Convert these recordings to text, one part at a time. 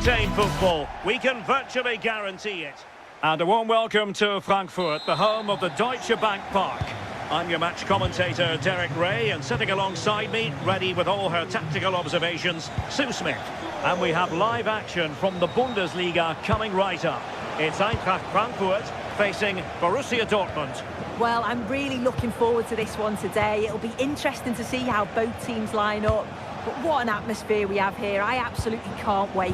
entertain football. We can virtually guarantee it. And a warm welcome to Frankfurt, the home of the Deutsche Bank Park. I'm your match commentator, Derek Ray, and sitting alongside me, ready with all her tactical observations, Sue Smith. And we have live action from the Bundesliga coming right up. It's Eintracht Frankfurt facing Borussia Dortmund. Well, I'm really looking forward to this one today. It'll be interesting to see how both teams line up. But what an atmosphere we have here. I absolutely can't wait.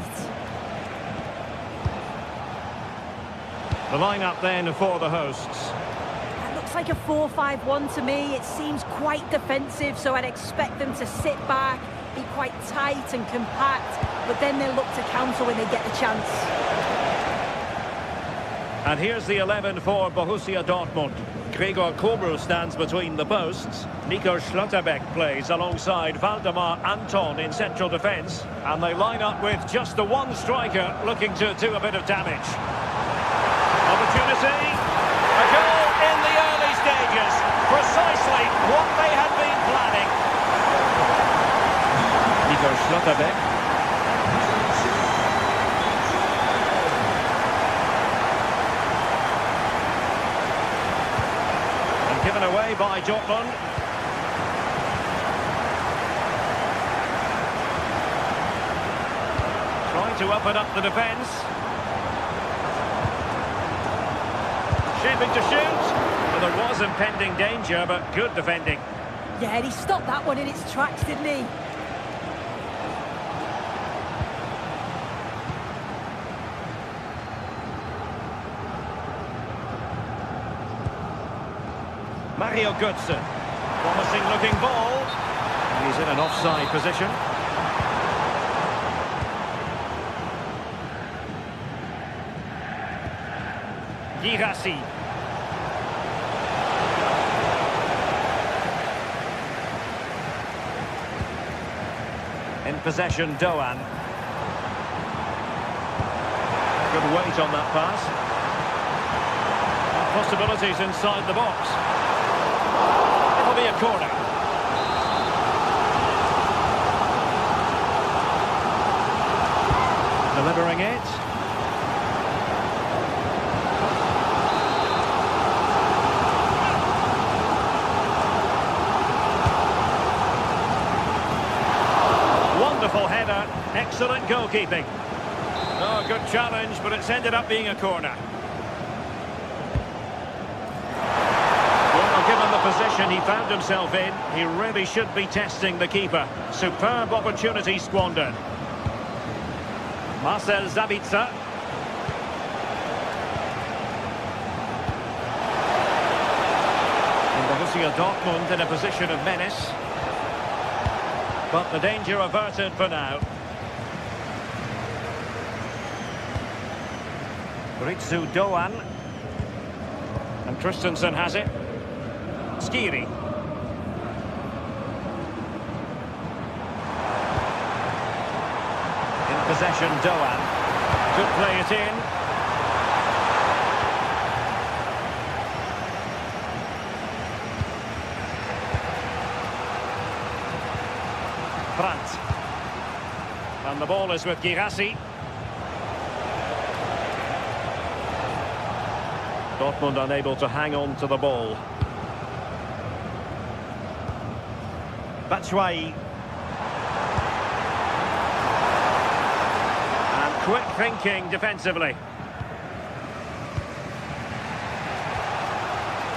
The lineup then for the hosts. That looks like a 4-5-1 to me. It seems quite defensive, so I'd expect them to sit back, be quite tight and compact, but then they'll look to counter when they get the chance. And here's the 11 for Borussia Dortmund. Gregor Kobel stands between the posts. Nico Schlotterbeck plays alongside Valdemar Anton in central defence. And they line up with just the one striker looking to do a bit of damage. Opportunity. A goal in the early stages. Precisely what they had been planning. Nico Schlotterbeck. Given away by Dortmund. Trying to open up the defence. Shaping to shoot. Well, there was impending danger, but good defending. Yeah, and he stopped that one in its tracks, didn't he? Mario Götze, promising looking ball. He's in an offside position. Girassi. In possession, Doan. Good weight on that pass. Possibilities inside the box. It'll be a corner. Delivering it. Wonderful header. Excellent goalkeeping. Oh, good challenge, but it's ended up being a corner. Given the position he found himself in, he really should be testing the keeper. Superb opportunity squandered. Marcel Sabitzer. And Borussia Dortmund in a position of menace. But the danger averted for now. Ritsu Doan. And Christensen has it. Skiri. In possession, Doan. Could play it in. Brandt. And the ball is with Girassi. Dortmund unable to hang on to the ball. Batshuayi. And quick thinking defensively.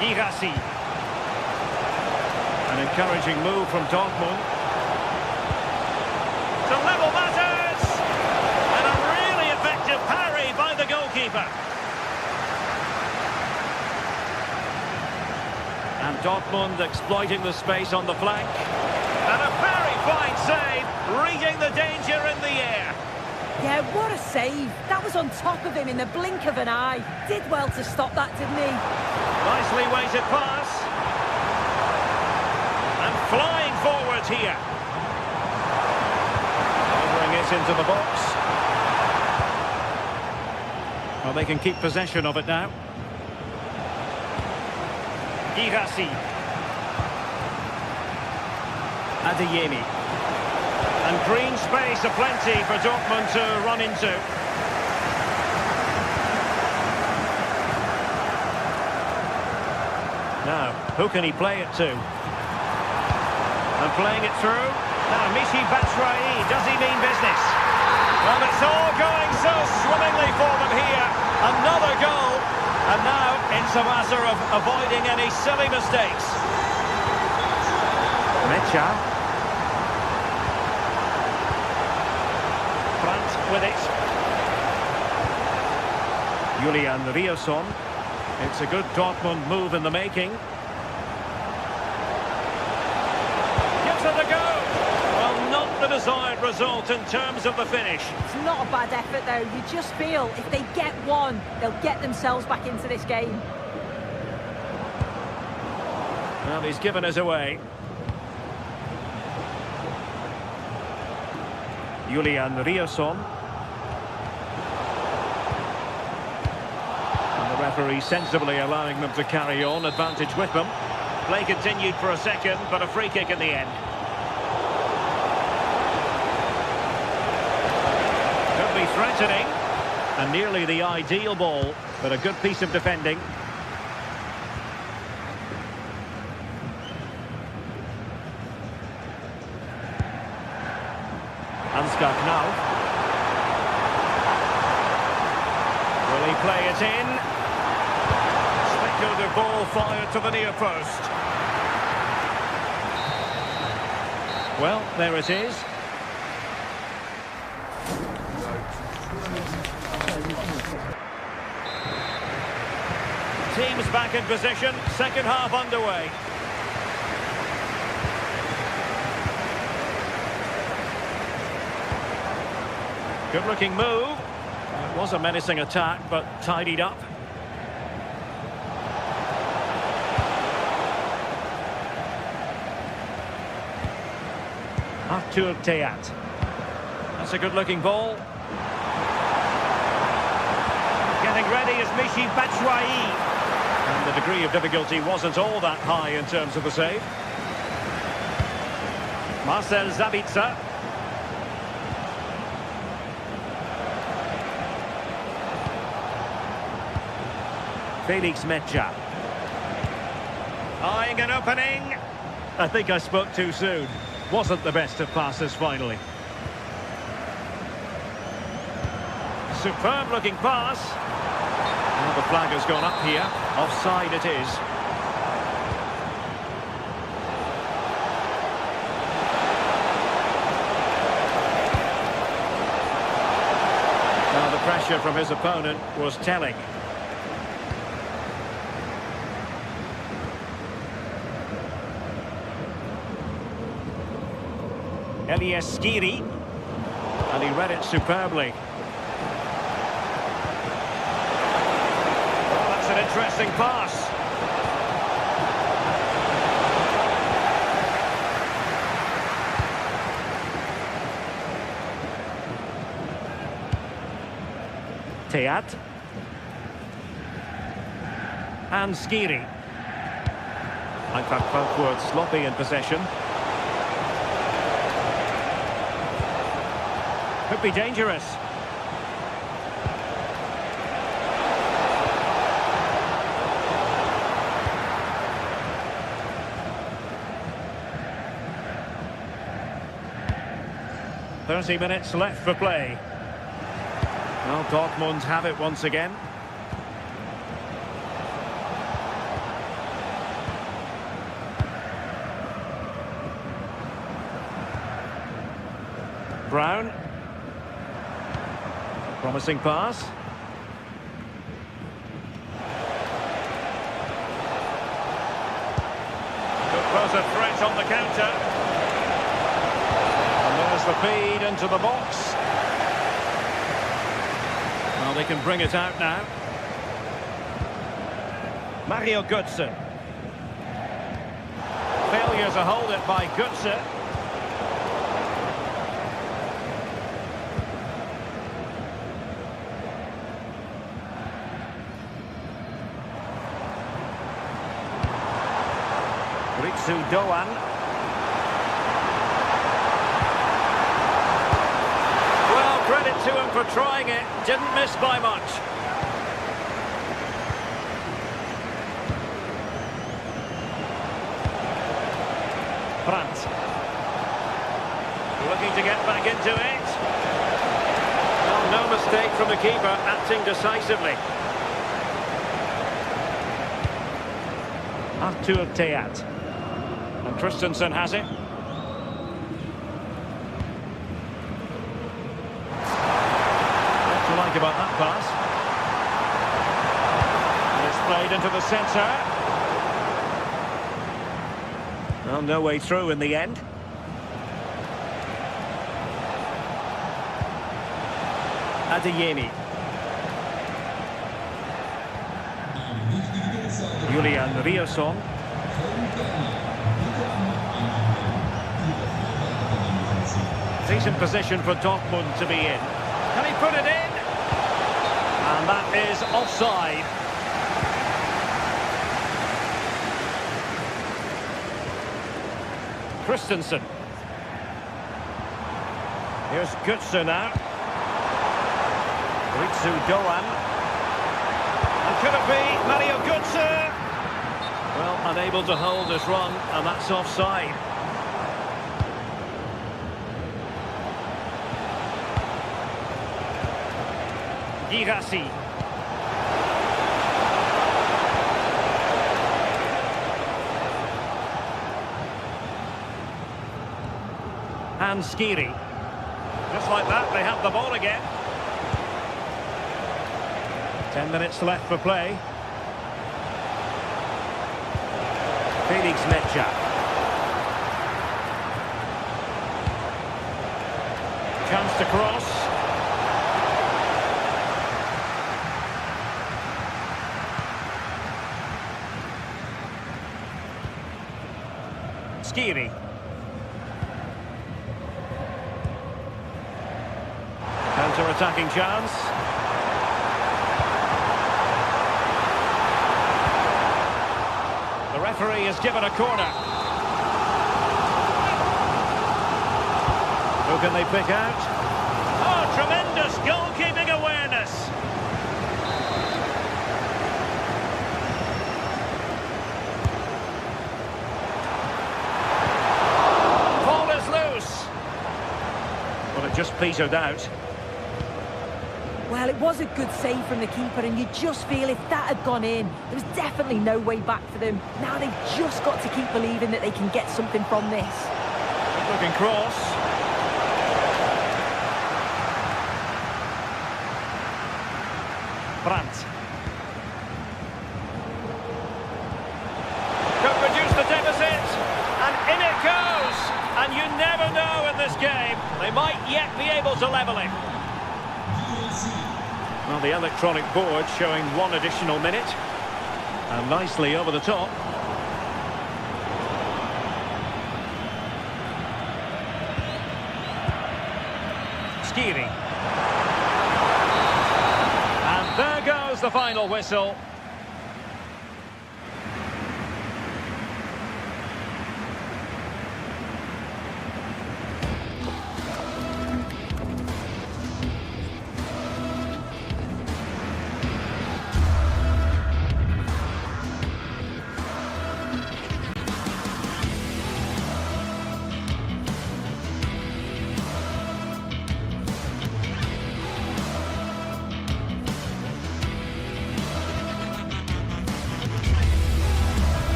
Girassi. An encouraging move from Dortmund. To level matters! And a really effective parry by the goalkeeper. And Dortmund exploiting the space on the flank. And a very fine save, reading the danger in the air. Yeah, what a save. That was on top of him in the blink of an eye. Did well to stop that, didn't he? Nicely weighted pass. And flying forward here. Delivering it into the box. Well, they can keep possession of it now. Girassi. Adeyemi. And green space aplenty for Dortmund to run into. Now, who can he play it to? And playing it through. Now, Michy Batshuayi, does he mean business? Well, it's all going so swimmingly for them here. Another goal. And now it's a matter of avoiding any silly mistakes. Mecha. Brandt with it. Julian Riasson. It's a good Dortmund move in the making. Gives it a go. Well, not the desired result in terms of the finish. It's not a bad effort, though. You just feel if they get one, they'll get themselves back into this game. Well, he's given us away. Julian Riasson. And the referee sensibly allowing them to carry on, advantage with them. Play continued for a second, but a free kick in the end. Could be threatening, and nearly the ideal ball, but a good piece of defending. Ansgar Knauf. Will he play it in? Speculative ball fired to the near post. Well, there it is. Teams back in position, second half underway. Good-looking move. It was a menacing attack, but tidied up. Arthur Theat. That's a good-looking ball. Getting ready is Michy Batshuayi. And the degree of difficulty wasn't all that high in terms of the save. Marcel Sabitzer. Felix Mecha. Eyeing an opening. I think I spoke too soon. Wasn't the best of passes finally. Superb looking pass. Well, the flag has gone up here. Offside it is. Now the pressure from his opponent was telling. Elias Skiri, and he read it superbly. Well, that's an interesting pass. Theat and Skiri. Eintracht Frankfurt sloppy in possession. Could be dangerous. "30 minutes left for play." Well, Dortmund have it once again. Brown. Promising pass. Could pose a threat on the counter. And there's the feed into the box. Well, they can bring it out now. Mario Götze. Failure to hold it by Götze. Ritsu Doan. for trying it. Didn't miss by much. Brandt. Looking to get back into it. Well, no mistake from the keeper, acting decisively. Artur Teat. And Christensen has it. What do you like about that pass? And it's played into the centre. Well, no way through in the end. Adeyemi. Julian Riosson. Decent position for Dortmund to be in. Can he put it in? And that is offside. Christensen. Here's Götze now. Ritsu Doan. And could it be Mario Götze? Well, unable to hold his run, and that's offside. Girassi. And Skiri. Just like that, they have the ball again. 10 minutes left for play. Felix Mecha. Chance to cross. Skiri. Counter-attacking chance. The referee has given a corner. Who can they pick out? Oh, tremendous goalkeeping awareness. Ball is loose. Well, it just petered out. Well, it was a good save from the keeper, and you just feel if that had gone in, there was definitely no way back for them. Now they've just got to keep believing that they can get something from this. Good looking cross. Brandt. Could reduce the deficit, and in it goes. And you never know in this game. They might yet be able to level it. Well, the electronic board showing one additional minute. And nicely over the top. Skiri. And there goes the final whistle.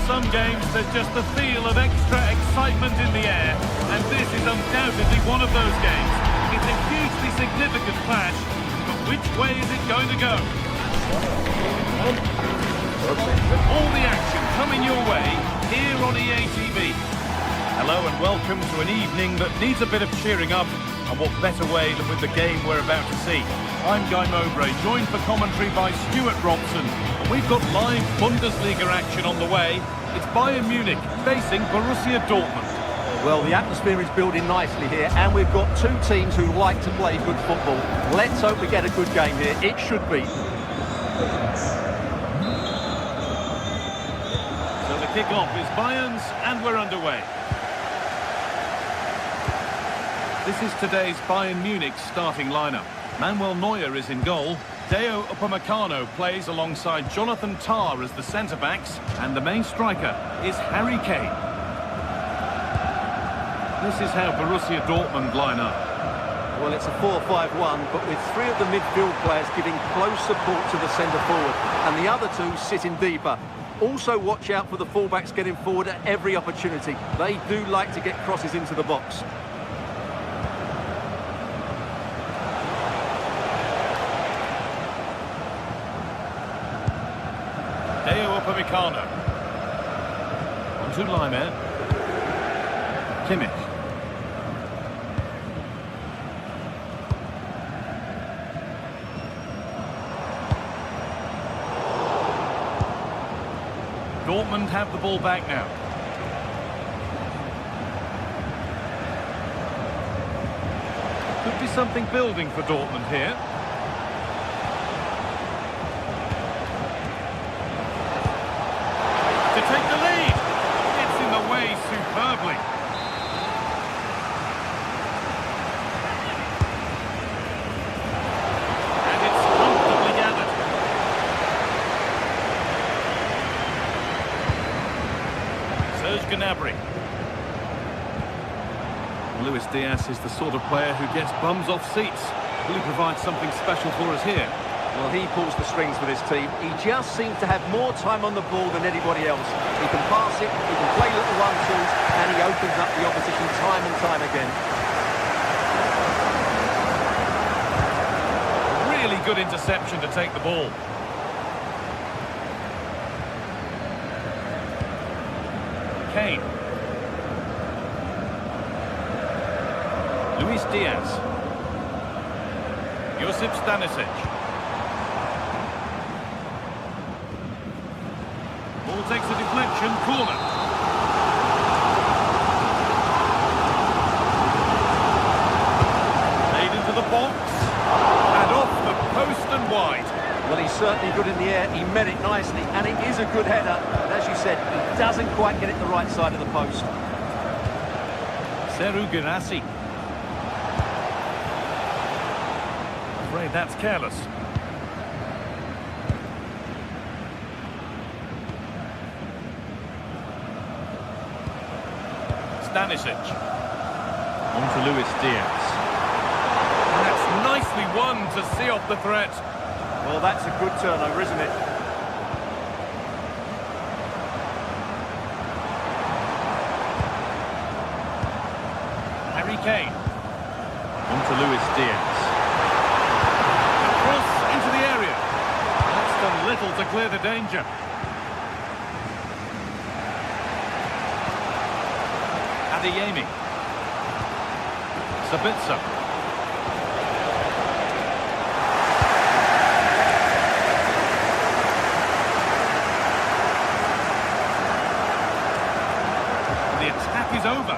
Some games, there's just a feel of extra excitement in the air, and this is undoubtedly one of those games. It's a hugely significant clash, but which way is it going to go? All the action coming your way here on EA TV. Hello and welcome to an evening that needs a bit of cheering up, and what better way than with the game we're about to see. I'm Guy Mowbray, joined for commentary by Stuart Robson. And we've got live Bundesliga action on the way. It's Bayern Munich facing Borussia Dortmund. Well, the atmosphere is building nicely here, and we've got two teams who like to play good football. Let's hope we get a good game here. It should be. So the kick-off is Bayern's, and we're underway. This is today's Bayern Munich starting lineup. Manuel Neuer is in goal. Deo Upamecano plays alongside Jonathan Tah as the centre-backs, and the main striker is Harry Kane. This is how Borussia Dortmund line up. Well, it's a 4-5-1, but with three of the midfield players giving close support to the centre-forward, and the other two sitting deeper. Also watch out for the fullbacks getting forward at every opportunity. They do like to get crosses into the box. Deo Upamecano. On to Laimer. Kimmich. Dortmund have the ball back now. Could be something building for Dortmund here. To take the lead. It's in the way superbly. And it's comfortably gathered. Serge Gnabry. Luis Diaz is the sort of player who gets bums off seats. Will he provide something special for us here? Well, he pulls the strings for this team. He just seems to have more time on the ball than anybody else. He can pass it, he can play little one-twos, and he opens up the opposition time and time again. Really good interception to take the ball. Kane. Luis Diaz. Josip Stanisic. Ball takes a deflection, corner. Made into the box. And off the post and wide. Well, he's certainly good in the air. He met it nicely, and it is a good header. But as you said, he doesn't quite get it the right side of the post. Serhou Guirassy. Afraid that's careless. Stanisic. On to Luis Diaz. And that's nicely won to see off the threat. Well, that's a good turnover, isn't it? Harry Kane. On to Luis Diaz. A cross into the area. That's done little to clear the danger. Adeyemi. Sabitzer. The attack is over.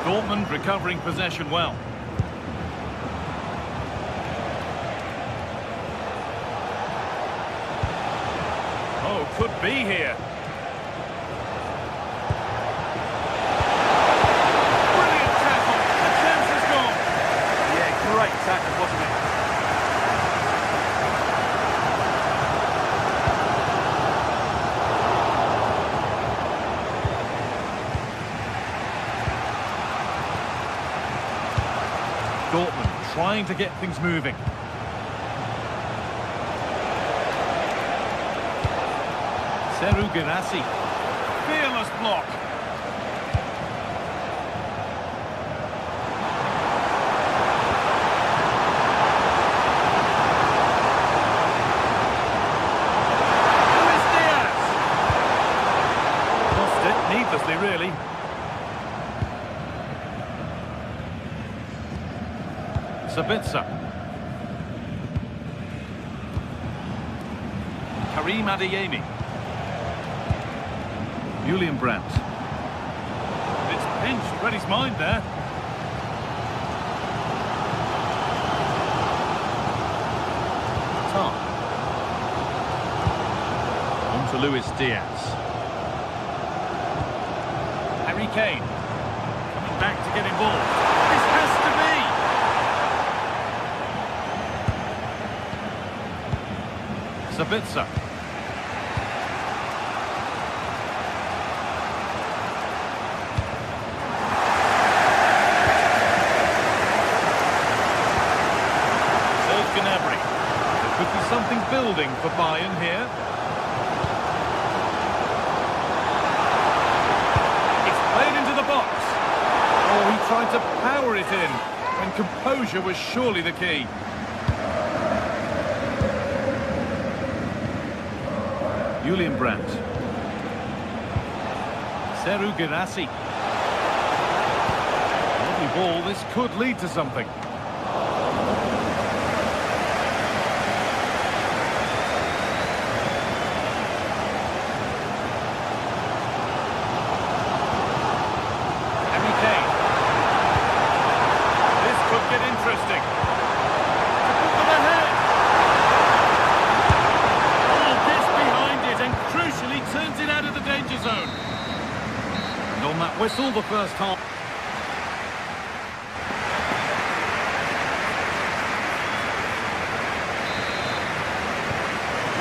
Dortmund recovering possession well. Oh, could be here. Brilliant tackle. The chance is gone. Yeah, great tackle, wasn't it? Dortmund trying to get things moving. Serhou Guirassy. Fearless block. Sabitzer. Karim Adeyemi. Julian Brandt. It's pinched, read his mind there. Tom. On to Luis Diaz. Harry Kane. Coming back to get involved. This has to be. Sabitzer. There could be something building for Bayern here. It's played into the box. Oh, he tried to power it in, and composure was surely the key. Julian Brandt. Seru Girassi. Lovely ball, this could lead to something. Whistle the first half.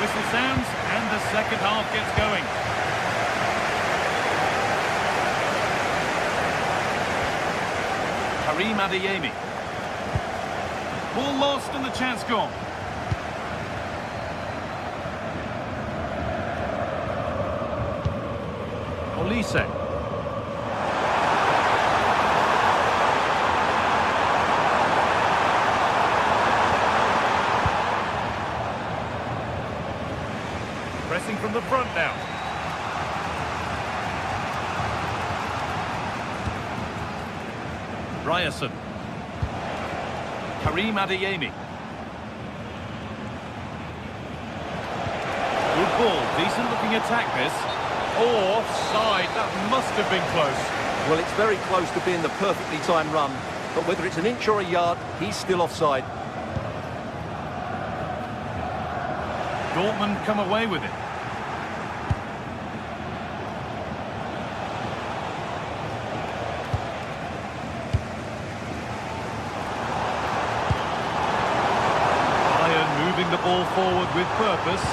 Whistle sounds and the second half gets going. Karim Adeyemi. Ball lost and the chance gone. Olise. Pressing from the front now. Ryerson. Karim Adeyemi. Good ball, decent looking attack this. Oh, offside, that must have been close. Well, it's very close to being the perfectly timed run, but whether it's an inch or a yard, he's still offside. Dortmund come away with it. Bayern moving the ball forward with purpose.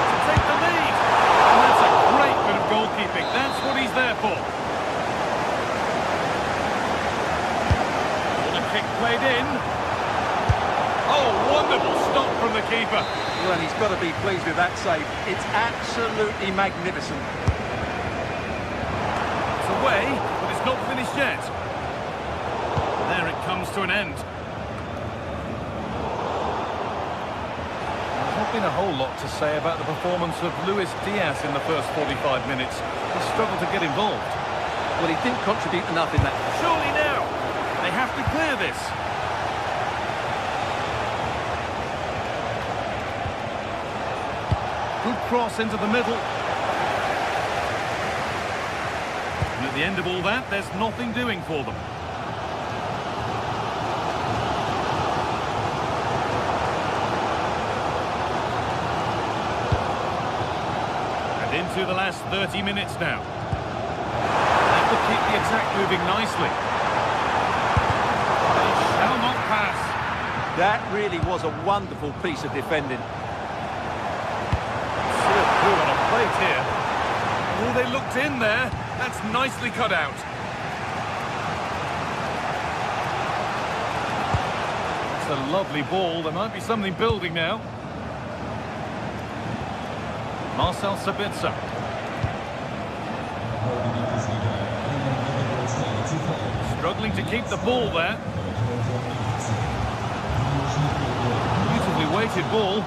To take the lead. And that's a great bit of goalkeeping. That's what he's there for. The kick played in. Oh, wonderful stop from the keeper. Well, he's got to be pleased with that save. It's absolutely magnificent. It's away, but it's not finished yet. There it comes to an end. There's not been a whole lot to say about the performance of Luis Diaz in the first 45 minutes. He struggled to get involved. Well, he didn't contribute enough in that. Surely now, they have to clear this. Good cross into the middle. And at the end of all that, there's nothing doing for them. And into the last 30 minutes now. That will keep the attack moving nicely. They shall not pass. That really was a wonderful piece of defending. On a plate here. Oh, they looked in there. That's nicely cut out. It's a lovely ball. There might be something building now. Marcel Sabitzer. Struggling to keep the ball there. Beautifully weighted ball.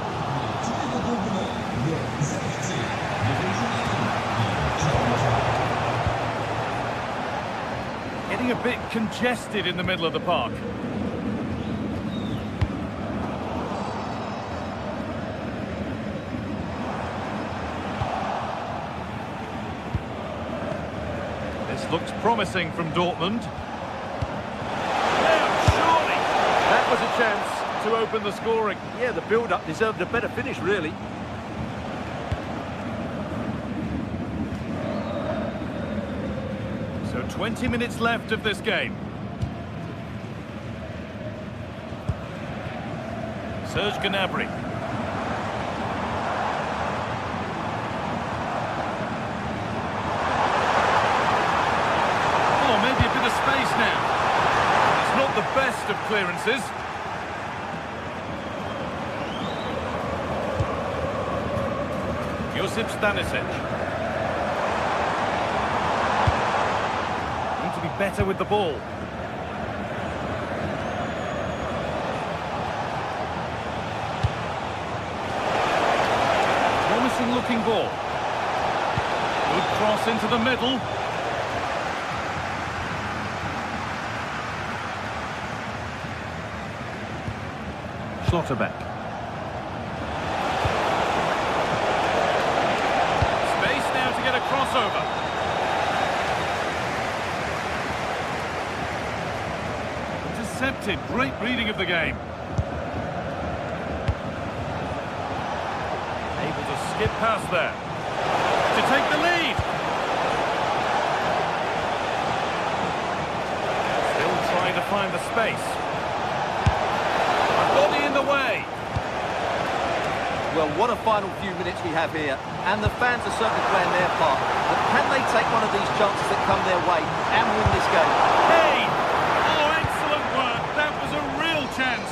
It getting a bit congested in the middle of the park. This looks promising from Dortmund. Surely! That was a chance to open the scoring. Yeah, the build-up deserved a better finish, really. So 20 minutes left of this game. Serge Gnabry. Oh, maybe a bit of space now. It's not the best of clearances. Josip Stanisic. Need to be better with the ball. Promising looking ball. Good cross into the middle. Schlotterbeck. Space now to get a crossover. Intercepted. Great reading of the game. Able to skip past there. To take the lead. Still trying to find the space. Body in the way. Well, what a final few minutes we have here. And the fans are certainly playing their part. But can they take one of these chances that come their way and win this game? Hey! Oh, excellent work. That was a real chance.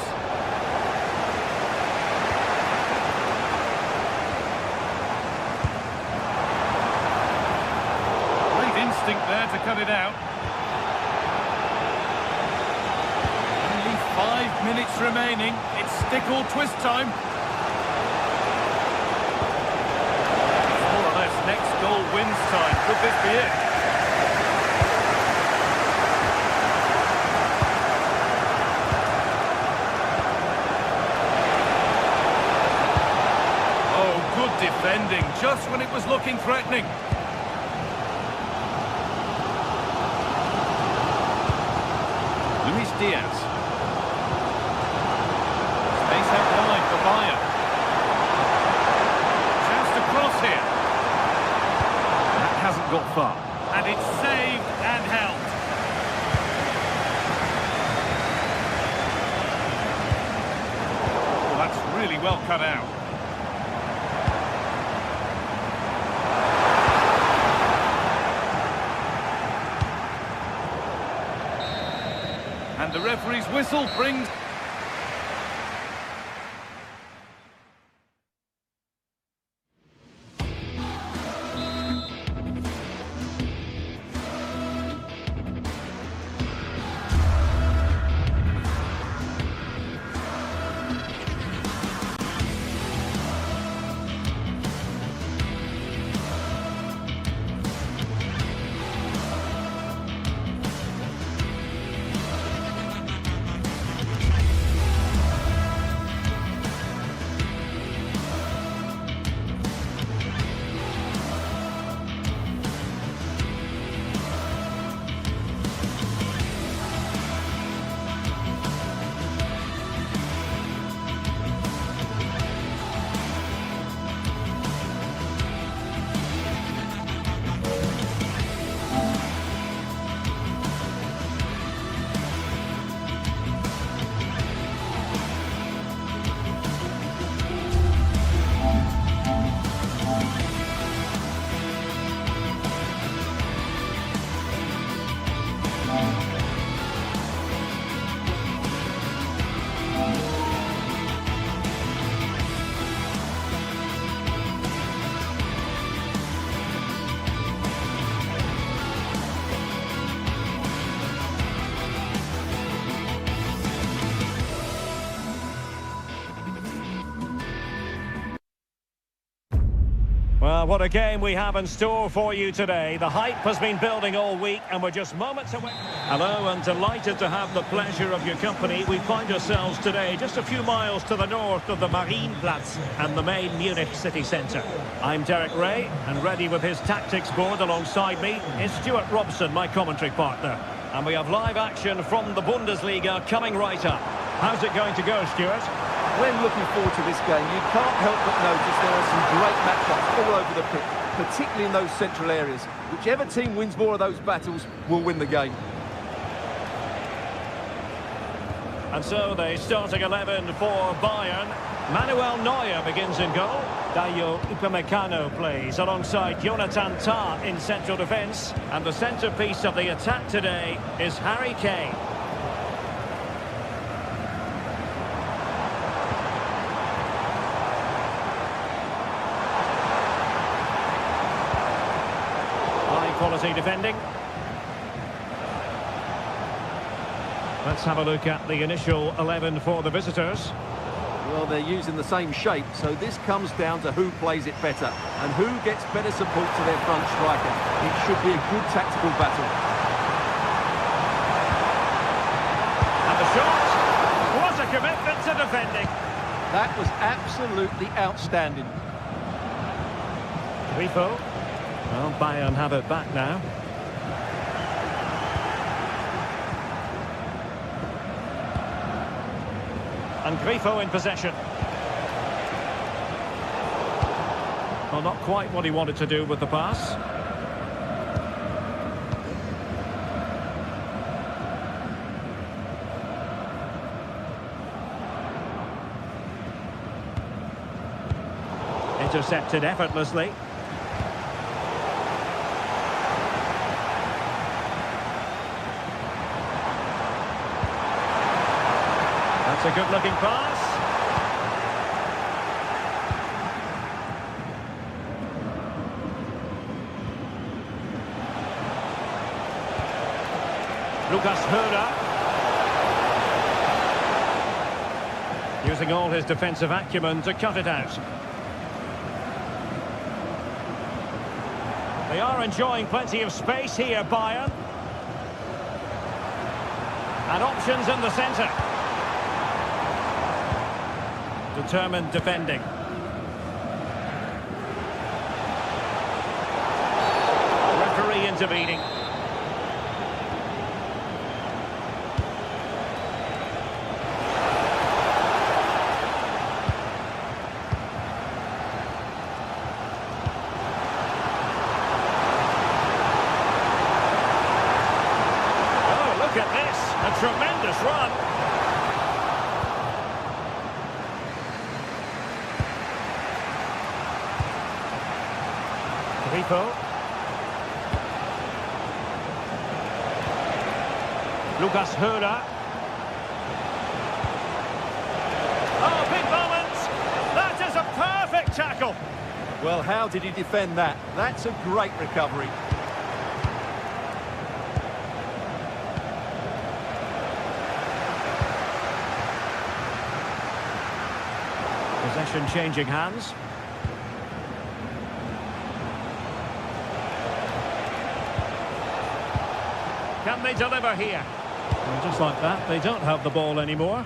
Great instinct there to cut it out. Only 5 minutes remaining. It's stick or twist time. It's more or less next goal wins time. Could this be it? Oh, good defending, just when it was looking threatening. Luis Diaz. Space out wide for Bayern. Chance to cross here. That hasn't got far. And it's saved and held. Oh, that's really well cut out. And the referee's whistle brings... What a game we have in store for you today. The hype has been building all week and we're just moments away. Hello and delighted to have the pleasure of your company. We find ourselves today just a few miles to the north of the Marienplatz and the main Munich city centre. I'm Derek Ray and ready with his tactics board alongside me is Stuart Robson, my commentary partner. And we have live action from the Bundesliga coming right up. How's it going to go, Stuart? When looking forward to this game, you can't help but notice there are some great matchups all over the pitch, particularly in those central areas. Whichever team wins more of those battles will win the game. And so the starting 11 for Bayern. Manuel Neuer begins in goal. Dayo Upamecano plays alongside Jonathan Tah in central defence. And the centrepiece of the attack today is Harry Kane. Quality defending. Let's have a look at the initial 11 for the visitors. Well, they're using the same shape, so this comes down to who plays it better and who gets better support to their front striker. It should be a good tactical battle. And the shot. What a commitment to defending. That was absolutely outstanding. Grifo. Well, Bayern have it back now. And Grifo in possession. Well, not quite what he wanted to do with the pass. Intercepted effortlessly. It's a good-looking pass. Lucas Höra. Using all his defensive acumen to cut it out. They are enjoying plenty of space here, Bayern. And options in the centre. Determined defending. Referee intervening. Oh, look at this. A tremendous run. Grifo. Lucas Höra. Oh, big moment! That is a perfect tackle! Well, how did he defend that? That's a great recovery. Possession changing hands. Can they deliver here? Well, just like that, they don't have the ball anymore.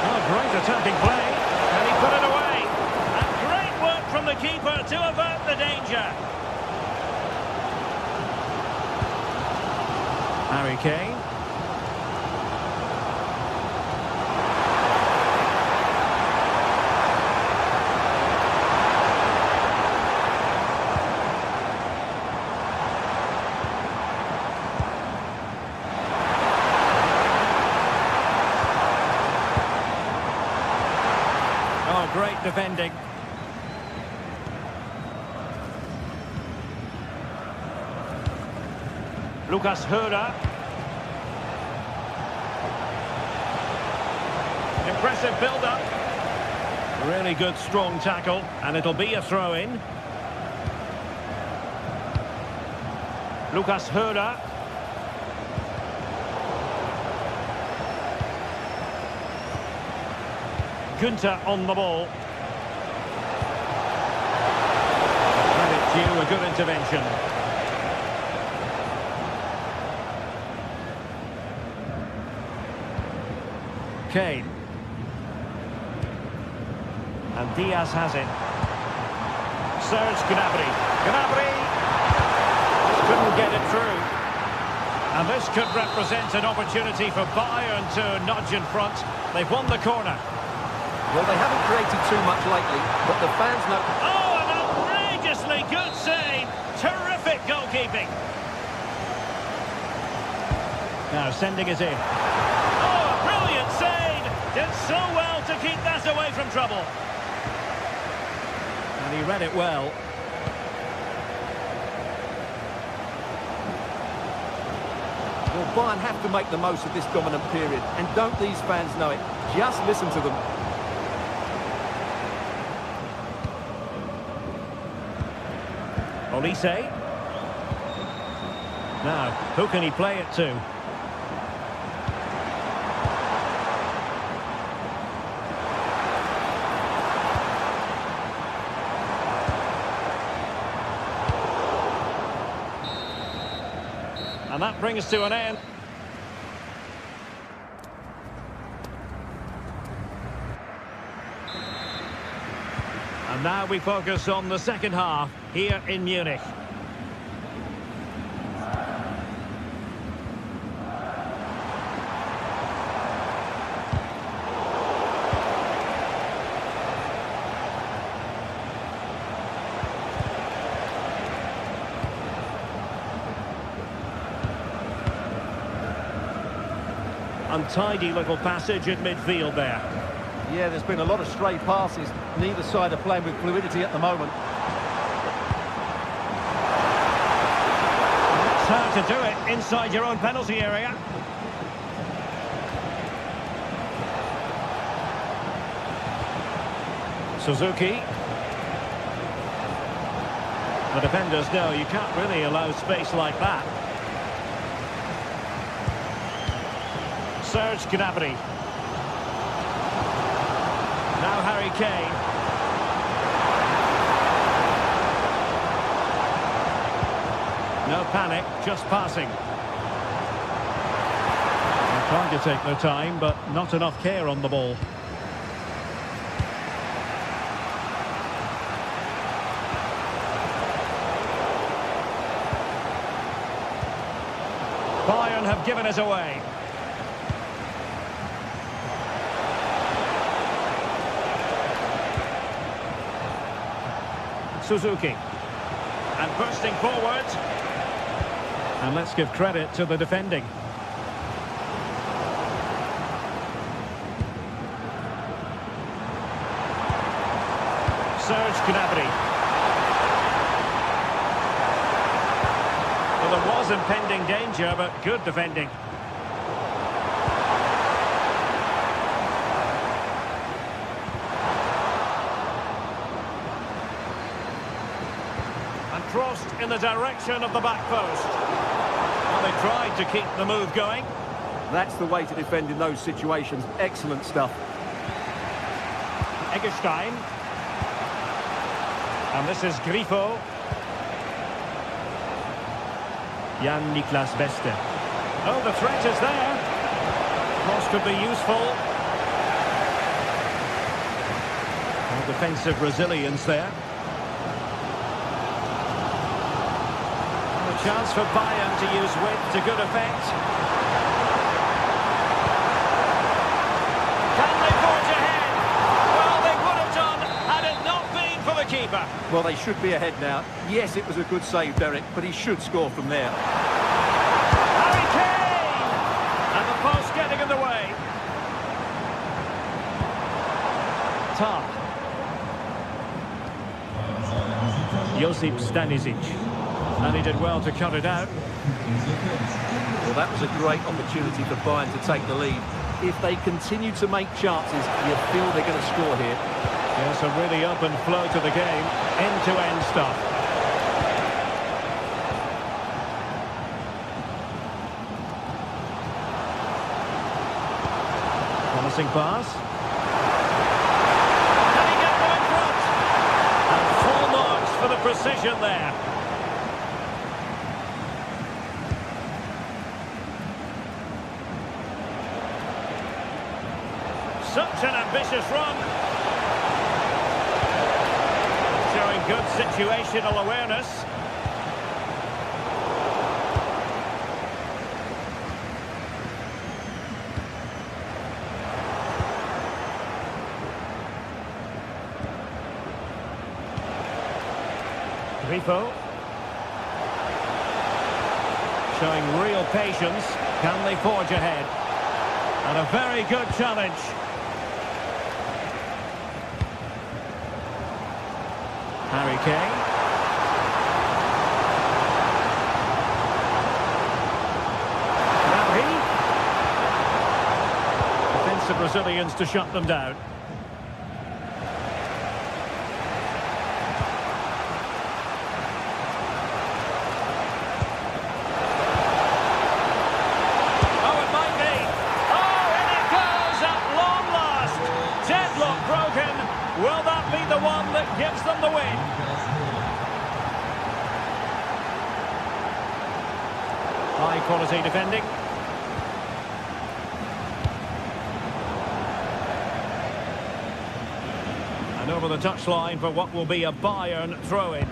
Oh, great attacking play. And he put it away. And great work from the keeper to avert the danger. Harry Kane. Great defending. Lucas Höra. Impressive build-up. Really good, strong tackle, and it'll be a throw-in. Lucas Höra. Gunter on the ball. Credit due, a good intervention. Kane. And Diaz has it. Serge Gnabry. Gnabry! Couldn't get it through. And this could represent an opportunity for Bayern to nudge in front. They've won the corner. Well, they haven't created too much lately, but the fans know... Oh, an outrageously good save. Terrific goalkeeping. Now sending it in. Oh, a brilliant save. Did so well to keep that away from trouble. And he read it well. Well, Bayern have to make the most of this dominant period. And don't these fans know it? Just listen to them. Olise. Now, who can he play it to? And that brings to an end. And now we focus on the second half here in Munich. Untidy little passage in midfield there. Yeah, there's been a lot of stray passes. Neither side are playing with fluidity at the moment. That's how to do it inside your own penalty area. Suzuki. The defenders know you can't really allow space like that. Serge Gnabry. Now Harry Kane. No panic, just passing. They're trying to take their time, but not enough care on the ball. Bayern have given it away. Suzuki. And bursting forward. And let's give credit to the defending. Serge Gnabry. Well, there was impending danger, but good defending. And crossed in the direction of the back post. Well, they tried to keep the move going. That's the way to defend in those situations. Excellent stuff. Eggestein. And this is Grifo. Jan-Niklas Beste. Oh, the threat is there. Cross could be useful. And defensive resilience there. And a chance for Bayern to use width to good effect. Can they forge ahead? Well, they would have done had it not been for the keeper. Well, they should be ahead now. Yes, it was a good save, Derek, but he should score from there. Harry Kane! And the post getting in the way. Tar. Josip Stanisic. And he did well to cut it out. Well, that was a great opportunity for Bayern to take the lead. If they continue to make chances, you feel they're going to score here. Yes, a really open flow to the game. End-to-end stuff. Promising pass. vision there. Such an ambitious run. Showing good situational awareness. Grifo. Showing real patience. Can they forge ahead? And a very good challenge. Harry Kane. Now defensive Brazilians to shut them down. Oh, it might be. Oh, in it goes at long last. Deadlock broken. Will that be the one that gives them the win? High quality defending. And over the touchline for what will be a Bayern throw-in.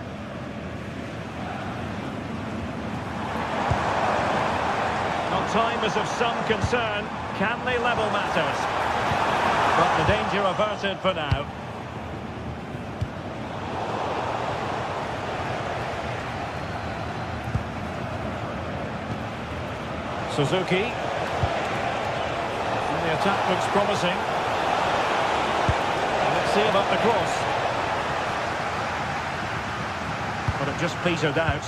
Well, time is of some concern. Can they level matters? But the danger averted for now. Suzuki. And the attack looks promising. Let's see about the cross. But it just petered out.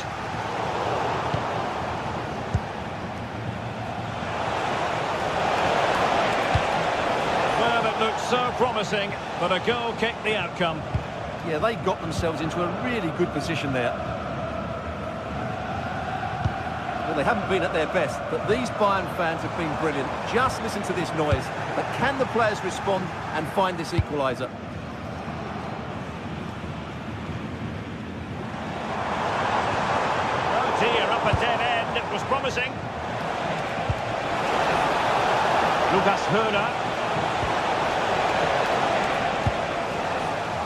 Well, it looked so promising, but a goal kicked the outcome. Yeah, they got themselves into a really good position there. Well, they haven't been at their best, but these Bayern fans have been brilliant. Just listen to this noise. But can the players respond and find this equaliser? Oh dear, up a dead end. It was promising. Lucas Höhner.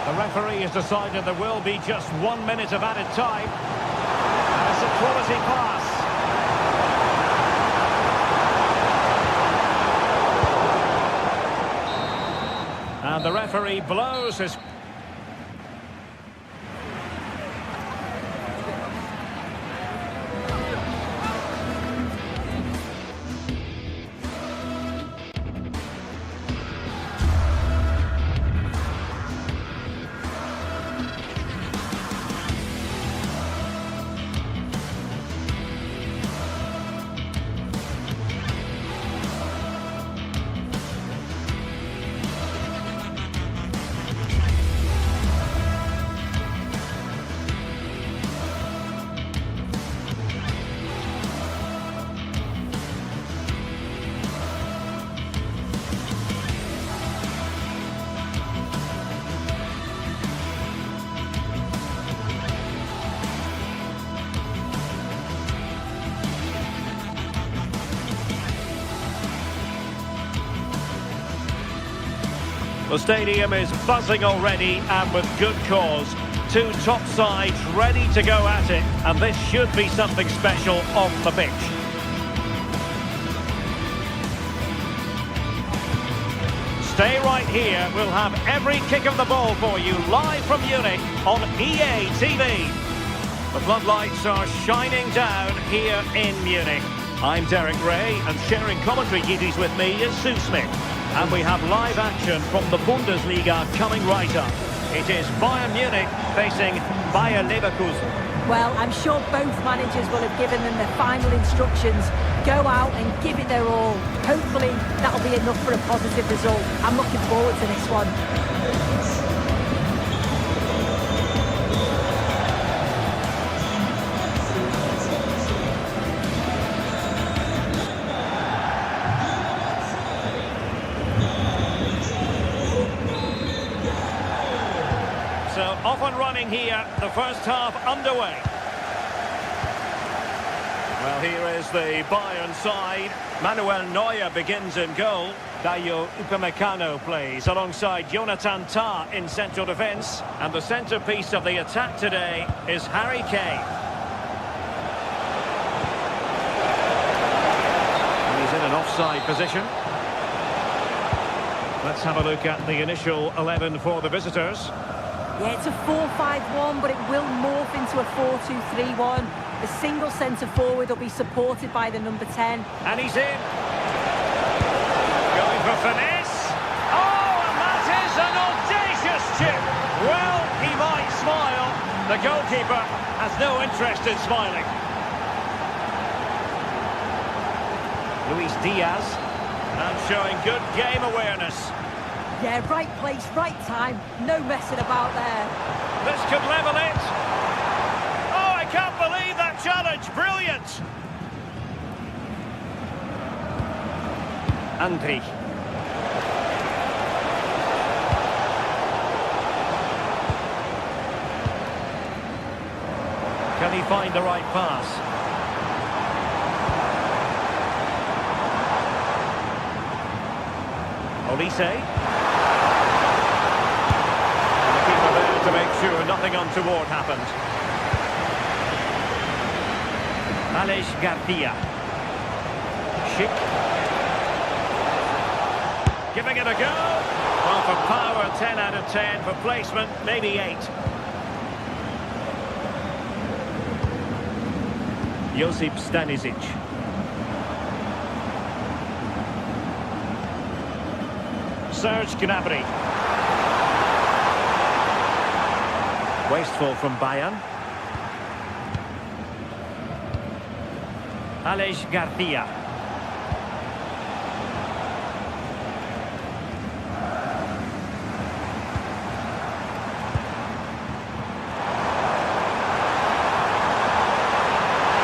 The referee has decided there will be just 1 minute of added time. And it's a quality pass. And the referee blows his... The stadium is buzzing already, and with good cause. Two top sides ready to go at it, and this should be something special off the pitch. Stay right here. We'll have every kick of the ball for you live from Munich on EA TV. The floodlights are shining down here in Munich. I'm Derek Ray, and sharing commentary duties with me is Sue Smith. And we have live action from the Bundesliga coming right up. It is Bayern Munich facing Bayer Leverkusen. Well, I'm sure both managers will have given them the final instructions. Go out and give it their all. Hopefully, that'll be enough for a positive result. I'm looking forward to this one. So off and running line here, the first half underway. Well, here is the Bayern side. Manuel Neuer begins in goal. Dayo Upamecano plays alongside Jonathan Tah in central defence. And the centrepiece of the attack today is Harry Kane. And he's in an offside position. Let's have a look at the initial 11 for the visitors. Yeah, it's a 4-5-1, but it will morph into a 4-2-3-1. The single centre-forward will be supported by the number 10. And he's in. Going for finesse. Oh, and that is an audacious chip. Well, he might smile. The goalkeeper has no interest in smiling. Luis Diaz. And showing good game awareness. Yeah, right place, right time. No messing about there. This could level it. Oh, I can't believe that challenge. Brilliant. Andri. Can he find the right pass? Olise. The keeper there to make sure nothing untoward happened. Alex Garcia. Schick. Giving it a go. Well, for power, 10 out of 10. For placement, maybe 8. Josip Stanisic. Serge Gnabry. Wasteful from Bayern. Alex Garcia.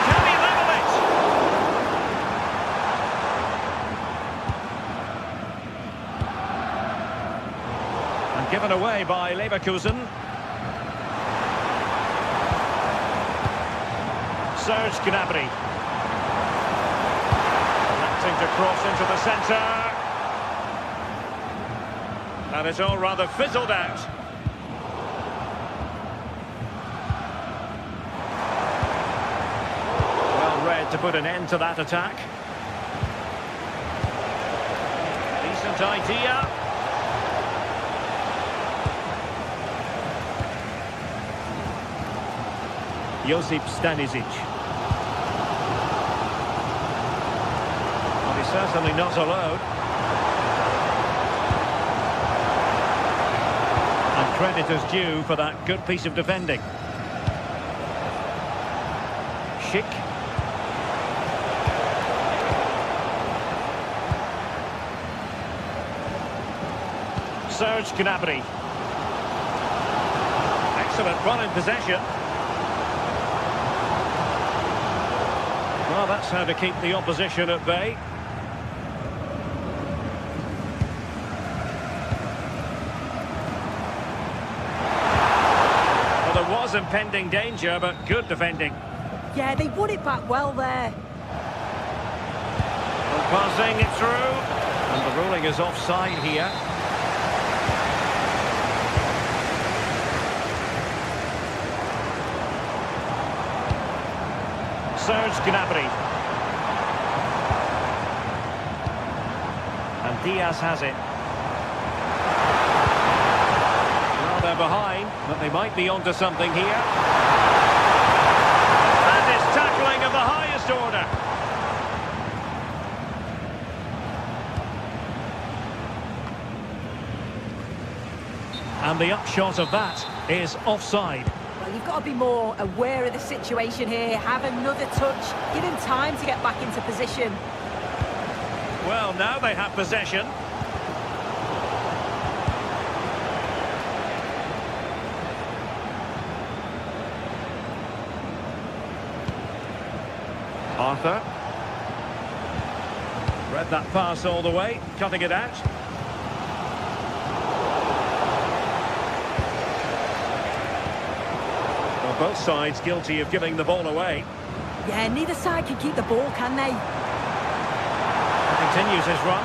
Can he level it? And given away by Leverkusen. Serge Gnabry. Attempting to cross into the centre. And it's all rather fizzled out. Well read to put an end to that attack. Decent idea. Josip Stanisic. Well, he's certainly not alone. And credit is due for that good piece of defending. Schick. Serge Gnabry. Excellent run in possession. Well, that's how to keep the opposition at bay. Well, there was impending danger, but good defending. Yeah, they won it back well there. Well, passing it through. And the ruling is offside here. Serge Gnabry. And Diaz has it. Well, they're behind, but they might be onto something here. That is tackling of the highest order. And the upshot of that is offside. Well, you've got to be more aware of the situation here. Have another touch. Give him time to get back into position. Well, now they have possession. Arthur. Read that pass all the way, cutting it out. Both sides guilty of giving the ball away. Yeah, neither side can keep the ball, can they? Continues his run.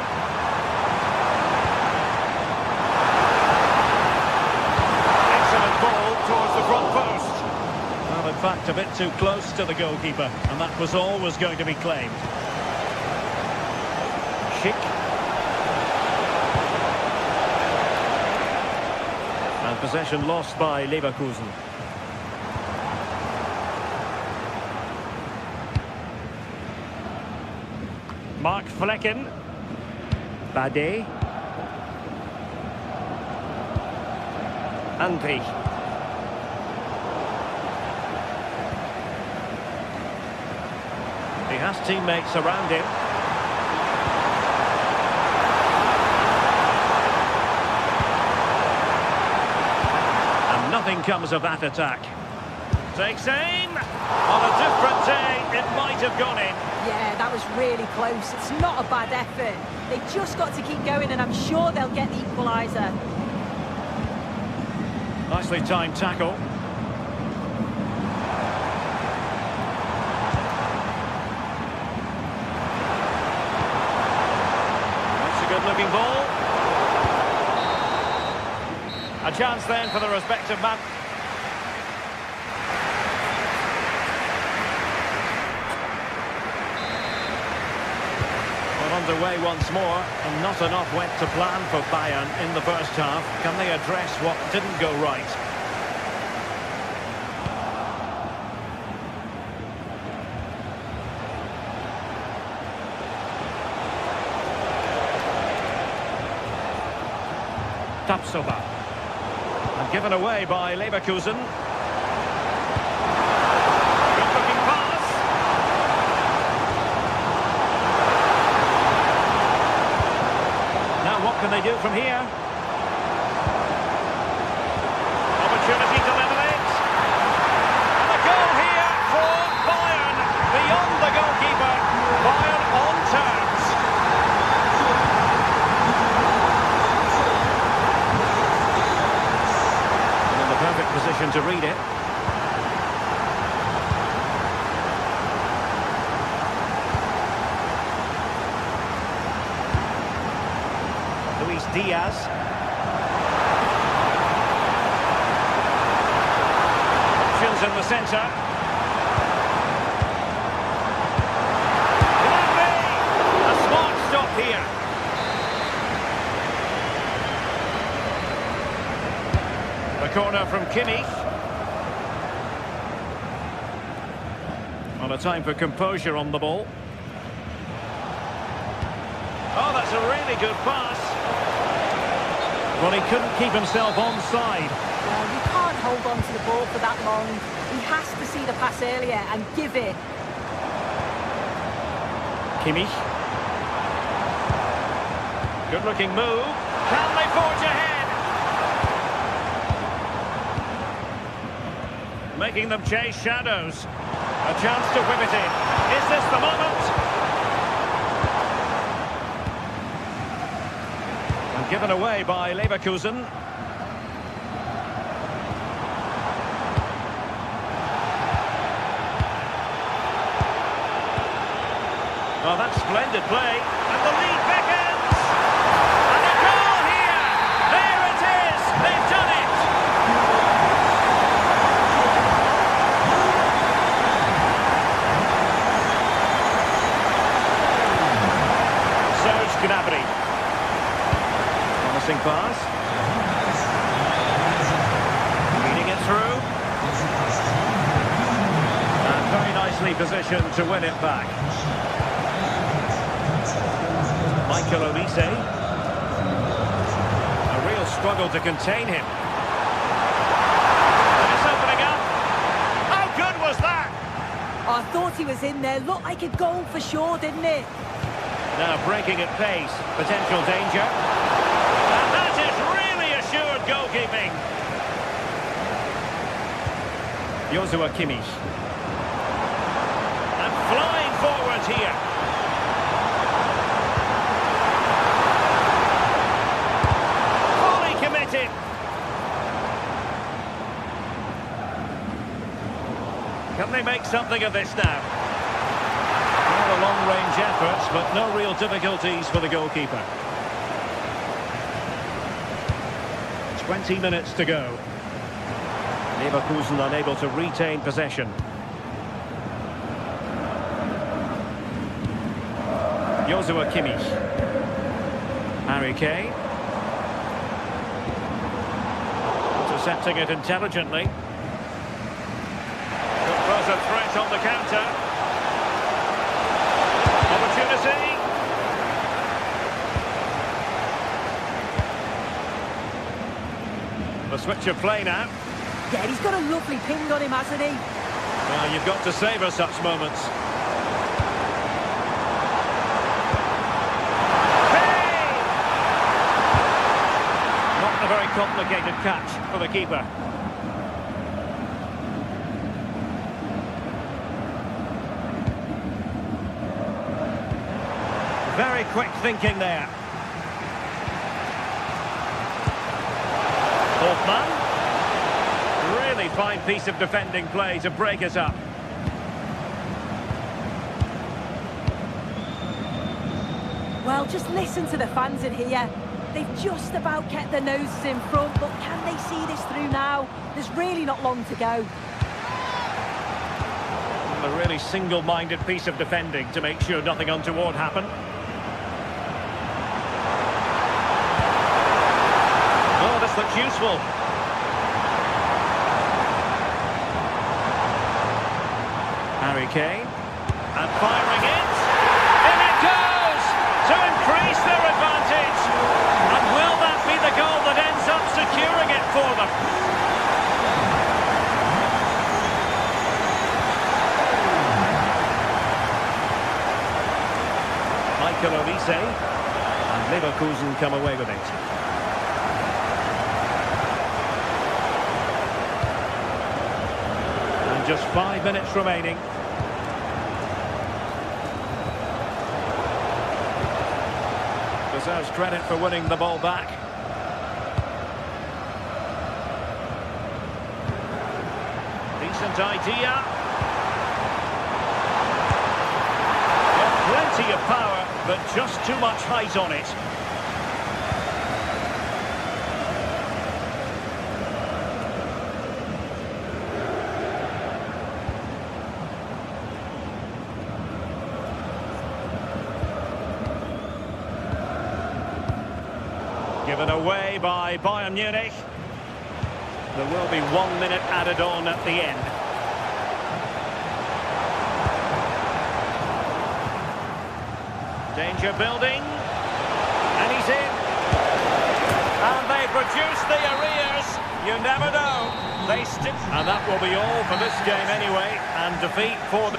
Excellent ball towards the front post. Well, in fact, a bit too close to the goalkeeper, and that was always going to be claimed. Schick. And possession lost by Leverkusen. Mark Flecken. Bade. Andri. He has teammates around him. And nothing comes of that attack. Takes aim. On a different day, it might have gone in. Yeah, that was really close. It's not a bad effort. They've just got to keep going, and I'm sure they'll get the equaliser. Nicely timed tackle. That's a good-looking ball. A chance then for the respective man. Underway once more, and not enough went to plan for Bayern in the first half. Can they address what didn't go right? Tapsoba. And given away by Leverkusen. Good-looking pass. What can they do from here? Opportunity to level it. And a goal here for Bayern. Beyond the goalkeeper. Bayern on terms. And in the perfect position to read it. Diaz. Options in the centre. A smart stop here. The corner from Kimmich. On a time for composure on the ball. Oh, that's a really good pass. Well, he couldn't keep himself onside. Well, you can't hold on to the ball for that long. He has to see the pass earlier and give it. Kimmich. Good-looking move. Can they forge ahead? Making them chase shadows. A chance to whip it in. Is this the moment? Given away by Leverkusen. Well, that's splendid play. And the lead beckons. And a goal here. There it is. They've done it. Serge Gnabry. Pass. Feeding it through. And very nicely positioned to win it back. Michael Olise. A real struggle to contain him. And it's opening up. How good was that? I thought he was in there. Looked like a goal for sure, didn't it? Now breaking at pace. Potential danger. Goalkeeping. Joshua Kimmich. And flying forward here. Fully committed. they make something of this now? Well, a long-range efforts, but no real difficulties for the goalkeeper. 20 minutes to go. Leverkusen unable to retain possession. Joshua Kimmich. Harry Kane. Intercepting it intelligently. Could pose a threat on the counter. Opportunity. The switch of play now. Yeah, he's got a lovely ping on him, hasn't he? Well, you've got to savour such moments. Hey! Not a very complicated catch for the keeper. Very quick thinking there. Hoffman. Really fine piece of defending play to break us up. Well, just listen to the fans in here. They've just about kept their noses in front, but can they see this through now? There's really not long to go. A really single-minded piece of defending to make sure nothing untoward happened. Oh, this looks useful. Harry Kane, and firing it, in it goes, to increase their advantage, and will that be the goal that ends up securing it for them? Michael Olise, and Leverkusen come away with it. And just 5 minutes remaining. Deserves credit for winning the ball back. Decent idea. Got plenty of power, but just too much height on it. Given away by Bayern Munich. There will be 1 minute added on at the end. Danger building. And he's in. And they produce the arrears. You never know. They stick. And that will be all for this game anyway. And defeat for the...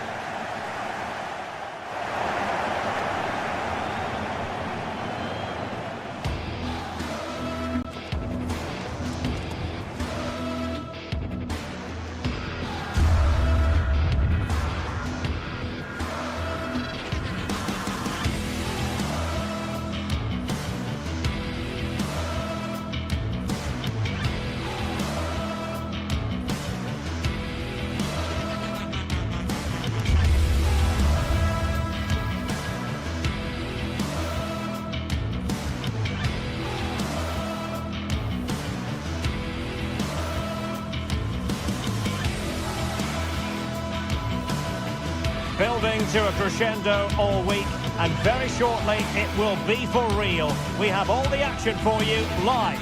Building to a crescendo all week, and very shortly it will be for real. We have all the action for you live.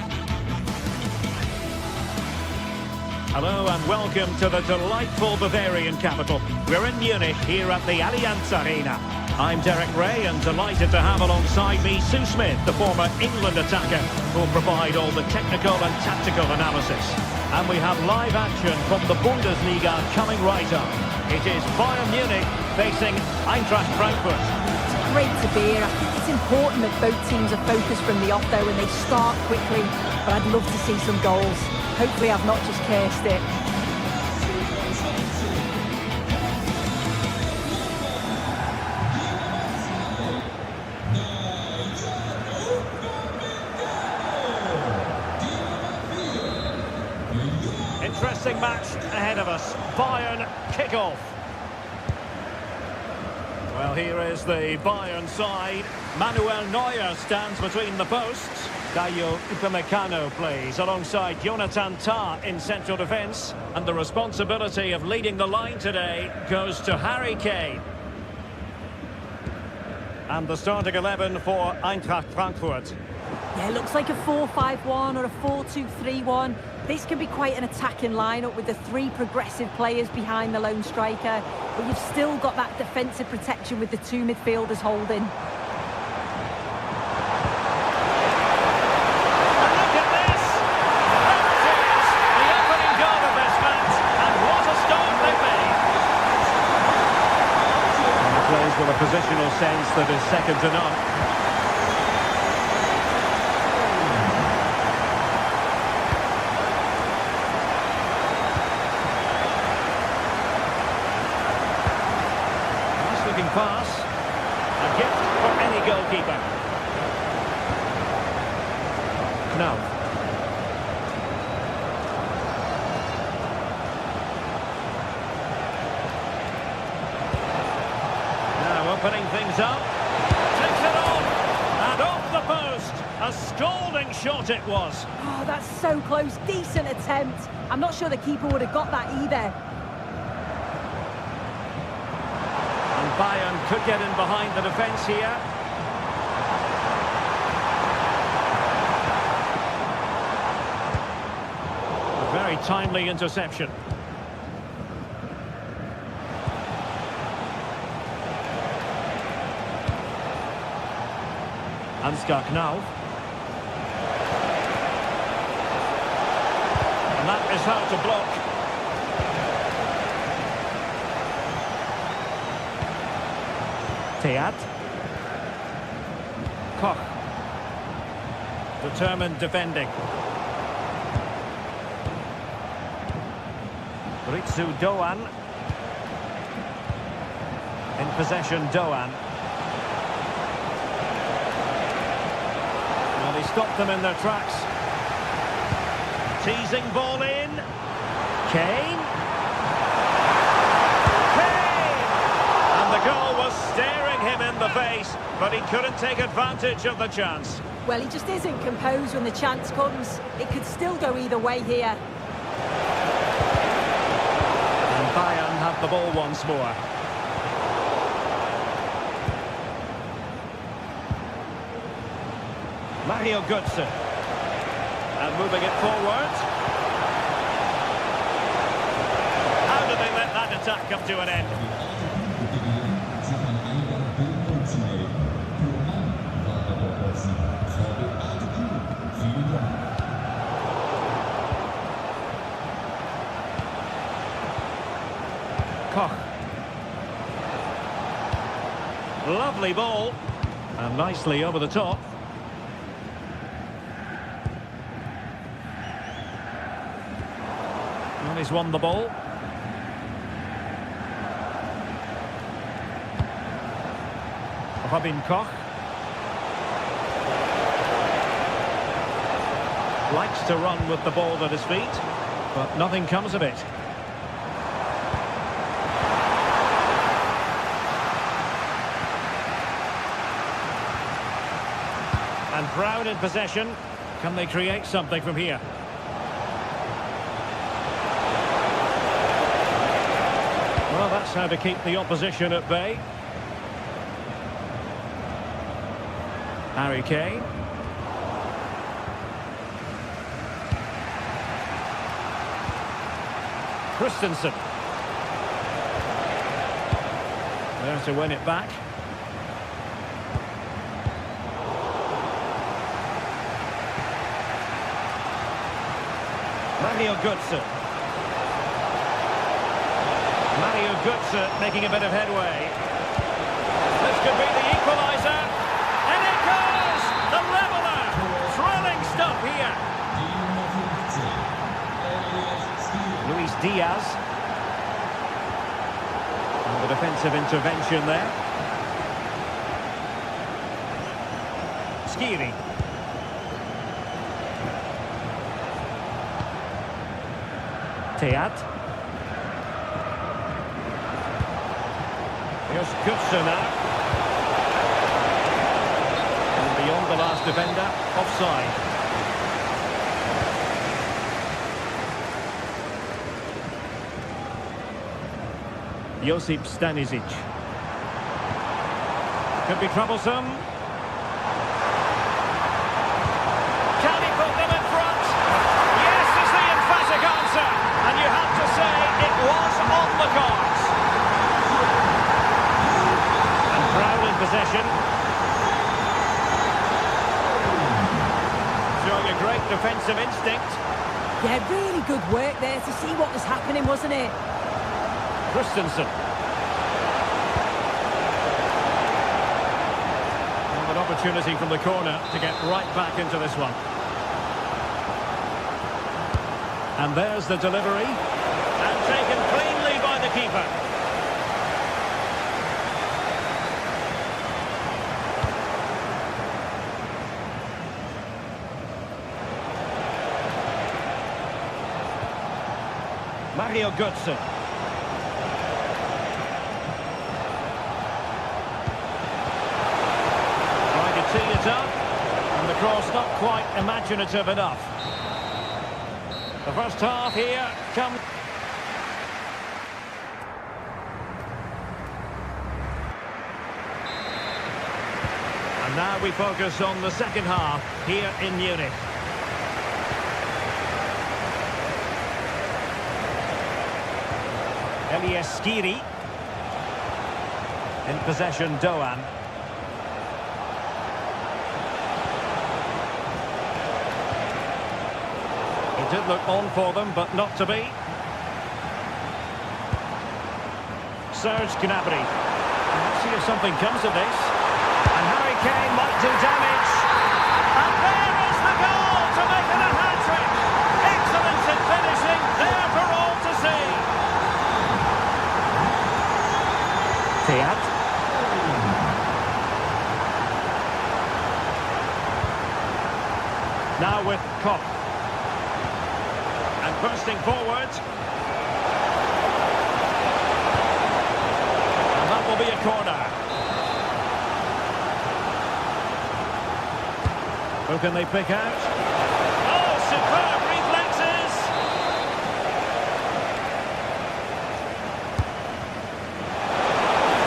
Hello and welcome to the delightful Bavarian capital. We're in Munich here at the Allianz Arena. I'm Derek Ray and delighted to have alongside me Sue Smith, the former England attacker, who'll provide all the technical and tactical analysis. And we have live action from the Bundesliga coming right up. It is Bayern Munich facing Eintracht Frankfurt. It's great to be here. I think it's important that both teams are focused from the off there when they start quickly, but I'd love to see some goals. Hopefully I've not just cursed it. Interesting match ahead of us. Bayern kick-off. Well, here is the Bayern side. Manuel Neuer stands between the posts. Dayo Upamecano plays alongside Jonathan Tah in central defence. And the responsibility of leading the line today goes to Harry Kane. And the starting 11 for Eintracht Frankfurt. Yeah, it looks like a 4-5-1 or a 4-2-3-1. This can be quite an attacking lineup with the three progressive players behind the lone striker. But you've still got that defensive protection with the two midfielders holding. And look at this! That is the opening goal of this match. And what a start they've made! And he plays with a positional sense that is second to none. Pass, a gift for any goalkeeper. Now, opening things up, takes it on, and off the post. A scalding shot it was. Oh, that's so close. Decent attempt. I'm not sure the keeper would have got that either. Bayern could get in behind the defence here. A very timely interception. Ansgar Knauf. And that is how to block. Teat. Koch. Determined defending. Ritsu Doan. In possession, Doan. Well, he stopped them in their tracks. Teasing ball in. Kane. And the goal was staring him in the face, but he couldn't take advantage of the chance. Well, he just isn't composed when the chance comes. It could still go either way here. And Bayern have the ball once more. Mario Götze. And moving it forward. How did they let that attack come to an end? Koch. Lovely ball. And nicely over the top. And he's won the ball. Robin Koch. Likes to run with the ball at his feet, but nothing comes of it. And Brown in possession. Can they create something from here? Well, that's how to keep the opposition at bay. Harry Kane. Christensen. There to win it back. Mario Götze. Mario Götze making a bit of headway. This could be the equaliser. And it goes! The leveller! Thrilling stuff here. Luis Diaz. And the defensive intervention there. Skiri. Teat. Here's Götze now. And beyond the last defender, offside. Josip Stanisic. Could be troublesome. Can he put them in front? Yes is the emphatic answer. And you have to say it was on the cards. And Brown in possession. Showing a great defensive instinct. Yeah, really good work there to see what was happening, wasn't it? Christensen. An opportunity from the corner to get right back into this one. And there's the delivery. And taken cleanly by the keeper. Mario Götze. Tee it up, and the cross not quite imaginative enough. The first half here comes. And now we focus on the second half here in Munich. Elias Skiri. In possession, Doan. It did look on for them, but not to be. Serge Gnabry. Let's see if something comes of this. And Harry Kane might do damage. And there is the goal to make it a hat-trick. Excellent in finishing, there for all to see. Thiat. Now with Koch. And bursting forward. And that will be a corner. Who can they pick out? Oh, superb reflexes!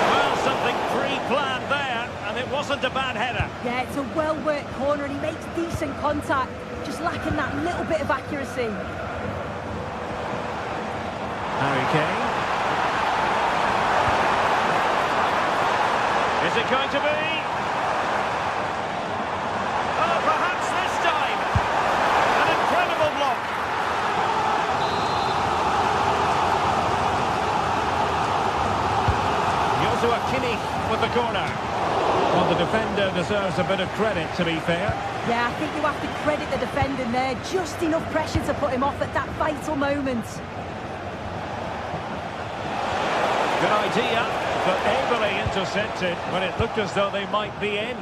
Well, something pre-planned there, and it wasn't a bad header. Yeah, it's a well-worked corner and he makes decent contact, just lacking that little bit of accuracy. Harry Kane. Is it going to be? Oh, perhaps this time. An incredible block. Joshua Kimmich with the corner. Well, the defender deserves a bit of credit, to be fair. Yeah, I think you have to credit the defending there. Just enough pressure to put him off at that vital moment. Good idea, but ably intercepted when it looked as though they might be in.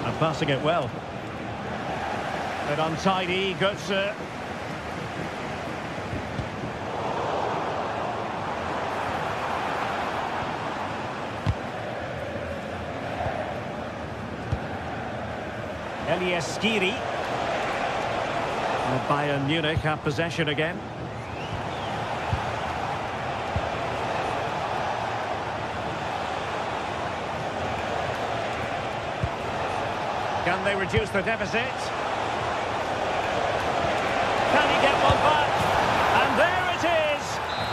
And passing it well. But untidy, Götze. Elias Skiri. And Bayern Munich have possession again. Can they reduce the deficit? Can he get one back? And there it is!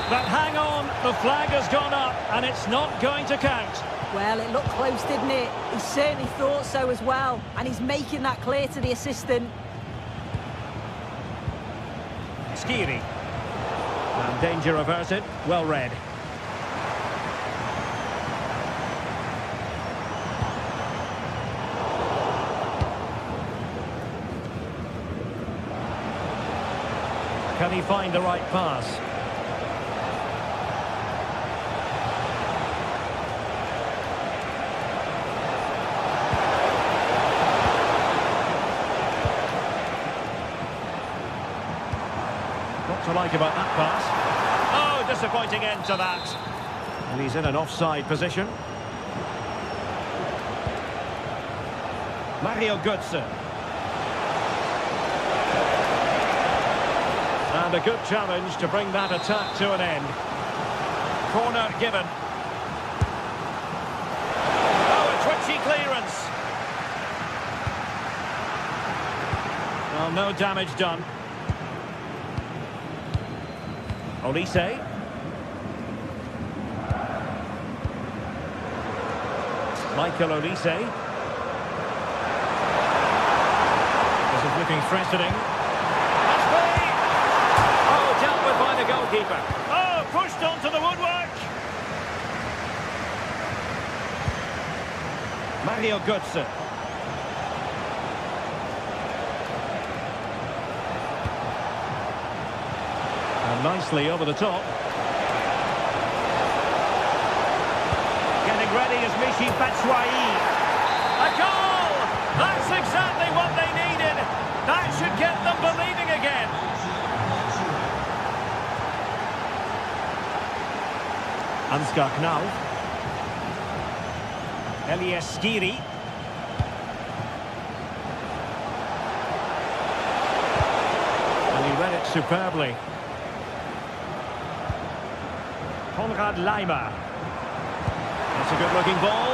But hang on, the flag has gone up and it's not going to count. Well, it looked close, didn't it? He certainly thought so as well. And he's making that clear to the assistant. Skiri. And danger averted. Well read. Can he find the right pass? to like about that pass? Oh, disappointing end to that. And he's in an offside position. Mario Götze. And a good challenge to bring that attack to an end. Corner given. Oh, a twitchy clearance. Well, no damage done. Olise. Michael Olise. This is looking threatening. Oh, dealt with by the goalkeeper. Oh, pushed onto the woodwork. Mario Götze. And nicely over the top. Getting ready is Michy Batshuayi. A goal! That's exactly what they needed. That should get them believing again. Ansgar Knauf. Elias Skiri. And he read it superbly. Konrad Laimer. That's a good-looking ball.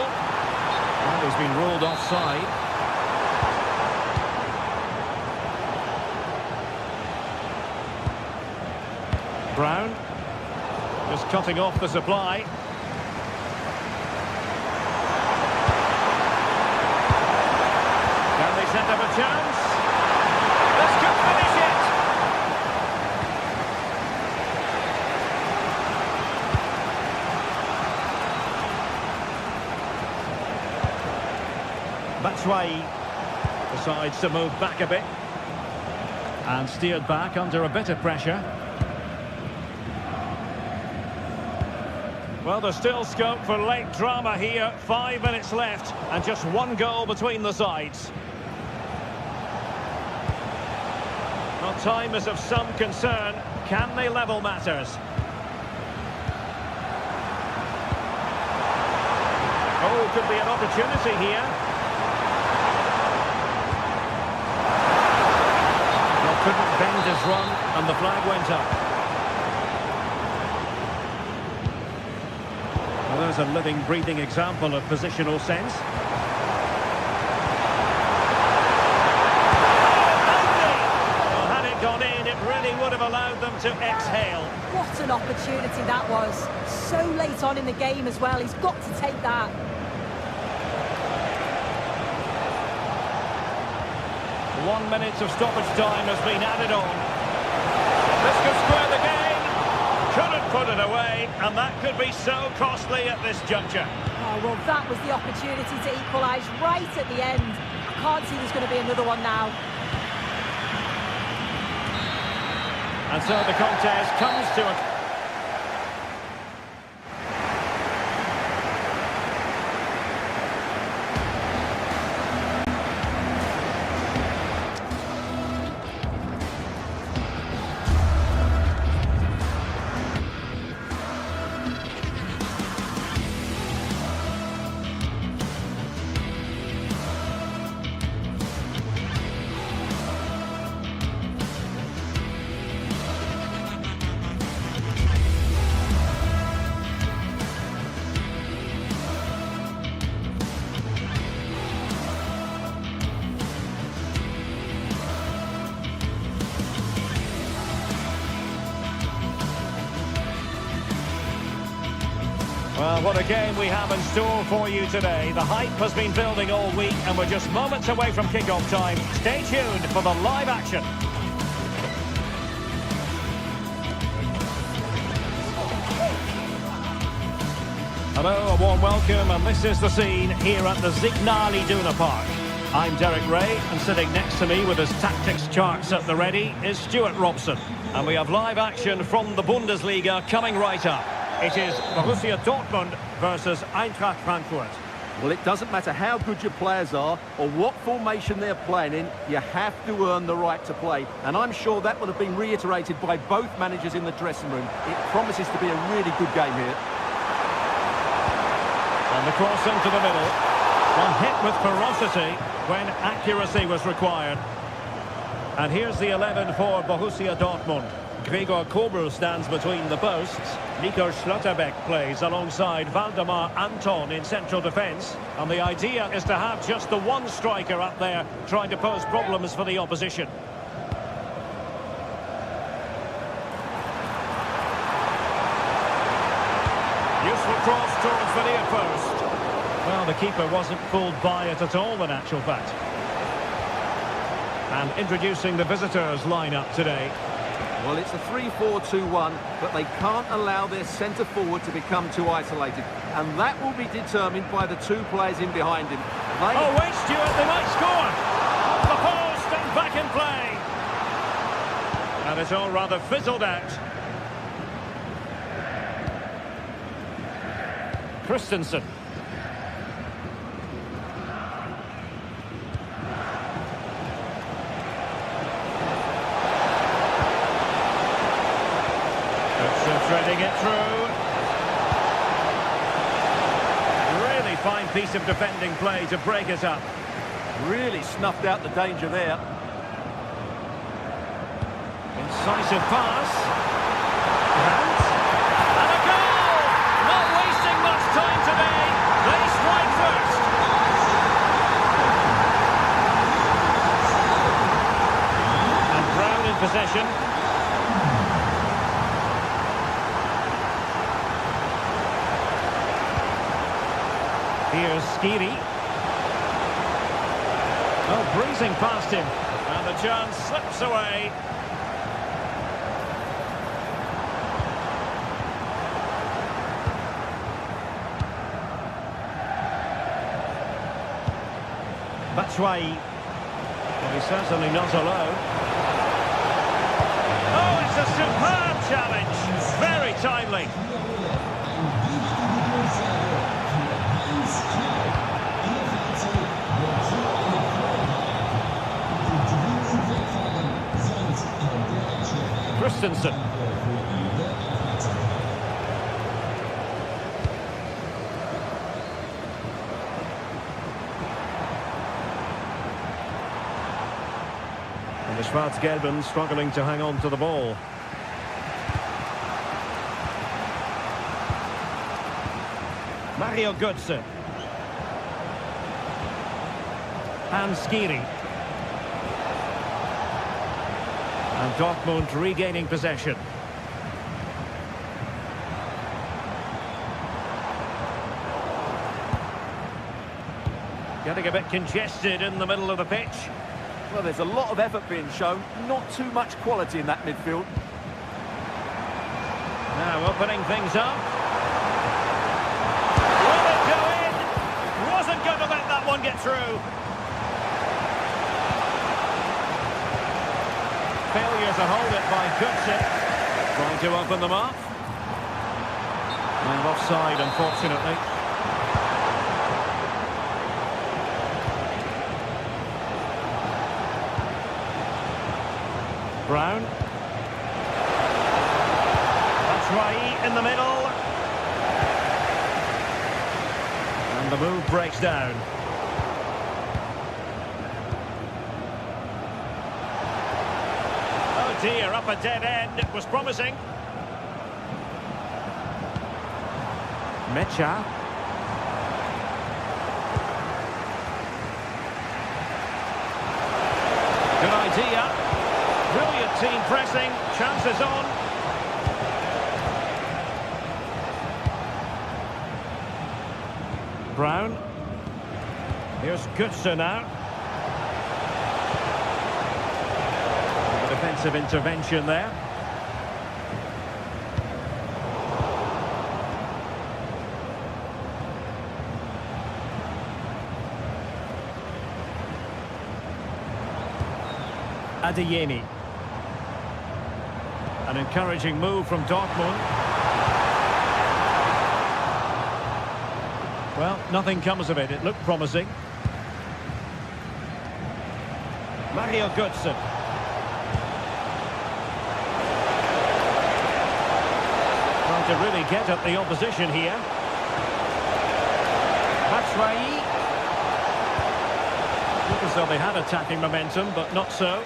And he's been ruled offside. Brown. Just cutting off the supply. Can they set up a chance? This could finish it! Batshuayi decides to move back a bit. And steered back under a bit of pressure. Well, there's still scope for late drama here. 5 minutes left and just one goal between the sides. Well, time is of some concern. Can they level matters? Oh, could be an opportunity here. Well, couldn't bend his run and the flag went up. There's a living, breathing example of positional sense. Well, had it gone in, it really would have allowed them to exhale. What an opportunity that was. So late on in the game as well. He's got to take that. One minute of stoppage time has been added on. This could square the game. Couldn't put it away, and that could be so costly at this juncture. Oh, well, that was the opportunity to equalise right at the end. I can't see there's going to be another one now. And so the contest comes to a... Well, what a game we have in store for you today. The hype has been building all week and we're just moments away from kick-off time. Stay tuned for the live action. Hello, a warm welcome, and this is the scene here at the Signal Iduna Park. I'm Derek Ray, and sitting next to me with his tactics charts at the ready is Stuart Robson. And we have live action from the Bundesliga coming right up. It is Borussia Dortmund versus Eintracht Frankfurt. Well, it doesn't matter how good your players are or what formation they're playing in, you have to earn the right to play. And I'm sure that would have been reiterated by both managers in the dressing room. It promises to be a really good game here. And the cross into the middle. One hit with ferocity when accuracy was required. And here's the 11 for Borussia Dortmund. Gregor Kobel stands between the posts. Nico Schlotterbeck plays alongside Valdemar Anton in central defence. And the idea is to have just the one striker up there trying to pose problems for the opposition. Useful cross towards the near post. Well, the keeper wasn't fooled by it at all, in actual fact. And introducing the visitors' lineup today. Well, it's a 3-4-2-1, but they can't allow their centre-forward to become too isolated. And that will be determined by the two players in behind him. Oh, wait, Stuart, they might score! Off the post and back in play! And it's all rather fizzled out. Christensen. Threading it through. Really fine piece of defending play to break it up. Really snuffed out the danger there. Incisive pass. And a goal! Not wasting much time today. They strike first. And Brown in possession. Here's Skiri. Oh, breezing past him. And the chance slips away. Batshuayi. Well, he's certainly not alone. Oh, it's a superb challenge. Very timely. Christensen. And the Schwarz-Gelben struggling to hang on to the ball. Mario Götze. And Skiri. And Dortmund regaining possession. Getting a bit congested in the middle of the pitch. Well, there's a lot of effort being shown, not too much quality in that midfield. Now opening things up. Will it go in? Wasn't going to let that one get through. Failure to hold it by Götze. Trying to open them up. And offside, unfortunately. Brown. Batshuayi in the middle. And the move breaks down. Oh dear, up a dead end. It was promising. Mecha. Good idea. Brilliant team pressing. Chances on. Brown. Here's Götze now. A defensive intervention there. Adeyemi. An encouraging move from Dortmund. Well, nothing comes of it. It looked promising. Mario Götze. Trying to really get at the opposition here. Batshuayi. Looked as though they had attacking momentum, but not so.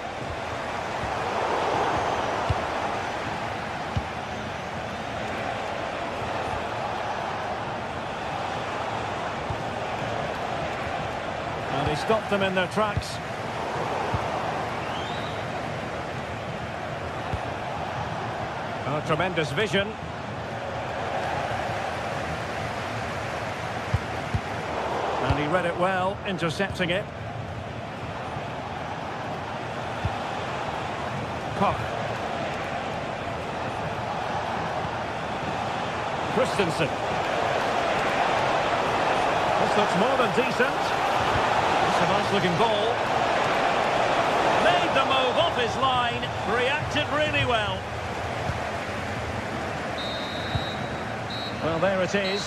And he stopped them in their tracks. Oh, tremendous vision. And he read it well, intercepting it. Koch. Christensen. This looks more than decent. It's a nice looking ball. Made the move off his line. Reacted really well. Well, there it is.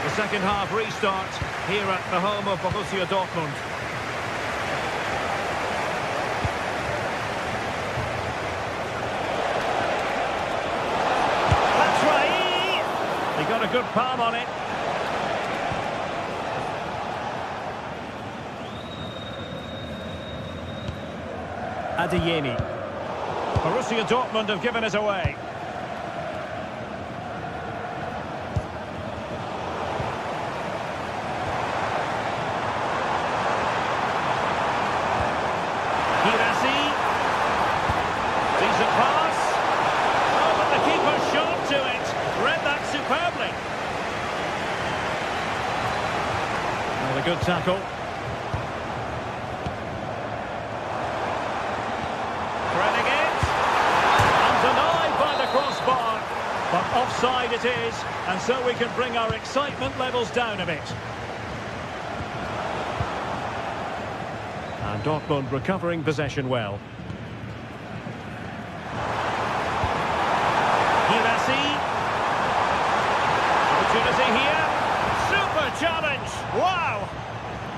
The second half restart here at the home of Borussia Dortmund. Batshuayi! He got a good palm on it. Adeyemi. Borussia Dortmund have given it away. Girassi. Decent pass. Oh, but the keeper shot to it. Read that superbly. Well, a good tackle. But offside it is, and so we can bring our excitement levels down a bit. And Dortmund recovering possession well. Girassi. Opportunity here. Super challenge. Wow.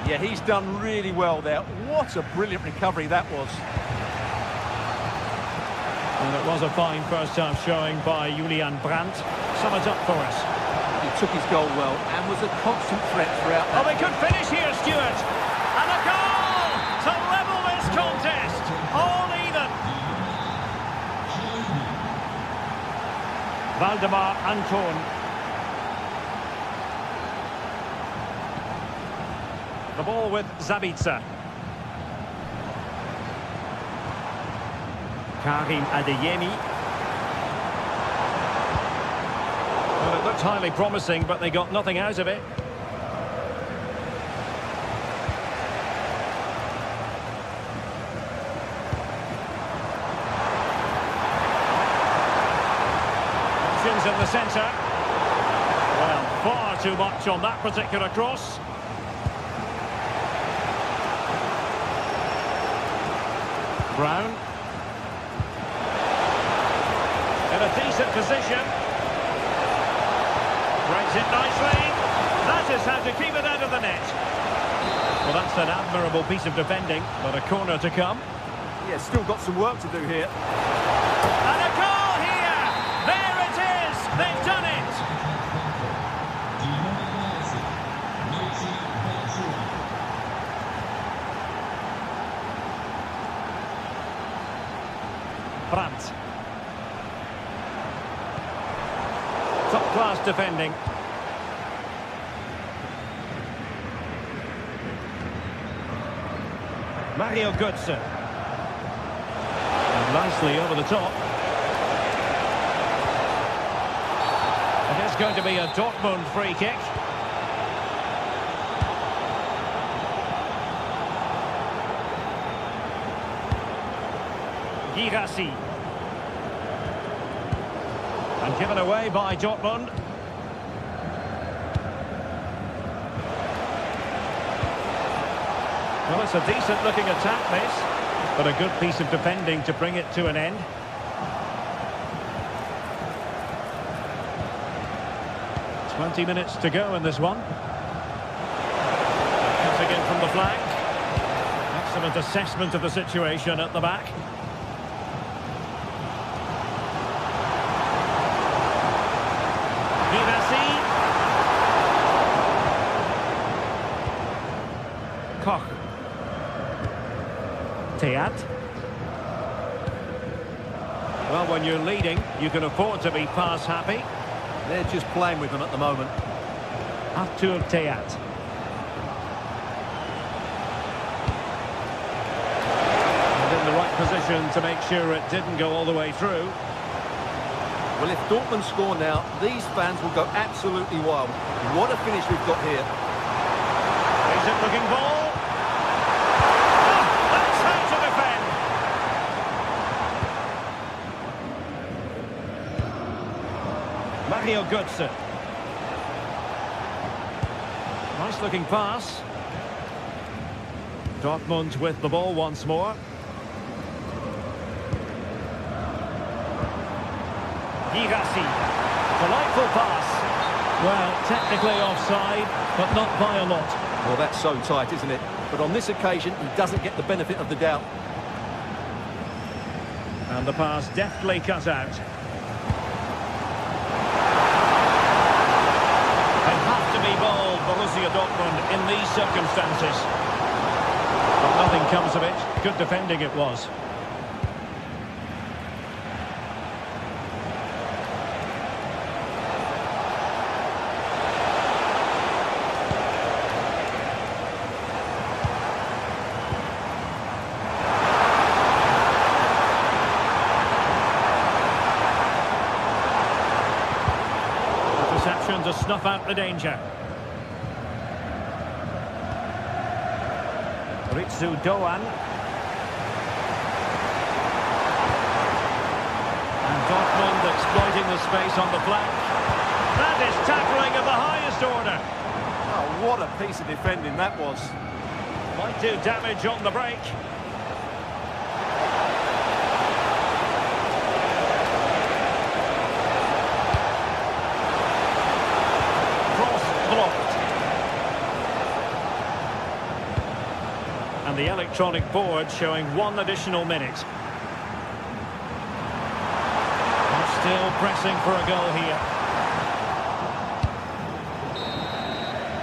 Yeah, he's done really well there. What a brilliant recovery that was. And it was a fine first-half showing by Julian Brandt. Sum it up for us. He took his goal well and was a constant threat throughout. Oh, they could finish here, Stuart. And a goal to level this contest. All even. Waldemar Anton. The ball with Zabitzer. Karim Adeyemi. Well, it looked highly promising, but they got nothing out of it. Options in the centre. Well, far too much on that particular cross. Brown. In a decent position. Breaks it nicely. That is how to keep it out of the net. Well, that's an admirable piece of defending, but a corner to come. Yeah, still got some work to do here. And a goal here! There it is! They've done it! Brandt. Top-class defending. Mario Götze. And nicely over the top. It is going to be a Dortmund free kick. Girassi. And given away by Dortmund. Well, it's a decent looking attack, this. But a good piece of defending to bring it to an end. "20 minutes to go in this one. Cutting in from the flank. Excellent assessment of the situation at the back. Koch. Teat. Well, when you're leading, you can afford to be pass happy. They're just playing with them at the moment. Artur Teat. And in the right position to make sure it didn't go all the way through. Well, if Dortmund score now, these fans will go absolutely wild. What a finish we've got here. Decent looking ball. That's how to defend. Mario Götze. Nice looking pass. Dortmund with the ball once more. Girassi. Delightful pass. Well, technically offside, but not by a lot. Well, that's so tight, isn't it? But on this occasion, he doesn't get the benefit of the doubt. And the pass deftly cut out. They have to be bold, Borussia Dortmund, in these circumstances. But nothing comes of it. Good defending it was. To snuff out the danger. Ritsu Doan. And Dortmund exploiting the space on the flank. That is tackling of the highest order. Oh, what a piece of defending that was. Might do damage on the break. And the electronic board showing 1 additional minute. They're still pressing for a goal here.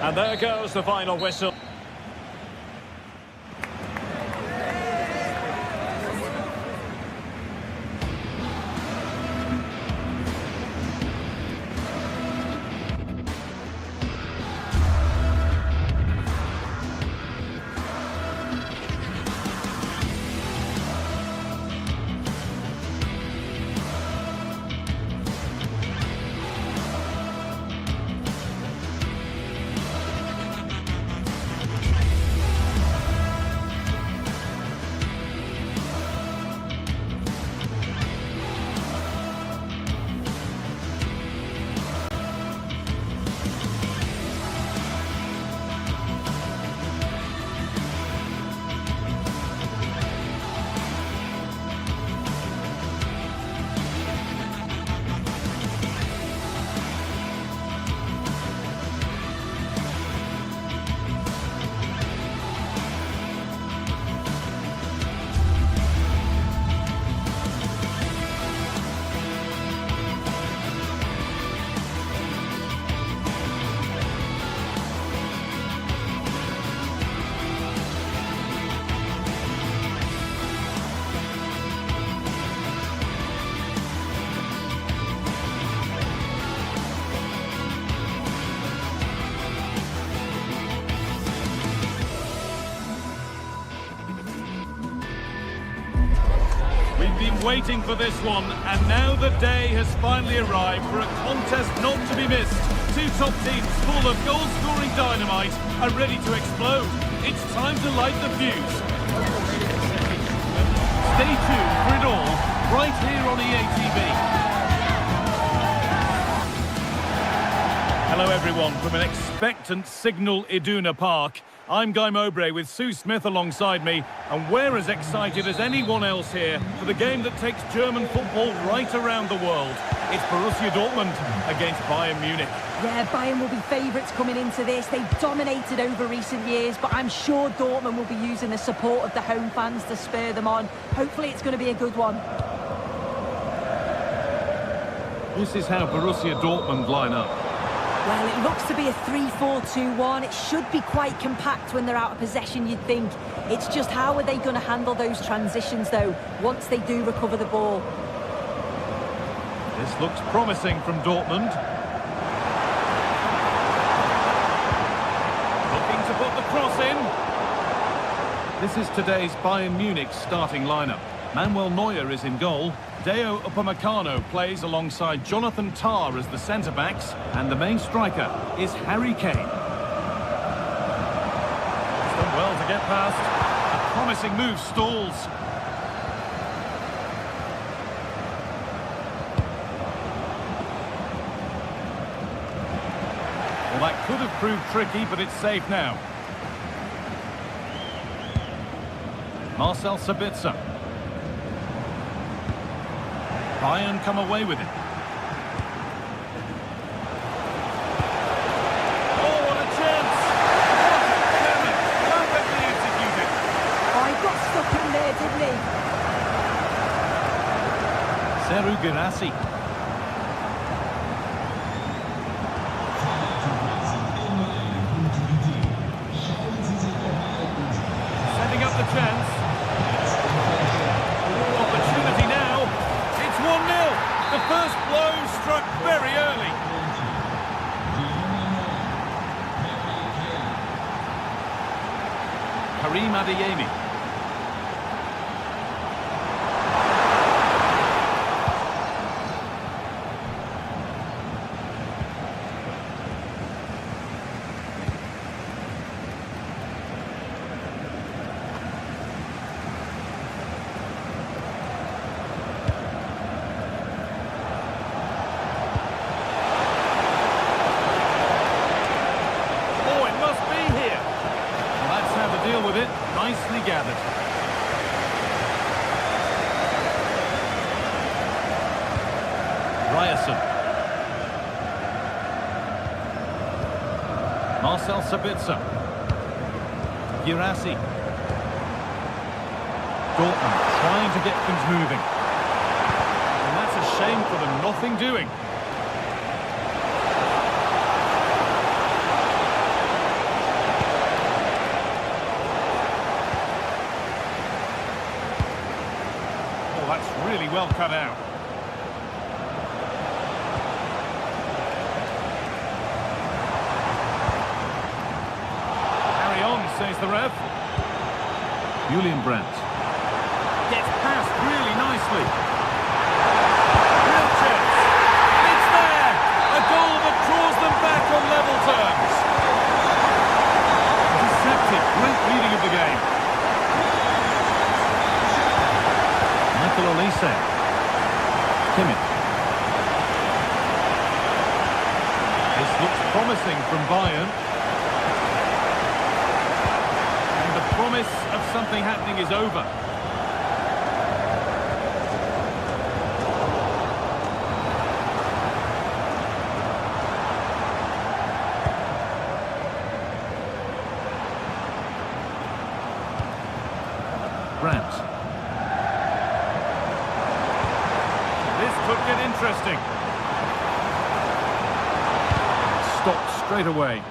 And there goes the final whistle. Waiting for this one, and now the day has finally arrived for a contest not to be missed. Two top teams full of goal-scoring dynamite are ready to explode. It's time to light the fuse. Stay tuned for it all, right here on EA TV. Hello everyone from an expectant Signal Iduna Park. I'm Guy Mowbray with Sue Smith alongside me, and we're as excited as anyone else here for the game that takes German football right around the world. It's Borussia Dortmund against Bayern Munich. Yeah, Bayern will be favourites coming into this. They've dominated over recent years, but I'm sure Dortmund will be using the support of the home fans to spur them on. Hopefully it's going to be a good one. This is how Borussia Dortmund line up. Well, it looks to be a 3-4-2-1. It should be quite compact when they're out of possession, you'd think. It's just how are they going to handle those transitions, though, once they do recover the ball? This looks promising from Dortmund. Looking to put the cross in. This is today's Bayern Munich starting lineup. Manuel Neuer is in goal. Deo Upamecano plays alongside Jonathan Tah as the centre-backs, and the main striker is Harry Kane. It's done well to get past. A promising move stalls. Well, that could have proved tricky, but it's safe now. Marcel Sabitzer. Bayern come away with it. Oh, what a chance! What a perfectly executed. Oh, he got stuck in there, didn't he? Serhou Guirassy. Setting up the chance. Opportunity now. It's 1-0. The first blow struck very early. Karim Adeyemi. With it, nicely gathered. Ryerson. Marcel Sabitzer. Guirassy. Dortmund trying to get things moving. And that's a shame for them, nothing doing. That's really well cut out. Carry on, says the ref. Julian Brandt. Gets past really nicely. Real chance. It's there! A goal that draws them back on level terms. Deceptive, great reading of the game. Olise. Kimmich. This looks promising from Bayern. And the promise of something happening is over. Brandt. This could get interesting. Stopped straight away.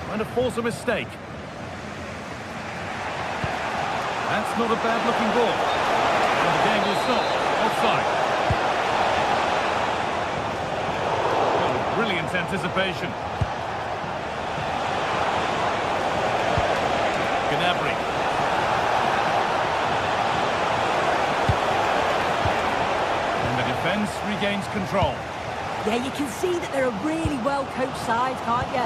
Trying to force a mistake. That's not a bad looking ball. And the game will stop. Offside. Oh, brilliant anticipation. Gnabry. Defence regains control. Yeah, you can see that they're a really well-coached side, can't you?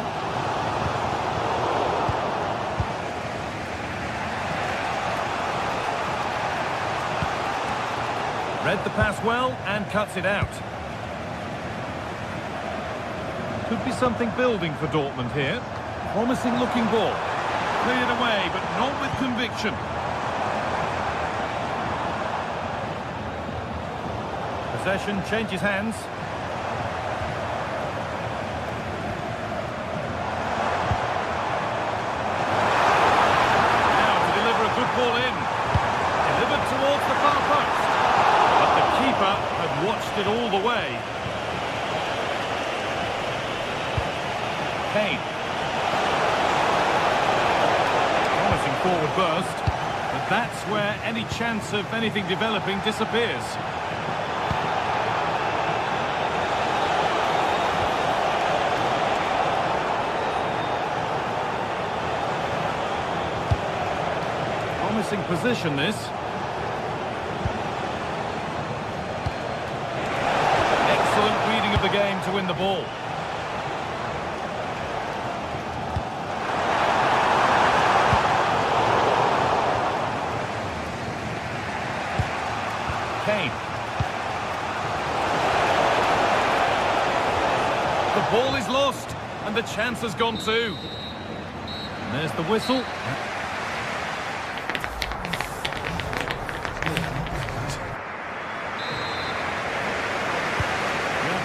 Read the pass well and cuts it out. Could be something building for Dortmund here. Promising looking ball. Cleared away, but not with conviction. Possession changes hands. Now to deliver a good ball in. Delivered towards the far post. But the keeper had watched it all the way. Kane. Promising forward burst. But that's where any chance of anything developing disappears. Promising position, this. Excellent reading of the game to win the ball. Kane. The ball is lost, and the chance has gone too. And there's the whistle.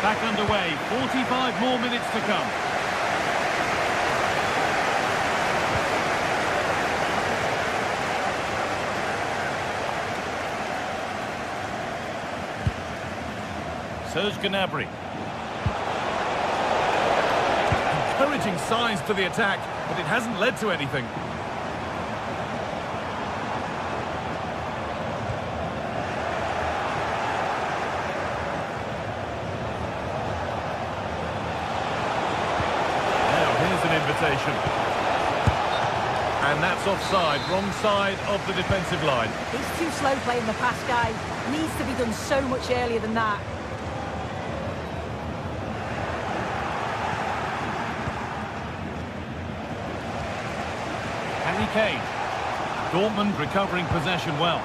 Back underway, 45 more minutes to come. Serge Gnabry. Encouraging signs to the attack, but it hasn't led to anything. And that's offside, wrong side of the defensive line. He's too slow playing the pass, guy. Needs to be done so much earlier than that. Harry Kane. Dortmund recovering possession well.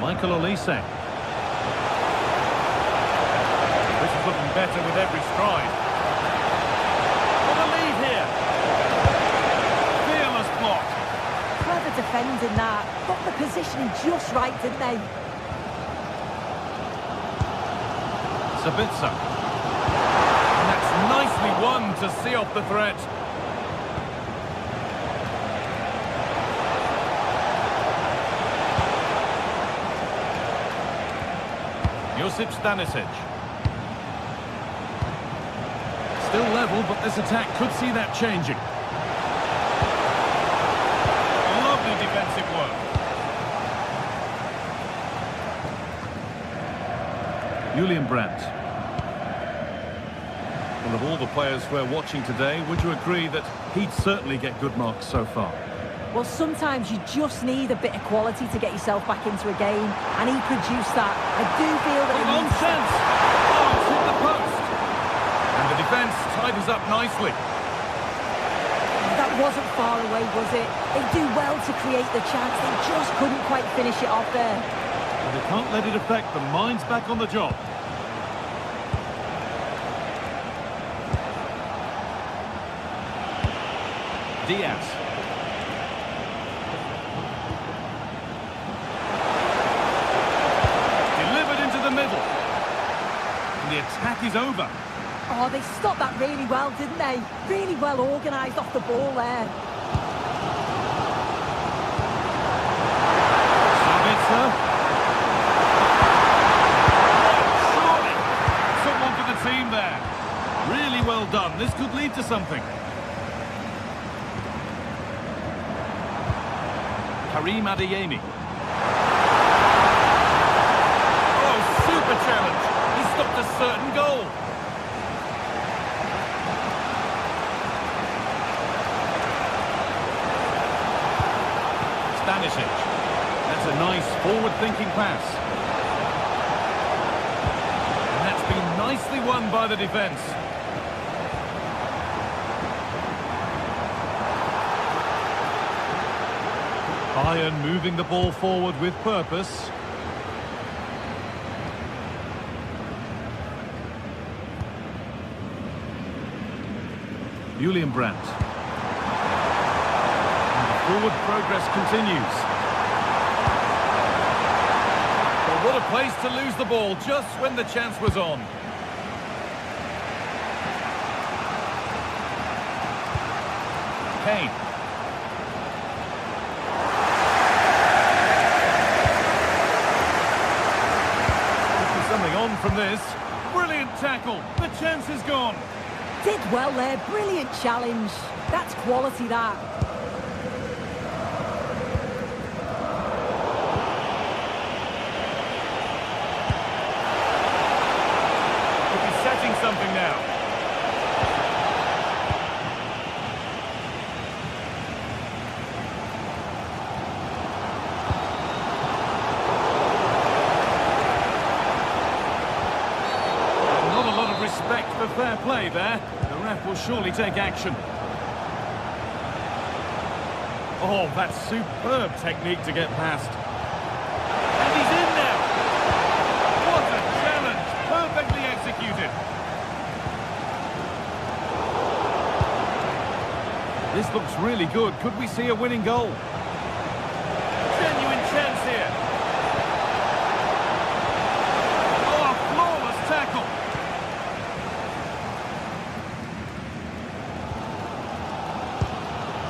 Michael Olise. This is looking better with every stride. What a lead here. Fearless block. Clever defending that. Got the positioning just right, didn't they? Sabitzer. And that's nicely won to see off the threat. Josip Stanisic. Still level, but this attack could see that changing. Lovely defensive work. Julian Brandt. Well, of all the players we're watching today, would you agree that he'd certainly get good marks so far? Well, sometimes you just need a bit of quality to get yourself back into a game, and he produced that. I do feel that he long needs... chance! Oh, it's hit the post! And the defence tidies up nicely. That wasn't far away, was it? They do well to create the chance. They just couldn't quite finish it off there. But they can't let it affect them. Mind's back on the job. Diaz. The attack is over. Oh, they stopped that really well, didn't they? Really well organised off the ball there. Sabitzer. Surely. Someone for the team there. Really well done. This could lead to something. Karim Adeyemi. Oh, super challenge. Stopped a certain goal. Stanisic. That's a nice forward-thinking pass. And that's been nicely won by the defence. Bayern moving the ball forward with purpose. Julian Brandt. And the forward progress continues. Well, what a place to lose the ball just when the chance was on. Kane. Something on from this. Brilliant tackle. The chance is gone. Did well there. Brilliant challenge. That's quality, that. Could be setting something now. Respect for fair play there. The ref will surely take action. Oh, that's superb technique to get past. And he's in now. What a challenge. Perfectly executed. This looks really good. Could we see a winning goal? Genuine chance here. Oh, flawless tackle.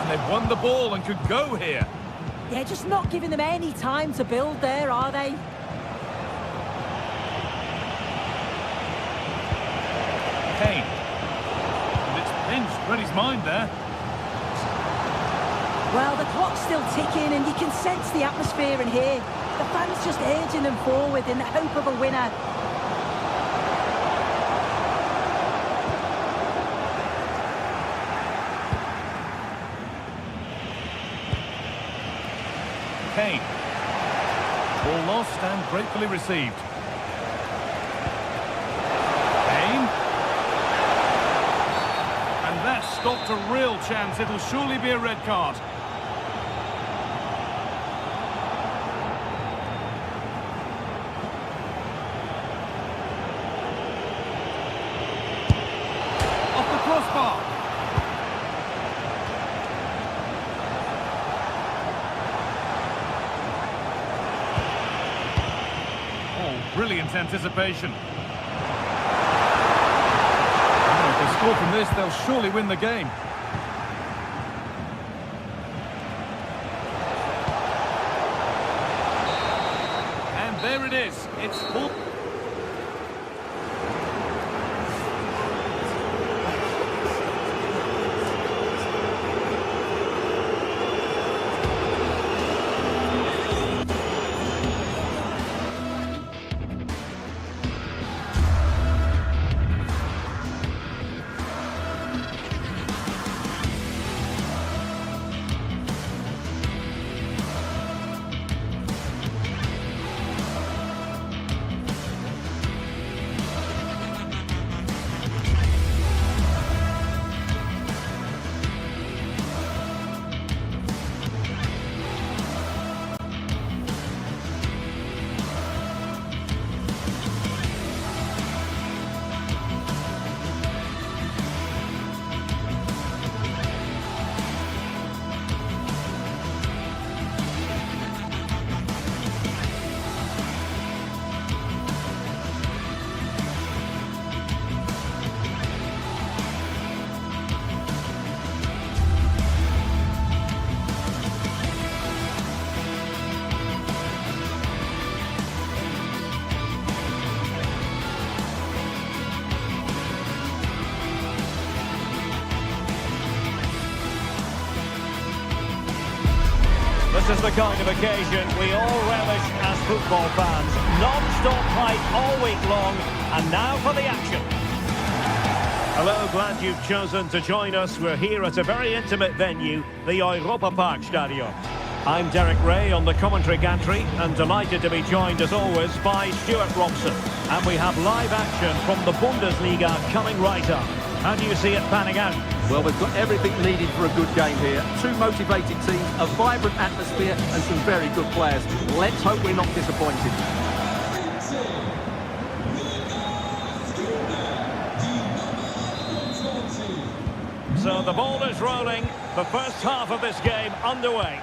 They've won the ball and could go here. Yeah, just not giving them any time to build there, are they? Kane. And it's pinched Reddy's mind there. Well, the clock's still ticking and you can sense the atmosphere in here. The fans just urging them forward in the hope of a winner. Kane. Ball lost and gratefully received. Kane. And that stopped a real chance. It'll surely be a red card. Off the crossbar. Brilliant anticipation. Oh, if they score from this, they'll surely win the game. And there it is. It's full. This is the kind of occasion we all relish as football fans. Non-stop hype all week long, and now for the action. Hello, glad you've chosen to join us. We're here at a very intimate venue, the Europa Park Stadium. I'm Derek Ray on the commentary gantry, and delighted to be joined as always by Stuart Robson. And we have live action from the Bundesliga coming right up. How do you see it panning out? Well, we've got everything needed for a good game here. Two motivated teams, a vibrant atmosphere and some very good players. Let's hope we're not disappointed. So the ball is rolling. The first half of this game underway.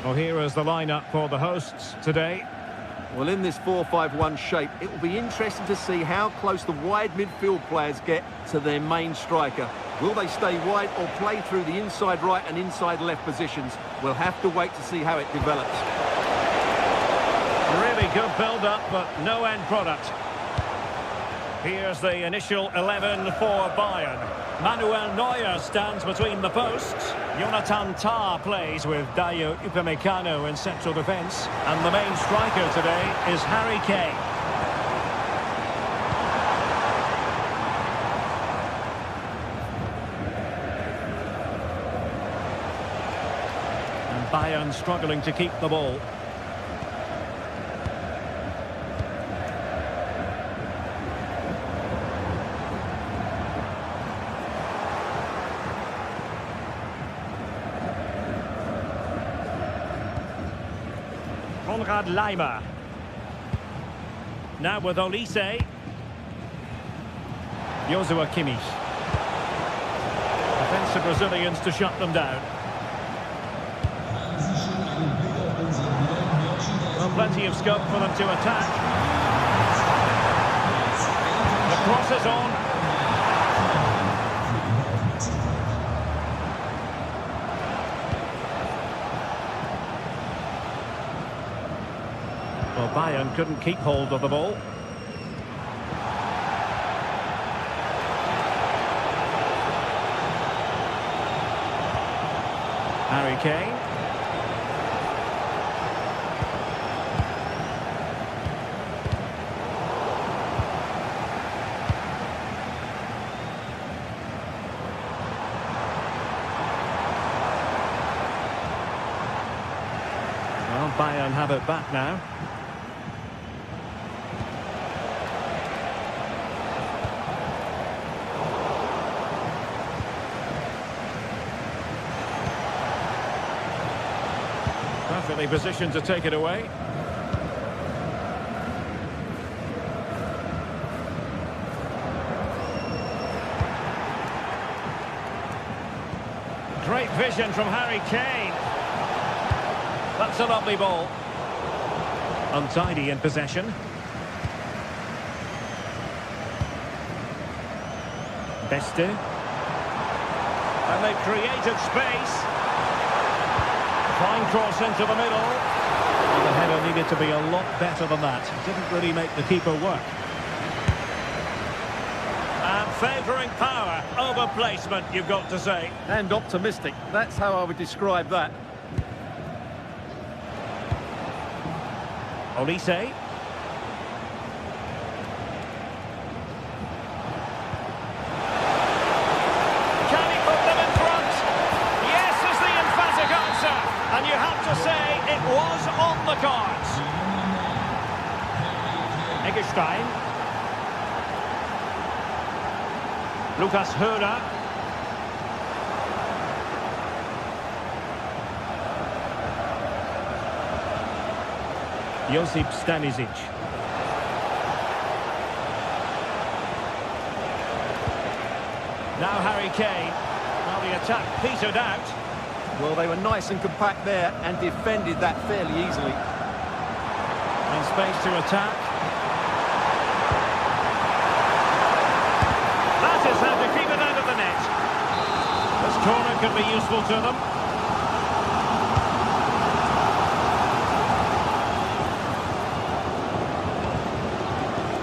Well, here is the lineup for the hosts today. Well, in this 4-5-1 shape, it will be interesting to see how close the wide midfield players get to their main striker. Will they stay wide or play through the inside right and inside left positions? We'll have to wait to see how it develops. Really good build-up, but no end product. Here's the initial 11 for Bayern. Manuel Neuer stands between the posts. Jonathan Tah plays with Dayo Upamecano in central defence. And the main striker today is Harry Kane. And Bayern struggling to keep the ball. Konrad Laimer. Now with Olise. Joshua Kimmich. Defensive Brazilians to shut them down. Well, plenty of scope for them to attack. The cross is on. Well, Bayern couldn't keep hold of the ball. Harry Kane. Well, Bayern have it back now. Perfectly positioned to take it away. Great vision from Harry Kane. That's a lovely ball. Untidy in possession. Beste. And they've created space. Fine cross into the middle. And the header needed to be a lot better than that. Didn't really make the keeper work. And favouring power over placement, you've got to say. And optimistic. That's how I would describe that. Olise. And you have to say it was on the cards. Eggestein. Lucas Höra. Josip Stanisic. Now Harry Kane. Well, the attack petered out. Well, they were nice and compact there and defended that fairly easily. And space to attack. That is how to keep it out of the net. This corner could be useful to them.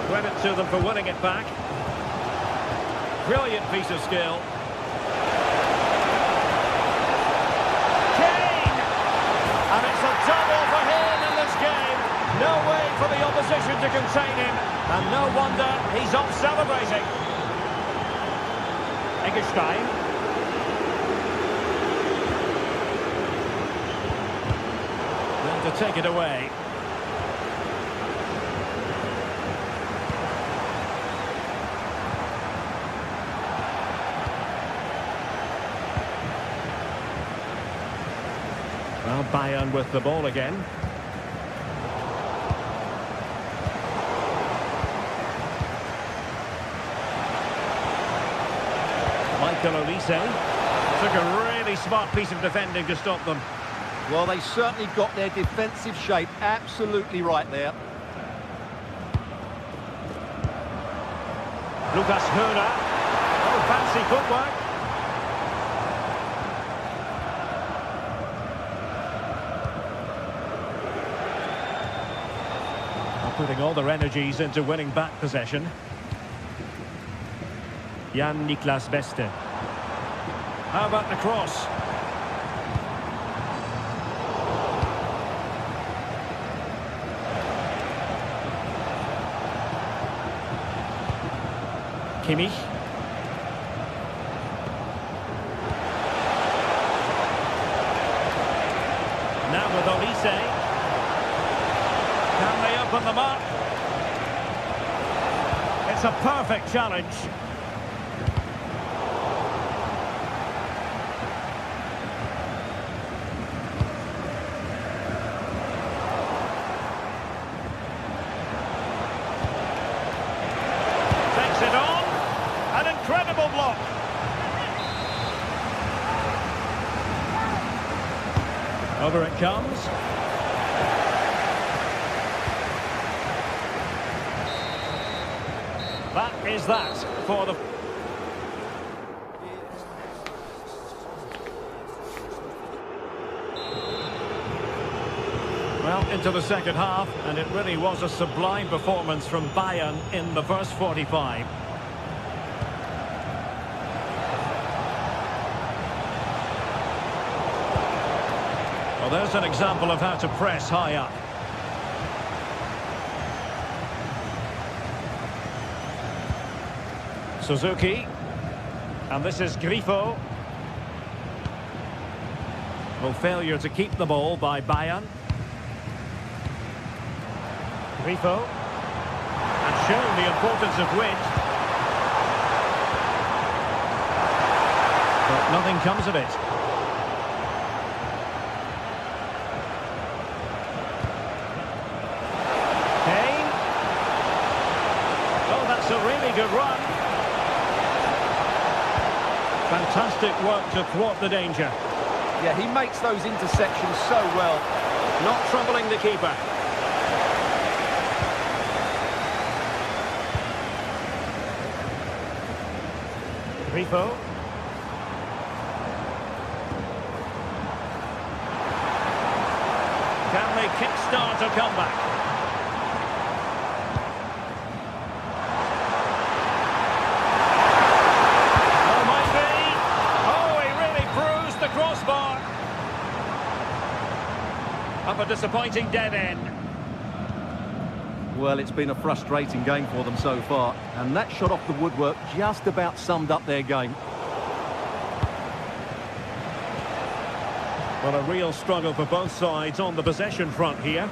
Credit to them for winning it back. Brilliant piece of skill. And it's a double for him in this game. No way for the opposition to contain him. And no wonder he's off celebrating. Eggestein. Then to take it away. Well, Bayern with the ball again. Michael Olise took a really smart piece of defending to stop them. Well, they certainly got their defensive shape absolutely right there. Lucas Höhner. Oh, fancy footwork. Putting all their energies into winning back possession. Jan-Niklas Beste. How about the cross? Kimmich. Now with Olise. Can they open them up? It's a perfect challenge. Takes it on. An incredible block. Over it comes. That is that for the... Well, into the second half, and it really was a sublime performance from Bayern in the first 45. Well, there's an example of how to press high up. Suzuki, and this is Grifo. Well, failure to keep the ball by Bayern. Grifo, and shown the importance of width. But nothing comes of it. Kane. Oh, that's a really good run. Fantastic work to thwart the danger. Yeah, he makes those intersections so well. Not troubling the keeper. Grifo. Can they kickstart a comeback? Up a disappointing dead end. Well, it's been a frustrating game for them so far, and that shot off the woodwork just about summed up their game. Well, a real struggle for both sides on the possession front here.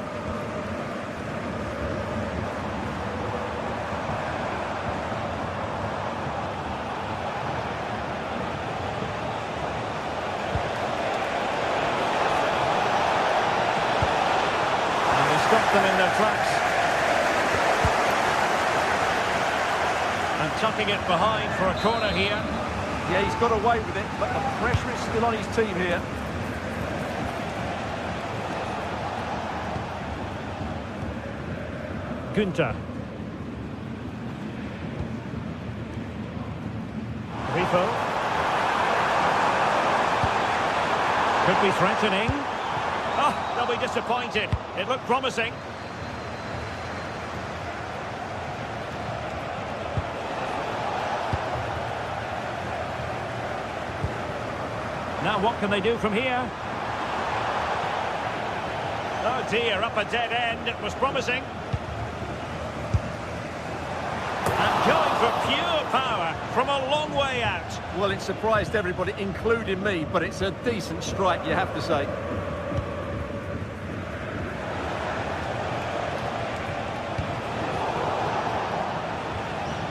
Stop them in their tracks. And tucking it behind for a corner here. Yeah, he's got away with it, but the pressure is still on his team here. Günther. Grifo. Could be threatening. Oh, they'll be disappointed. It looked promising. Now what can they do from here? Oh dear, up a dead end. It was promising. And going for pure power from a long way out. Well, it surprised everybody, including me, but it's a decent strike, you have to say.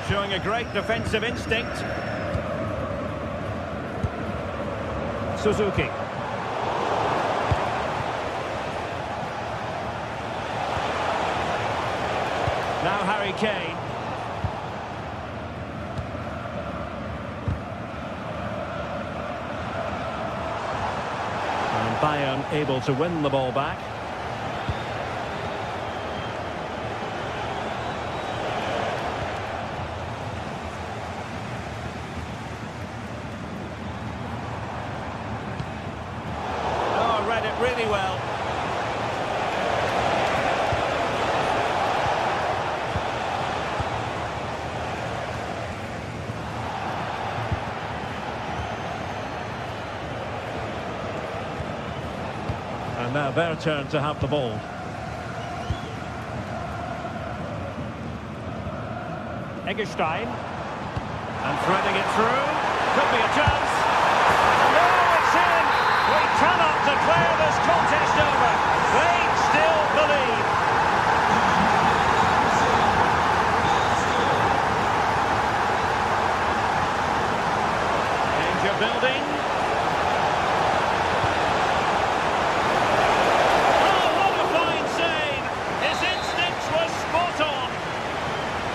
Showing a great defensive instinct. Suzuki. Harry Kane. And Bayern able to win the ball back. Oh, read it really well. And now their turn to have the ball. Eggestein. And threading it through. Could be a chance. No, it's in! We cannot declare this contest over. They still believe. Danger building.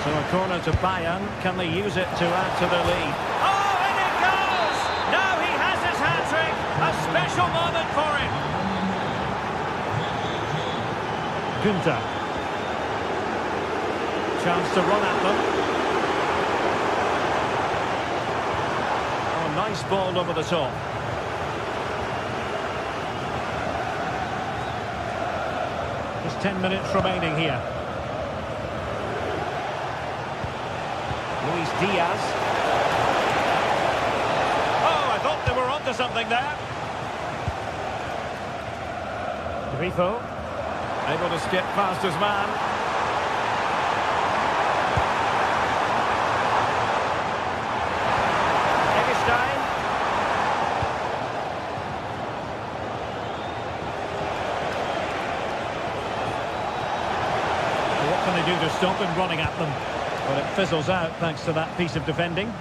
So a corner to Bayern. Can they use it to add to their lead? Oh, and it goes! Now he has his hat-trick. A special moment for him. Günther. Chance to run at them. Oh, nice ball over the top. Just 10 minutes remaining here. Luis Diaz. Oh, I thought they were onto something there. Grifo, able to skip past his man. Eggestein. What can they do to stop him running at them? But it fizzles out thanks to that piece of defending.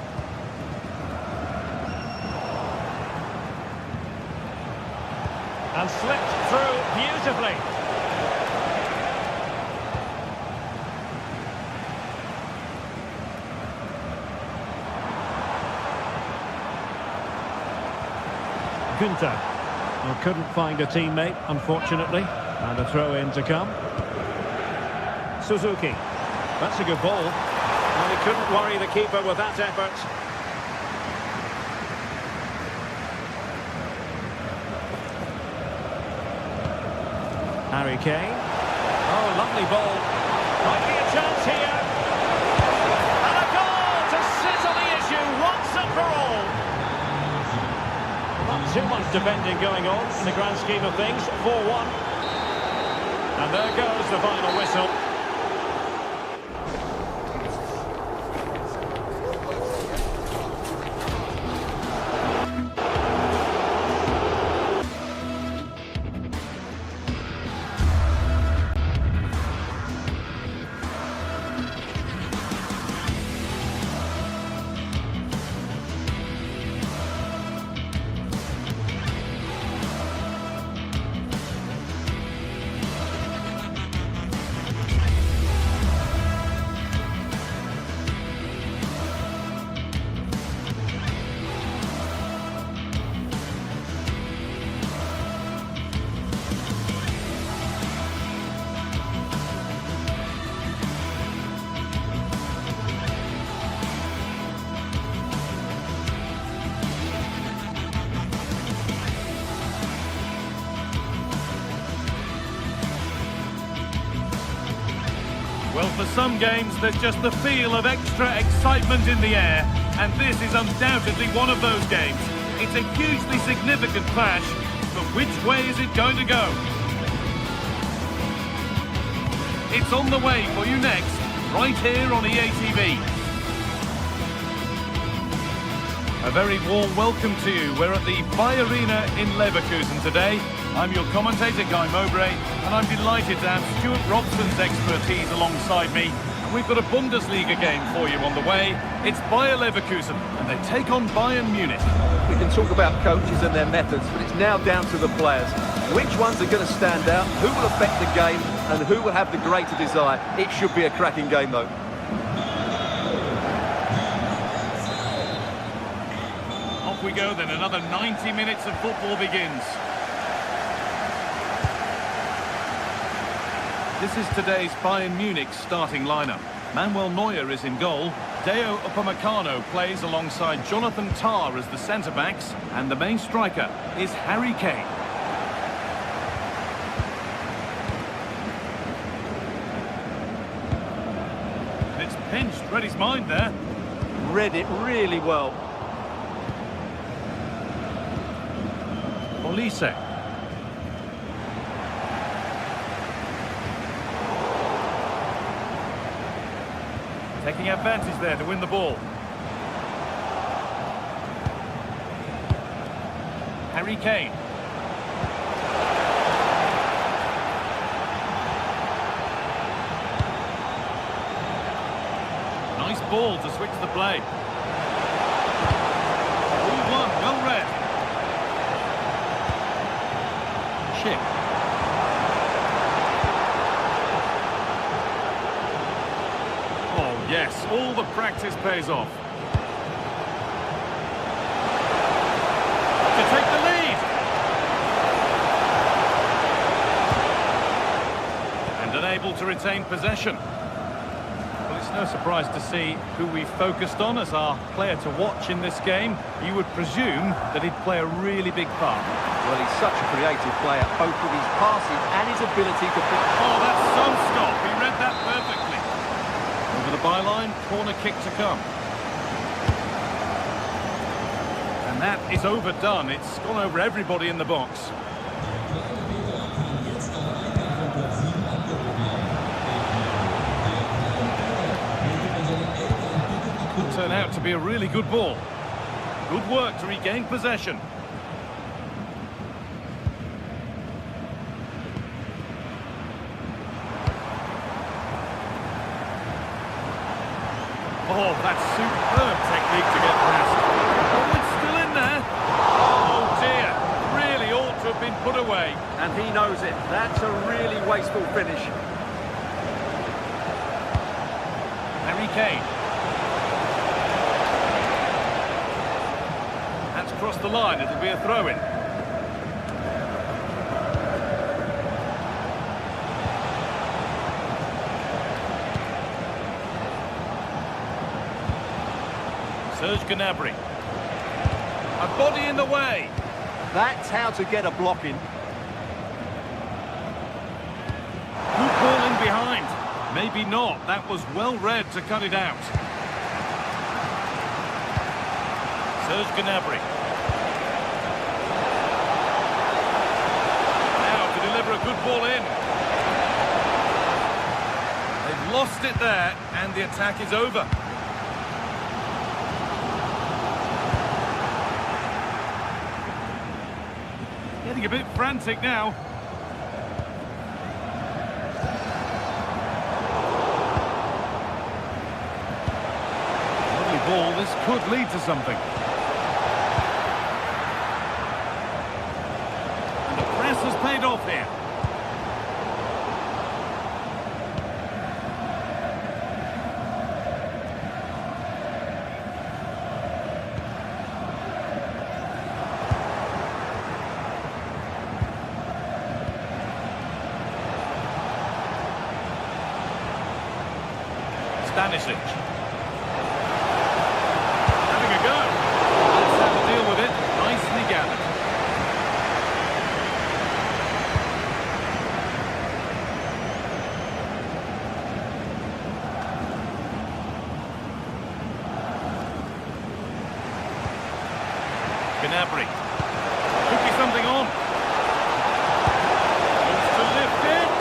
And slipped through beautifully. Günther. Well, couldn't find a teammate, unfortunately. And a throw-in to come. Suzuki. That's a good ball. And he couldn't worry the keeper with that effort. Harry Kane. Oh, lovely ball. Might be a chance here. And a goal to settle the issue once and for all. Not too much defending going on in the grand scheme of things. 4-1. And there goes the final whistle. Well, for some games, there's just the feel of extra excitement in the air, and this is undoubtedly one of those games. It's a hugely significant clash, but which way is it going to go? It's on the way for you next, right here on EA TV. A very warm welcome to you. We're at the Bayer Arena in Leverkusen today. I'm your commentator, Guy Mowbray, and I'm delighted to have Stuart Robson's expertise alongside me. And we've got a Bundesliga game for you on the way. It's Bayer Leverkusen, and they take on Bayern Munich. We can talk about coaches and their methods, but it's now down to the players. Which ones are going to stand out, who will affect the game, and who will have the greater desire? It should be a cracking game, though. Off we go then, another 90 minutes of football begins. This is today's Bayern Munich starting lineup. Manuel Neuer is in goal. Deo Upamecano plays alongside Jonathan Tah as the centre-backs. And the main striker is Harry Kane. It's pinched, read his mind there. Read it really well. Olise. Taking advantage there to win the ball. Harry Kane. Nice ball to switch the play. 3-1, well read. Chip. Yes, all the practice pays off. To take the lead. And unable to retain possession. Well, it's no surprise to see who we focused on as our player to watch in this game. You would presume that he'd play a really big part. Well, he's such a creative player, both with his passing and his ability to... Oh, that's some stop. He read that perfectly. Over the byline, corner kick to come. And that is overdone. It's gone over everybody in the box. Could turn out to be a really good ball. Good work to regain possession. Oh, that's superb technique to get past. Oh, it's still in there. Oh, dear. Really ought to have been put away. And he knows it. That's a really wasteful finish. Harry Kane. That's crossed the line. It'll be a throw-in. Serge Gnabry. A body in the way. That's how to get a block in. Good ball in behind. Maybe not. That was well read to cut it out. Serge Gnabry. Now to deliver a good ball in. They've lost it there, and the attack is over. Getting a bit frantic now. Lovely ball. This could lead to something. And the press has paid off here. Stanisic. Having a go. That's how to deal with it. Nicely gathered. Gnabry. Could be something on. Wants to lift it.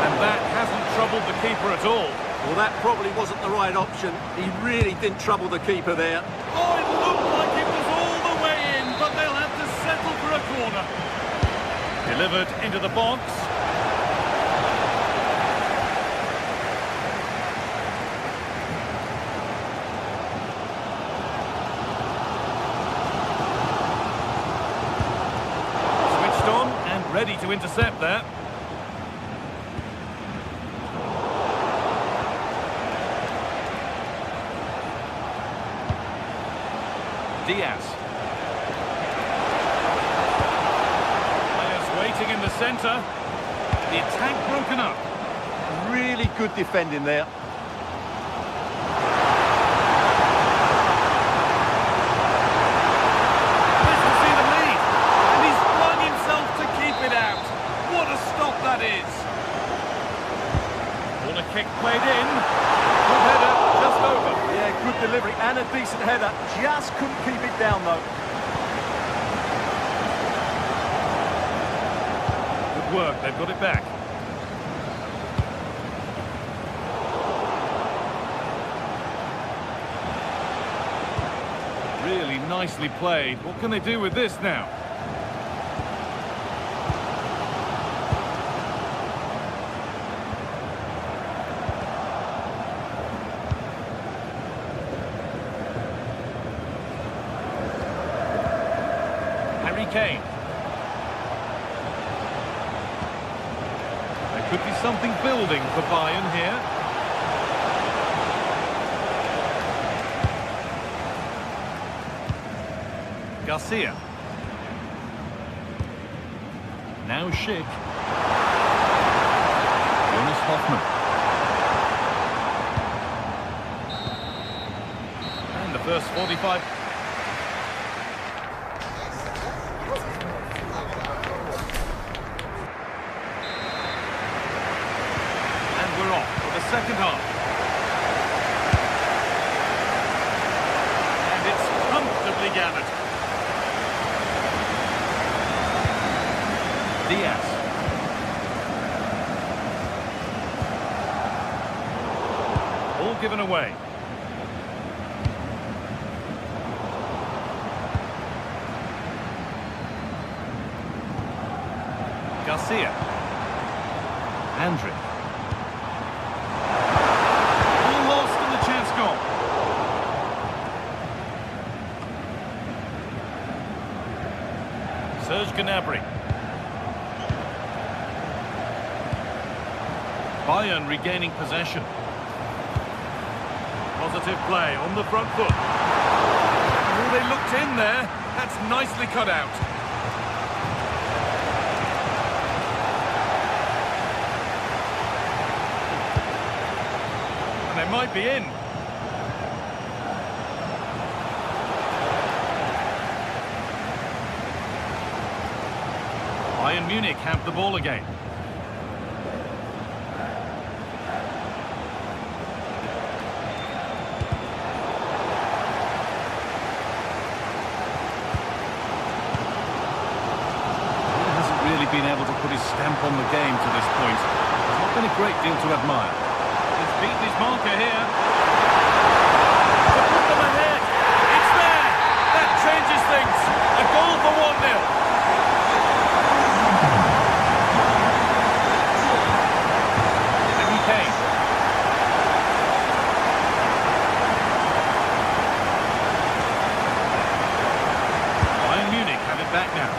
And that hasn't troubled the keeper at all. Well, that probably wasn't the right option. He really didn't trouble the keeper there. Oh, it looked like it was all the way in, but they'll have to settle for a corner. Delivered into the box. ready to intercept there. Diaz. Players waiting in the centre. The attack broken up. Really good defending there. This will see the lead. And he's flung himself to keep it out. What a stop that is. Corner kick played in. Good header, just over. Yeah, good delivery and a decent header. Just couldn't keep it down, though. Good work, they've got it back. Really nicely played. What can they do with this now? Kane. There could be something building for Bayern here. Garcia. Now Schick. Jonas Hoffmann. And the first 45. Second half. And it's comfortably gathered. Diaz. All given away. Garcia. Andrić. Gnabry. Bayern regaining possession. Positive play on the front foot. Oh, they looked in there. That's nicely cut out. And they might be in. Bayern Munich have the ball again. He hasn't really been able to put his stamp on the game to this point. There's not been a great deal to admire. He's beaten his marker here. To put them ahead. It's there. That changes things. A goal for 1-0. Back now.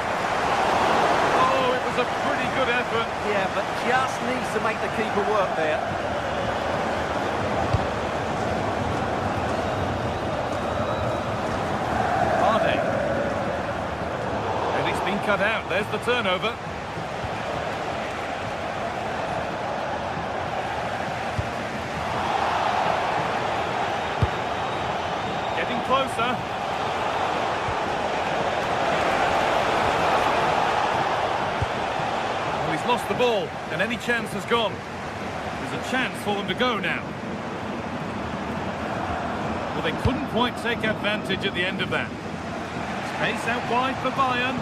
Oh, it was a pretty good effort. Yeah, but just needs to make the keeper work there. Vardy. And it's been cut out. There's the turnover. Getting closer. Lost the ball, and any chance has gone. There's a chance for them to go now. Well, they couldn't quite take advantage at the end of that. Space out wide for Bayern.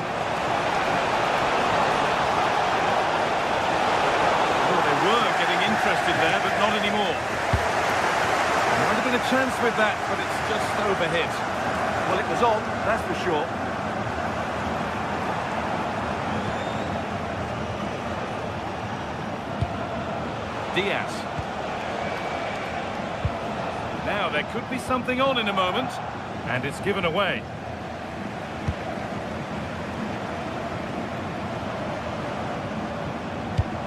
Oh, they were getting interested there, but not anymore. There might have been a chance with that, but it's just overhit. Well, it was on, that's for sure. Diaz. Now there could be something on in a moment, and it's given away.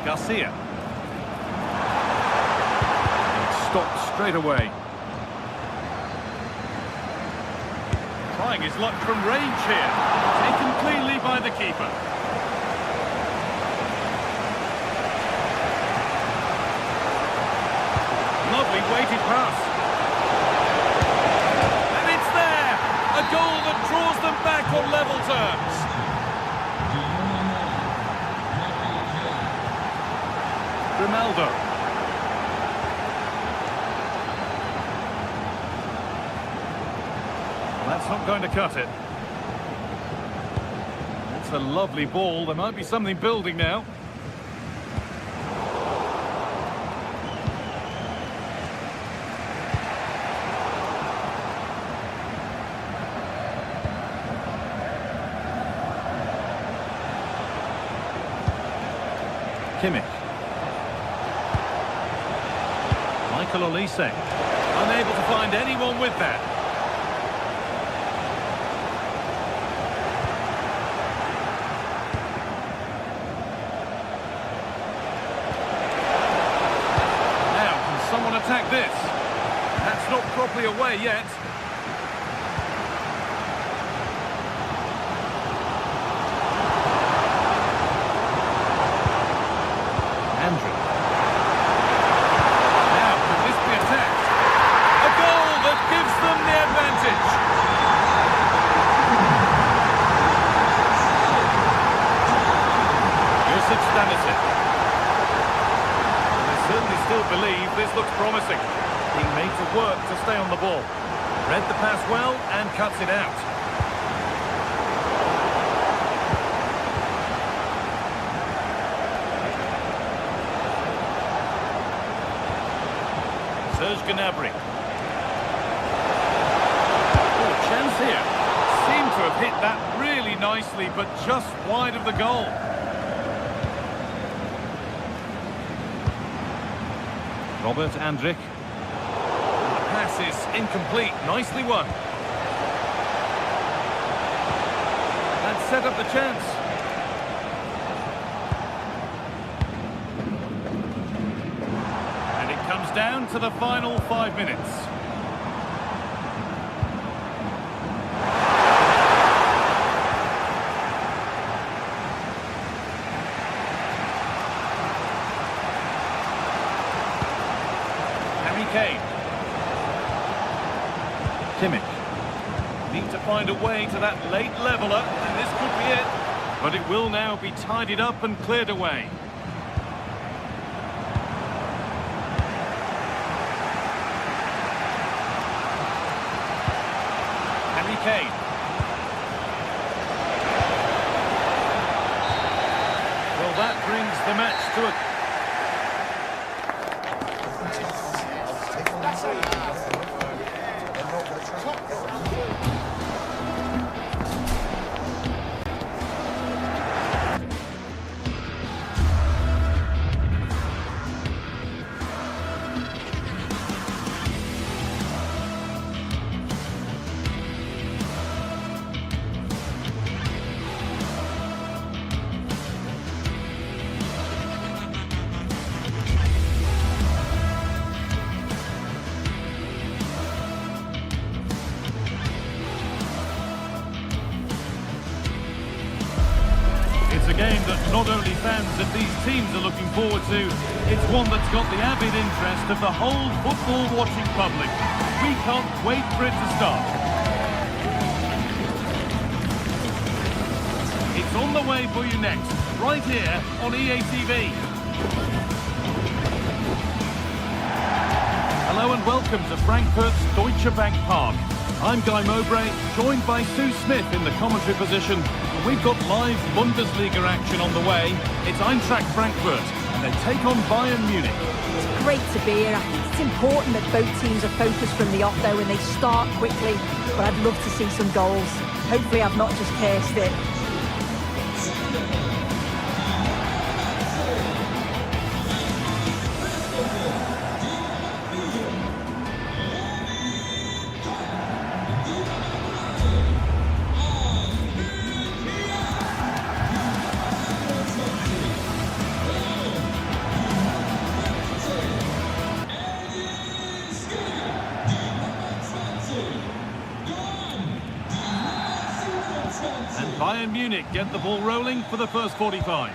Garcia. Stopped straight away. Trying his luck from range here. Taken cleanly by the keeper. Lovely weighted pass. And it's there! A goal that draws them back on level terms. Ronaldo. That's not going to cut it. It's a lovely ball. There might be something building now. Kimmich. Michael Olise. Unable to find anyone with that. Now, can someone attack this? That's not properly away yet. Believe this looks promising. Being made to work to stay on the ball. Read the pass well and cuts it out. Serge Gnabry. Oh, chance here. Seemed to have hit that really nicely, but just wide of the goal. Robert Andrich. The pass is incomplete. Nicely won. That set up the chance. And it comes down to the final 5 minutes. Kane. Kimmich. Need to find a way to that late leveller, and this could be it. But it will now be tidied up and cleared away. Harry Kane. Well, that brings the match to a... It's a game that not only fans of these teams are looking forward to, it's one that's got the avid interest of the whole football-watching public. We can't wait for it to start. It's on the way for you next, right here on EA TV. Hello and welcome to Frankfurt's Deutsche Bank Park. I'm Guy Mowbray, joined by Sue Smith in the commentary position. We've got live Bundesliga action on the way. It's Eintracht Frankfurt, and they take on Bayern Munich. It's great to be here. I think it's important that both teams are focused from the off, though, and they start quickly. But I'd love to see some goals. Hopefully I've not just cursed it. Bayern Munich get the ball rolling for the first 45.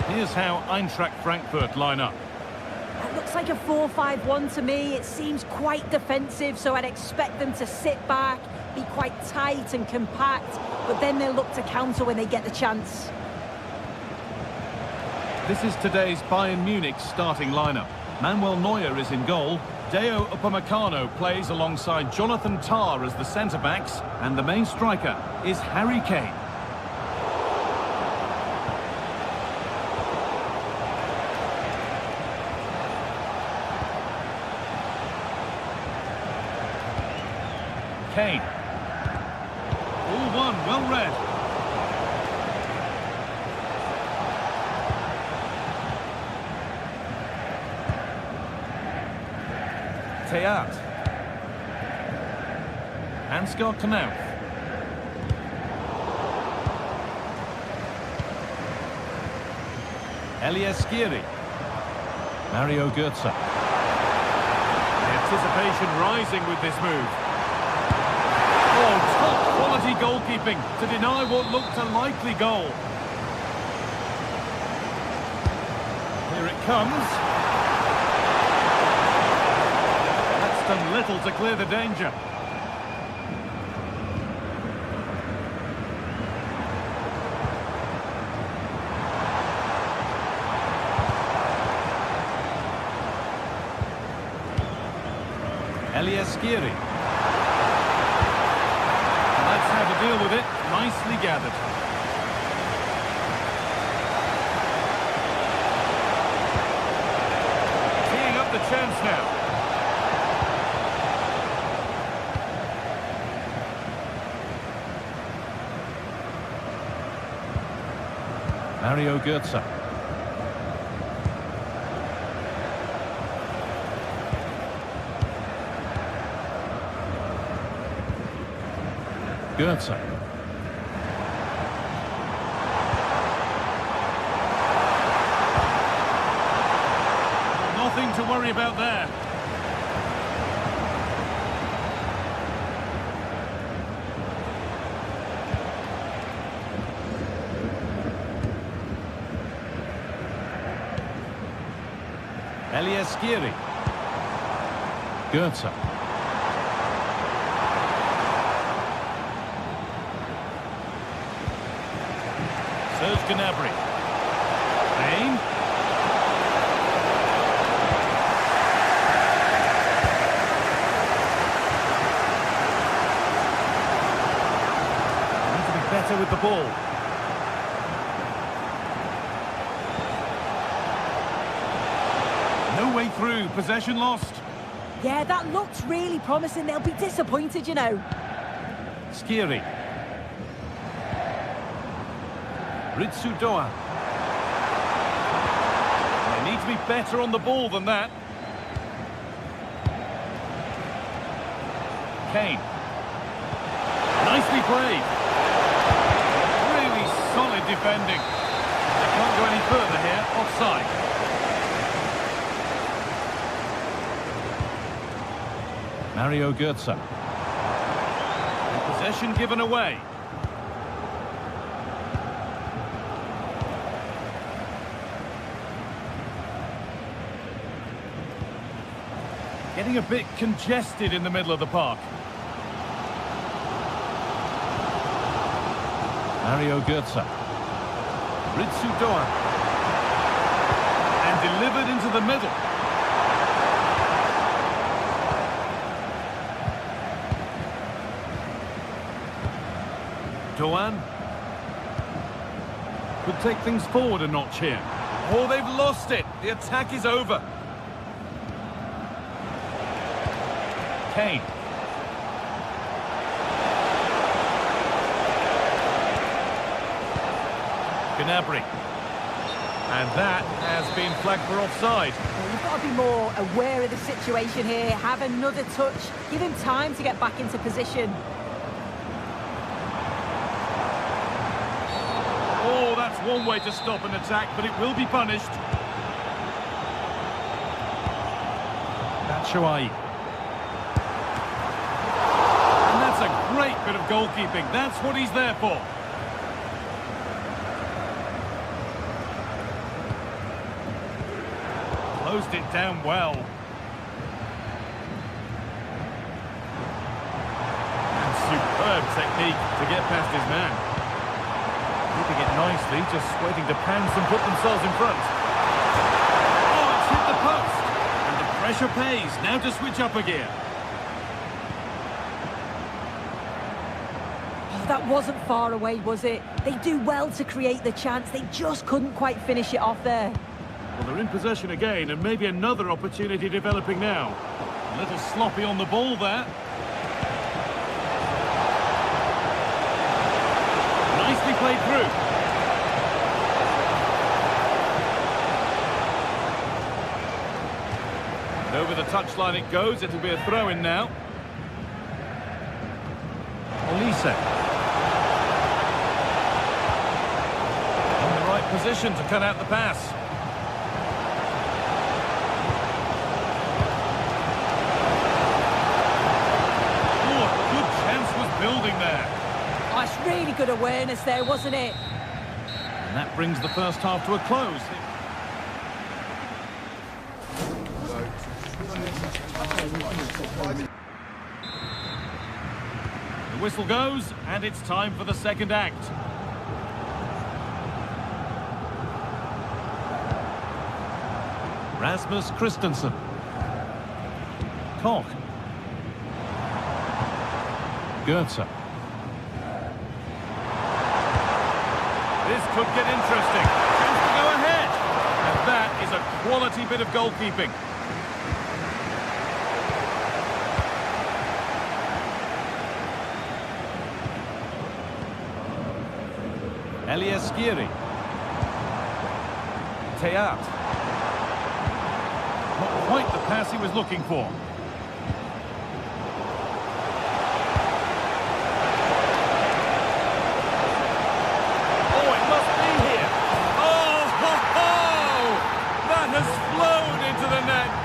Here's how Eintracht Frankfurt line up. It looks like a 4-5-1 to me. It seems quite defensive, so I'd expect them to sit back, be quite tight and compact, but then they'll look to counter when they get the chance. This is today's Bayern Munich starting lineup. Manuel Neuer is in goal. Deo Upamecano plays alongside Jonathan Tah as the centre-backs, and the main striker is Harry Kane. Kane. All one, well read. Teat. Ansgar Knauf. Elias Skiri. Mario Götze. The anticipation rising with this move. Oh, top quality goalkeeping to deny what looked a likely goal. Here it comes. That's done little to clear the danger. Elias Skiri. That's how to deal with it. Nicely gathered. Teeing up the chance now. Mario Götze. Götze. Nothing to worry about there. Elias Skiri. Götze. Serge Gnabry. Kane. Need to be better with the ball. No way through. Possession lost. Yeah, that looks really promising. They'll be disappointed, you know. Skiri. Ritsu Doan. They need to be better on the ball than that. Kane. Nicely played. Really solid defending. They can't go any further here. Offside. Mario Götze. Possession given away. Getting a bit congested in the middle of the park. Mario Götze. Ritsu Doan. And delivered into the middle. Doan. Could take things forward a notch here. Oh, they've lost it. The attack is over. Kane. Gnabry. And that has been flagged for offside. Well, you've got to be more aware of the situation here. Have another touch. Give him time to get back into position. Oh, that's one way to stop an attack, but it will be punished. Batshuayi. And bit of goalkeeping. That's what he's there for. Closed it down well. And superb technique to get past his man. Keeping it nicely, just waiting to pounce and put themselves in front. Oh, it's hit the post. And the pressure pays. Now to switch up a gear. Oh, that wasn't far away, was it? They do well to create the chance. They just couldn't quite finish it off there. Well, they're in possession again, and maybe another opportunity developing now. A little sloppy on the ball there. Nicely played through. And over the touchline it goes. It'll be a throw-in now. Olise. In the right position to cut out the pass. Building there. Oh, it's really good awareness there, wasn't it? And that brings the first half to a close. The whistle goes, and it's time for the second act. Rasmus Christensen. Koch. Goetze. This could get interesting. Chance to go ahead. And that is a quality bit of goalkeeping. Elias Skiri. Teat. Not quite the pass he was looking for.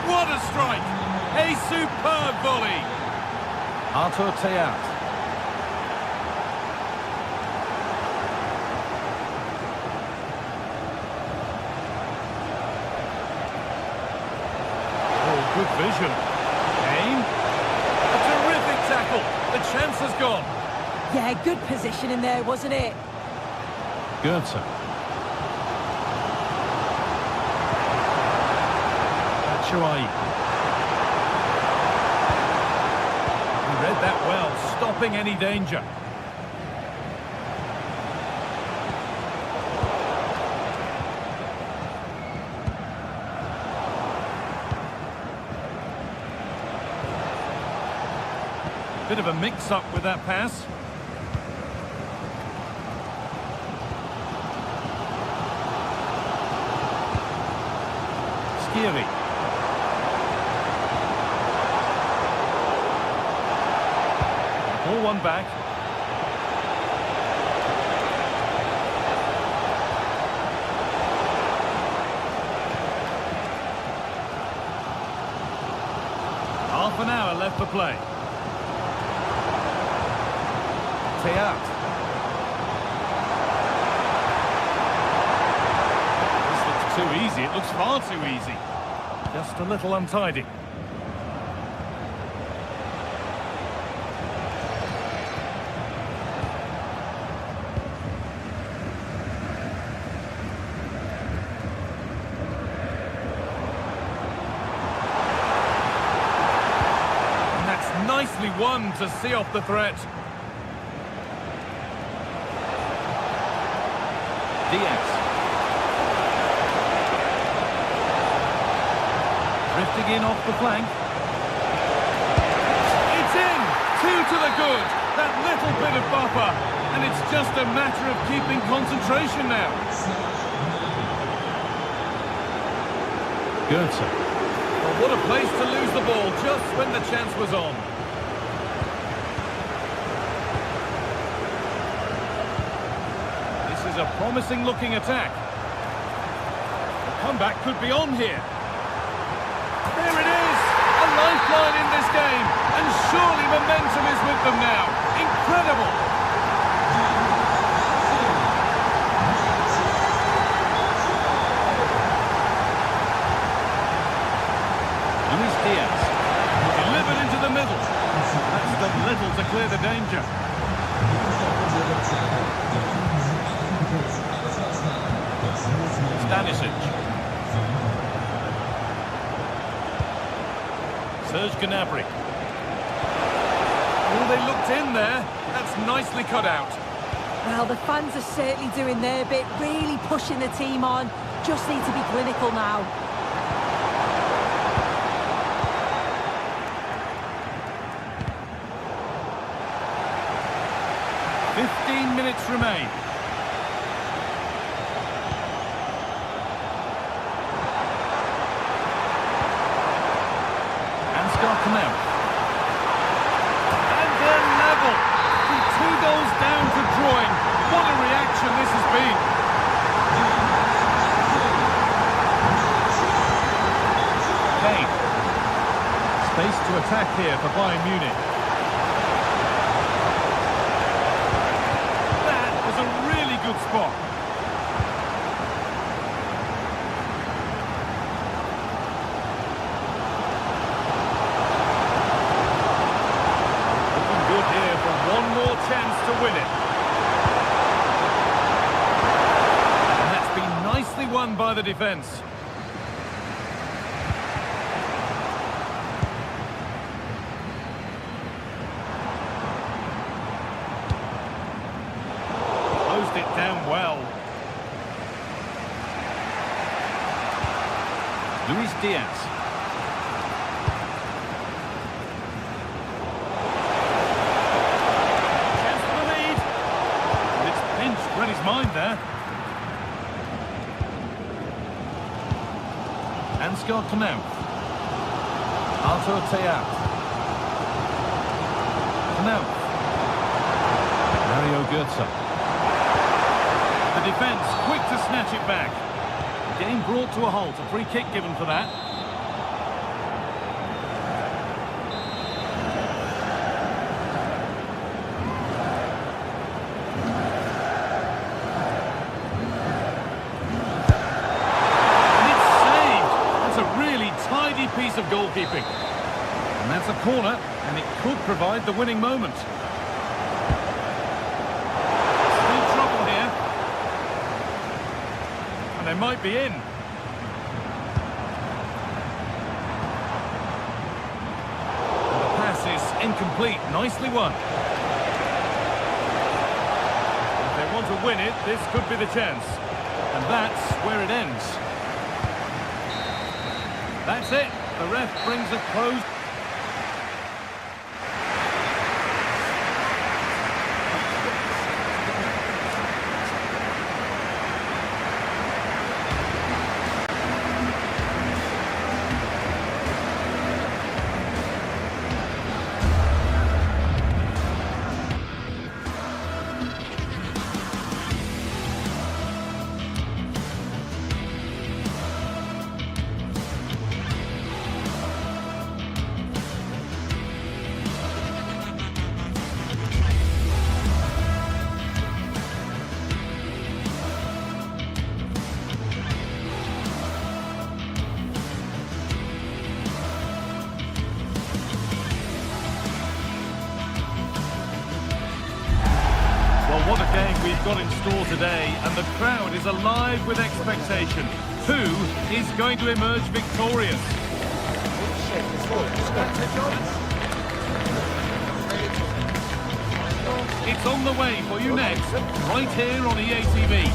What a strike! A superb volley! Arthur Teat. Oh, good vision. Aim. A terrific tackle. The chance has gone. Yeah, good position in there, wasn't it? Goetze. He read that well, stopping any danger. Bit of a mix-up with that pass. Skiri. All one back. Half an hour left for play. Teat. This looks too easy. It looks far too easy. Just a little untidy. Nicely won to see off the threat. Diaz. Drifting in off the flank. It's in! 2 to the good. That little bit of buffer. And it's just a matter of keeping concentration now. Goetze. Well, what a place to lose the ball just when the chance was on. This is a promising looking attack. The comeback could be on here. There it is! A lifeline in this game. And surely momentum is with them now. Incredible. incredible! Luis Diaz. Delivered into the middle. That's done little to clear the danger. Stanisic. Serge Gnabry. Oh, they looked in there. That's nicely cut out. Well, the fans are certainly doing their bit, really pushing the team on. Just need to be clinical now. Minutes remain. Ansgar Knell. And they're level. From 2 goals down to drawing. What a reaction this has been. Kane. Space to attack here for Bayern Munich. Good spot. Looking good here for one more chance to win it. And that's been nicely won by the defence. It down well. Luis Diaz. Chance for the lead. And it's pinched, read his mind there. Ansgar Knell. Arthur Teat. Knell. Mario Götze. The defence quick to snatch it back. The game brought to a halt. A free kick given for that. And it's saved. That's a really tidy piece of goalkeeping. And that's a corner, and it could provide the winning moment. They might be in. And the pass is incomplete. Nicely won. If they want to win it, this could be the chance. And that's where it ends. That's it. The ref brings a close. Well, what a game we've got in store today, and the crowd is alive with expectation. Who is going to emerge victorious? It's on the way for you next, right here on EA TV.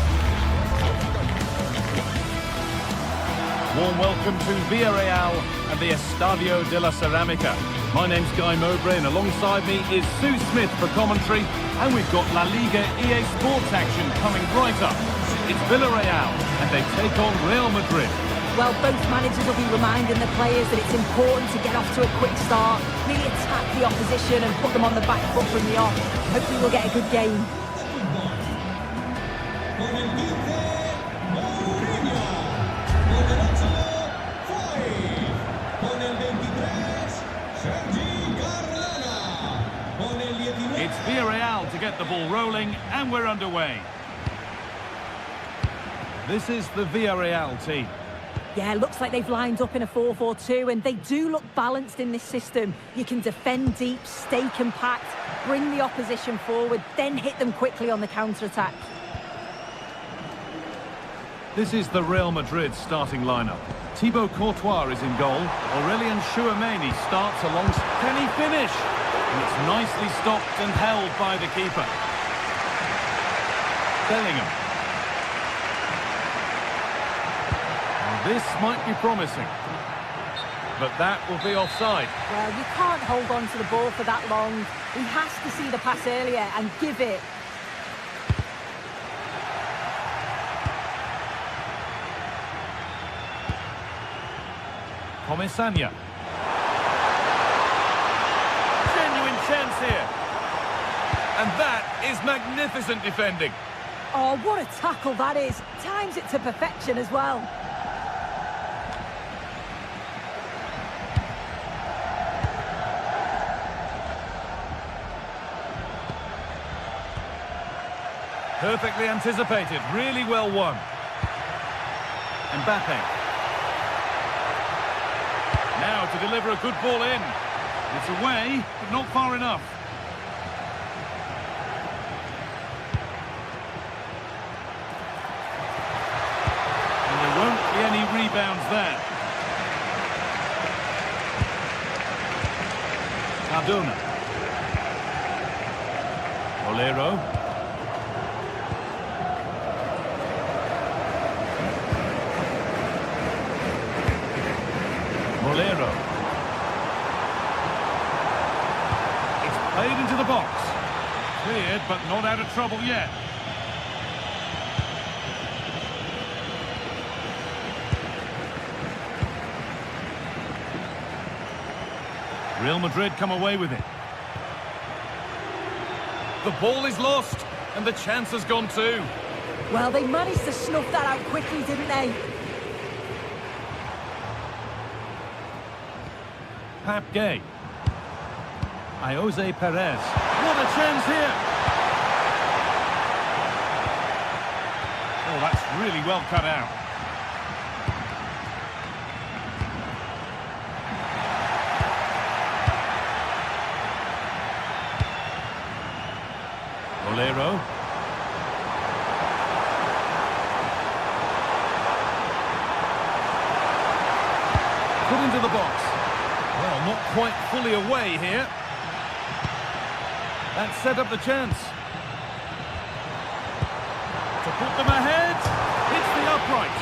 Warm welcome to Villarreal and the Estadio de la Ceramica. My name's Guy Mowbray, and alongside me is Sue Smith for commentary, and we've got La Liga EA Sports action coming right up. It's Villarreal, and they take on Real Madrid. Well, both managers will be reminding the players that it's important to get off to a quick start, really attack the opposition and put them on the back foot from the off. Hopefully we'll get a good game. It's Villarreal get the ball rolling, and we're underway. This is the Villarreal team. Yeah, looks like they've lined up in a 4-4-2, and they do look balanced in this system. You can defend deep, stay compact, bring the opposition forward, then hit them quickly on the counter-attack. This is the Real Madrid starting lineup. Thibaut Courtois is in goal. Aurélien Tchouameni starts along. Can he finish? And it's nicely stopped and held by the keeper. Bellingham. This might be promising, but that will be offside. Well, you can't hold on to the ball for that long. He has to see the pass earlier and give it. Comisania. Genuine chance here. And that is magnificent defending. Oh, what a tackle that is. Times it to perfection as well. Perfectly anticipated, really well won. Mbappe. Now to deliver a good ball in. It's away, but not far enough. And there won't be any rebounds there. Cardona. Bolero. Bolero. It's played into the box. Cleared, but not out of trouble yet. Real Madrid come away with it. The ball is lost, and the chance has gone too. Well, they managed to snuff that out quickly, didn't they? Pap Gay. Jose Perez. What a chance here! Oh, that's really well cut out. Bolero. Put into the box. Well, not quite fully away here. That set up the chance. To put them ahead. Hits the upright.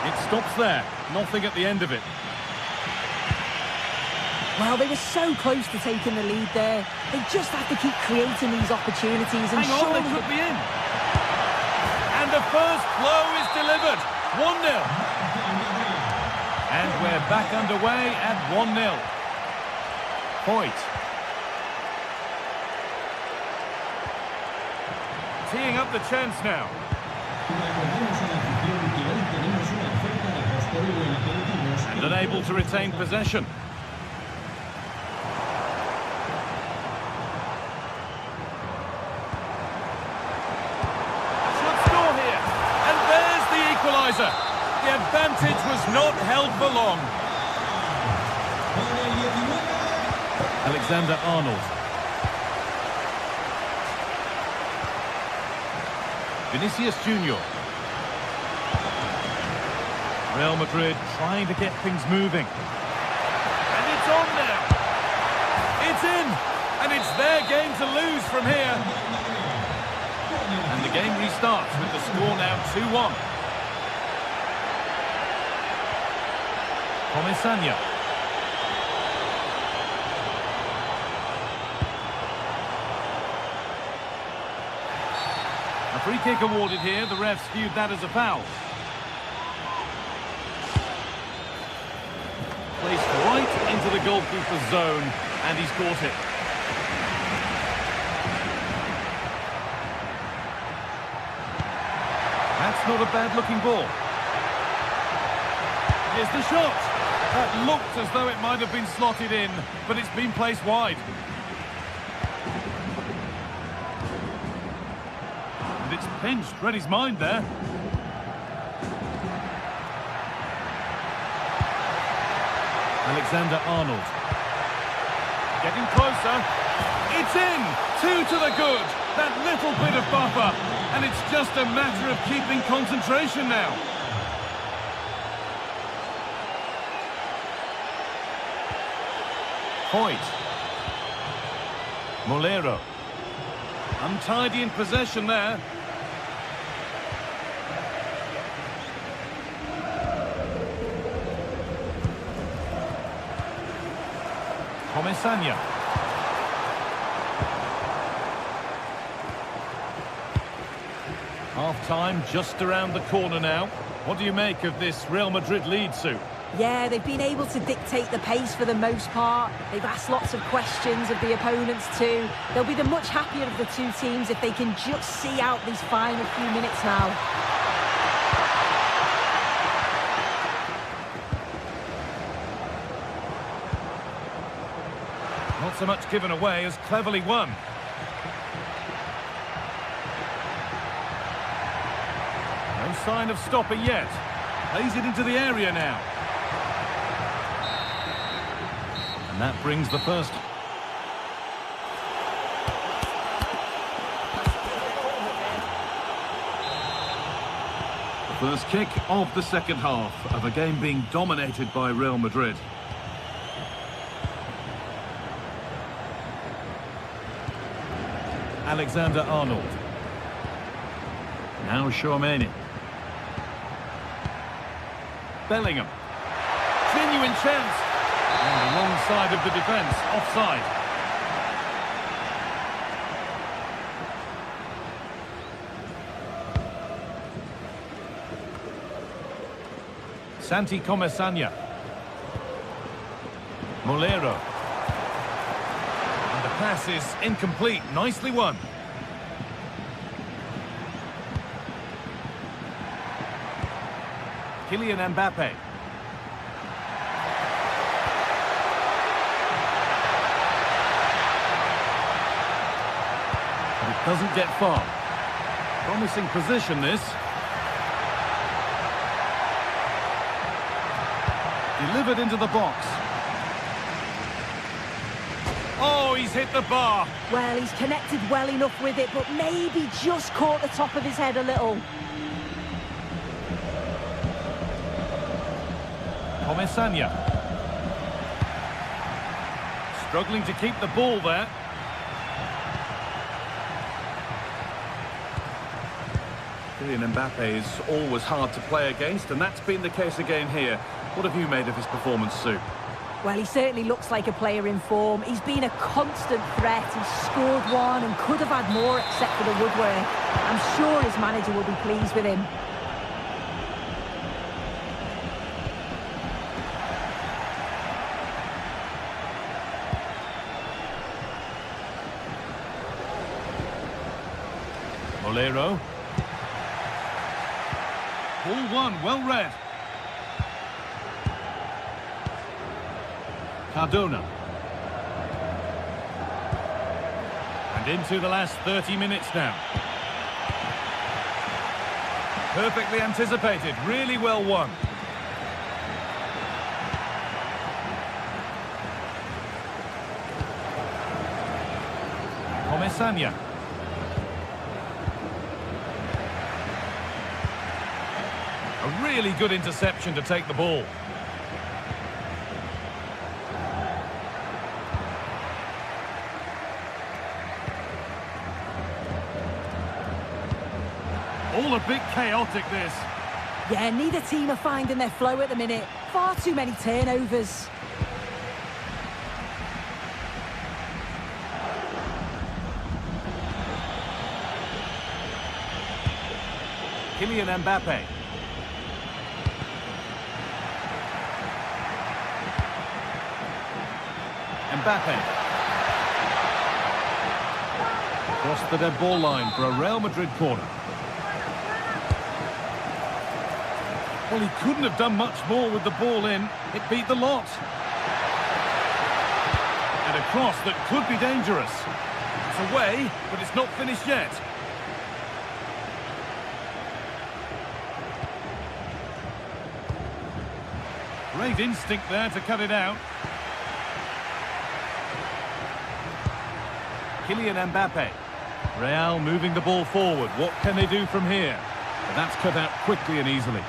It stops there. Nothing at the end of it. Well, they were so close to taking the lead there. They just have to keep creating these opportunities. And Hang on, they could be in. And the first blow is delivered. 1-0. And we're back underway at 1-0. Hoyt. Teeing up the chance now. And unable to retain possession. Should score here. And there's the equaliser. The advantage was not held for long. Alexander-Arnold. Vinicius Junior. Real Madrid trying to get things moving. And it's on now. It's in. And it's their game to lose from here. And the game restarts with the score now 2-1. Comisania. A free kick awarded here. The refs viewed that as a foul. Placed right into the goalkeeper's zone, and he's caught it. That's not a bad-looking ball. Here's the shot. That looked as though it might have been slotted in, but it's been placed wide. And it's pinched, read his mind there. Alexander-Arnold. Getting closer. It's in! 2 to the good. That little bit of buffer. And it's just a matter of keeping concentration now. Hoyt. Molero. Untidy in possession there. Comesaña. Half-time just around the corner now. What do you make of this Real Madrid lead, Sue? Yeah, they've been able to dictate the pace for the most part. They've asked lots of questions of the opponents too. They'll be the much happier of the two teams if they can just see out these final few minutes now. Not so much given away as cleverly won. No sign of stopping yet. Plays it into the area now. And that brings the first. The first kick of the second half of a game being dominated by Real Madrid. Alexander-Arnold. Now Tchouaméni. Bellingham. Genuine chance. On the wrong side of the defence. Offside. Santi Comesaña. Molero. And the pass is incomplete. Nicely won. Kylian Mbappe. But it doesn't get far. Promising position, this. Delivered into the box. Oh, he's hit the bar. Well, he's connected well enough with it, but maybe just caught the top of his head a little. Comesaña. Struggling to keep the ball there. Kylian Mbappe is always hard to play against, and that's been the case again here. What have you made of his performance, Sue? Well, he certainly looks like a player in form. He's been a constant threat. He's scored one and could have had more except for the woodwork. I'm sure his manager will be pleased with him. Molero. Ball one, well read. Cardona. And into the last 30 minutes now. Perfectly anticipated, really well won. Comesaña. A really good interception to take the ball. All a bit chaotic, this. Yeah, neither team are finding their flow at the minute. Far too many turnovers. Kylian Mbappe. Mbappe. Across the dead ball line for a Real Madrid corner. Well, he couldn't have done much more with the ball in. It beat the lot. And a cross that could be dangerous. It's away, but it's not finished yet. Great instinct there to cut it out. Kylian Mbappe. Real moving the ball forward. What can they do from here? But that's cut out quickly and easily.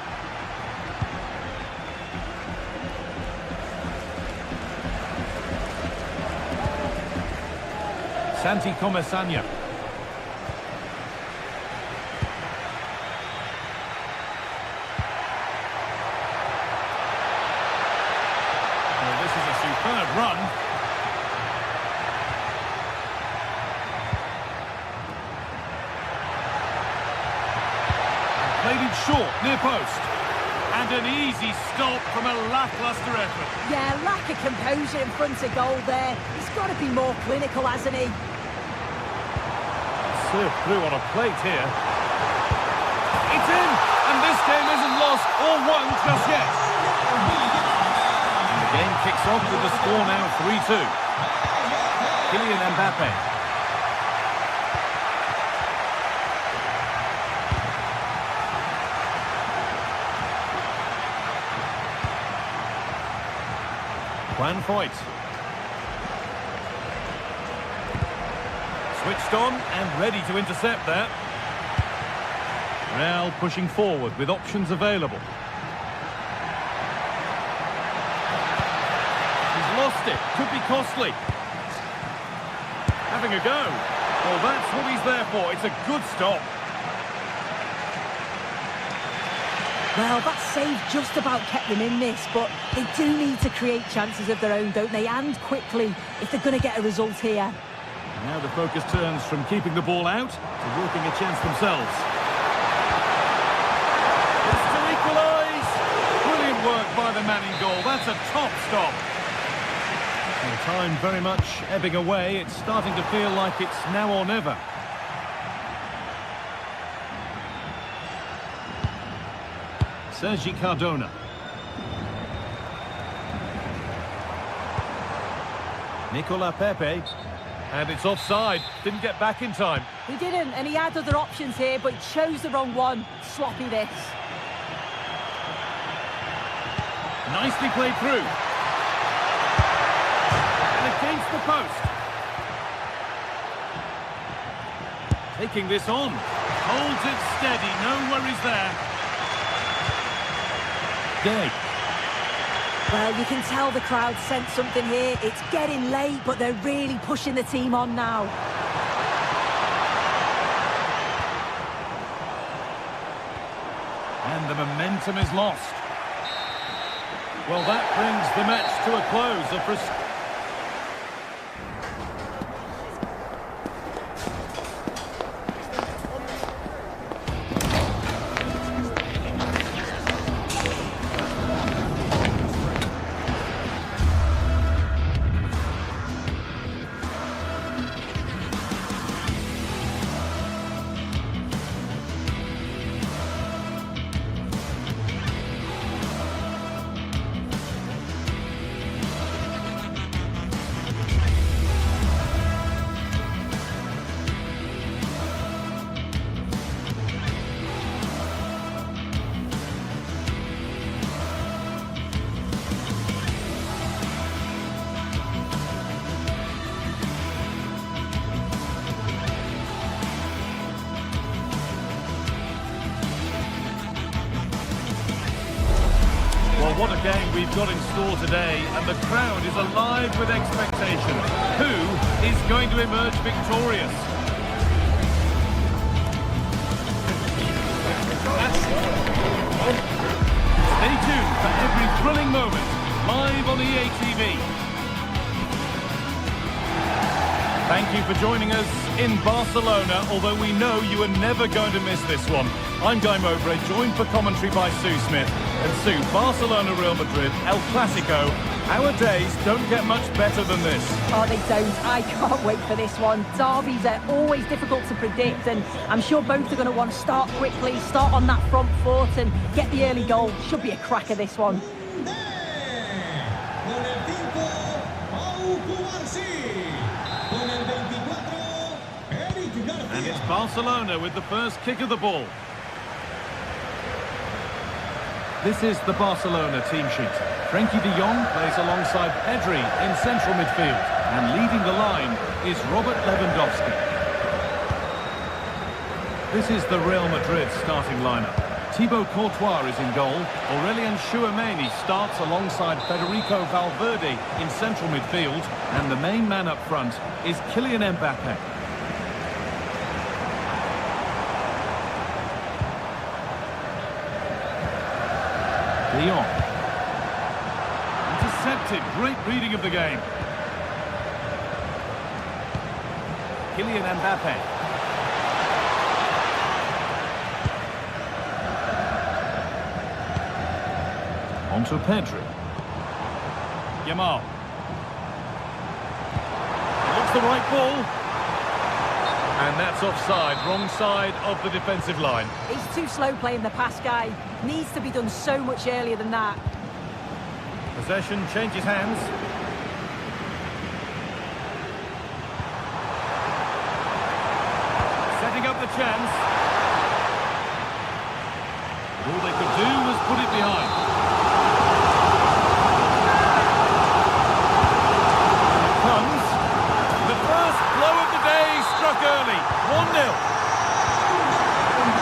Santi Comesanya. Well, this is a superb run. Played it short, near post. And an easy stop from a lacklustre effort. Yeah, lack of composure in front of goal there. He's got to be more clinical, hasn't he? Served through on a plate here. It's in! And this game isn't lost or won just yet. And the game kicks off with the score now 3-2. Kylian Mbappe. Juan Foyt. Switched on and ready to intercept that. Real pushing forward with options available. He's lost it. Could be costly. Having a go. Well, that's what he's there for. It's a good stop. Well, that save just about kept them in this, but they do need to create chances of their own, don't they? And quickly, if they're going to get a result here. Now the focus turns from keeping the ball out to working a chance themselves. It's to equalise! Brilliant work by the man in goal. That's a top stop. And time very much ebbing away. It's starting to feel like it's now or never. Sergi Cardona. Nicola Pepe. And it's offside. Didn't get back in time. He didn't, and he had other options here, but he chose the wrong one. Sloppy this. Nicely played through. And against the post. Taking this on. Holds it steady. No worries there. Gay. Well, you can tell the crowd sensed something here. It's getting late, but they're really pushing the team on now. And the momentum is lost. Well, that brings the match to a close. What a game we've got in store today, and the crowd is alive with expectation. Who is going to emerge victorious? Stay tuned for every thrilling moment, live on EA TV. Thank you for joining us in Barcelona, although we know you are never going to miss this one. I'm Guy Mowbray, joined for commentary by Sue Smith. And Sue, Barcelona, Real Madrid, El Clasico. Our days don't get much better than this. Oh, they don't. I can't wait for this one. Derbies are always difficult to predict, and I'm sure both are going to want to start quickly, start on that front foot and get the early goal. Should be a cracker, this one. And it's Barcelona with the first kick of the ball. This is the Barcelona team sheet. Frenkie de Jong plays alongside Pedri in central midfield. And leading the line is Robert Lewandowski. This is the Real Madrid starting lineup. Thibaut Courtois is in goal. Aurelien Tchouameni starts alongside Federico Valverde in central midfield. And the main man up front is Kylian Mbappe. De Jong. Intercepted. Great reading of the game. Kylian Mbappe. On to Pedri. Yamal. Looks the right ball. And that's offside. Wrong side of the defensive line. He's too slow playing the pass, guy. Needs to be done so much earlier than that. Possession changes hands. Setting up the chance. All they could do was put it behind. Here it comes. The first blow of the day struck early. 1-0.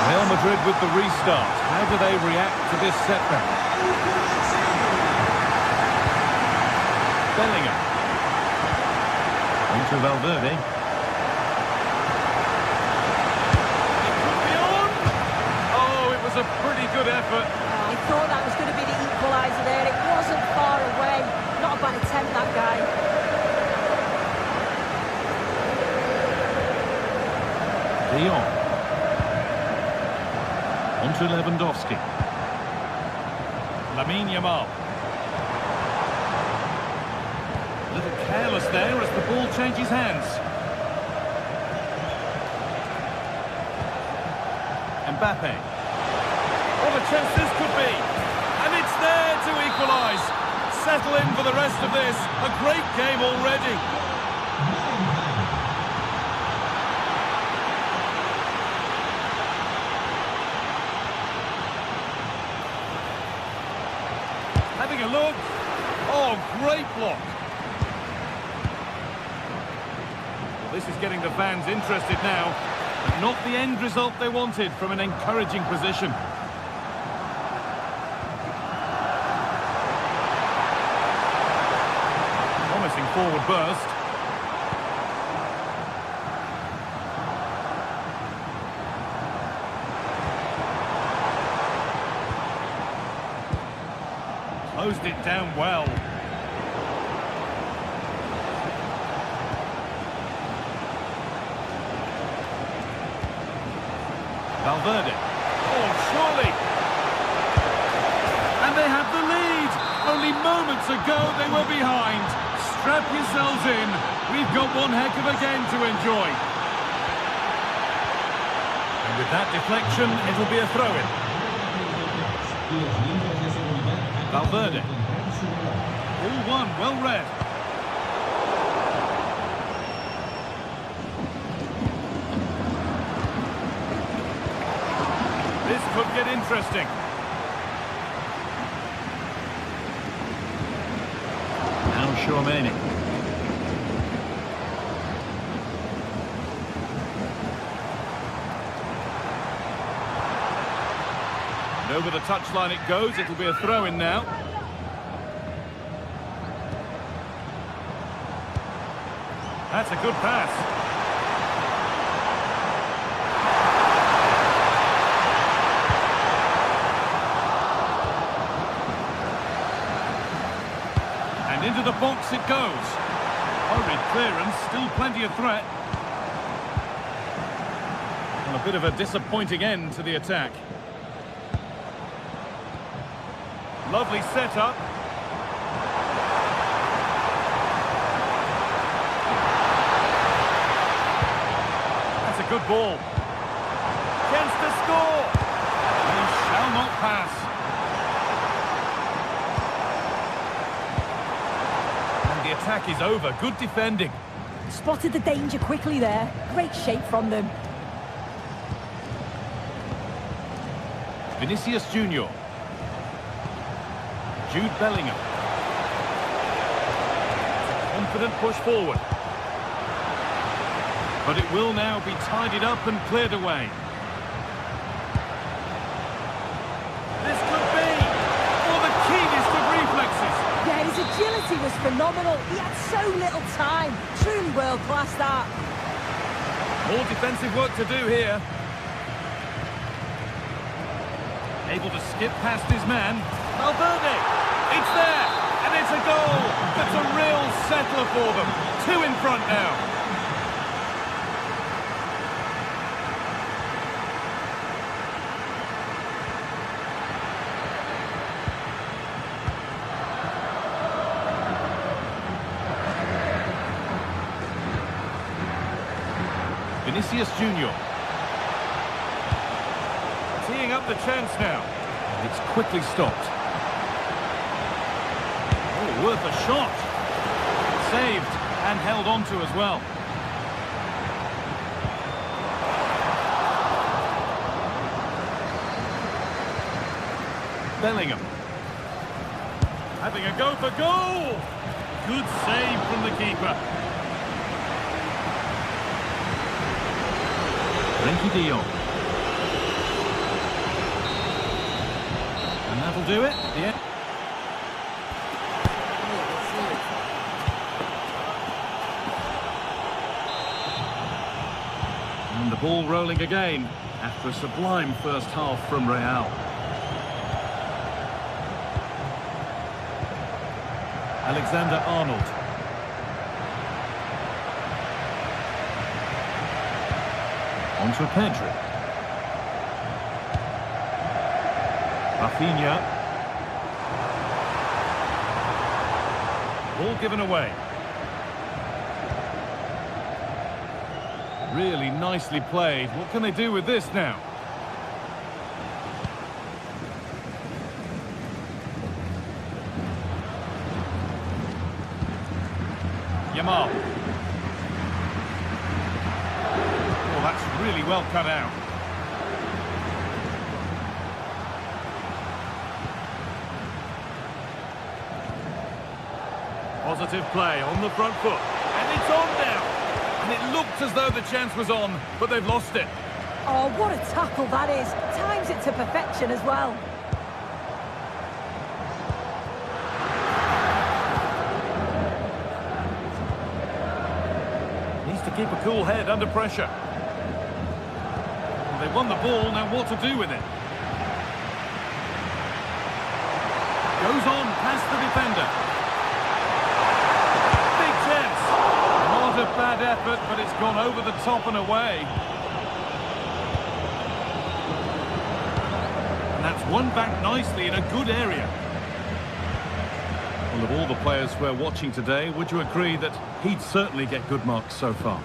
Real Madrid with the restart. How do they react to this setback? Bellingham. Into Valverde. It could be on. Oh, it was a pretty good effort. I thought that was going to be the equaliser there. It wasn't far away. Not a bad attempt, that guy. De Jong. On to Lewandowski. Lamine Yamal. A little careless there as the ball changes hands. Mbappe. What a chance this could be. And it's there to equalise. Settle in for the rest of this. A great game already. Having a look. Oh, great block. Well, this is getting the fans interested now, but not the end result they wanted from an encouraging position. Promising forward burst. Closed it down well. Valverde. Oh, surely. And they have the lead. Only moments ago they were behind. Strap yourselves in. We've got one heck of a game to enjoy. And with that deflection, it'll be a throw-in. Valverde. All one, well read. This could get interesting. Now Tchouameni. And over the touchline it goes. It'll be a throw-in now. That's a good pass. And into the box it goes. Hurried clearance, still plenty of threat. And a bit of a disappointing end to the attack. Lovely setup. That's a good ball. Chance to score. He shall not pass. And the attack is over. Good defending. Spotted the danger quickly there. Great shape from them. Vinicius Junior. Jude Bellingham. confident push forward. But it will now be tidied up and cleared away. This could be for the keenest of reflexes. Yeah, his agility was phenomenal. He had so little time. Truly world-class, that. More defensive work to do here. Able to skip past his man. Valverde. It's there. And it's a goal. That's a real settler for them. 2 in front now. Vinicius Junior. Teeing up the chance now. It's quickly stopped. Oh, worth a shot. Saved and held on to as well. Bellingham. Having a go for goal. Good save from the keeper. Frenkie de Jong. And that'll do it. Yeah. And the ball rolling again after a sublime first half from Real. Alexander-Arnold. On to Pedri. Rafinha. Ball given away. Really nicely played. What can they do with this now? Yamal. Oh, that's really well cut out. Positive play on the front foot. And it's on now. And it looked as though the chance was on, but they've lost it. Oh, what a tackle that is. Times it to perfection as well. Needs to keep a cool head under pressure. Well, they won the ball, now what to do with it? Goes on past the defender. Big chance. Not a bad effort, but it's gone over the top and away. And that's won back nicely in a good area. Well, of all the players we're watching today, would you agree that he'd certainly get good marks so far?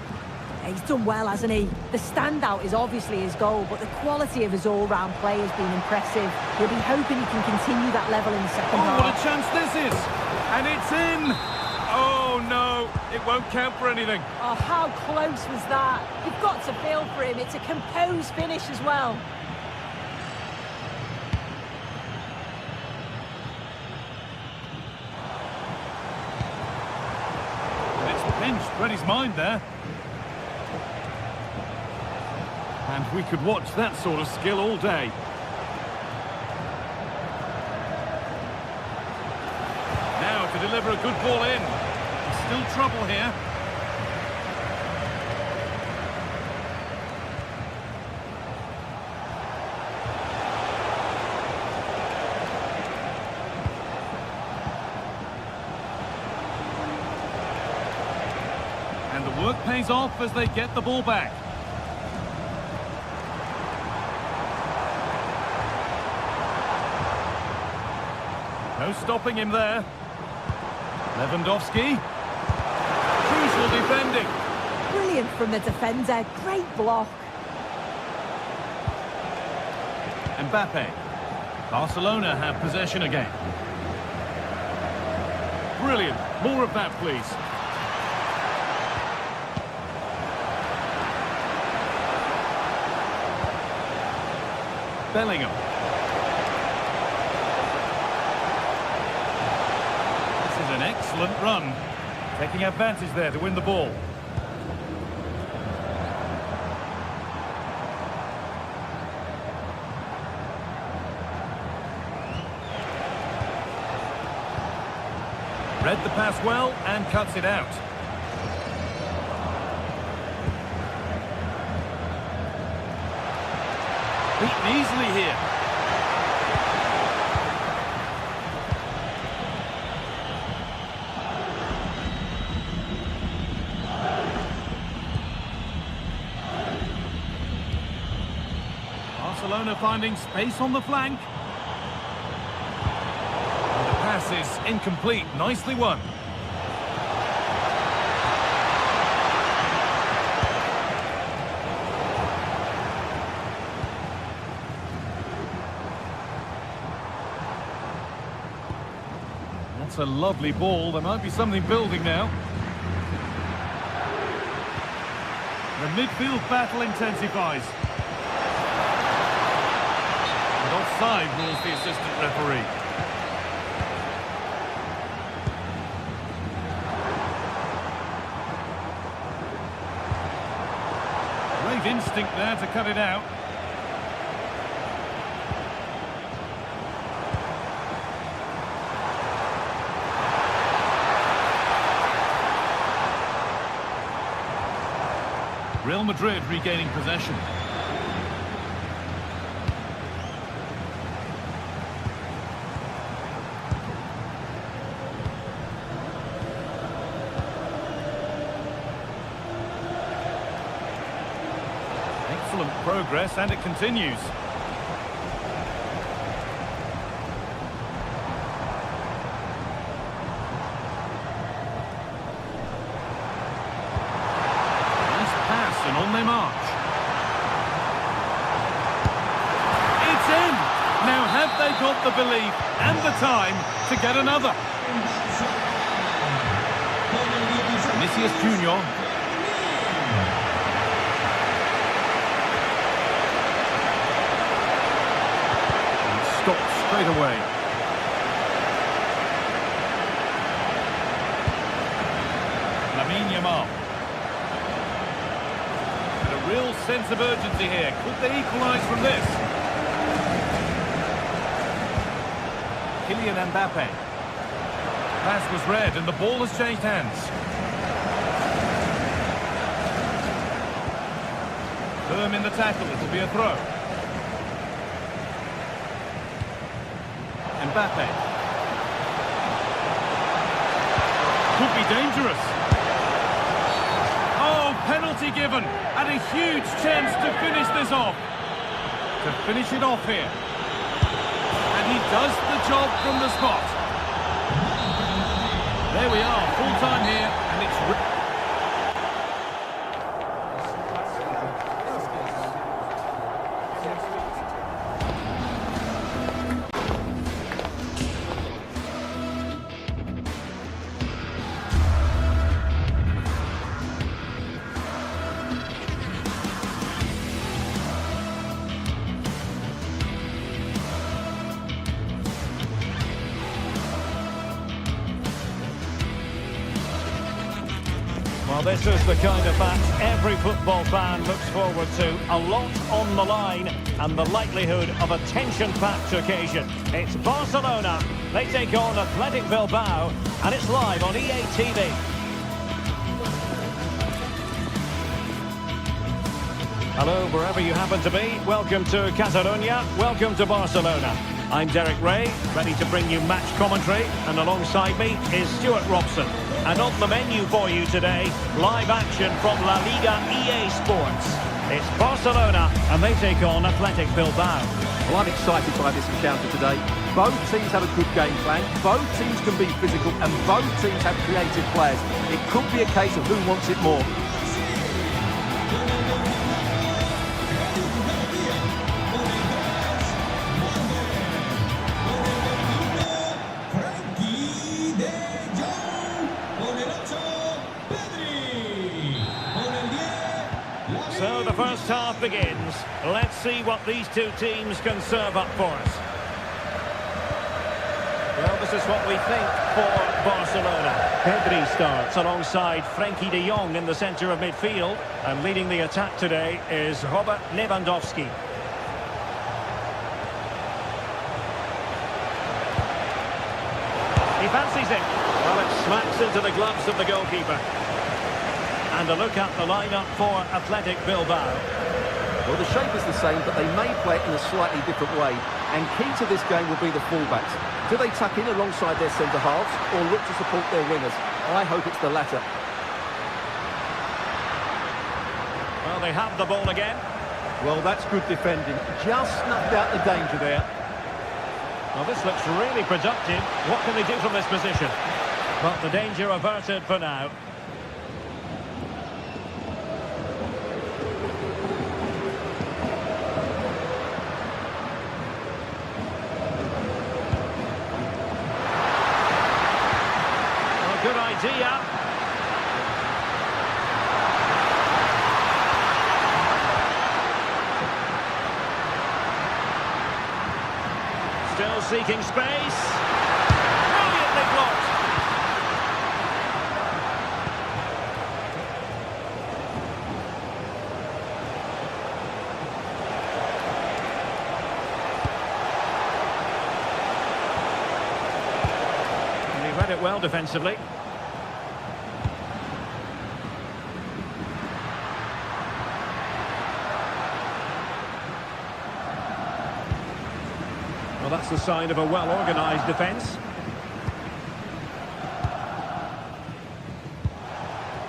He's done well, hasn't he? The standout is obviously his goal, but the quality of his all-round play has been impressive. He'll be hoping he can continue that level in the second half. Oh, what a chance this is! And it's in! Oh, no, it won't count for anything. Oh, how close was that? You've got to feel for him. It's a composed finish as well. And it's pinched Freddie's mind there. And we could watch that sort of skill all day. Now to deliver a good ball in. Still trouble here. And the work pays off as they get the ball back. No stopping him there. Lewandowski. Crucial defending. Brilliant from the defender. Great block. Mbappe. Barcelona have possession again. Brilliant. More of that, please. Bellingham. This is an excellent run. Taking advantage there to win the ball. Read the pass well and cuts it out. Beaten easily here. Barcelona finding space on the flank. And the pass is incomplete. Nicely won. That's a lovely ball. There might be something building now. The midfield battle intensifies. And offside rules the assistant referee. Great instinct there to cut it out. Real Madrid regaining possession. Excellent progress, and it continues. And on they march. It's in! Now have they got the belief and the time to get another? Vinicius Junior. And stopped straight away. Lamine Yamal. Real sense of urgency here. Could they equalise from this? Kylian Mbappe. Pass was read and the ball has changed hands. Firm in the tackle. It will be a throw. Mbappe. Could be dangerous. Penalty given, and a huge chance to finish this off. To finish it off here. And he does the job from the spot. There we are, full time here, and it's... Well, this is the kind of match every football fan looks forward to. A lot on the line and the likelihood of a tension-packed occasion. It's Barcelona. They take on Athletic Bilbao, and it's live on EA TV. Hello, wherever you happen to be. Welcome to Catalonia. Welcome to Barcelona. I'm Derek Ray, ready to bring you match commentary, and alongside me is Stuart Robson. And on the menu for you today, live action from La Liga EA Sports. It's Barcelona, and they take on Athletic Bilbao. Well, I'm excited by this encounter today. Both teams have a good game plan, both teams can be physical, and both teams have creative players. It could be a case of who wants it more. So the first half begins. Let's see what these two teams can serve up for us. Well, this is what we think for Barcelona. Pedri starts alongside Frenkie de Jong in the centre of midfield. And leading the attack today is Robert Lewandowski. He fancies it. Well, it smacks into the gloves of the goalkeeper. And a look at the lineup for Athletic Bilbao. Well, the shape is the same, but they may play it in a slightly different way. And key to this game will be the fullbacks. Do they tuck in alongside their centre-halves or look to support their wingers? I hope it's the latter. Well, they have the ball again. Well, that's good defending. Just snuffed out the danger there. Well, this looks really productive. What can they do from this position? But the danger averted for now. Well, good idea. Still seeking space. Brilliantly blocked. And he read it well defensively. Well, that's the sign of a well-organised defence.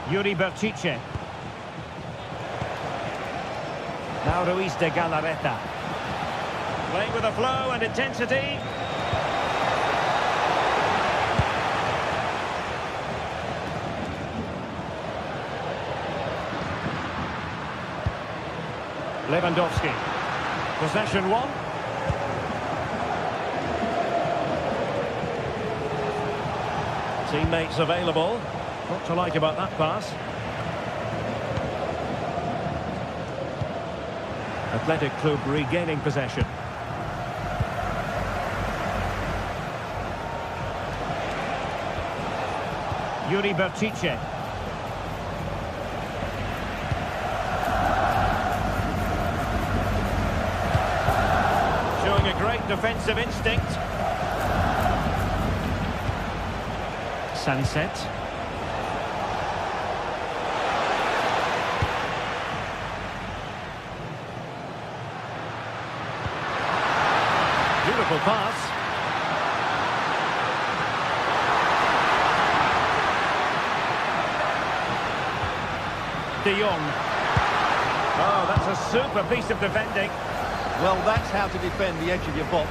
Yuri Berchiche. Now Ruiz de Galarreta. Playing with a flow and intensity. Lewandowski. Possession one. Teammates available. What to like about that pass? Athletic Club regaining possession. Yuri Berchiche. Showing a great defensive instinct. Sunset. Beautiful pass. De Jong. Oh, that's a super piece of defending. Well, that's how to defend the edge of your box.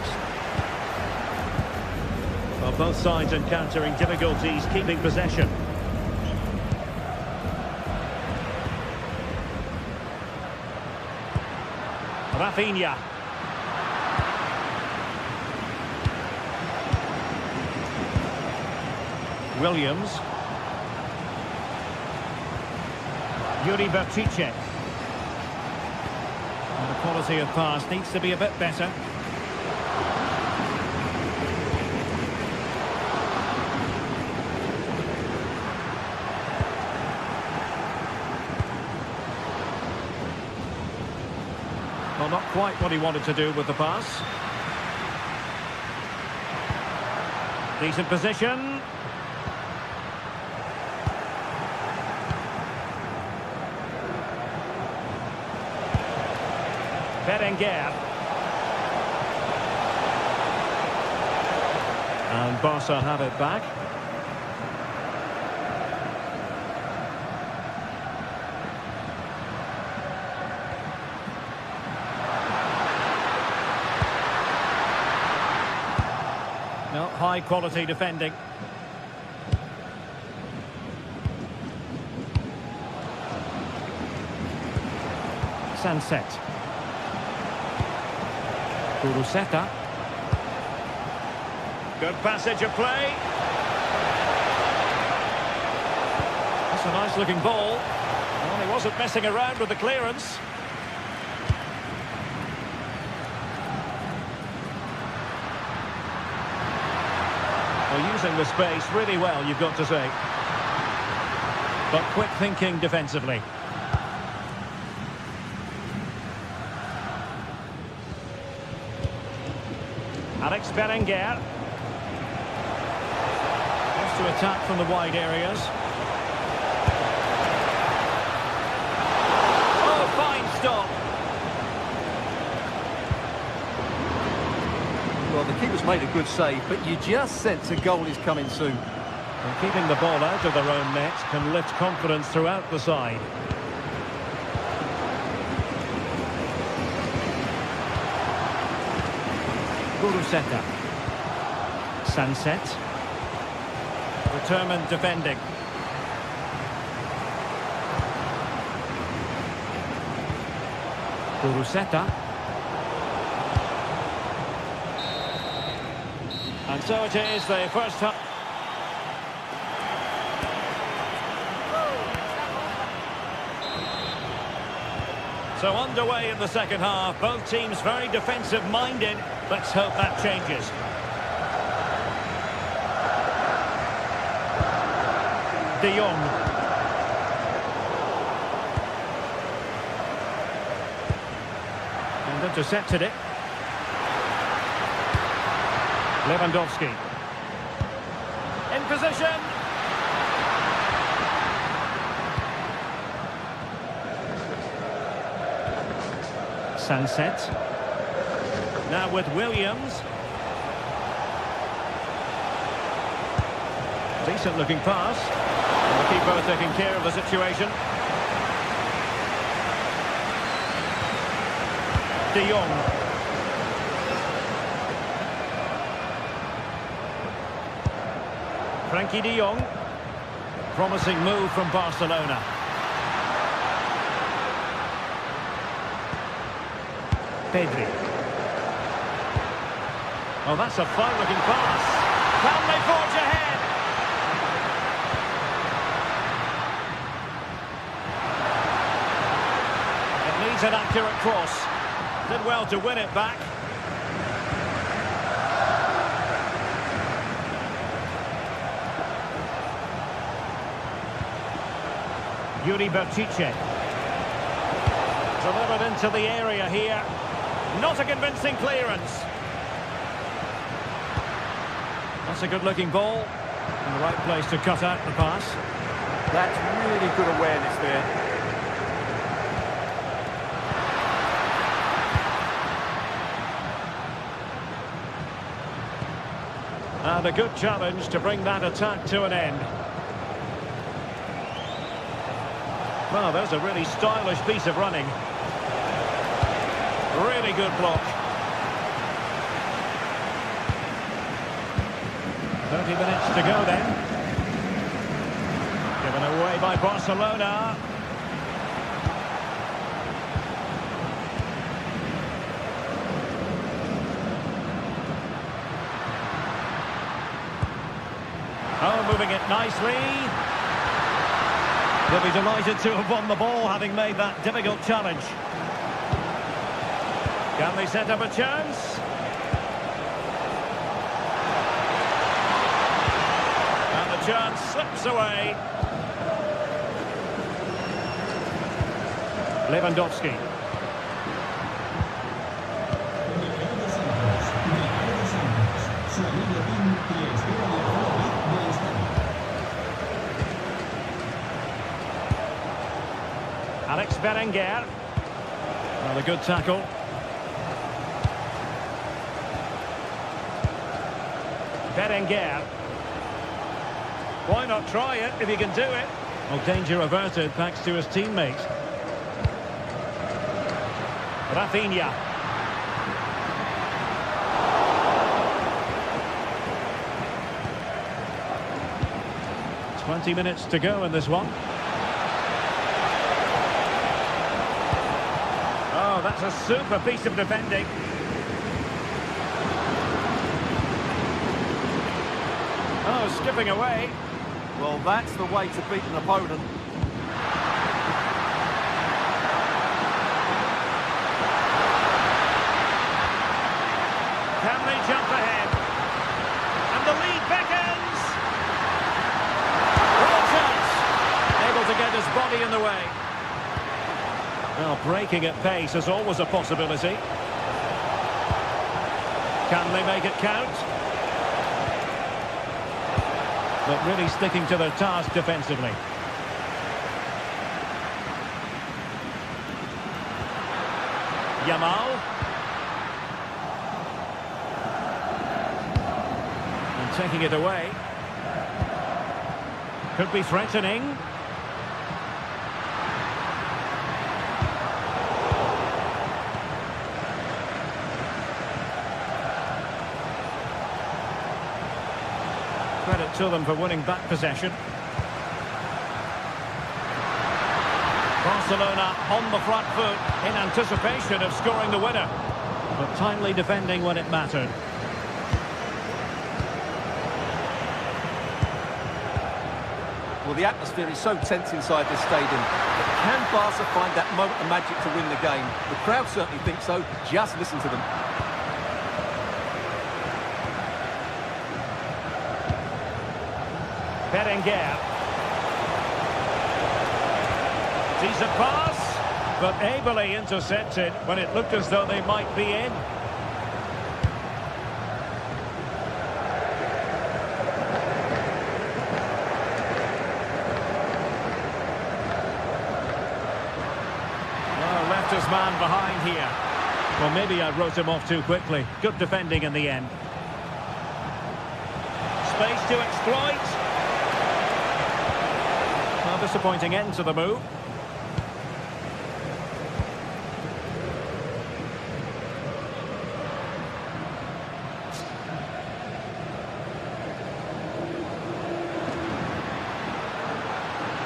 Well, both sides encountering difficulties keeping possession. Rafinha. Williams. Yuri Berchiche. And the quality of pass needs to be a bit better. Well, not quite what he wanted to do with the pass. Decent position. Berenguer. And Barca have it back. No, high quality defending. Sunset. Kuruseta. Good passage of play. That's a nice looking ball. Well, he wasn't messing around with the clearance. Well, using the space really well, you've got to say. But quick thinking defensively. Alex Berenguer. Wants to attack from the wide areas. Oh, fine stop. Well, the keeper's made a good save, but you just sense a goal is coming soon. And keeping the ball out of their own net can lift confidence throughout the side. Guruseta. Sunset. Determined defending. Guruseta. And so it is, the first half. So underway in the second half, both teams very defensive-minded. Let's hope that changes. De Jong. And intercepted it. Lewandowski. In position. Sunset. Now with Williams. Decent looking pass. And the keeper taking care of the situation. De Jong. Frankie de Jong. Promising move from Barcelona. Pedri. Oh, that's a fine-looking pass. Can they forge ahead? It needs an accurate cross. Did well to win it back. Yuri Berchiche. Delivered into the area here. Not a convincing clearance. That's a good-looking ball. In the right place to cut out the pass. That's really good awareness there. And a good challenge to bring that attack to an end. Well, there's a really stylish piece of running. Really good block. 30 minutes to go then. Given away by Barcelona. Oh, moving it nicely. They'll be delighted to have won the ball, having made that difficult challenge. Can they set up a chance? And the chance slips away. Lewandowski. Alex Berenguer. Another good tackle. Berenguer. Why not try it if you can do it? Well, danger averted thanks to his teammate. Rafinha. 20 minutes to go in this one. Oh, that's a super piece of defending. Oh, skipping away. Well, that's the way to beat an opponent. Can they jump ahead? And the lead beckons. Well chance. Able to get his body in the way. Well, breaking at pace is always a possibility. Can they make it count? But really sticking to their task defensively. Yamal. And taking it away. Could be threatening. Credit to them for winning back possession. Barcelona on the front foot in anticipation of scoring the winner. But timely defending when it mattered. Well, the atmosphere is so tense inside this stadium. But can Barca find that moment of magic to win the game? The crowd certainly think so. Just listen to them. Berenguer. Decent pass, but ably intercepted when it looked as though they might be in. Well, left his man behind here. Well, maybe I wrote him off too quickly. Good defending in the end. Space to exploit. Disappointing end to the move.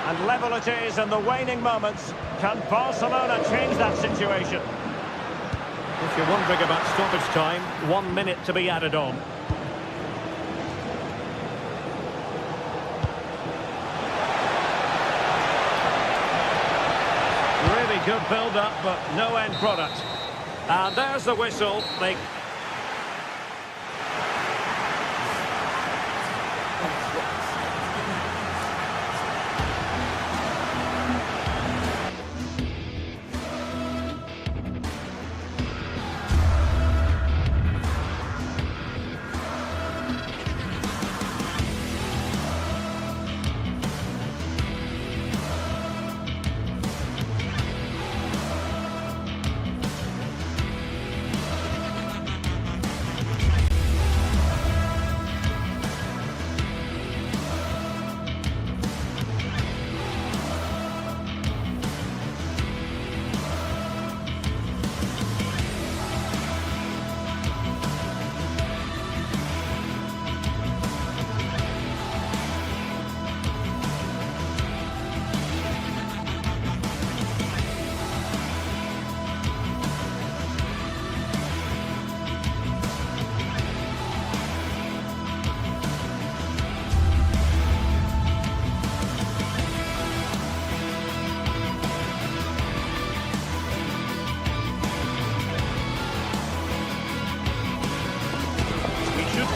And level it is in the waning moments. Can Barcelona change that situation? If you're wondering about stoppage time, 1 minute to be added on. Good build-up, but no end product. And there's the whistle. They...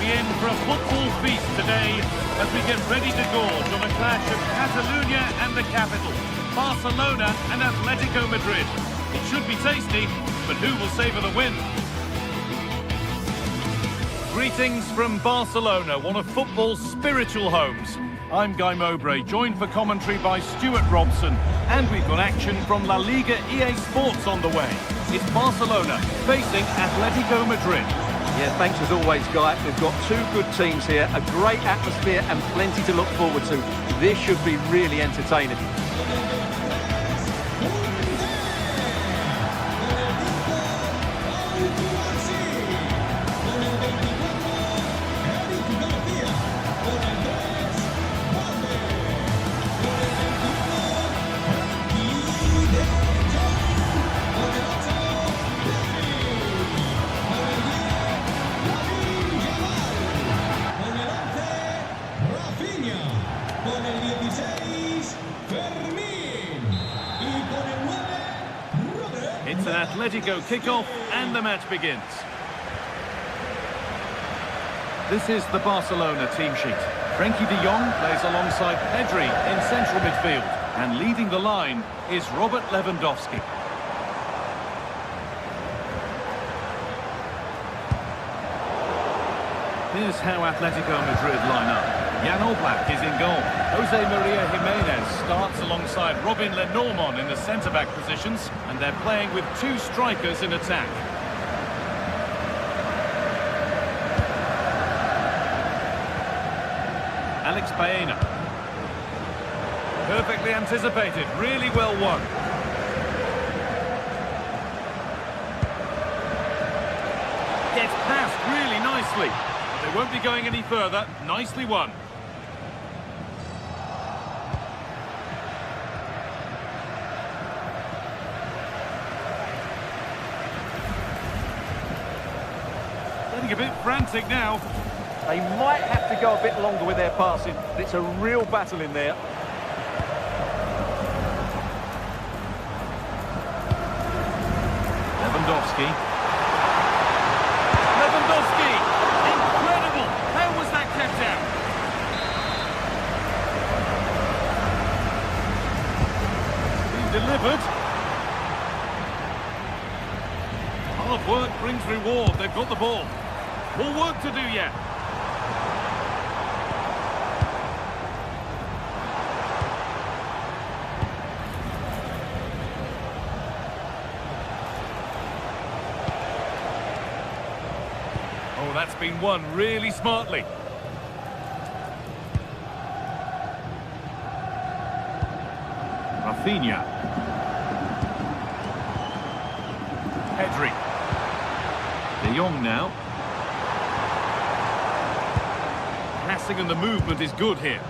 In for a football feast today as we get ready to gorge on a clash of Catalonia and the capital, Barcelona and Atletico Madrid. It should be tasty, but who will savour the win? Greetings from Barcelona, one of football's spiritual homes. I'm Guy Mowbray, joined for commentary by Stuart Robson, and we've got action from La Liga EA Sports on the way. It's Barcelona facing Atletico Madrid. Yeah, thanks as always, Guy. We've got two good teams here, a great atmosphere and plenty to look forward to. This should be really entertaining. It's an Atletico kickoff and the match begins. This is the Barcelona team sheet. Frenkie de Jong plays alongside Pedri in central midfield. And leading the line is Robert Lewandowski. Here's how Atletico Madrid line up. Jan Oblak is in goal. Jose Maria Jimenez starts alongside Robin Lenormand in the centre-back positions. And they're playing with two strikers in attack. Alex Baena. Perfectly anticipated, really well won. Gets past really nicely. They won't be going any further. Nicely won. Getting a bit frantic now. They might have to go a bit longer with their passing, but it's a real battle in there. Lewandowski. Lewandowski! Incredible! How was that kept out? Being delivered. Hard work brings reward. They've got the ball. More work to do yet. Oh, that's been won really smartly. Rafinha. Pedri. De Jong now. Passing and the movement is good here.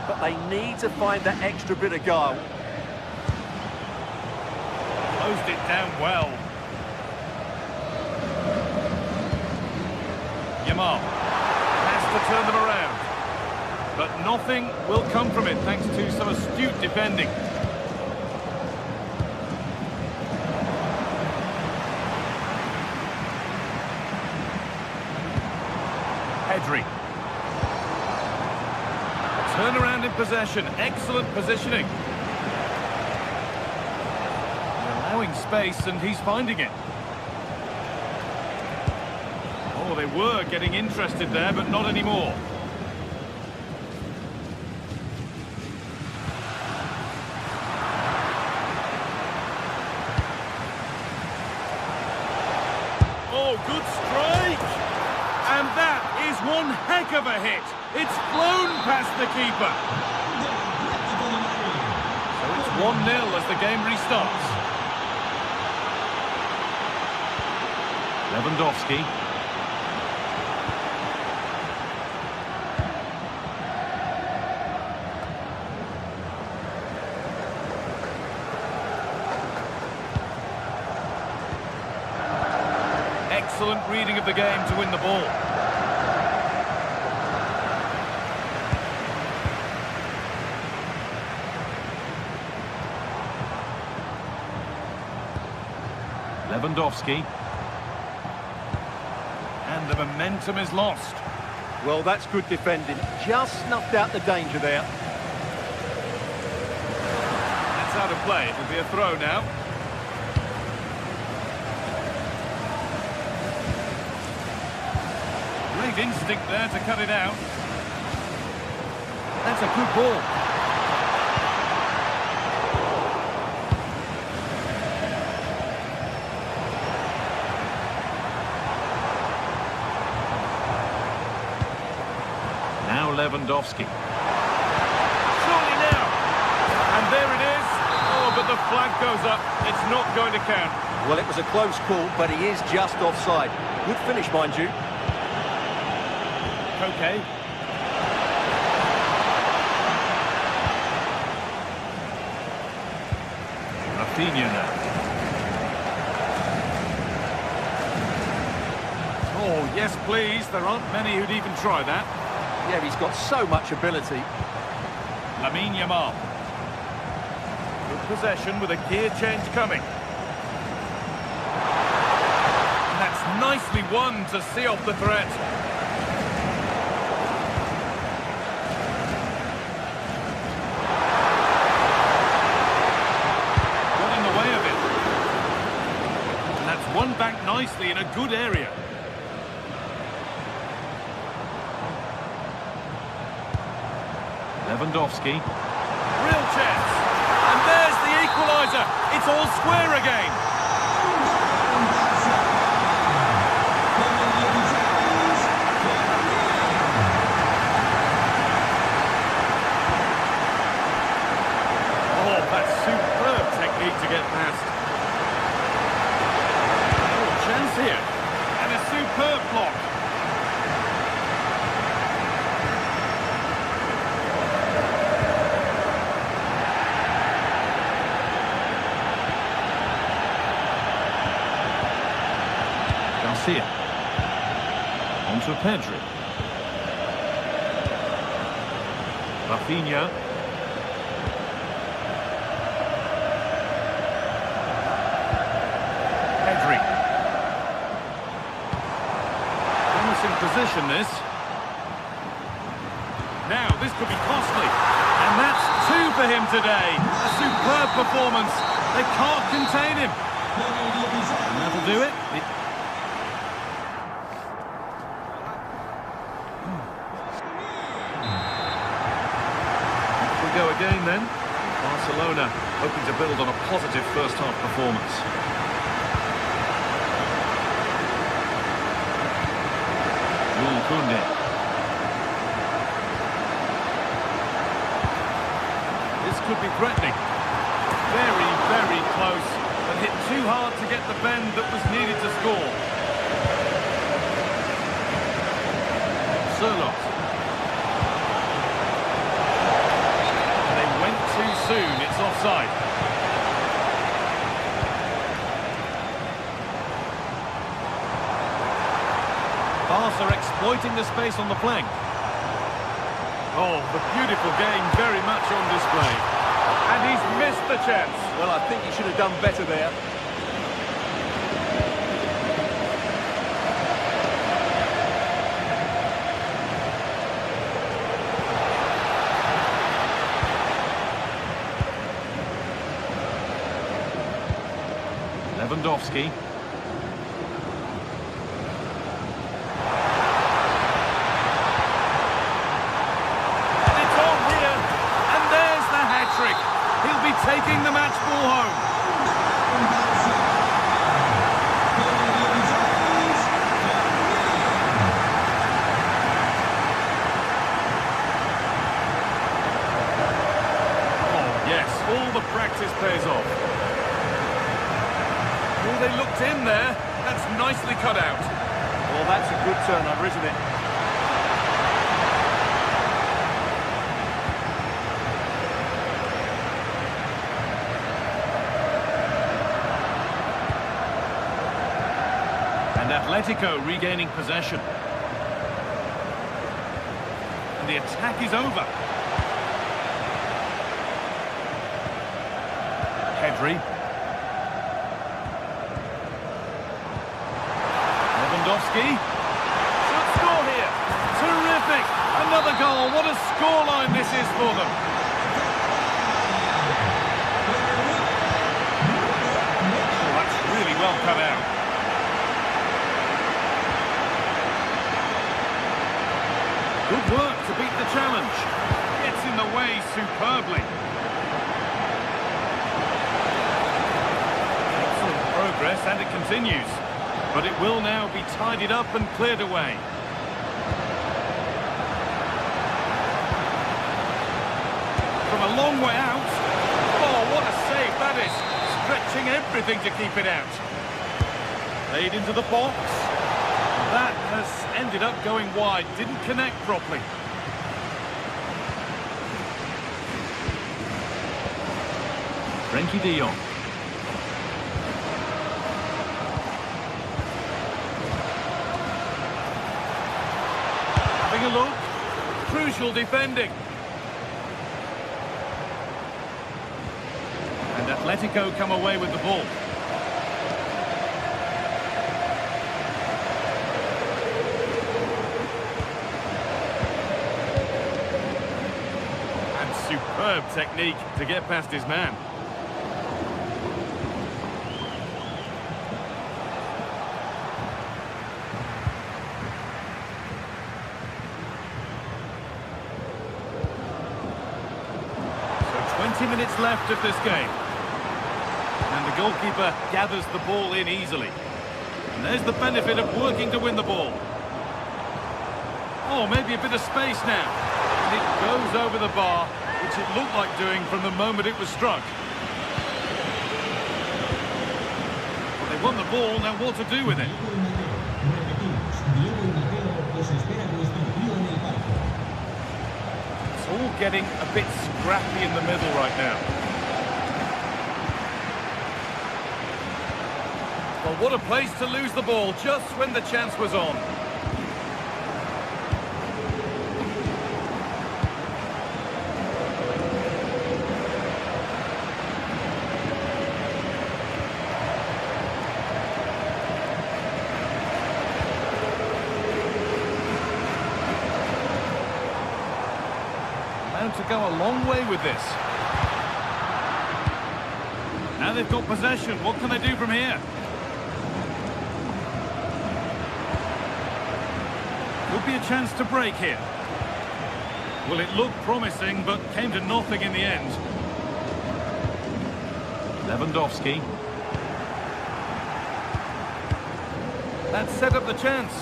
But they need to find that extra bit of guile. Closed it down well. Yamal has to turn them around. But nothing will come from it thanks to some astute defending. Pedri. Turn around in possession. Excellent positioning. Allowing space and he's finding it. Oh, they were getting interested there, but not anymore. Oh, good strike! And that is one heck of a hit. It's flown past the keeper. So it's 1-0 as the game restarts. Lewandowski. Excellent reading of the game to win the ball. Lewandowski. And the momentum is lost. Well, that's good defending. Just snuffed out the danger there. That's out of play. It'll be a throw now. Great instinct there to cut it out. That's a good ball. Now Lewandowski. Surely now. And there it is. Oh, but the flag goes up. It's not going to count. Well, it was a close call, but he is just offside. Good finish, mind you. Okay. Rafinha now. Oh, yes, please. There aren't many who'd even try that. Yeah, he's got so much ability. Lamine Yamal. Good possession with a gear change coming. And that's nicely won to see off the threat. nicely in a good area. Lewandowski. Real chance. And there's the equaliser. It's all square again. Oh, that's superb technique to get past. Oh, chance here. And a superb block. On to Pedri. Rafinha. Pedri. Promising position, this. Now, this could be costly. And that's 2 for him today. A superb performance. They can't contain him. And that'll do it. Go again then. Barcelona hoping to build on a positive first half performance. Koundé. This could be threatening. Very, very close, but hit too hard to get the bend that was needed to score. Sørloth. Too soon, it's offside. Barca exploiting the space on the flank. Oh, the beautiful game very much on display. And he's missed the chance. Well, I think he should have done better there. Lewandowski. And it's on here. And there's the hat-trick. He'll be taking the match ball home. Oh, yes. All the practice pays off. Oh, they looked in there. That's nicely cut out. Well, that's a good turnover, isn't it? And Atletico regaining possession. And the attack is over. Pedri. Lewandowski. Should score here. Terrific. Another goal. What a scoreline this is for them. Oh, that's really well cut out. Good work to beat the challenge. Gets in the way superbly. Excellent progress, and it continues. But it will now be tidied up and cleared away. From a long way out. Oh, what a save that is. Stretching everything to keep it out. Played into the box. That has ended up going wide. Didn't connect properly. Frenkie de Jong. Having a look. Crucial defending. And Atletico come away with the ball. And superb technique to get past his man. 20 minutes left of this game. And the goalkeeper gathers the ball in easily. And there's the benefit of working to win the ball. Oh, maybe a bit of space now. And it goes over the bar, which it looked like doing from the moment it was struck. Well, they won the ball, now what to do with it? It's all getting a bit scrappy in the middle right now. Well, what a place to lose the ball just when the chance was on. To go a long way with this. Now they've got possession. What can they do from here? Could be a chance to break here. Well, it looked promising, but came to nothing in the end. Lewandowski. That set up the chance.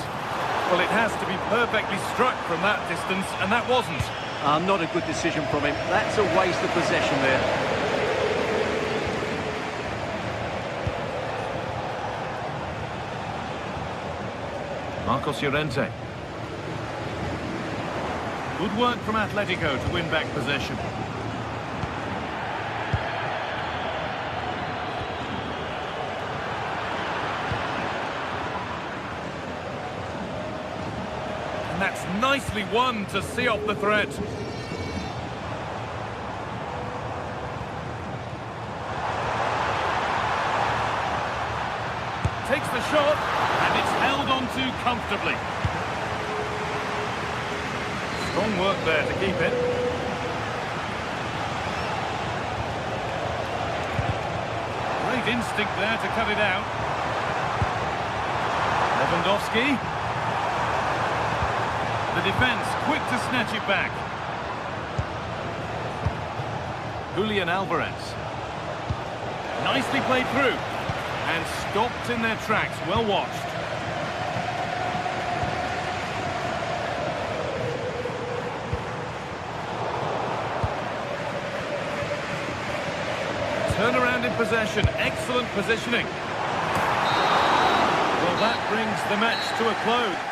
Well, it has to be perfectly struck from that distance, and that wasn't. Not a good decision from him. That's a waste of possession there. Marcos Llorente. Good work from Atletico to win back possession. And that's nicely won to see off the threat. Takes the shot, and it's held on to comfortably. Strong work there to keep it. Great instinct there to cut it out. Lewandowski. The defence quick to snatch it back. Julian Alvarez. Nicely played through. And stopped in their tracks. Well watched. Turnaround in possession. Excellent positioning. Well, that brings the match to a close.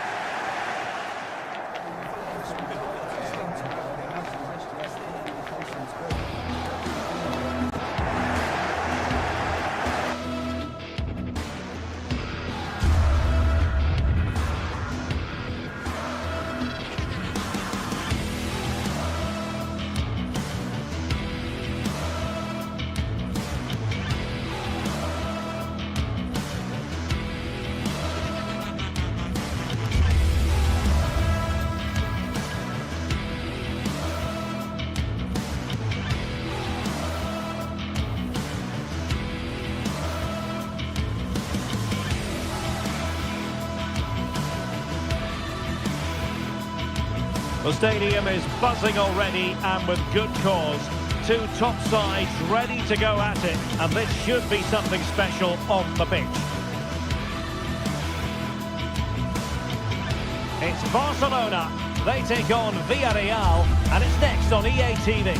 The stadium is buzzing already, and with good cause. Two top sides ready to go at it, and this should be something special on the pitch. It's Barcelona. They take on Villarreal, and it's next on EA TV.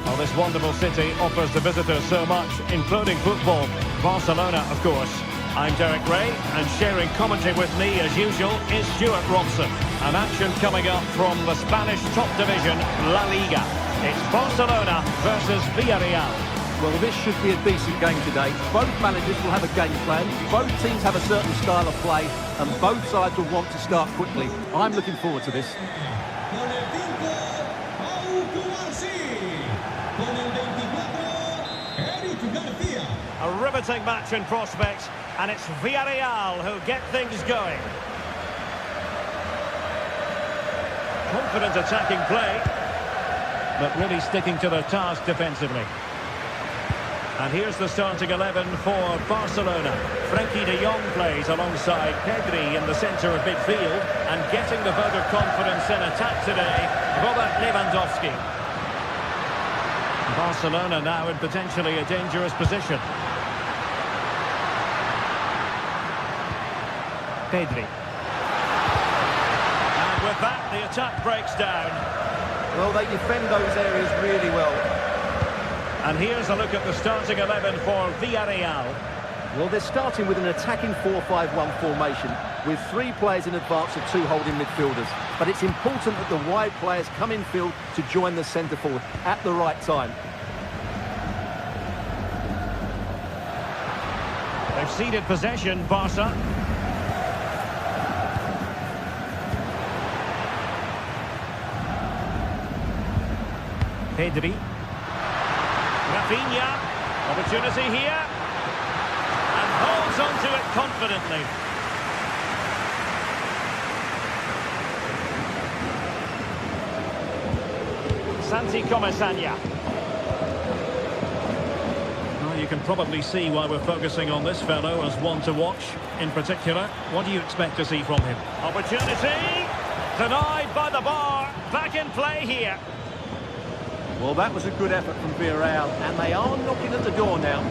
Well, this wonderful city offers the visitors so much, including football. Barcelona, of course. I'm Derek Ray, and sharing commentary with me, as usual, is Stuart Robson. An action coming up from the Spanish top division, La Liga. It's Barcelona versus Villarreal. Well, this should be a decent game today. Both managers will have a game plan. Both teams have a certain style of play, and both sides will want to start quickly. I'm looking forward to this. A riveting match in prospect, and it's Villarreal who get things going. Confident attacking play, but really sticking to their task defensively. And here's the starting 11 for Barcelona. Frenkie de Jong plays alongside Pedri in the centre of midfield, and getting the vote of confidence in attack today, Robert Lewandowski. Barcelona now in potentially a dangerous position. Pedri. And with that, the attack breaks down. Well, they defend those areas really well. And here's a look at the starting 11 for Villarreal. Well, they're starting with an attacking 4-5-1 formation with 3 players in advance of 2 holding midfielders. But it's important that the wide players come in field to join the centre forward at the right time. They've ceded possession, Barca. Pedri. Rafinha. Opportunity here. And holds onto it confidently. Santi Comesaña. Well, you can probably see why we're focusing on this fellow as one to watch. In particular, what do you expect to see from him? Opportunity! Denied by the bar. Back in play here. Well, that was a good effort from Villarreal, and they are knocking at the door now.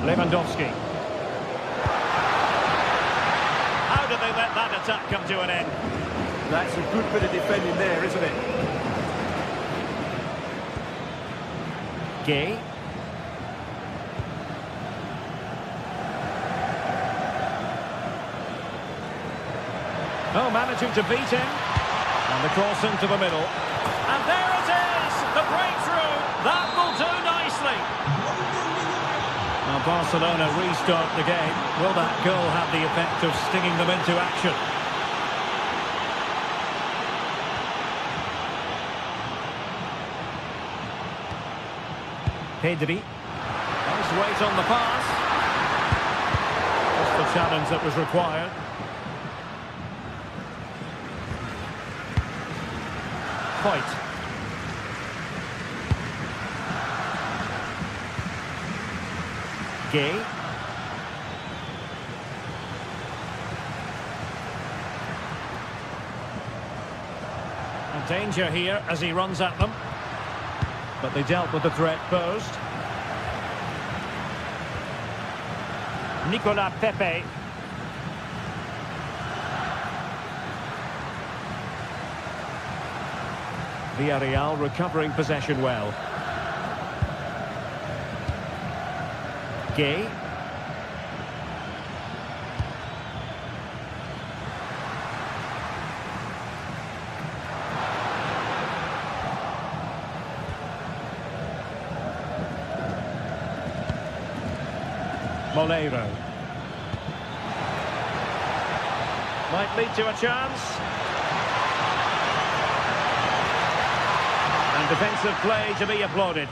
Lewandowski. How did they let that attack come to an end? That's a good bit of defending there, isn't it? Gay. Oh, managing to beat him. And the cross into the middle. And there it is! The breakthrough! That will do nicely! Now Barcelona restart the game. Will that goal have the effect of stinging them into action? Pedri. Nice weight on the pass. Just the challenge that was required. Point. Gay. A danger here as he runs at them. But they dealt with the threat posed. Nicolas Pepe. Villarreal recovering possession well. Gay. Molero. Might lead to a chance. And defensive play to be applauded.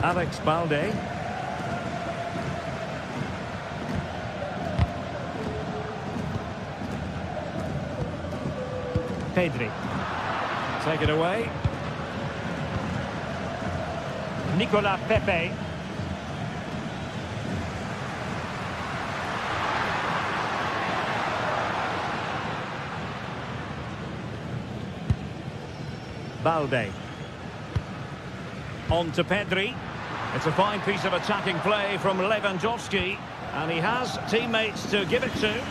Alex Balde. Pedri. Take it away. Nicolas Pepe. Balde. On to Pedri. It's a fine piece of attacking play from Lewandowski. And he has teammates to give it to.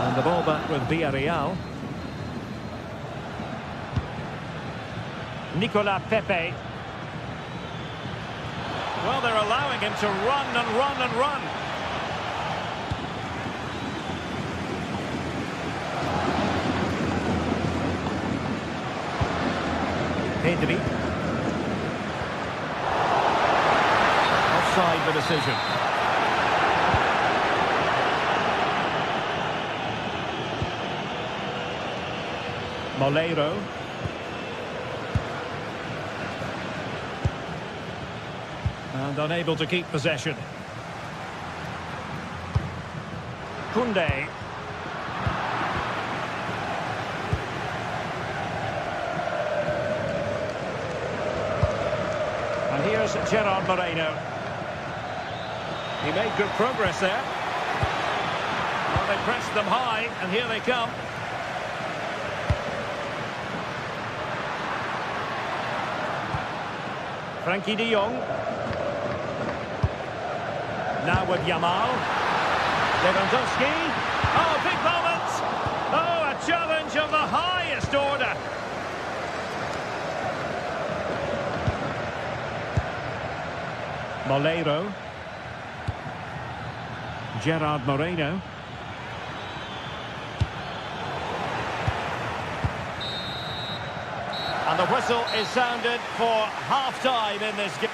And the ball back with Villarreal. Nicolas Pepe. Well, they're allowing him to run and run and run. Pedri. Offside the decision. Molero. And unable to keep possession. Koundé. Gerard Moreno. He made good progress there. Well, they pressed them high, and here they come. Frankie de Jong. Now with Yamal. Lewandowski. Oh, big moment! Oh, a challenge of the highest order. Molero. Gerard Moreno. And the whistle is sounded for half-time in this game.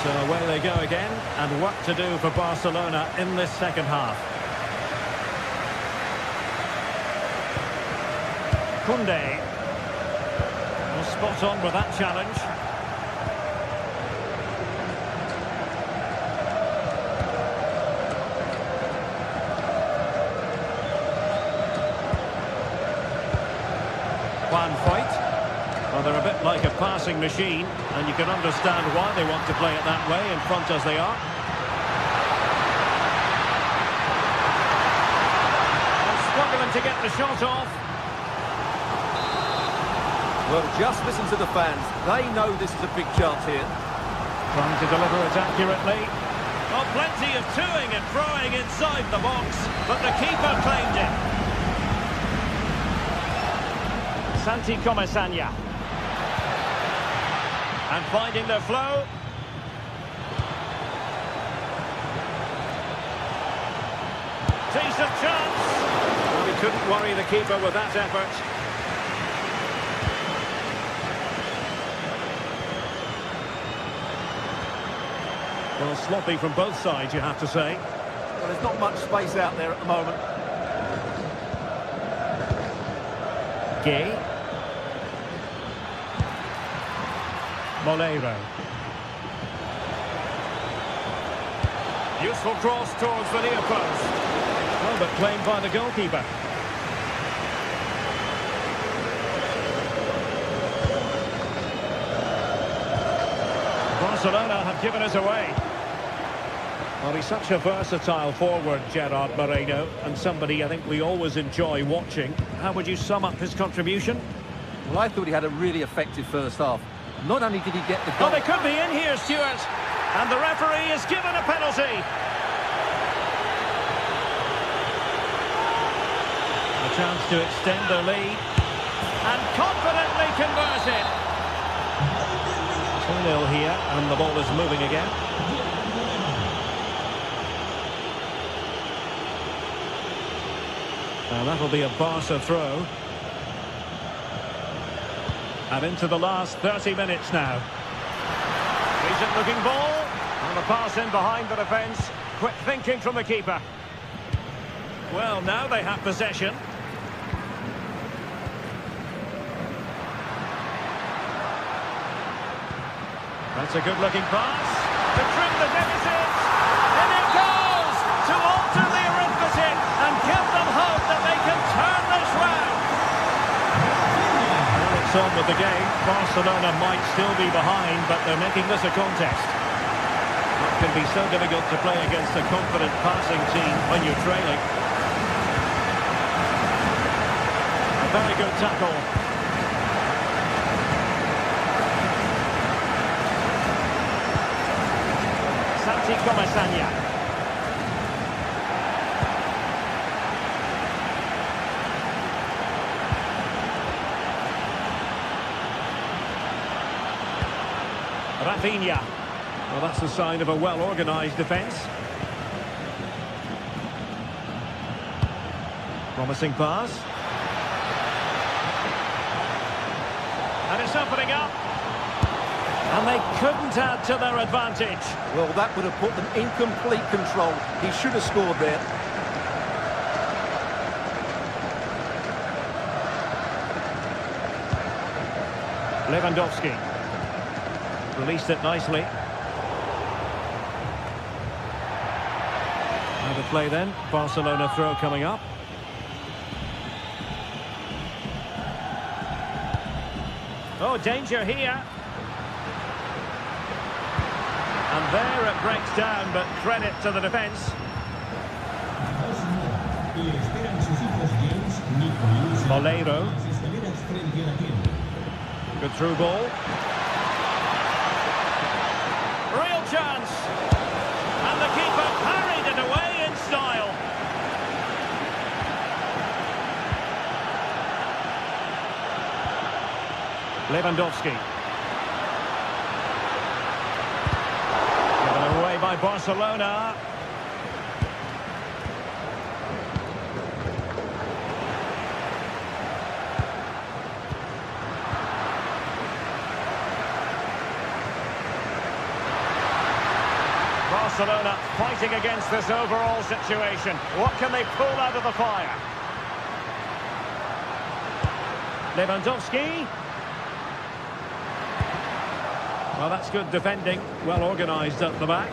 So away they go again, and work to do for Barcelona in this second half. Koundé. Well, spot on with that challenge. Well, they're a bit like a passing machine, and you can understand why they want to play it that way, in front as they are. And struggling to get the shot off. Well, just listen to the fans. They know this is a big chance here. Trying to deliver it accurately. Oh, plenty of toing and throwing inside the box, but the keeper claimed it. Santi Comesaña. And finding their flow. Decent chance. Well, he couldn't worry the keeper with that effort. Well, sloppy from both sides, you have to say. Well, there's not much space out there at the moment. Gay. Molero. Useful cross towards the near post. Well, but claimed by the goalkeeper. Barcelona have given us away. Well, he's such a versatile forward, Gerard Moreno, and somebody I think we always enjoy watching. How would you sum up his contribution? Well, I thought he had a really effective first half. Not only did he get the goal... Oh, they could be in here, Stuart. And the referee is given a penalty. A chance to extend their lead. And confidently converted. 2-0 here, and the ball is moving again. And that'll be a Barca throw. And into the last 30 minutes now. Decent looking ball. And the pass in behind the defence. Quick thinking from the keeper. Well, now they have possession. That's a good looking pass. To trim the deficit. And it goes! To alter the arithmetic and give them hope that they can turn this round. On with the game. Barcelona might still be behind, but they're making this a contest. It can be so difficult to play against a confident passing team when you're trailing. A very good tackle. Santi Comesaña. Rafinha. Well, that's a sign of a well-organised defence. Promising pass. And it's opening up. And they couldn't add to their advantage. Well, that would have put them in complete control. He should have scored there. Lewandowski. Released it nicely. Now to play then. Barcelona throw coming up. Oh, danger here. And there it breaks down, but credit to the defence. Moleiro. Good through ball. Real chance. And the keeper parried it away in style. Lewandowski. Given away by Barcelona. Barcelona fighting against this overall situation. What can they pull out of the fire? Lewandowski. Well, that's good defending. Well organised at the back.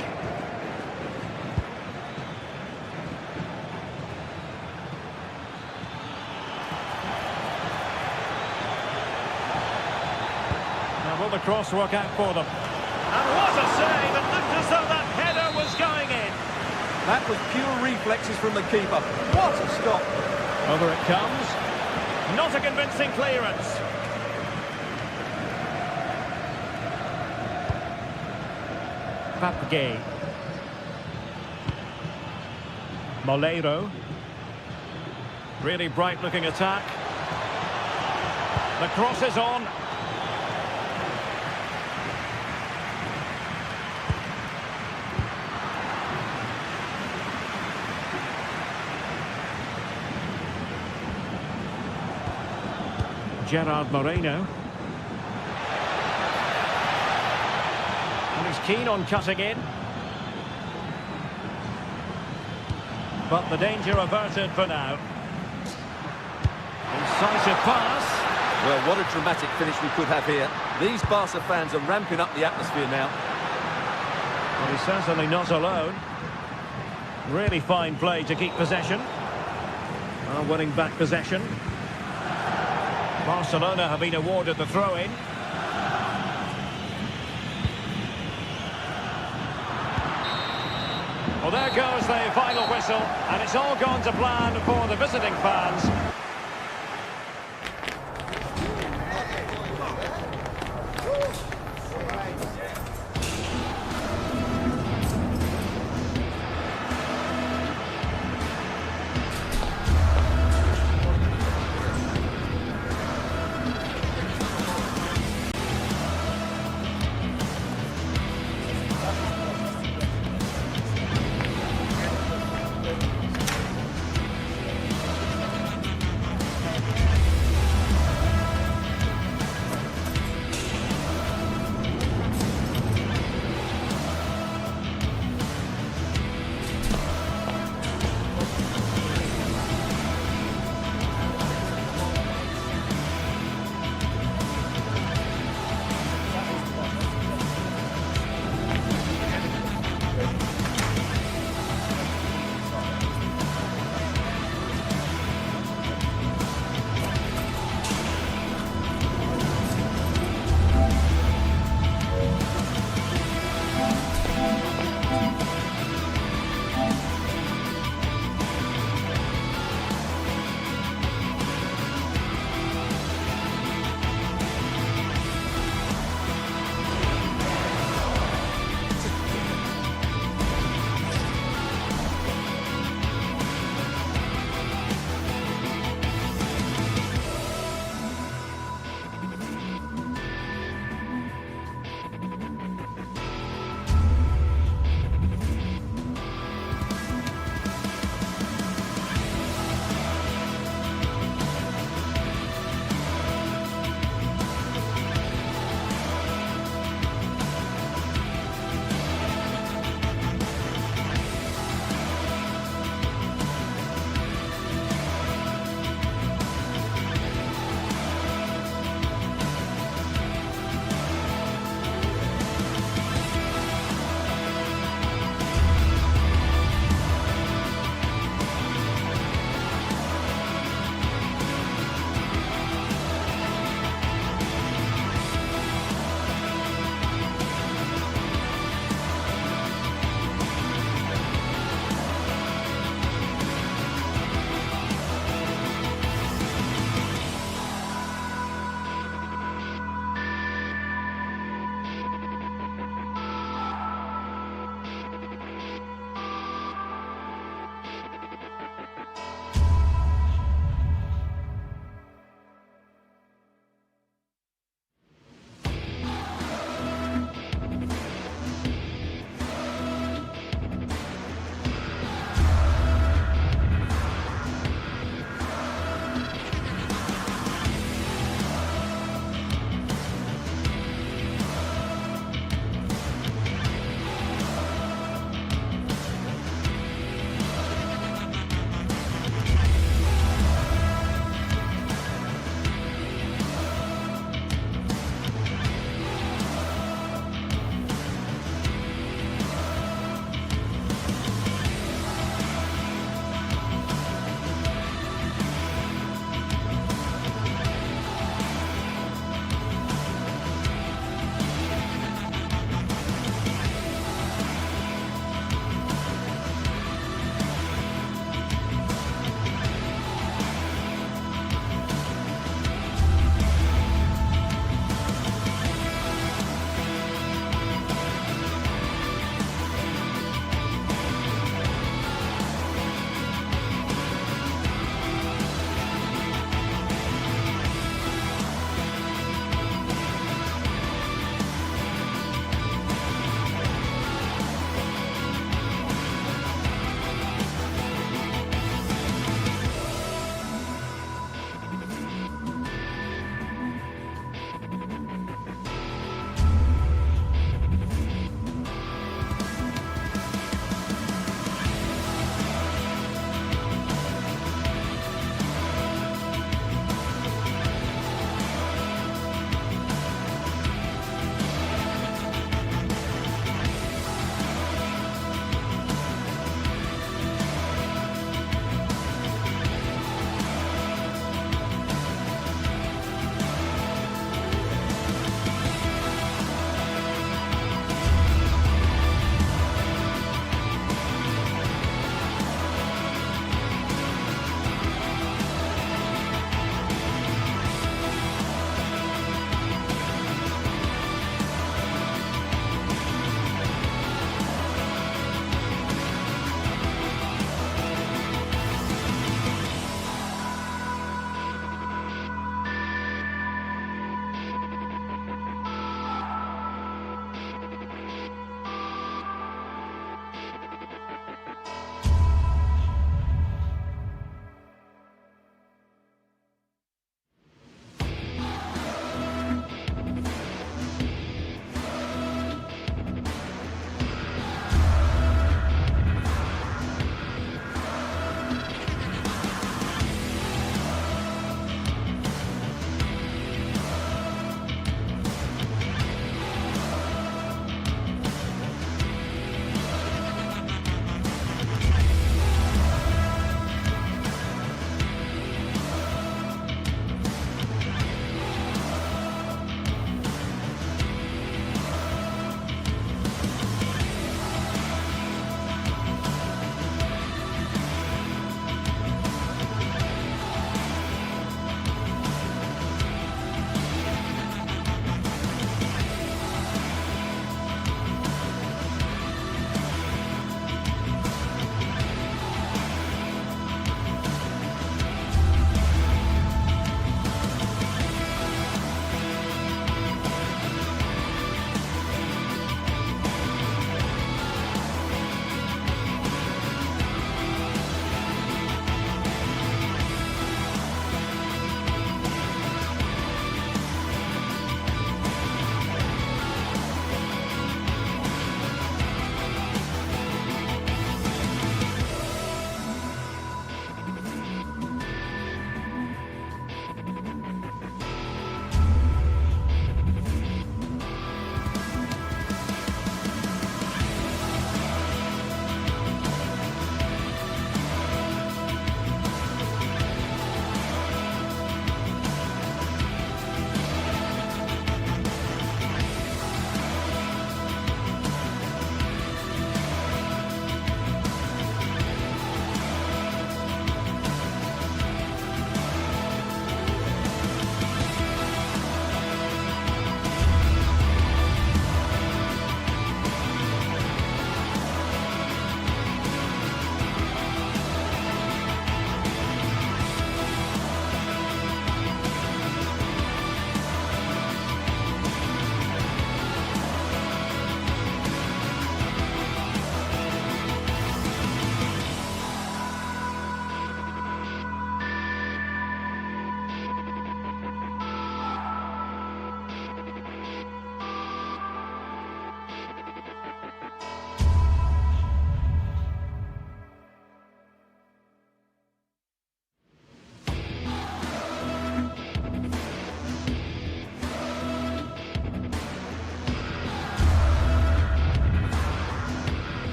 Now, will the cross work out for them? And what a save! It looked as though that header was going in. That was pure reflexes from the keeper. What a stop! Over it comes. Not a convincing clearance. Papgay. Moleiro. Really bright-looking attack. The cross is on. Gerard Moreno. And he's keen on cutting in. But the danger averted for now. Incisive pass. Well, what a dramatic finish we could have here. These Barca fans are ramping up the atmosphere now. Well, he's certainly not alone. Really fine play to keep possession. Winning back possession. Barcelona have been awarded the throw-in. Well, there goes the final whistle, and it's all gone to plan for the visiting fans.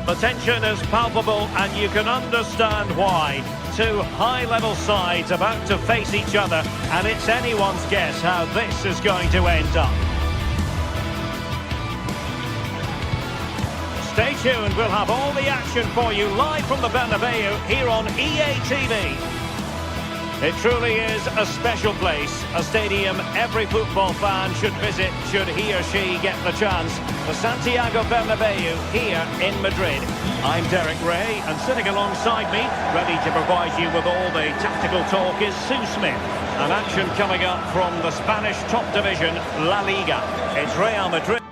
The tension is palpable and you can understand why. Two high-level sides about to face each other, and it's anyone's guess how this is going to end up. Stay tuned, we'll have all the action for you live from the Bernabeu here on EA TV. It truly is a special place, a stadium every football fan should visit should he or she get the chance. The Santiago Bernabeu here in Madrid. I'm Derek Ray, and sitting alongside me, ready to provide you with all the tactical talk, is Sue Smith. And action coming up from the Spanish top division, La Liga. It's Real Madrid.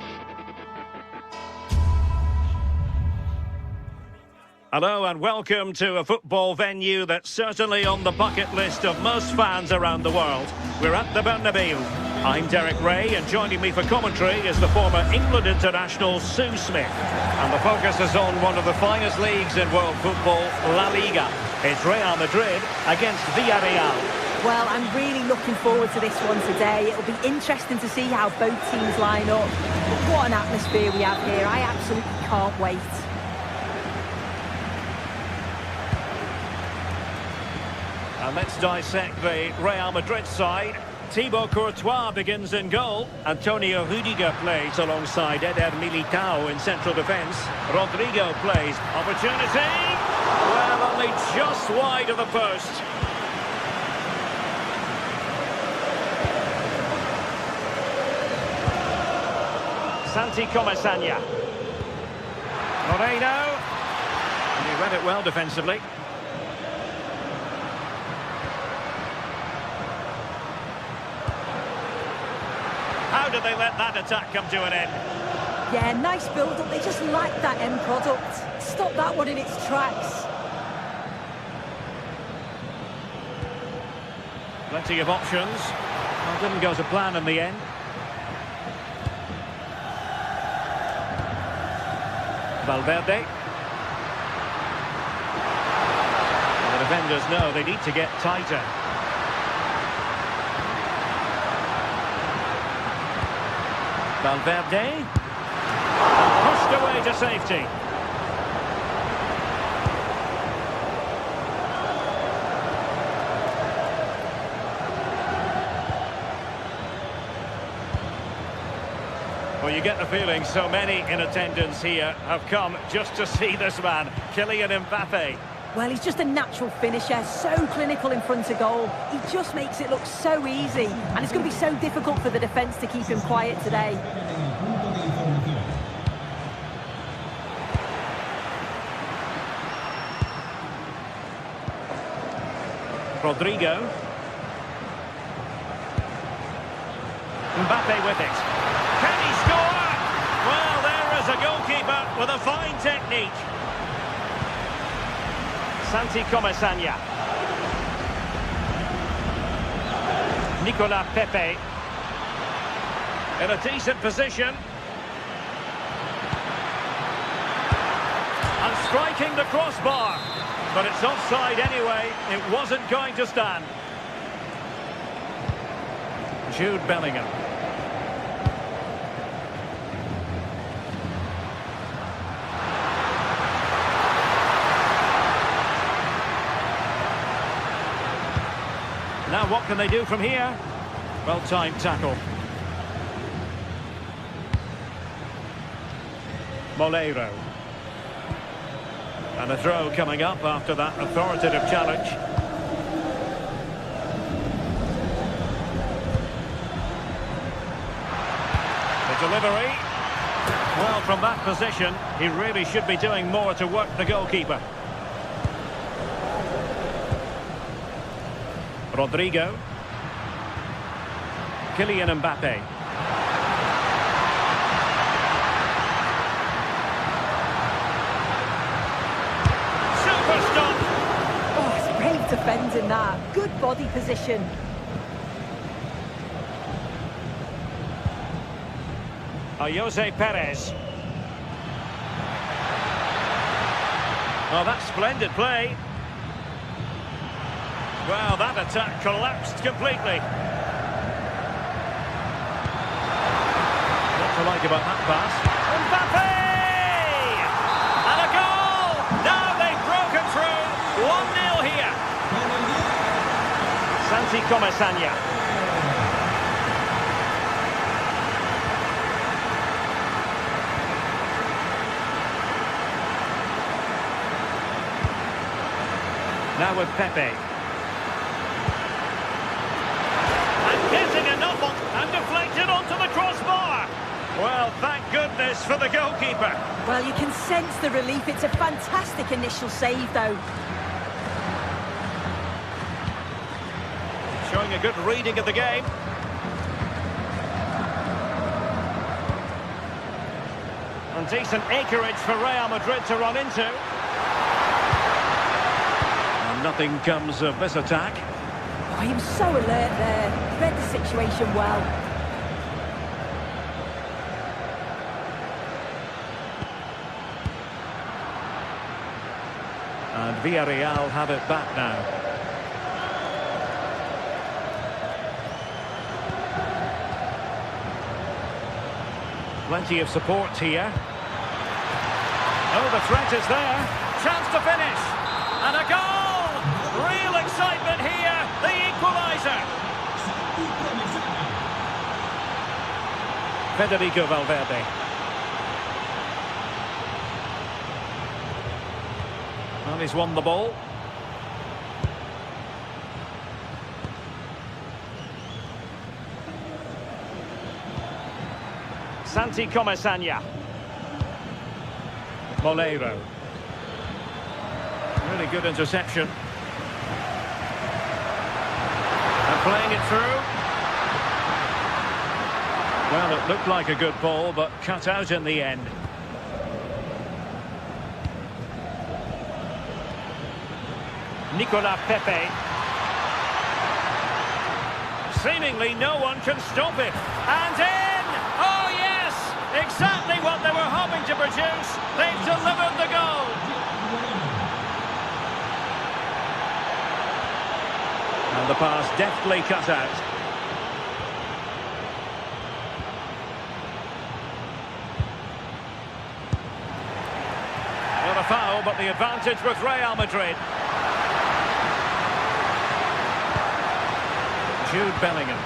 Hello and welcome to a football venue that's certainly on the bucket list of most fans around the world. We're at the Bernabeu. I'm Derek Ray, and joining me for commentary is the former England international Sue Smith. And the focus is on one of the finest leagues in world football, La Liga. It's Real Madrid against Villarreal. Well, I'm really looking forward to this one today. It'll be interesting to see how both teams line up. But what an atmosphere we have here. I absolutely can't wait. And let's dissect the Real Madrid side. Thibaut Courtois begins in goal. Antonio Rudiger plays alongside Eder Militao in central defence. Rodrigo plays. Opportunity! Well, only just wide of the post. Santi Comesaña. Moreno. And he read it well defensively. How did they let that attack come to an end? Yeah, nice build-up. They just like that end product. Stop that one in its tracks. Plenty of options. Well, didn't go to plan in the end. Valverde. The defenders know they need to get tighter. Valverde, and pushed away to safety. Well, you get the feeling so many in attendance here have come just to see this man, Kylian Mbappe. Well, he's just a natural finisher, so clinical in front of goal. He just makes it look so easy, and it's going to be so difficult for the defence to keep him quiet today. Rodrigo. Mbappe with it. Can he score? Well, there is a goalkeeper with a fine technique. Santi Comesaña. Nicolas Pepe. In a decent position. And striking the crossbar. But it's offside anyway. It wasn't going to stand. Jude Bellingham. Now what can they do from here? Well-timed tackle. Molero. And a throw coming up after that authoritative challenge. The delivery. Well, from that position, he really should be doing more to work the goalkeeper. Rodrigo. Kylian Mbappe. Super stop! Oh, it's brave defending that. Good body position. Jose Perez. Oh, that's splendid play. Well, that attack collapsed completely. What to like about that pass? Mbappe! And a goal! here. Santi Comesaña. Now with Pepe. And getting enough on and deflected onto the crossbar. Well, thank goodness for the goalkeeper. Well, you can sense the relief. It's a fantastic initial save, though. Showing a good reading of the game. And decent acreage for Real Madrid to run into. And nothing comes of this attack. Oh, he was so alert there. Read the situation well. And Villarreal have it back now. Plenty of support here. Oh, the threat is there. Chance to finish. And a goal! Real excitement here. The equaliser. Federico Valverde. Well, he's won the ball. Santi Comesaña. Moleiro. Really good interception. And playing it through. Well, it looked like a good ball, but cut out in the end. Nicolas Pepe. Seemingly no one can stop it. And in! Oh yes! Exactly what they were hoping to produce. They've delivered the goal. And the pass deftly cut out. Not a foul, but the advantage with Real Madrid. Jude Bellingham.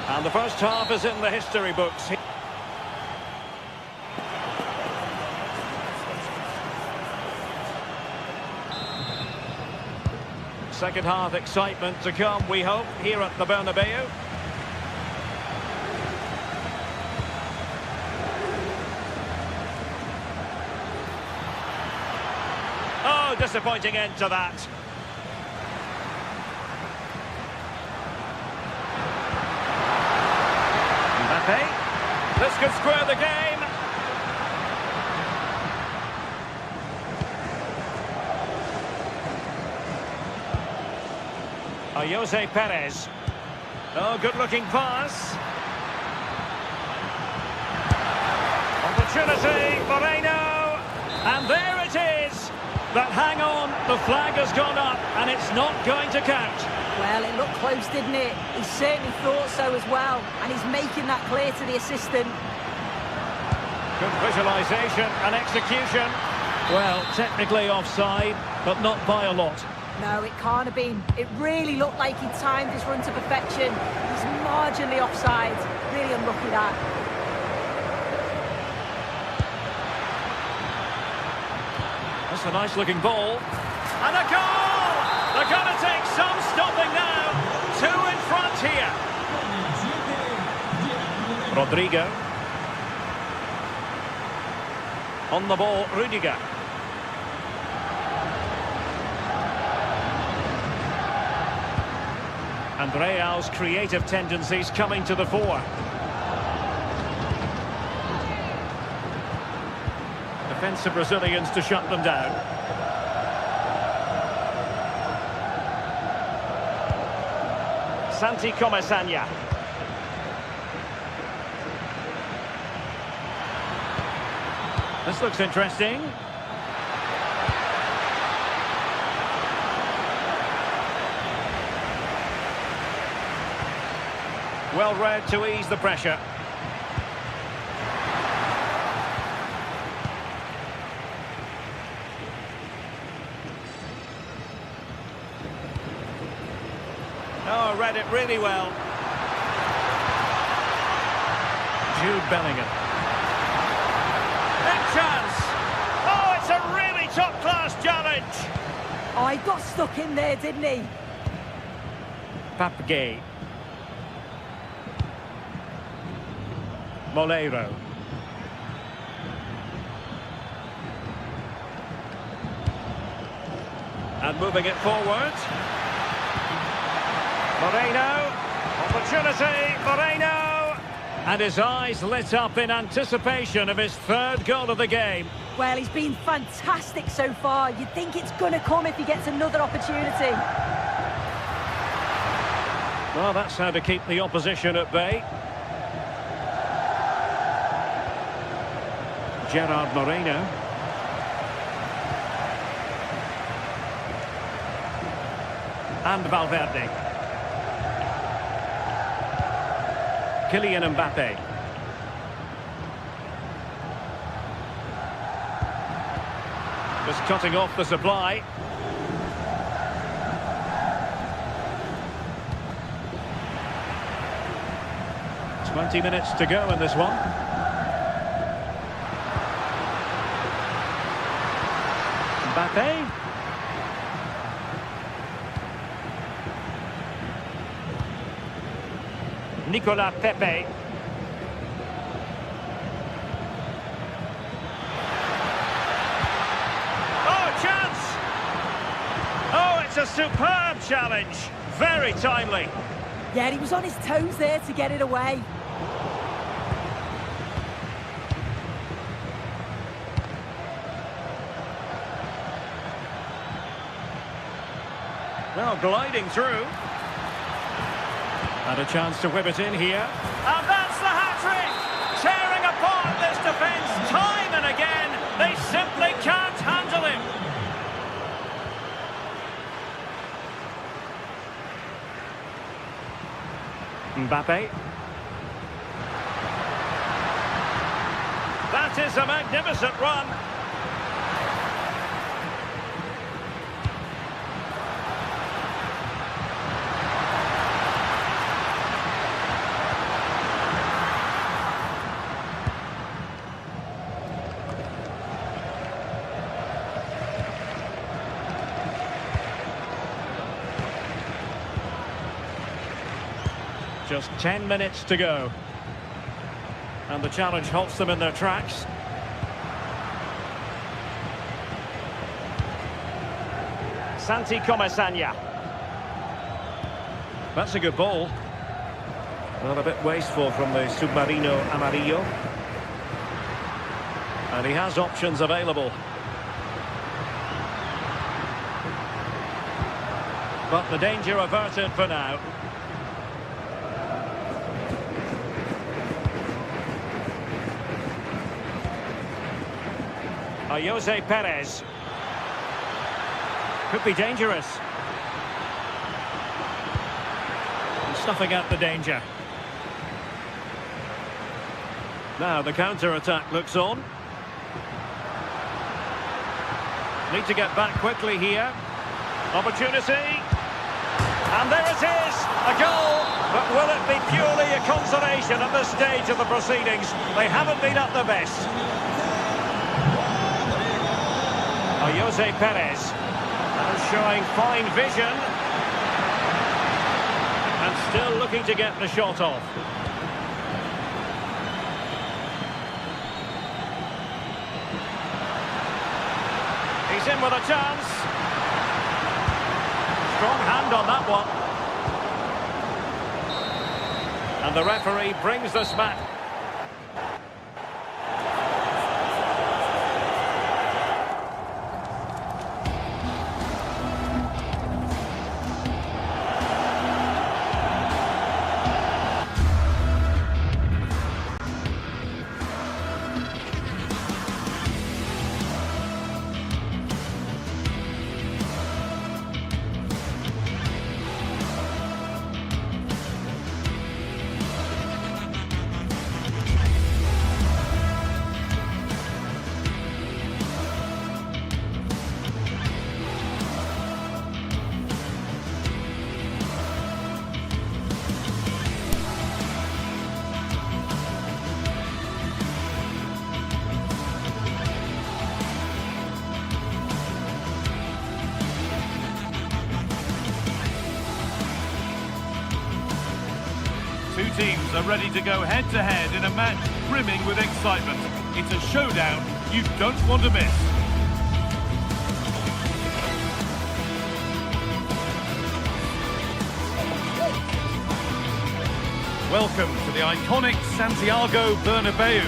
And the first half is in the history books. Second half excitement to come, we hope, here at the Bernabeu. Oh, disappointing end to that. Mbappe. This could square the game. Jose Perez. Oh, good-looking pass. Opportunity, Moreno. And there it is. But hang on, the flag has gone up, and it's not going to count. Well, it looked close, didn't it? He certainly thought so as well, and he's making that clear to the assistant. Good visualisation and execution. Well, technically offside, but not by a lot. No, it can't have been. It really looked like he timed his run to perfection. He's marginally offside. Really unlucky that. That's a nice-looking ball. And a goal! They're going to take some stopping now. Two in front here. Rodrigo. On the ball, Rudiger. And Real's creative tendencies coming to the fore. Defensive Brazilians to shut them down. Santi Comesaña. This looks interesting. Well read to ease the pressure. Oh, read it really well. Jude Bellingham. Big chance. Oh, it's a really top-class challenge. Oh, he got stuck in there, didn't he? Papgay. Moleiro. And moving it forward. Moreno. Opportunity. Moreno. And his eyes lit up in anticipation of his third goal of the game. Well, he's been fantastic so far. You'd think it's going to come if he gets another opportunity. Well, that's how to keep the opposition at bay. Gerard Moreno. And Valverde. Kylian Mbappe. Just cutting off the supply. "20 minutes to go in this one. Mbappe. Nicolas Pepe. Oh, chance! Oh, it's a superb challenge. Very timely. Yeah, he was on his toes there to get it away. Well, gliding through. And a chance to whip it in here. And that's the hat-trick! Tearing apart this defence time and again. They simply can't handle him. Mbappe. That is a magnificent run. Just 10 minutes to go. And the challenge halts them in their tracks. Santi Comesaña. That's a good ball. Well, a bit wasteful from the Submarino Amarillo. And he has options available. But the danger averted for now. Jose Perez. Could be dangerous. And snuffing out the danger. Now the counter-attack looks on. Need to get back quickly here. Opportunity. And there it is! A goal! But will it be purely a consolation at this stage of the proceedings? They haven't been at their best. Jose Perez, and showing fine vision, and still looking to get the shot off. He's in with a chance. Strong hand on that one. And the referee brings this match. teams are ready to go head-to-head in a match brimming with excitement. It's a showdown you don't want to miss. Welcome to the iconic Santiago Bernabeu.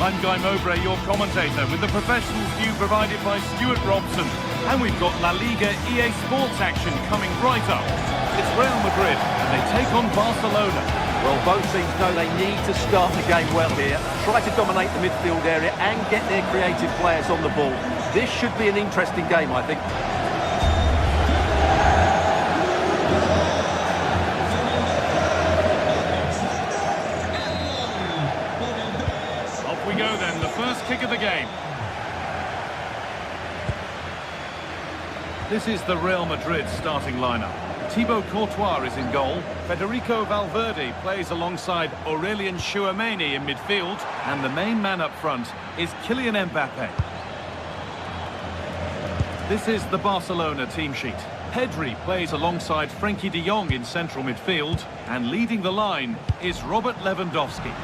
I'm Guy Mowbray, your commentator, with the professionals view provided by Stuart Robson. And we've got La Liga EA Sports action coming right up. It's Real Madrid, and they take on Barcelona. Well, both teams know they need to start the game well here. Try to dominate the midfield area and get their creative players on the ball. This should be an interesting game, I think. Off we go then, the first kick of the game. This is the Real Madrid starting lineup. Thibaut Courtois is in goal. Federico Valverde plays alongside Aurelien Tchouameni in midfield. And the main man up front is Kylian Mbappe. This is the Barcelona team sheet. Pedri plays alongside Frenkie de Jong in central midfield. And leading the line is Robert Lewandowski.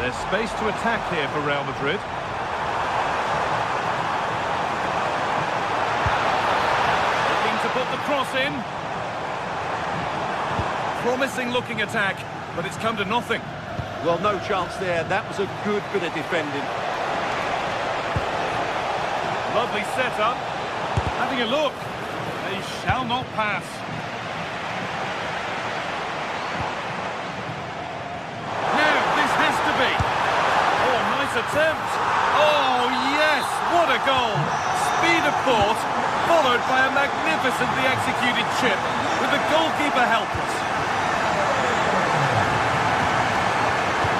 There's space to attack here for Real Madrid. Looking to put the cross in. Promising looking attack, but it's come to nothing. Well, no chance there. That was a good bit of defending. Lovely setup. Having a look. They shall not pass. Attempt. Oh, yes, what a goal. Speed of thought, followed by a magnificently executed chip, with the goalkeeper helpless.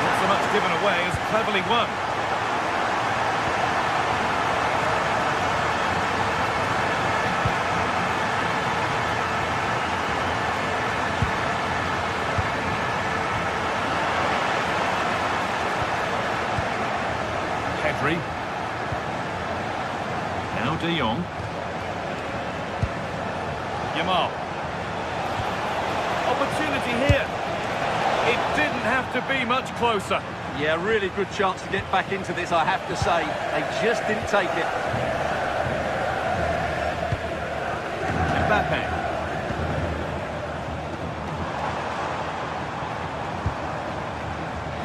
Not so much given away as cleverly won. Pedri. Now De Jong. Yamal. Opportunity here. It didn't have to be much closer. Yeah, really good chance to get back into this, I have to say. They just didn't take it. Mbappe.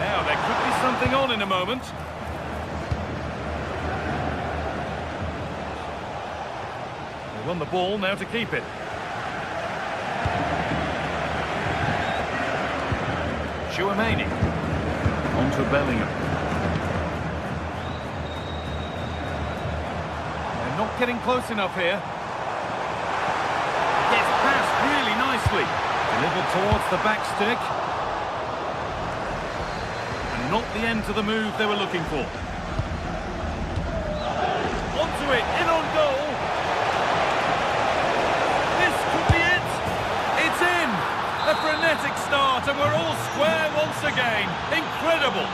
Now, there could be something on in a moment. They won the ball, now to keep it. Tchouameni. On to Bellingham. They're not getting close enough here. Gets past really nicely. Delivered towards the back stick. And not the end to the move they were looking for. Onto it, in on goal. This could be it. It's in. A frenetic start, and we're all square once again. Incredible.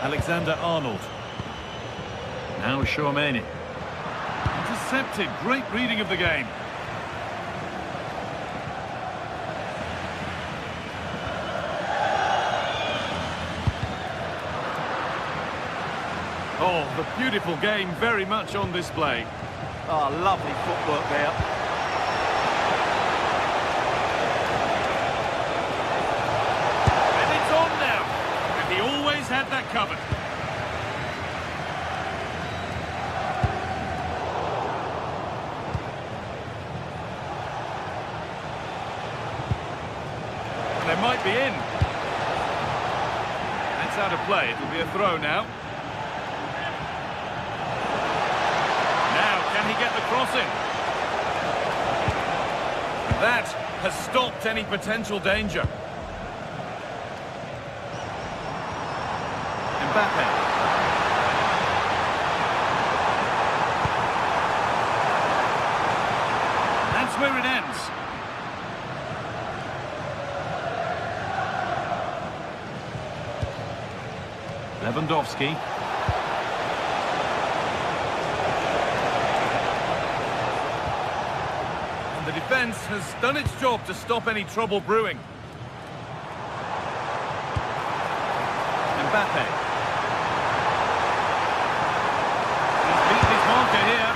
Alexander-Arnold. Now Tchouameni. Intercepted. Great reading of the game. Oh, the beautiful game very much on display. Oh, lovely footwork there. And it's on now. And he always had that covered. They might be in. That's out of play. It'll be a throw now. Can he get the crossing? That has stopped any potential danger. Mbappe. That's where it ends. Lewandowski. And the defence has done its job to stop any trouble brewing. Mbappe. He's beaten his marker here.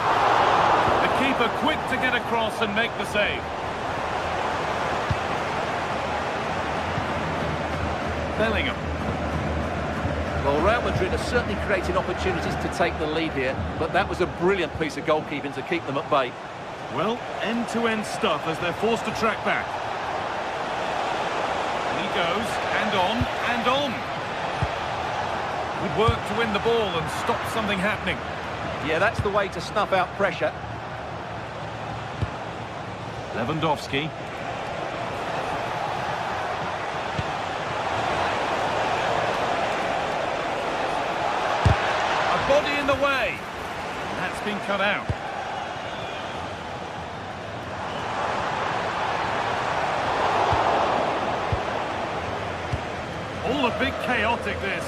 The keeper quick to get across and make the save. Bellingham. Well, Real Madrid are certainly creating opportunities to take the lead here, but that was a brilliant piece of goalkeeping to keep them at bay. Well, end-to-end stuff as they're forced to track back. And he goes, and on, and on. Good work to win the ball and stop something happening. Yeah, that's the way to snuff out pressure. Lewandowski. A body in the way. And that's been cut out. All a bit chaotic, this.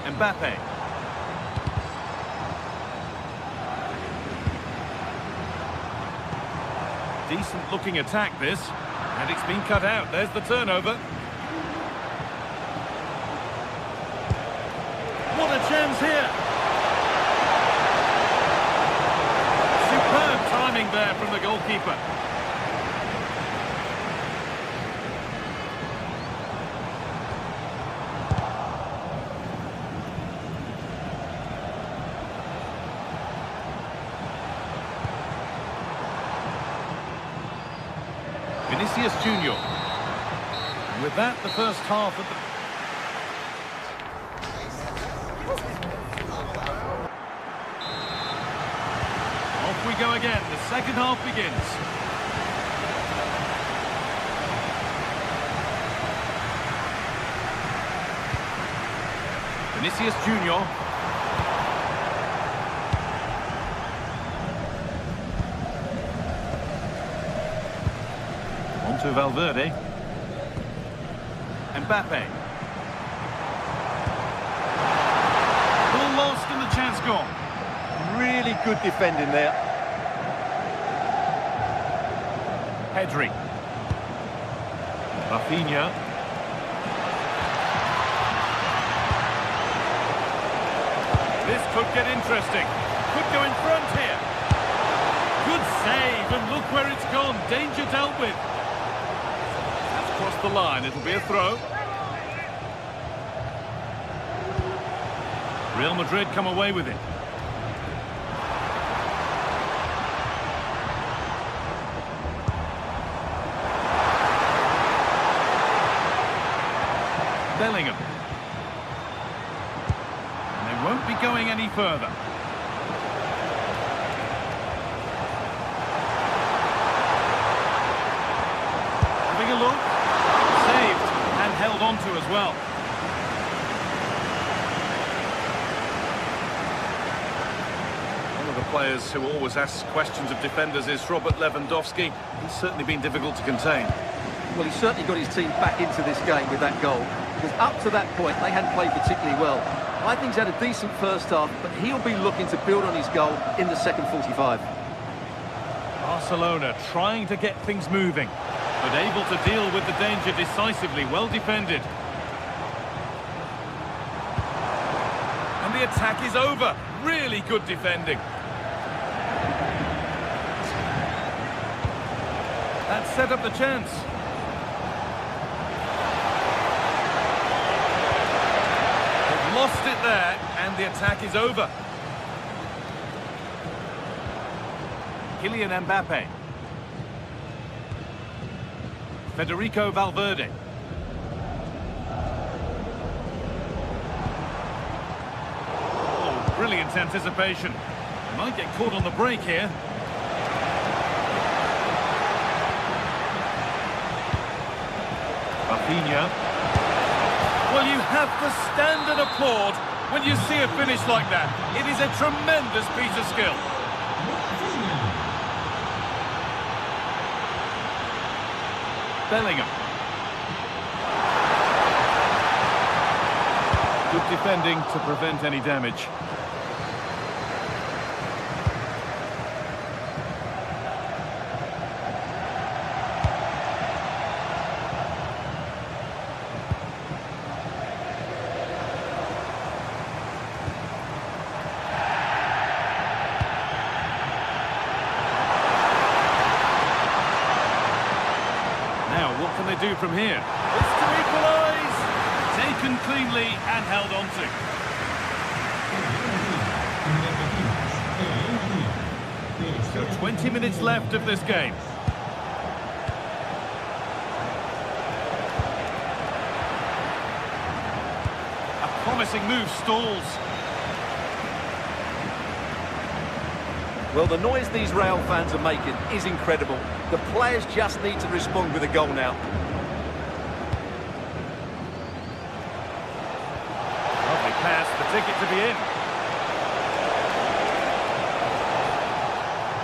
Mbappe. Decent looking attack, this. And it's been cut out. There's the turnover. What a chance here. Superb timing there from the goalkeeper. Vinicius Junior. And with that, the first half of the... Off we go again. The second half begins. Vinicius Junior. To Valverde. Mbappe. Ball lost and the chance gone. Really good defending there. Pedri. Rafinha. This could get interesting. Could go in front here. Good save, and look where it's gone. Danger dealt with. Across the line, it'll be a throw. Real Madrid come away with it. Bellingham. And they won't be going any further. Having a look. Saved and held on to as well. One of the players who always asks questions of defenders is Robert Lewandowski. He's certainly been difficult to contain. Well, he's certainly got his team back into this game with that goal, because up to that point they hadn't played particularly well. I think he's had a decent first half, but he'll be looking to build on his goal in the second 45. Barcelona trying to get things moving, but able to deal with the danger decisively. Well defended. And the attack is over. Really good defending. That set up the chance. They've lost it there, and the attack is over. Kylian Mbappe. Federico Valverde. Oh, brilliant anticipation. Might get caught on the break here. Rafinha. Well, you have to stand and applaud when you see a finish like that. It is a tremendous piece of skill. Bellingham. Good defending to prevent any damage. What can they do from here? It's to equalise! Taken cleanly and held on to. So 20 minutes left of this game. A promising move stalls. Well, the noise these Real fans are making is incredible. The players just need to respond with a goal now. Lovely pass, the ticket to be in.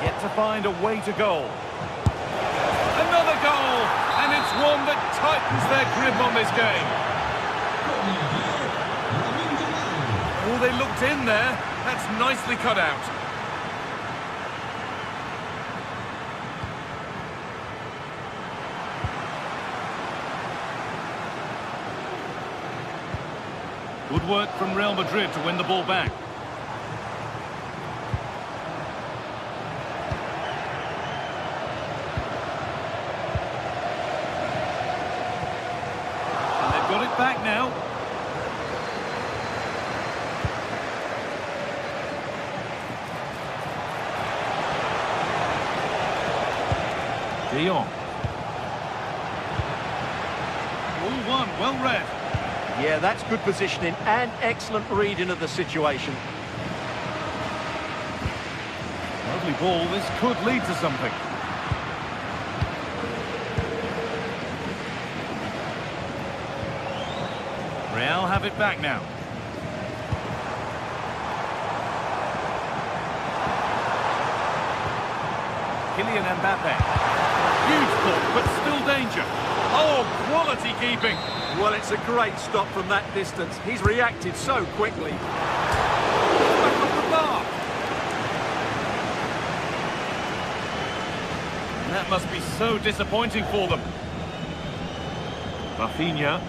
Yet to find a way to goal. Another goal! And it's one that tightens their grip on this game. Oh, they looked in there. That's nicely cut out. Good work from Real Madrid to win the ball back. And they've got it back now. De Jong. All one, well read. Yeah, that's good positioning and excellent reading of the situation. Lovely ball, this could lead to something. Real have it back now. Kylian Mbappe. Huge ball, but still danger. Oh, quality keeping. Well, it's a great stop from that distance. He's reacted so quickly. Back off the bar. And that must be so disappointing for them. Rafinha.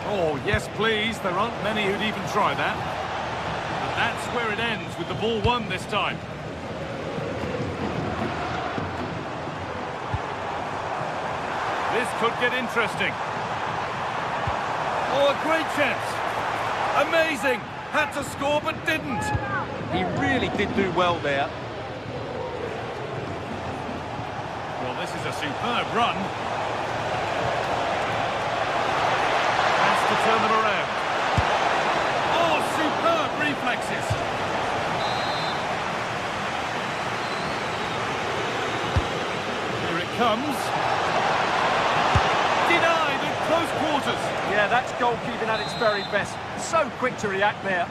Oh, yes, please. There aren't many who'd even try that. But that's where it ends, with the ball won this time. This could get interesting. Oh, a great chance. Amazing. Had to score, but didn't. He really did do well there. Well, this is a superb run. Has to turn them around. Oh, superb reflexes. Here it comes. Denied at close quarters. Yeah, that's goalkeeping at its very best. So quick to react there.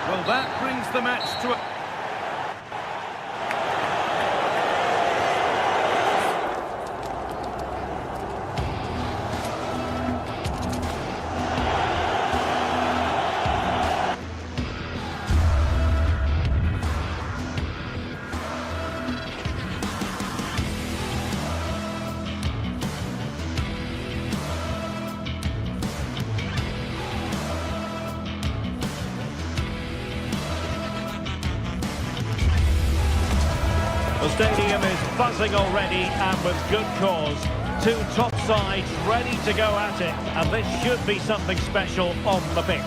Well, that brings the match to a... The stadium is buzzing already, and with good cause. Two top sides ready to go at it, and this should be something special on the pitch.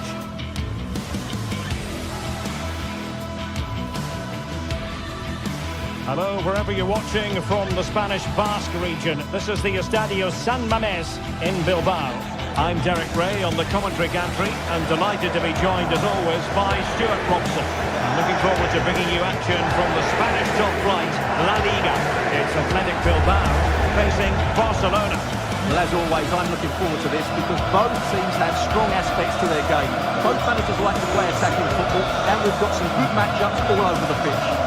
Hello, wherever you're watching from the Spanish Basque region. This is the Estadio San Mamés in Bilbao. I'm Derek Ray on the commentary gantry, and delighted to be joined as always by Stuart Robson. I'm looking forward to bringing you action from the Spanish top flight, La Liga. It's Athletic Bilbao facing Barcelona. Well, as always, I'm looking forward to this because both teams have strong aspects to their game. Both managers like to play attacking football, and we've got some good matchups all over the pitch.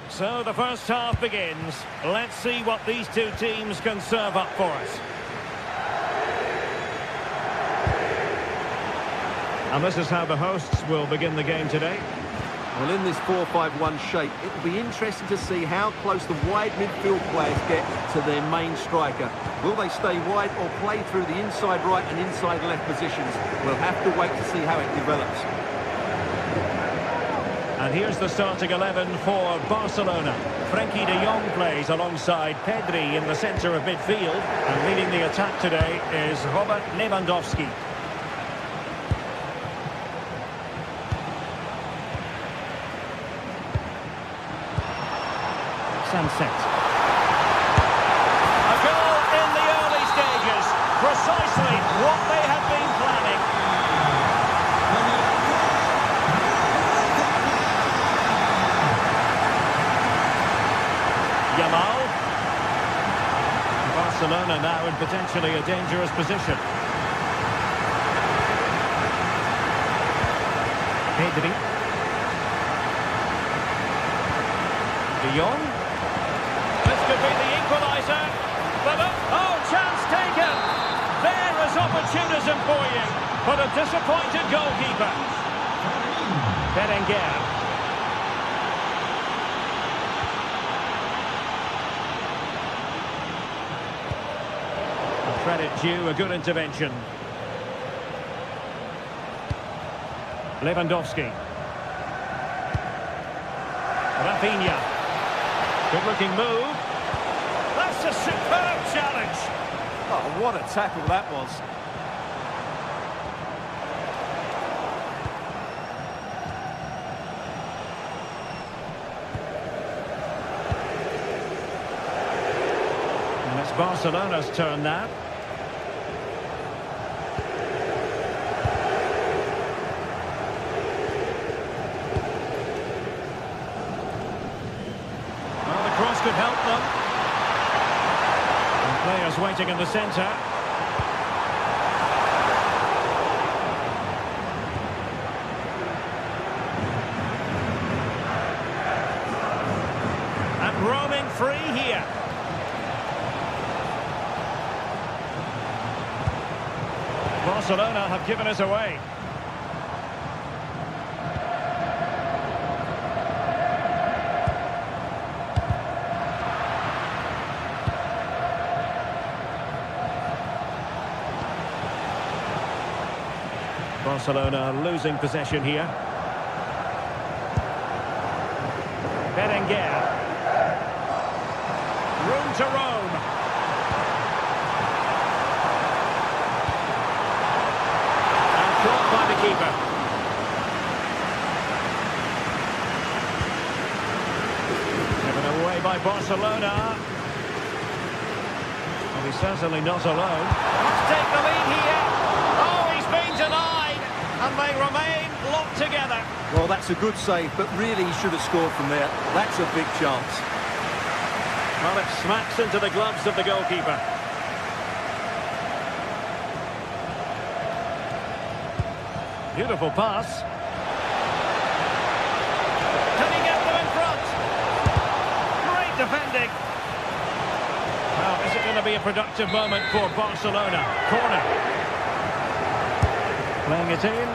So the first half begins. Let's see what these two teams can serve up for us. And this is how the hosts will begin the game today. Well, in this 4-5-1 shape, it will be interesting to see how close the wide midfield players get to their main striker. Will they stay wide or play through the inside right and inside left positions? We'll have to wait to see how it develops. And here's the starting 11 for Barcelona. Frenkie de Jong plays alongside Pedri in the centre of midfield. And leading the attack today is Robert Lewandowski. Sunset. A goal in the early stages. Precisely what they have been planning. Yamal. Barcelona now in potentially a dangerous position. Pedri. De Jong. This could be the equaliser. But oh, chance taken. There is opportunism for you. But a disappointed goalkeeper. Berenguer. Credit due, a good intervention. Lewandowski. Rafinha. Good-looking move. That's a superb challenge. Oh, what a tackle that was. And it's Barcelona's turn now. Could help them. And players waiting in the centre. And roaming free here. Barcelona have given us away. Barcelona losing possession here. Berenguer. Room to roam. And caught by the keeper. Given away by Barcelona. Well, he's certainly not alone. Let's take the lead here. Oh, he's been denied. And they remain locked together. Well, that's a good save, but really he should have scored from there. That's a big chance. Well, it smacks into the gloves of the goalkeeper. Beautiful pass. Can he get them in front? Great defending. Well, is it going to be a productive moment for Barcelona? Corner. Playing it in.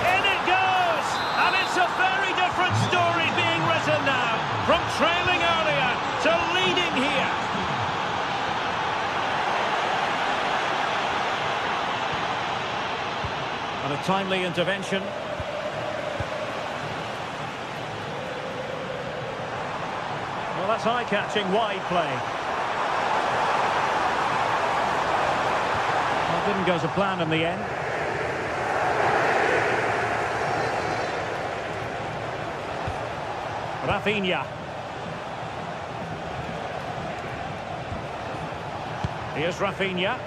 In it goes! And it's a very different story being written now. From trailing earlier to leading here. And a timely intervention. Well, that's eye-catching wide play. Well, didn't go to plan in the end. Rafinha. Here's Rafinha.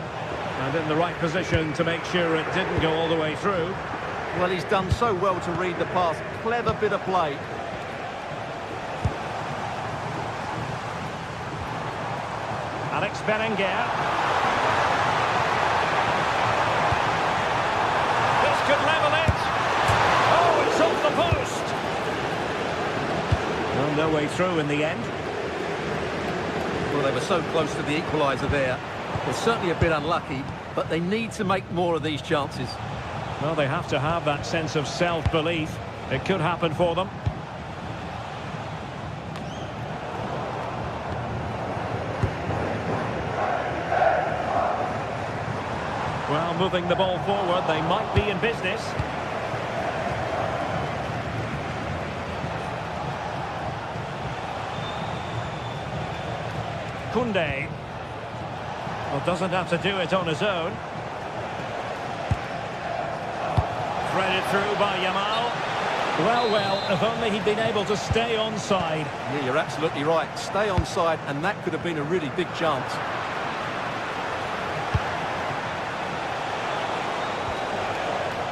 And in the right position to make sure it didn't go all the way through. Well, he's done so well to read the pass. Clever bit of play. Alex Berenguer. This could level it. Oh, it's off the post. Well, no way through in the end. Well, they were so close to the equaliser there. They're certainly a bit unlucky, but they need to make more of these chances. Well, they have to have that sense of self-belief. It could happen for them. Well, moving the ball forward, they might be in business. Koundé. Well, doesn't have to do it on his own. Threaded through by Yamal. Well, if only he'd been able to stay onside. Yeah, you're absolutely right. Stay onside, and that could have been a really big chance.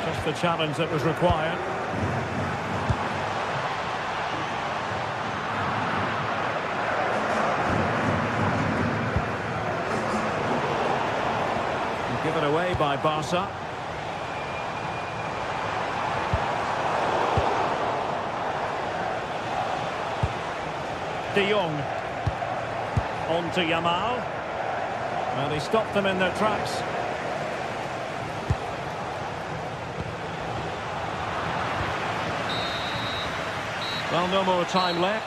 Just the challenge that was required. Given away by Barca. De Jong. On to Yamal. Well, he stopped them in their tracks. Well, no more time left.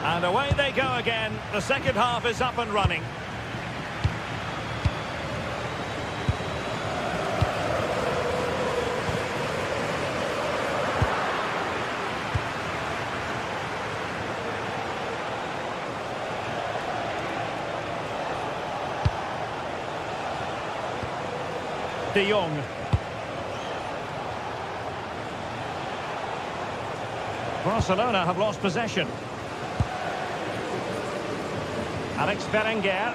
And away they go again. The second half is up and running. De Jong. Barcelona have lost possession. Alex Berenguer.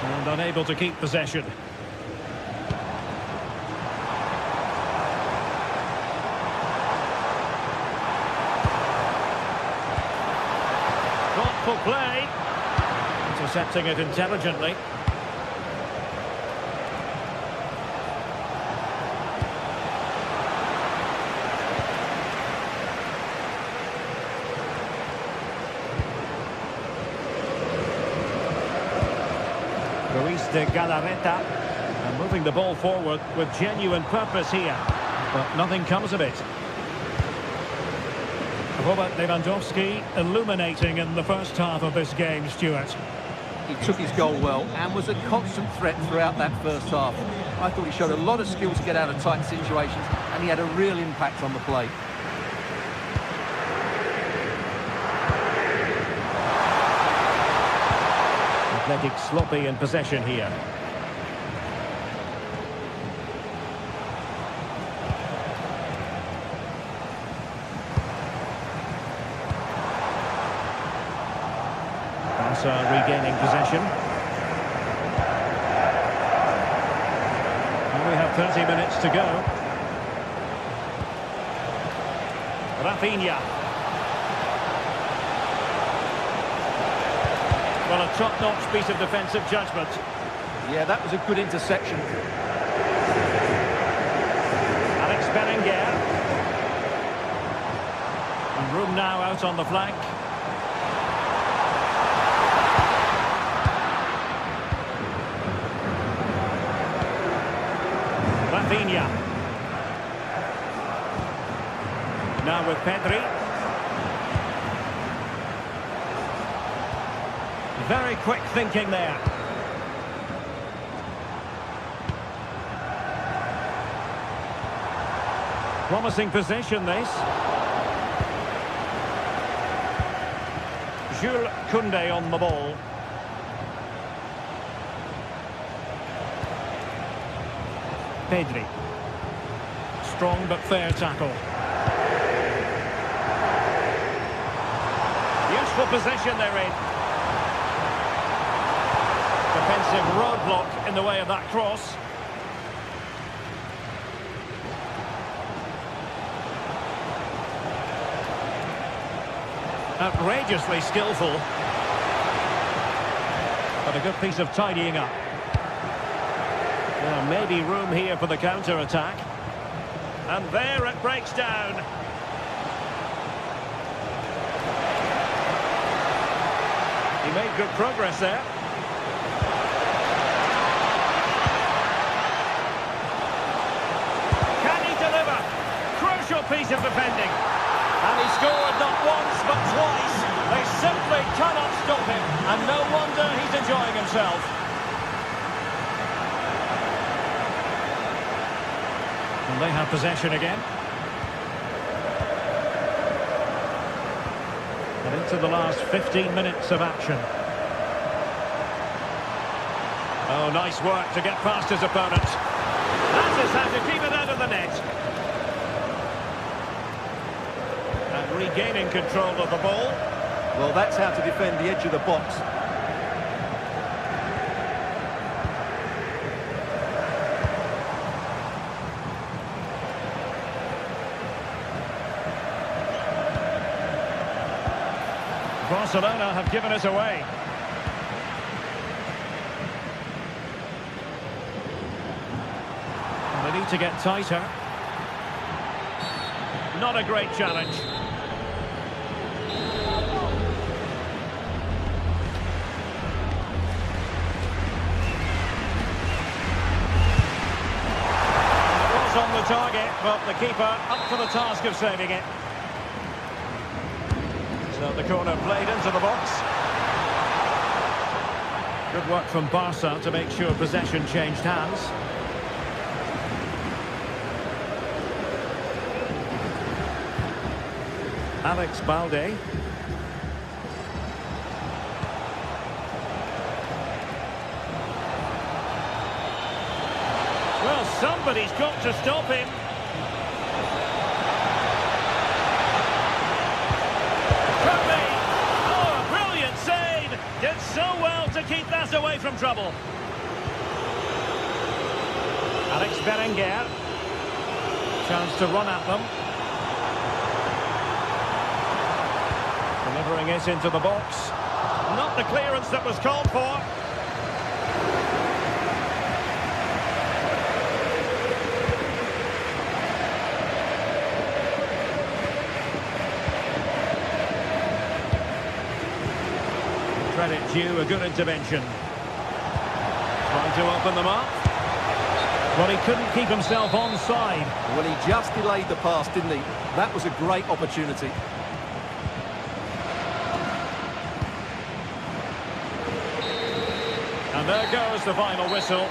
And unable to keep possession. Thoughtful play. Intercepting it intelligently. De Galarreta, and moving the ball forward with genuine purpose here, but nothing comes of it. Robert Lewandowski illuminating in the first half of this game, Stuart. He took his goal well and was a constant threat throughout that first half. I thought he showed a lot of skill to get out of tight situations, and he had a real impact on the play. Athletic sloppy in possession here. Barca regaining possession. And we have 30 minutes to go. Rafinha. Well, a top-notch piece of defensive judgment. Yeah, that was a good interception. Alex Berenguer. And room now out on the flank. Rafinha. Now with Pedri. Very quick thinking there. Promising position, this. Jules Koundé on the ball. Pedri. Strong but fair tackle. Useful position they're in. Defensive roadblock in the way of that cross. Outrageously skillful. But a good piece of tidying up. Well, maybe room here for the counter-attack. And there it breaks down. He made good progress there. Can he deliver? Crucial piece of defending. And he scored not once but twice. They simply cannot stop him. And no wonder he's enjoying himself. And they have possession again. And into the last 15 minutes of action. Oh, nice work to get past his opponent. That is how to keep it out of the net. Regaining control of the ball. Well, that's how to defend the edge of the box. Barcelona have given it away. They need to get tighter. Not a great challenge. On the target, but the keeper up for the task of saving it. So the corner played into the box. Good work from Barca to make sure possession changed hands. Alex Balde. Well, somebody's got to stop him. Could be. Oh, a brilliant save. Did so well to keep that away from trouble. Alex Berenguer. Chance to run at them. Delivering it into the box. Not the clearance that was called for. Credit due, a good intervention. Trying to open them up. But he couldn't keep himself onside. Well, he just delayed the pass, didn't he? That was a great opportunity. And there goes the final whistle.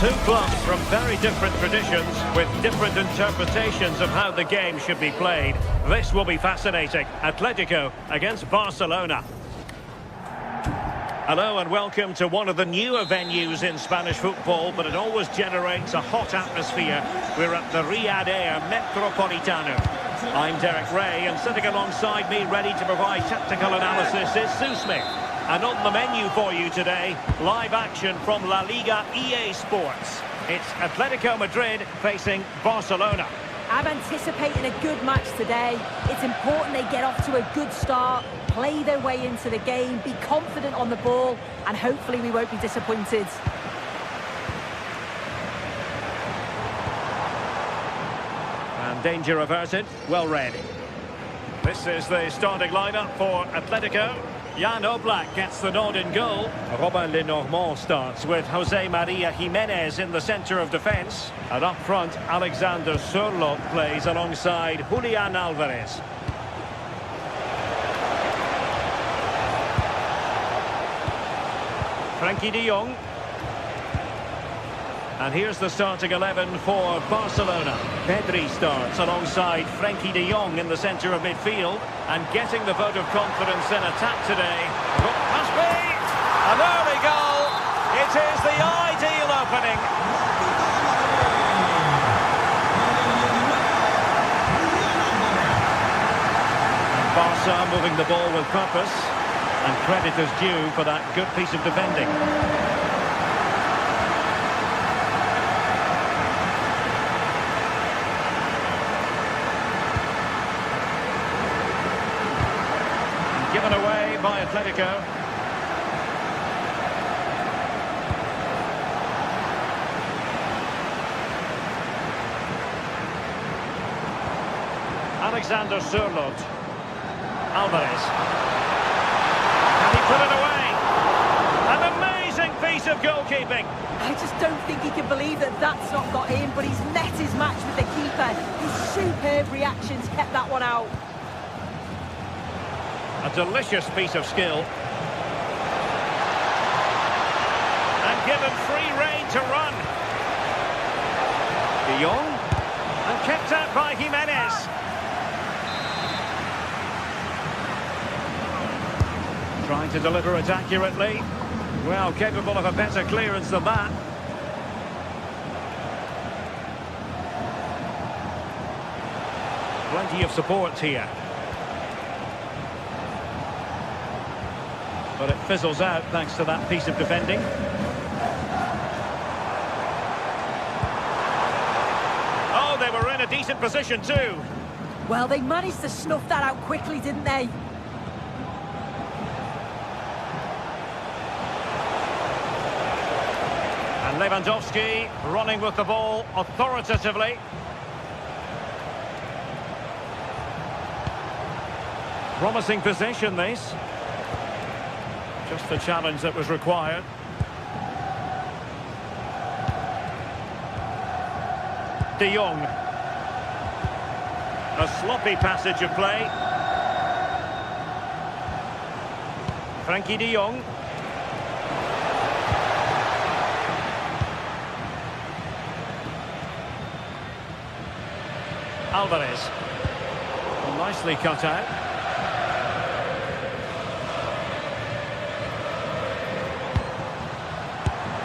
Two clubs from very different traditions with different interpretations of how the game should be played. This will be fascinating. Atletico against Barcelona. Hello and welcome to one of the newer venues in Spanish football, but it always generates a hot atmosphere. We're at the Riyadh Air Metropolitano. I'm Derek Ray, and sitting alongside me ready to provide tactical analysis is Sue Smith. And on the menu for you today, live action from La Liga EA Sports. It's Atletico Madrid facing Barcelona. I'm anticipating a good match today. It's important they get off to a good start, play their way into the game, be confident on the ball, and hopefully we won't be disappointed. And danger averted, well read. This is the starting lineup for Atletico. Jan Oblak gets the nod in goal. Robin Lenormand starts with Jose Maria Jimenez in the centre of defence. And up front, Alexander Sørloth plays alongside Julian Alvarez. Frenkie de Jong. And here's the starting 11 for Barcelona. Pedri starts alongside Frenkie de Jong in the centre of midfield. And getting the vote of confidence in attack today. Must be! An early goal! It is the ideal opening. And Barca moving the ball with purpose. And credit is due for that good piece of defending. Given away by Atletico. Alexander Sørloth. Alvarez. Can he put it away? An amazing piece of goalkeeping. I just don't think he can believe that that's not got in, but he's met his match with the keeper. His superb reactions kept that one out. A delicious piece of skill. And given free rein to run. De Jong. And kept out by Jimenez. Trying to deliver it accurately. Well, capable of a better clearance than that. Plenty of support here. But it fizzles out thanks to that piece of defending. Oh, they were in a decent position too. Well, they managed to snuff that out quickly, didn't they? And Lewandowski running with the ball authoritatively. Promising possession, this. Just the challenge that was required. De Jong. A sloppy passage of play. Frenkie de Jong. Alvarez. Nicely cut out.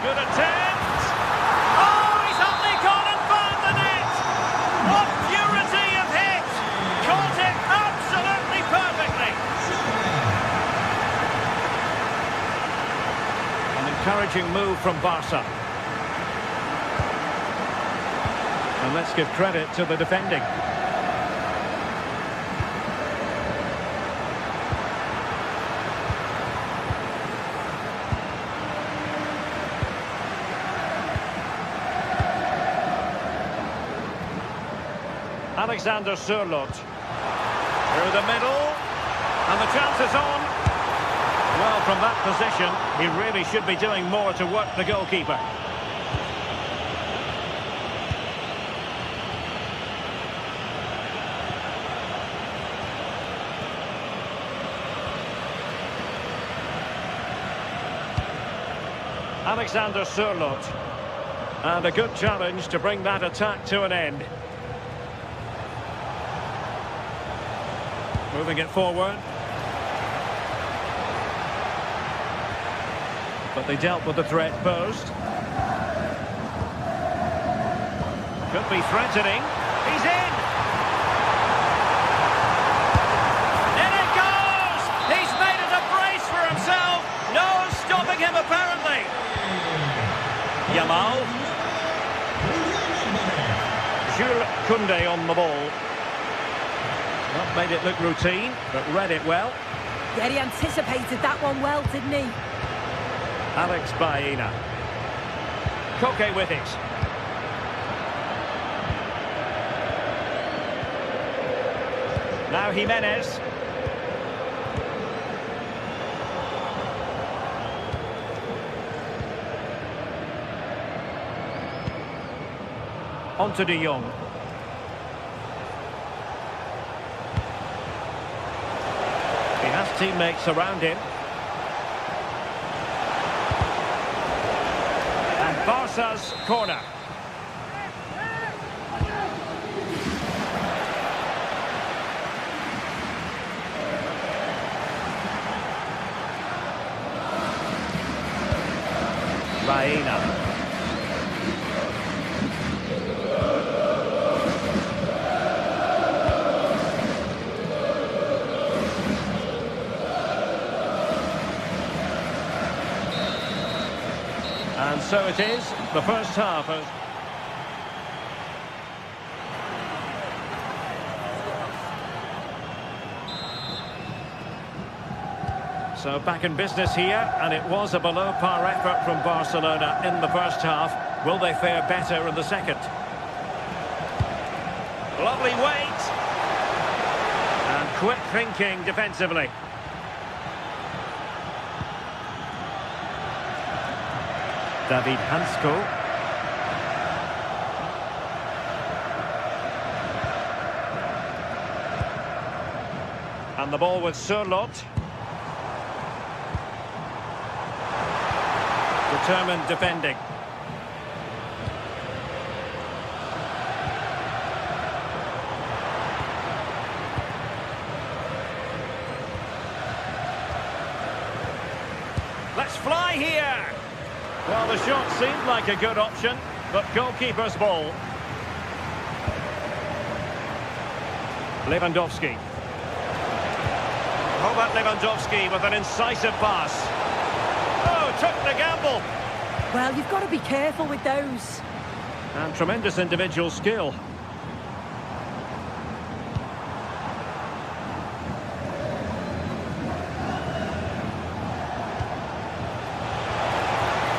Good attempt! Oh, he's only gone and found the net! What purity of hit! Caught it absolutely perfectly! An encouraging move from Barca. And let's give credit to the defending. Alexander Sørloth. Through the middle. And the chance is on. Well, from that position, he really should be doing more to work the goalkeeper. Alexander Sørloth. And a good challenge to bring that attack to an end. Moving it forward. But they dealt with the threat posed. Could be threatening. He's in! In it goes! He's made it a brace for himself. No stopping him, apparently. Yamal. Jules Koundé on the ball. Not made it look routine, but read it well. Yeah, he anticipated that one well, didn't he? Alex Baena. Koke with it. Now Jimenez. On to De Jong. He has teammates around him. And Barca's corner. Baena. And so it is, the first half. So back in business here, and it was a below-par effort from Barcelona in the first half. Will they fare better in the second? Lovely weight. And quick thinking defensively. David Hansko. And the ball with Surlot. Determined defending. Let's fly here! Well, the shot seemed like a good option, but goalkeeper's ball. Lewandowski. Robert Lewandowski with an incisive pass. Oh, took the gamble. Well, you've got to be careful with those. And tremendous individual skill.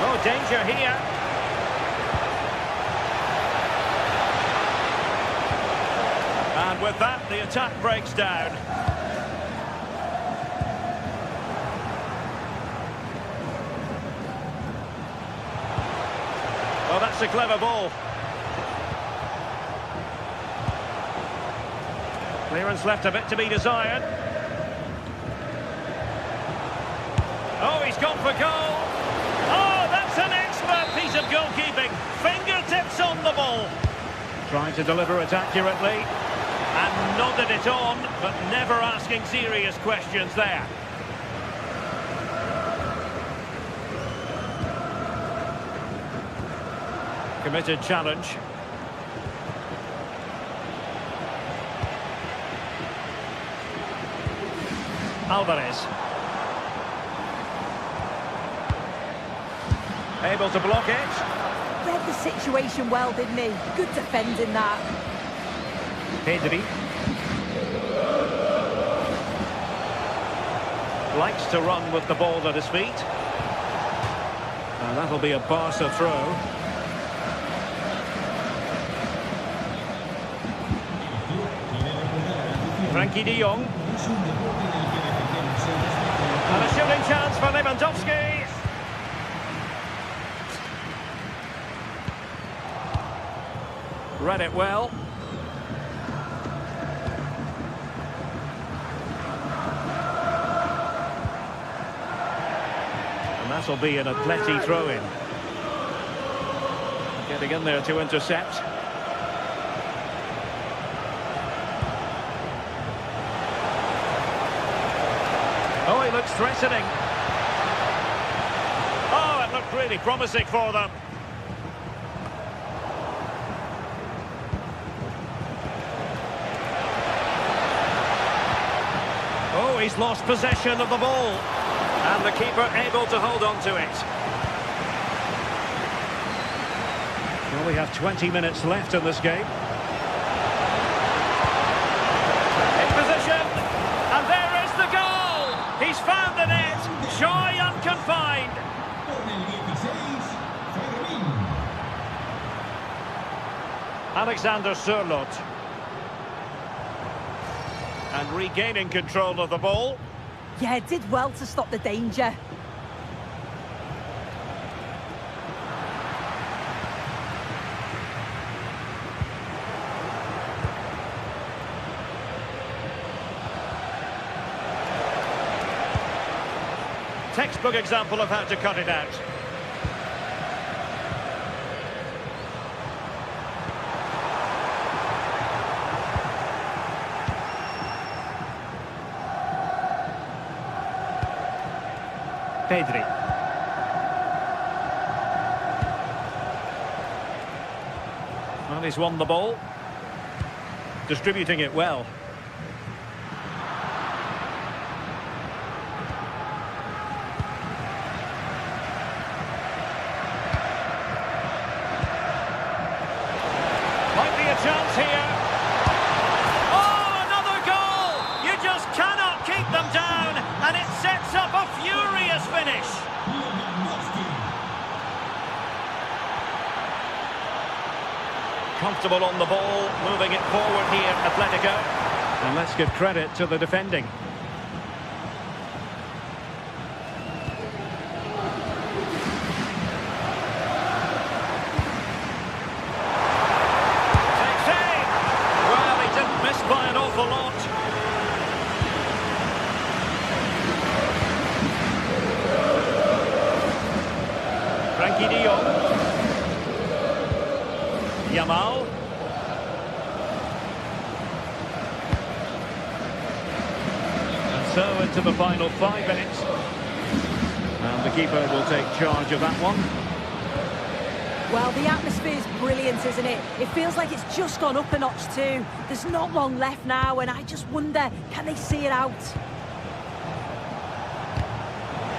Oh, danger here. And with that, the attack breaks down. Well, that's a clever ball. Clearance left a bit to be desired. Oh, he's gone for goal. Oh, that's an expert piece of goalkeeping. Fingertips on the ball. Trying to deliver it accurately. And nodded it on, but never asking serious questions there. Committed challenge. Alvarez. Able to block it. Read the situation well, didn't he? Good defending that. Pedri. Likes to run with the ball at his feet. And that'll be a Barca throw. Frankie de Jong. And a shooting chance for Lewandowski. Read it well. And that'll be an Atleti throw-in. Getting in there to intercept. Oh, he looks threatening. Oh, it looked really promising for them. Oh, he's lost possession of the ball. And the keeper able to hold on to it. Well, we have 20 minutes left in this game. In position. And there is the goal. He's found the net. Joy unconfined. Alexander Sørloth. And regaining control of the ball. Yeah, did well to stop the danger. Textbook example of how to cut it out. Pedri. Well, he's won the ball. Distributing it well. Might be a chance here. Oh, another goal! You just cannot keep them down, and it sets up a furious finish. Comfortable on the ball, moving it forward here, Atletico. And let's give credit to the defending. Takes aim! Well, he didn't miss by an awful lot. Frankie de Jong. Yamal. And so into the final 5 minutes. And the keeper will take charge of that one. Well, the atmosphere's brilliant, isn't it? It feels like it's just gone up a notch too. There's not long left now, and I just wonder, can they see it out?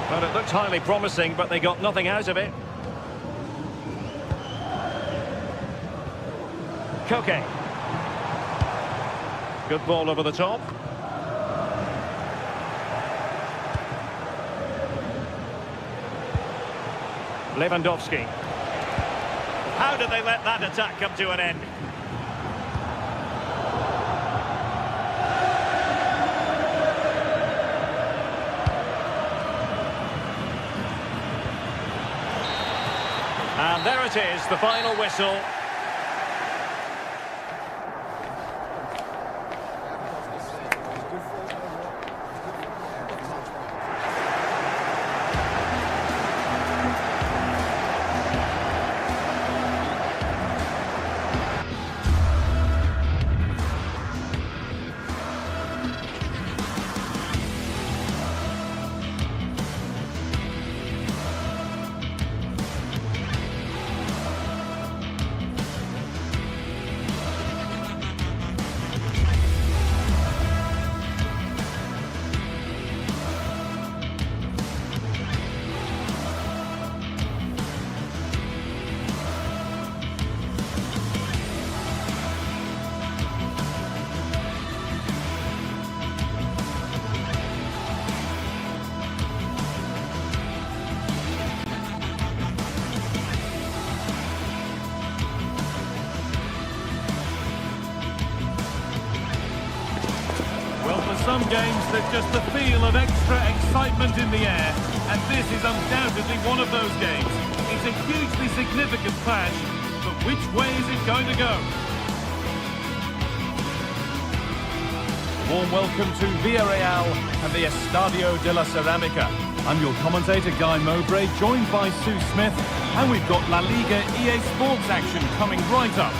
Well, it looked highly promising, but they got nothing out of it. Koke. Good ball over the top. Lewandowski. How did they let that attack come to an end? And there it is, the final whistle. Some games, there's just a feel of extra excitement in the air, and this is undoubtedly one of those games. It's a hugely significant clash, but which way is it going to go? Warm welcome to Villarreal and the Estadio de la Ceramica. I'm your commentator, Guy Mowbray, joined by Sue Smith, and we've got La Liga EA Sports action coming right up.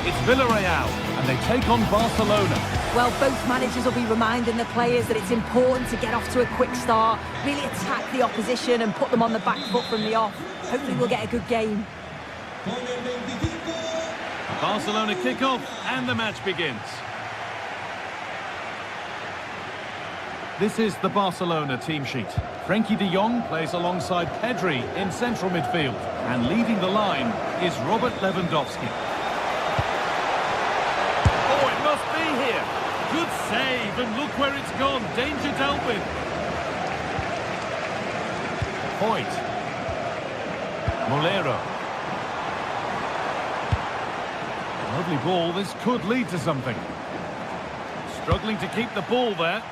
It's Villarreal, and they take on Barcelona. Well, both managers will be reminding the players that it's important to get off to a quick start, really attack the opposition and put them on the back foot from the off. Hopefully we'll get a good game. Barcelona kick off, and the match begins. This is the Barcelona team sheet. Frenkie de Jong plays alongside Pedri in central midfield, and leading the line is Robert Lewandowski. Oh, it must be here. Good save, and look where it's gone. Danger dealt with. Hoyt. Molero. Lovely ball. This could lead to something. Struggling to keep the ball there.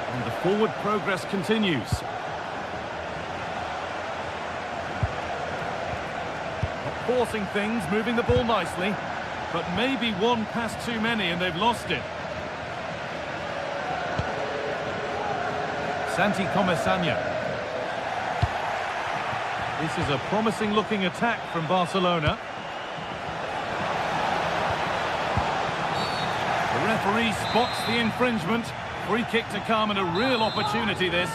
And the forward progress continues. Forcing things, moving the ball nicely, but maybe one pass too many and they've lost it. Santi Comesaña. This is a promising looking attack from Barcelona. The referee spots the infringement. Free kick to come, and a real opportunity this.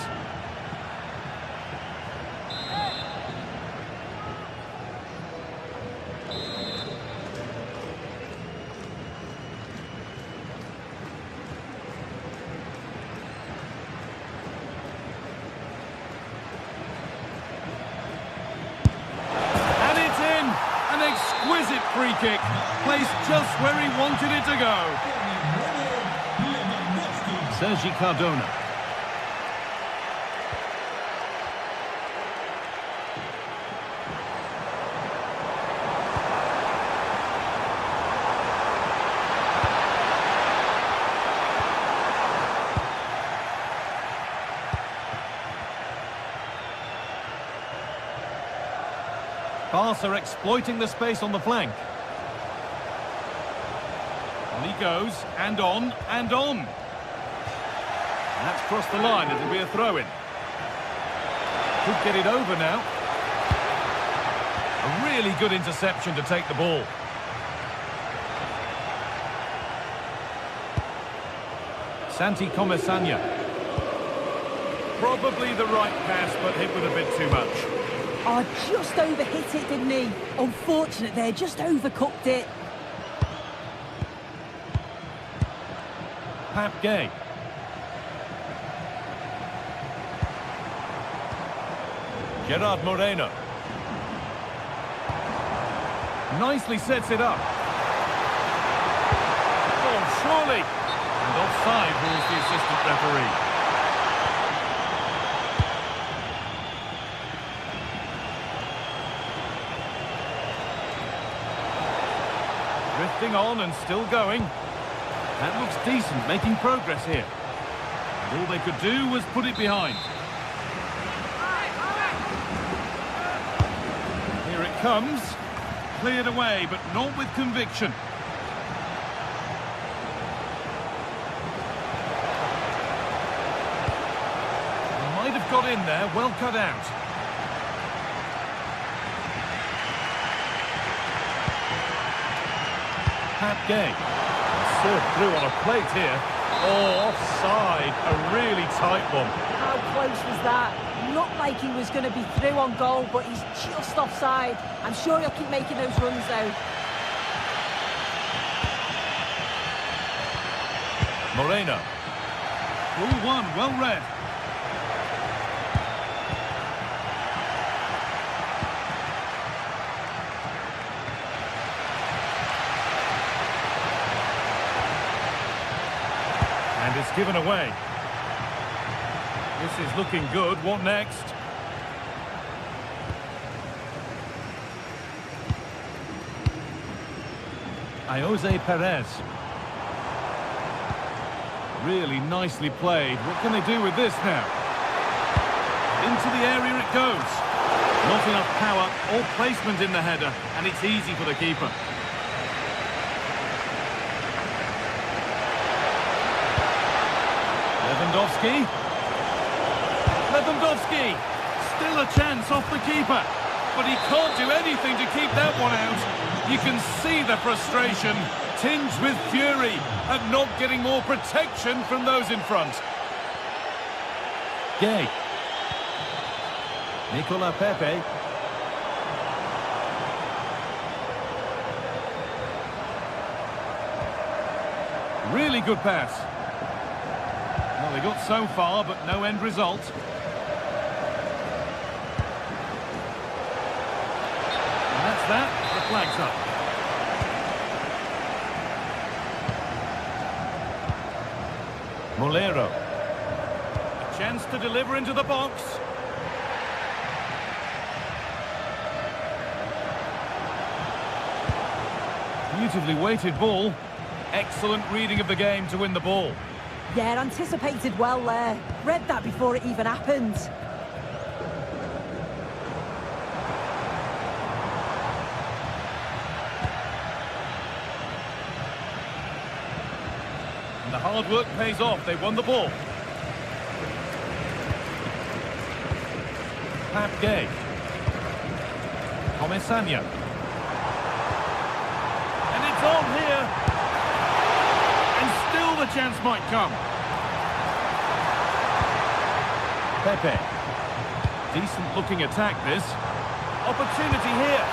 Exquisite free kick, placed just where he wanted it to go. Sergi Cardona. Barca exploiting the space on the flank. And he goes, and on, and on. And that's crossed the line, it'll be a throw-in. Could get it over now. A really good interception to take the ball. Santi Comesaña. Probably the right pass, but hit with a bit too much. Oh, just overhit it, didn't he? Unfortunate there, just overcooked it. Pap Gay. Gerard Moreno. Nicely sets it up. Oh, surely. And offside rules the assistant referee. Drifting on and still going. That looks decent, making progress here. And all they could do was put it behind. Here it comes. Cleared away, but not with conviction. Might have got in there, well cut out. Pat Gay. Served through on a plate here. Oh, offside. A really tight one. How close was that? Looked like he was going to be through on goal, but he's just offside. I'm sure he'll keep making those runs, though. Moreno. Rule one, well read. And it's given away. This is looking good. What next? Jose Perez. Really nicely played. What can they do with this now? Into the area it goes. Not enough power or placement in the header, and it's easy for the keeper. Lewandowski. Lewandowski. Still a chance off the keeper. But he can't do anything to keep that one out. You can see the frustration, tinged with fury, at not getting more protection from those in front. Gay. Nicola Pepe. Really good pass. Well, they got so far, but no end result. And that's that. The flag's up. Molero. A chance to deliver into the box. Beautifully weighted ball. Excellent reading of the game to win the ball. Yeah, anticipated well there. Read that before it even happened. And the hard work pays off. They won the ball. Pap Gay. Comesaña. And it's on here. Still the chance might come. Pepe. Decent looking attack this. Opportunity here.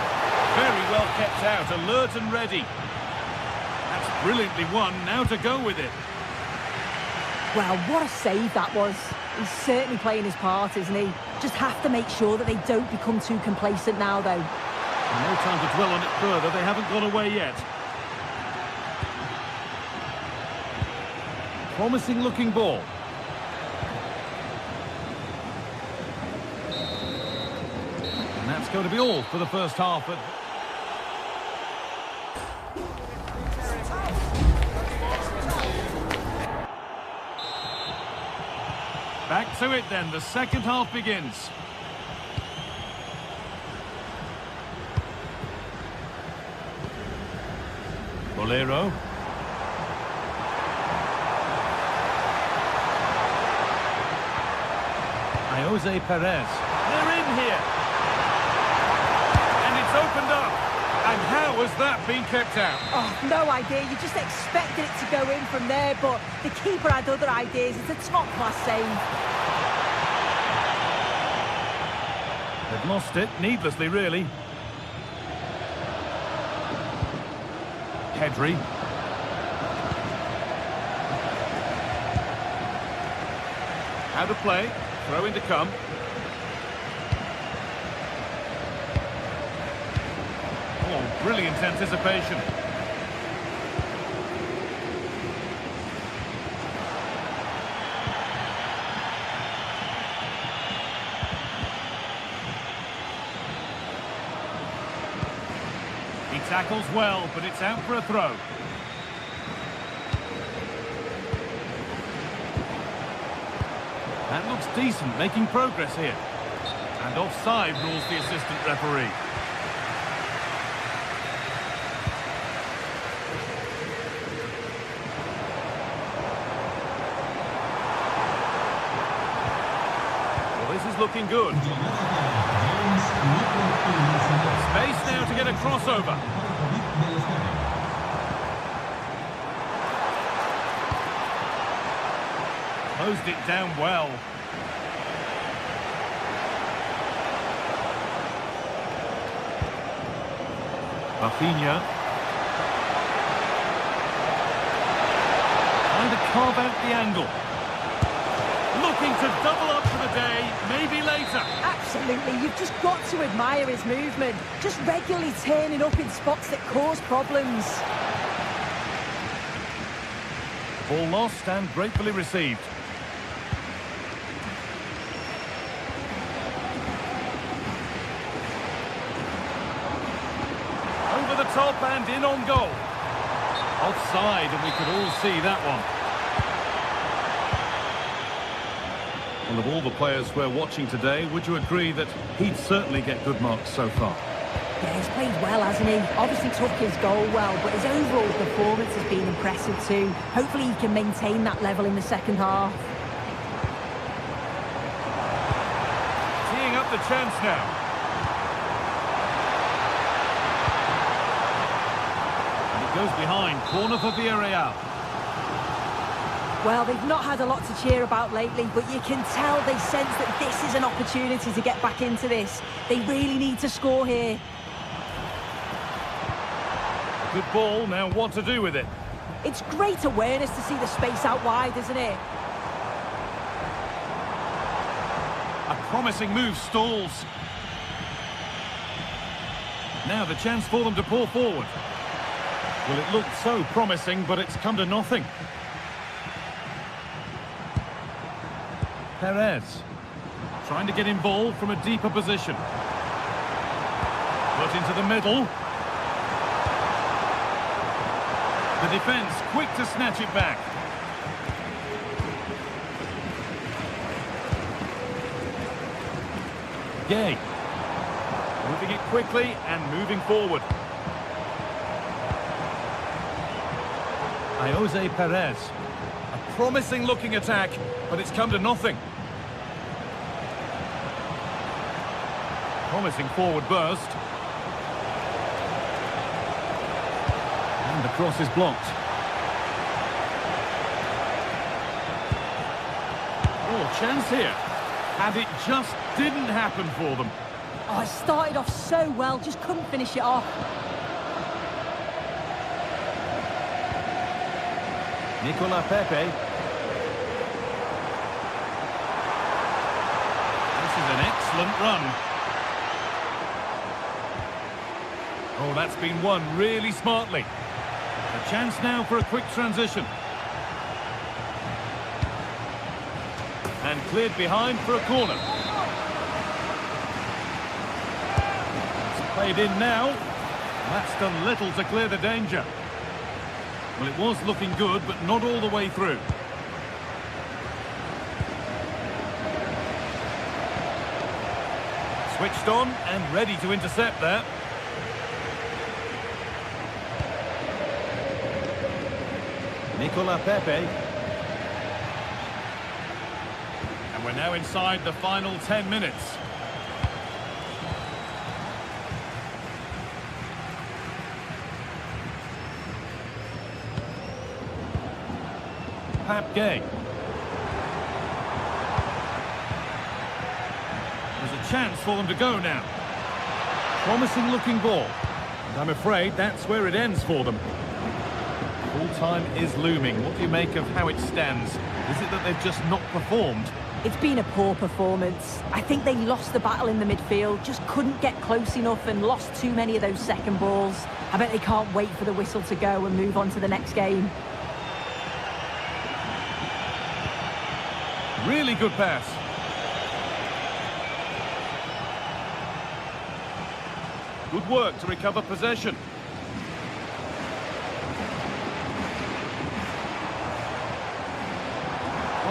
Very well kept out, alert and ready. That's brilliantly won, now to go with it. Well, what a save that was. He's certainly playing his part, isn't he? Just have to make sure that they don't become too complacent now, though. No time to dwell on it further, they haven't gone away yet. Promising looking ball. And that's going to be all for the first half. But back to it then, the second half begins. Molero. Jose Perez. They're in here. And it's opened up. And how has that been kept out? Oh, no idea. You just expected it to go in from there, but the keeper had other ideas. It's a top-class save. They've lost it, needlessly, really. Pedri. How to play. Throw in to come. Oh, brilliant anticipation. He tackles well, but it's out for a throw. That looks decent, making progress here. And offside rules the assistant referee. Well, this is looking good. Space now to get a crossover. Closed it down well. Rafinha. Trying to carve out the angle. Looking to double up for the day, maybe later. Absolutely, you've just got to admire his movement. Just regularly turning up in spots that cause problems. Ball lost and gratefully received. Over the top and in on goal. Offside, and we could all see that one. Well, of all the players we're watching today, would you agree that he'd certainly get good marks so far? Yeah, he's played well, hasn't he? Obviously took his goal well, but his overall performance has been impressive too. Hopefully he can maintain that level in the second half. the chance now. And it goes behind. Corner for Villarreal. Well, they've not had a lot to cheer about lately, but you can tell they sense that this is an opportunity to get back into this. They really need to score here. Good ball, now what to do with it? It's great awareness to see the space out wide, isn't it? A promising move stalls. Now the chance for them to pull forward. Well, it looked so promising, but it's come to nothing. Perez trying to get involved from a deeper position. Put into the middle. The defence quick to snatch it back. Gay moving it quickly and moving forward. Jose Perez. A promising looking attack, but it's come to nothing. Promising forward burst. And the cross is blocked. Oh, chance here. And it just didn't happen for them. Oh, it started off so well, just couldn't finish it off. Nicola Pepe. This is an excellent run. Oh, that's been won really smartly. A chance now for a quick transition. And cleared behind for a corner. It's played in now. That's done little to clear the danger. Well, it was looking good, but not all the way through. Switched on and ready to intercept there. Nicola Pepe. And we're now inside the final 10 minutes. Gay. There's a chance for them to go now. Promising looking ball. And I'm afraid that's where it ends for them. Full time is looming. What do you make of how it stands? Is it that they've just not performed? It's been a poor performance. I think they lost the battle in the midfield, just couldn't get close enough and lost too many of those second balls. I bet they can't wait for the whistle to go and move on to the next game. Really good pass. Good work to recover possession.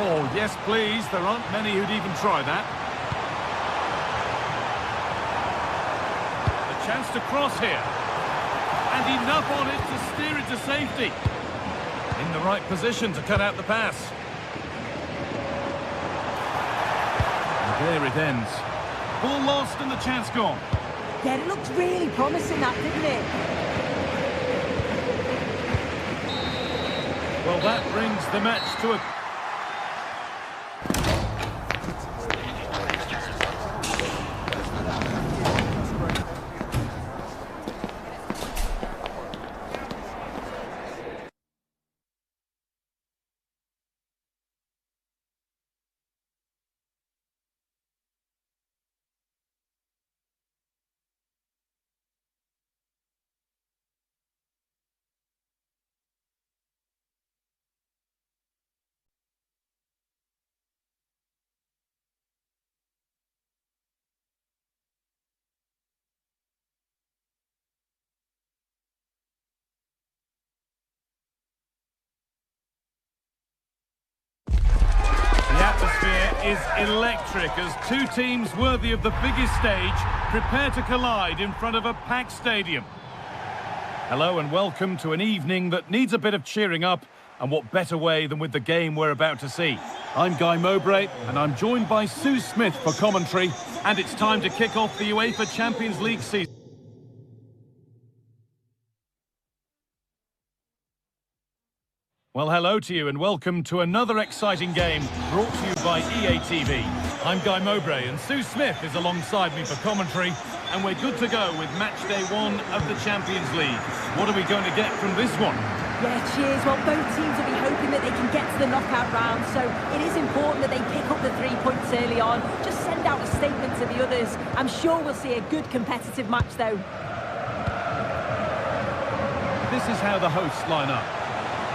Oh, yes, please. There aren't many who'd even try that. A chance to cross here. And enough on it to steer it to safety. In the right position to cut out the pass. There it ends. Ball lost and the chance gone. Yeah, it looked really promising, that, didn't it? Well, that brings the match to a... Is electric as two teams worthy of the biggest stage prepare to collide in front of a packed stadium. Hello and welcome to an evening that needs a bit of cheering up, and what better way than with the game we're about to see. I'm Guy Mowbray, and I'm joined by Sue Smith for commentary, and it's time to kick off the UEFA Champions League season. Well, hello to you and welcome to another exciting game brought to you by EA TV. I'm Guy Mowbray and Sue Smith is alongside me for commentary, and we're good to go with match day 1 of the Champions League. What are we going to get from this one? Yeah, cheers. Well, both teams will be hoping that they can get to the knockout round, so it is important that they pick up the 3 points early on. Just send out a statement to the others. I'm sure we'll see a good competitive match, though. This is how the hosts line up.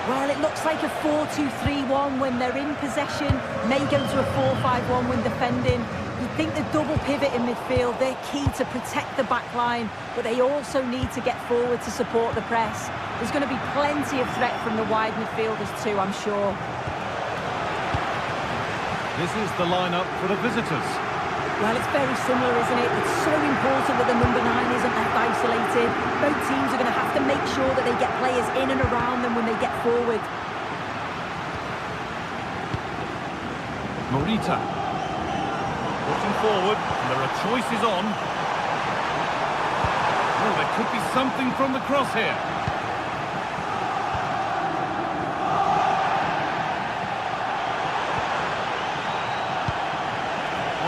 Well, it looks like a 4-2-3-1 when they're in possession, may go to a 4-5-1 when defending. You think the double pivot in midfield, they're key to protect the back line, but they also need to get forward to support the press. There's going to be plenty of threat from the wide midfielders too, I'm sure. This is the lineup for the visitors. Well, it's very similar, isn't it? It's so important that the number 9 isn't left isolated. Both teams are going to have to make sure that they get players in and around them when they get forward. Morita. Pushing forward, and there are choices on. Oh, there could be something from the cross here.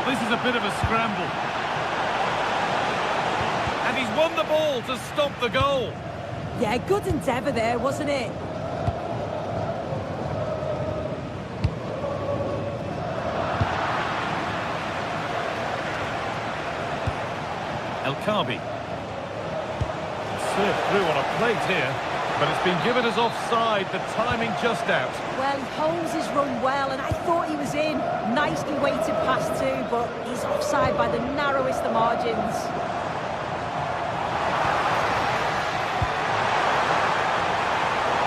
This is a bit of a scramble. And he's won the ball to stop the goal. Yeah, good endeavour there, wasn't it? El Khabi. Served through on a plate here, but it's been given as offside, the timing just out. Well, he holds his run well, and I thought he was in. Nicely weighted pass too, but he's offside by the narrowest of margins.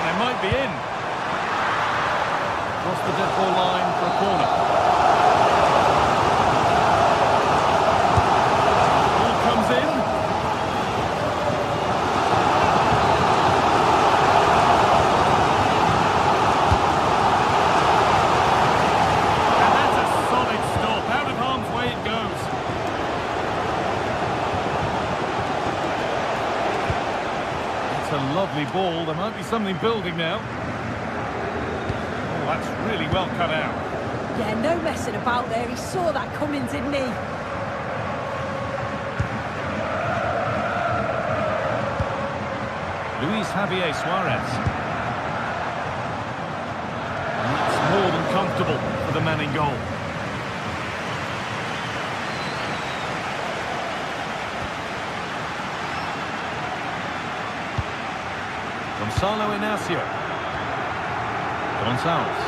They might be in. Across the dead ball line for a corner. Ball comes in. Lovely ball, there might be something building now. Oh, that's really well cut out. Yeah, no messing about there, he saw that coming, didn't he? Luis Javier Suarez. And that's more than comfortable for the man in goal. Gonzalo Inacio. Gonzalez.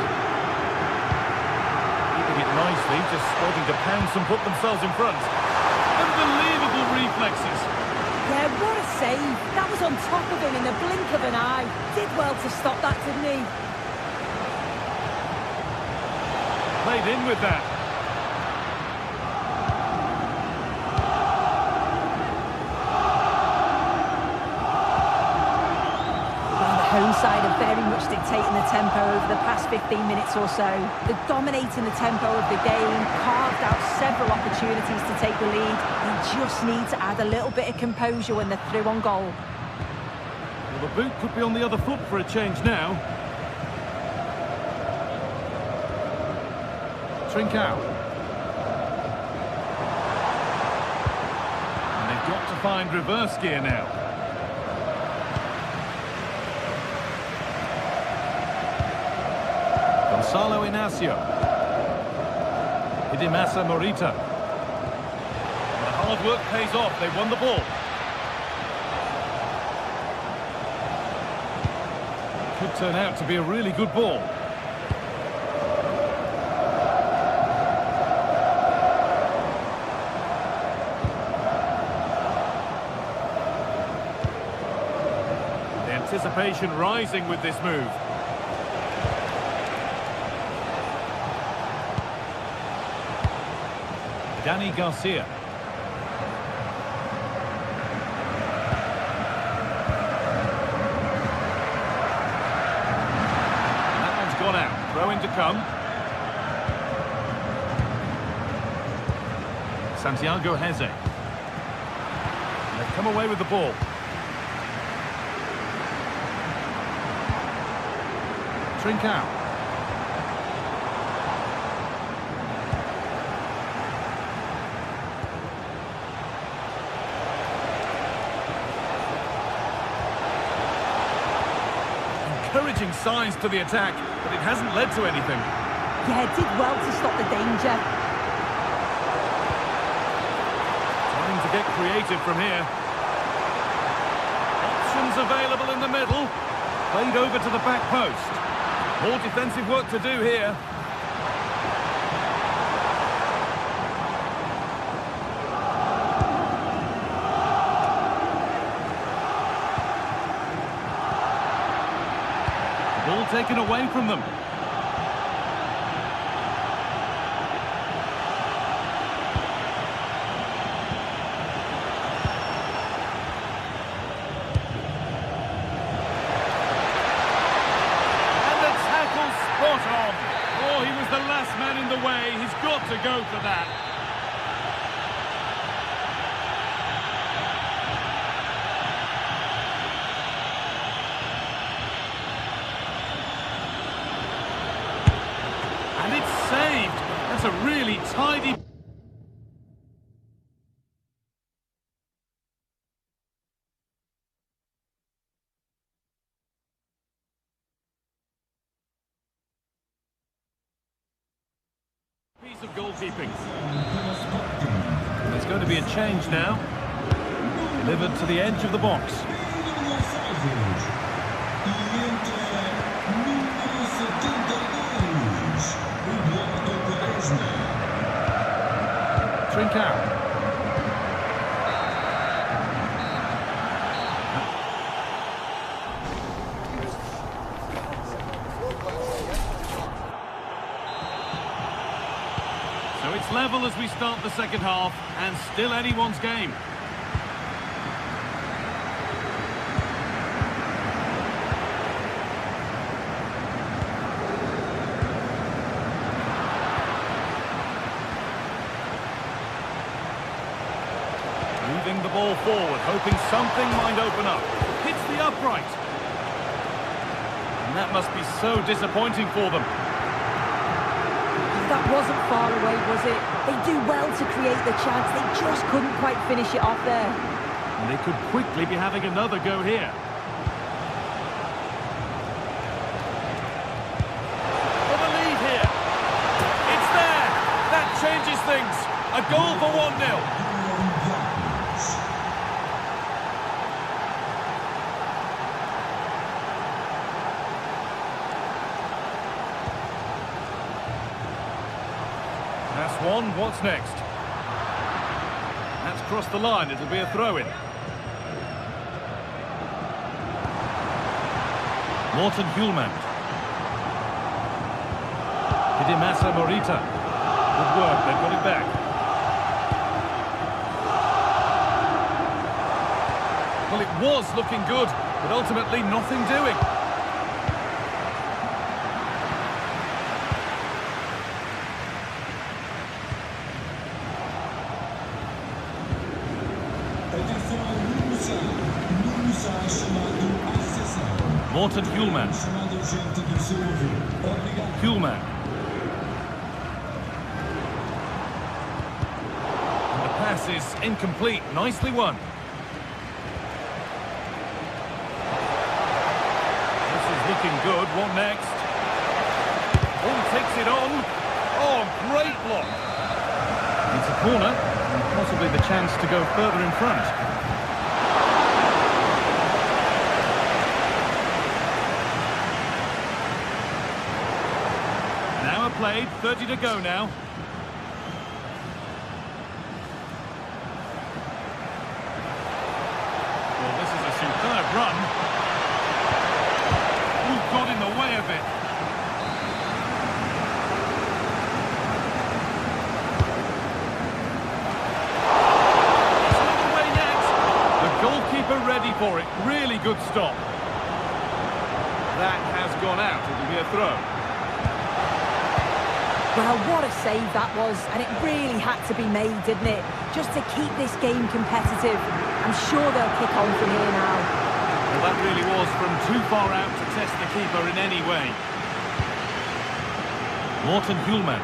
Keeping it nicely, just starting to pounce and put themselves in front. Unbelievable reflexes. Yeah, what a save. That was on top of him in the blink of an eye. Did well to stop that, didn't he? Played in with that. Home side are very much dictating the tempo over the past 15 minutes or so. They're dominating the tempo of the game, carved out several opportunities to take the lead. They just need to add a little bit of composure when they're through on goal. Well, the boot could be on the other foot for a change now. Trincao. And they've got to find reverse gear now. Gonzalo Inacio. Idimasa Morita. The hard work pays off. They won the ball. Could turn out to be a really good ball. The anticipation rising with this move. Danny Garcia. And that one's gone out. Throw in to come. Santiago Heze. They've come away with the ball. Trincao. Encouraging signs to the attack, but it hasn't led to anything. Yeah, did well to stop the danger. Trying to get creative from here. Options available in the middle. Played over to the back post. More defensive work to do here. Ball taken away from them. Spot on. Oh, he was the last man in the way. He's got to go for that. And it's saved. That's a really tidy... piece of goalkeeping. There's going to be a change now. Delivered to the edge of the box. Trincao. So it's level as we start the second half, and still anyone's game. Moving the ball forward, hoping something might open up. Hits the upright. And that must be so disappointing for them. That wasn't far away, was it? They do well to create the chance. They just couldn't quite finish it off there. And they could quickly be having another go here. For the lead here. It's there. That changes things. A goal for 1-0. That's one. What's next? That's crossed the line. It'll be a throw-in. Morten Hjulmand. Hidemasa Morita. Good work. They've got it back. Well, it was looking good, but ultimately nothing doing. Morten Hjulmand. Hjulmand. And the pass is incomplete. Nicely won. This is looking good. What next? Oh, takes it on. Oh, great block. It's a corner, and possibly the chance to go further in front. Played, 30 to go now. Well, this is a superb run. Who got in the way of it? It's not away yet. The goalkeeper ready for it. Really good stop. That has gone out. It'll be a throw. Well, what a save that was, and it really had to be made, didn't it? Just to keep this game competitive. I'm sure they'll kick on from here now. Well, that really was from too far out to test the keeper in any way. Morten Hjulmand.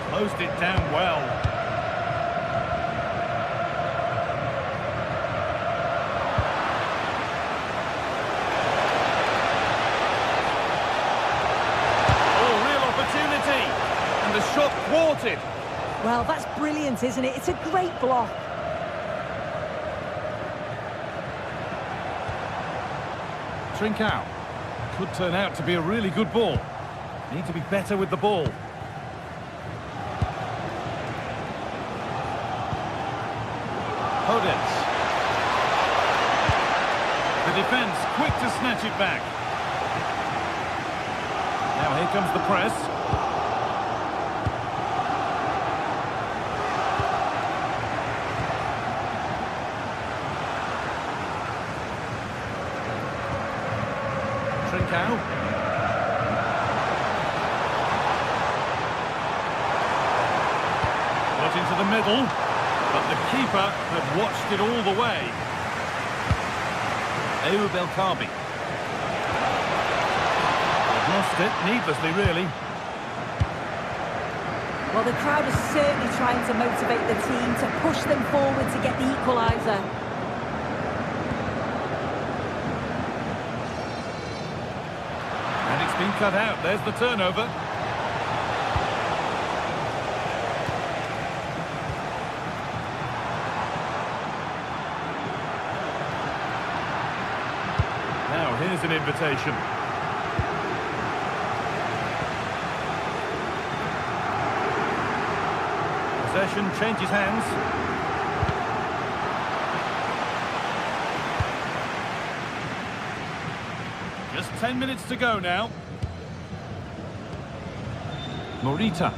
Closed it down well. Oh, real opportunity. And the shot thwarted. Well, that's brilliant, isn't it? It's a great block. Trincao. Could turn out to be a really good ball. Need to be better with the ball. Podence. The defence quick to snatch it back. Now here comes the press. Trincao. Got into the middle. But the keeper had watched it all the way. Eub El-Kabi. They've lost it, needlessly, really. Well, the crowd is certainly trying to motivate the team to push them forward to get the equaliser. And it's been cut out. There's the turnover. Here's an invitation. Possession changes hands. Just 10 minutes to go now. Morita.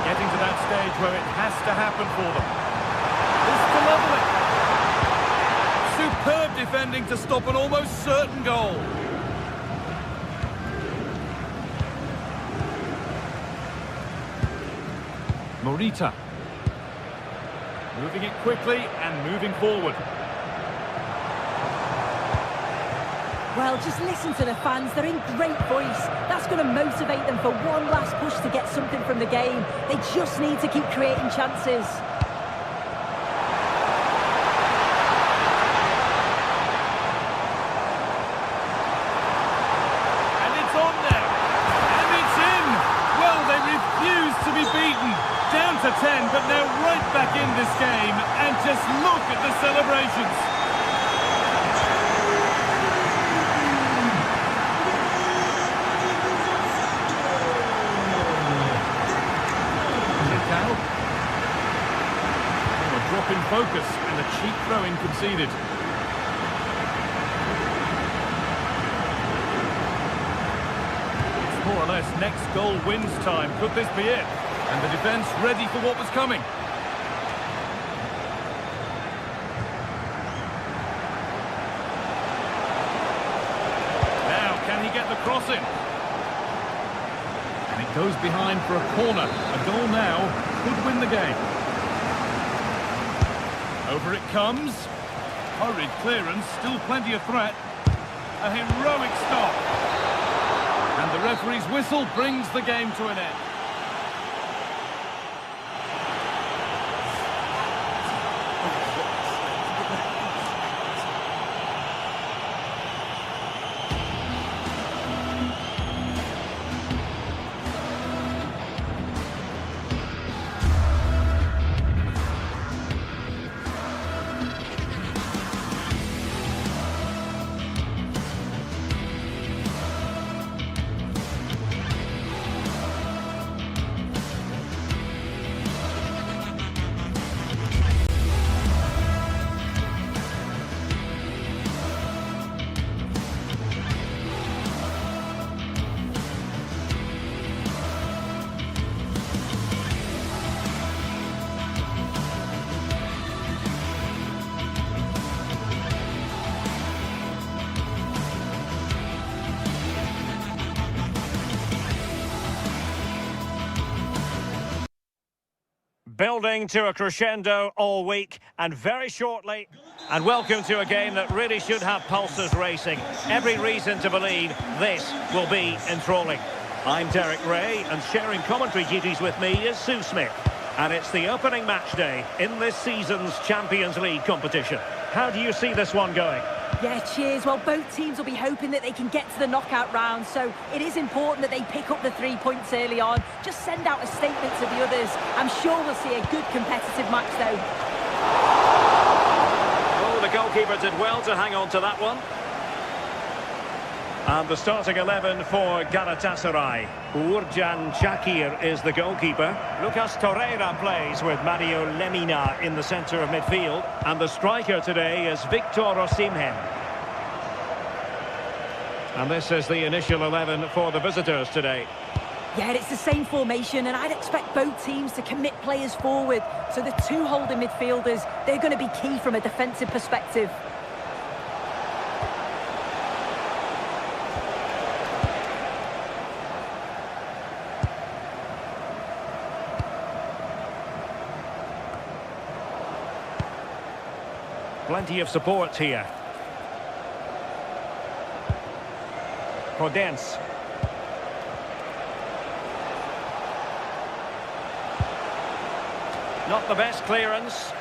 Getting to that stage where it has to happen for them. This to level it. Superb defending to stop an almost certain goal. Morita. Moving it quickly and moving forward. Well, just listen to the fans. They're in great voice. That's going to motivate them for one last push to get something from the game. They just need to keep creating chances. Down to 10, but now right back in this game, and just look at the celebrations. Trincao. Oh, a drop in focus and a cheap throw-in conceded. It's more or less next goal wins time. Could this be it? And the defence ready for what was coming. Now, can he get the cross in? And it goes behind for a corner. A goal now could win the game. Over it comes. Hurried clearance, still plenty of threat. A heroic stop. And the referee's whistle brings the game to an end. building to a crescendo all week, and very shortly. And welcome to a game that really should have pulses racing. Every reason to believe this will be enthralling. I'm Derek Ray, and sharing commentary duties with me is Sue Smith. And it's the opening match day in this season's Champions League competition. How do you see this one going? Yeah, cheers. Well, both teams will be hoping that they can get to the knockout round, so it is important that they pick up the 3 points early on. Just send out a statement to the others. I'm sure we'll see a good competitive match, though. Oh, the goalkeeper did well to hang on to that one. And the starting 11 for Galatasaray. Uğurcan Çakır is the goalkeeper. Lucas Torreira plays with Mario Lemina in the centre of midfield. And the striker today is Victor Osimhen. And this is the initial 11 for the visitors today. Yeah, it's the same formation, and I'd expect both teams to commit players forward. So the two holding midfielders, they're going to be key from a defensive perspective. Plenty of support here. Podence. Not the best clearance.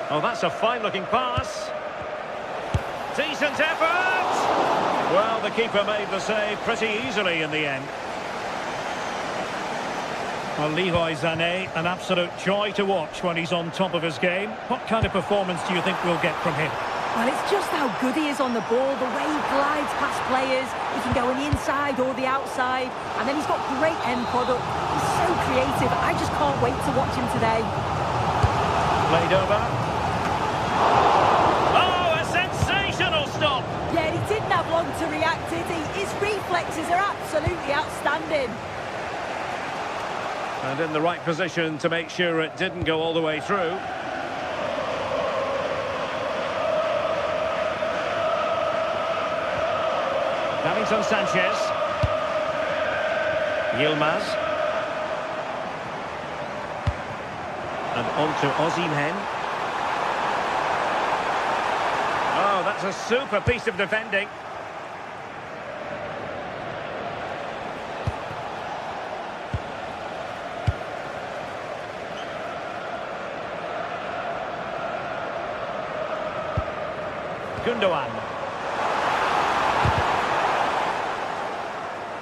Oh, that's a fine-looking pass. Decent effort! Well, the keeper made the save pretty easily in the end. Well, Leroy Sané, an absolute joy to watch when he's on top of his game. What kind of performance do you think we'll get from him? Well, it's just how good he is on the ball, the way he glides past players. He can go on the inside or the outside, and then he's got great end product. He's so creative. I just can't wait to watch him today. Played over. Oh, a sensational stop! Yeah, he didn't have long to react, did he? His reflexes are absolutely outstanding. And in the right position to make sure it didn't go all the way through. Davinson Sanchez. Yilmaz. And on to Osimhen. Oh, that's a super piece of defending. Gundogan.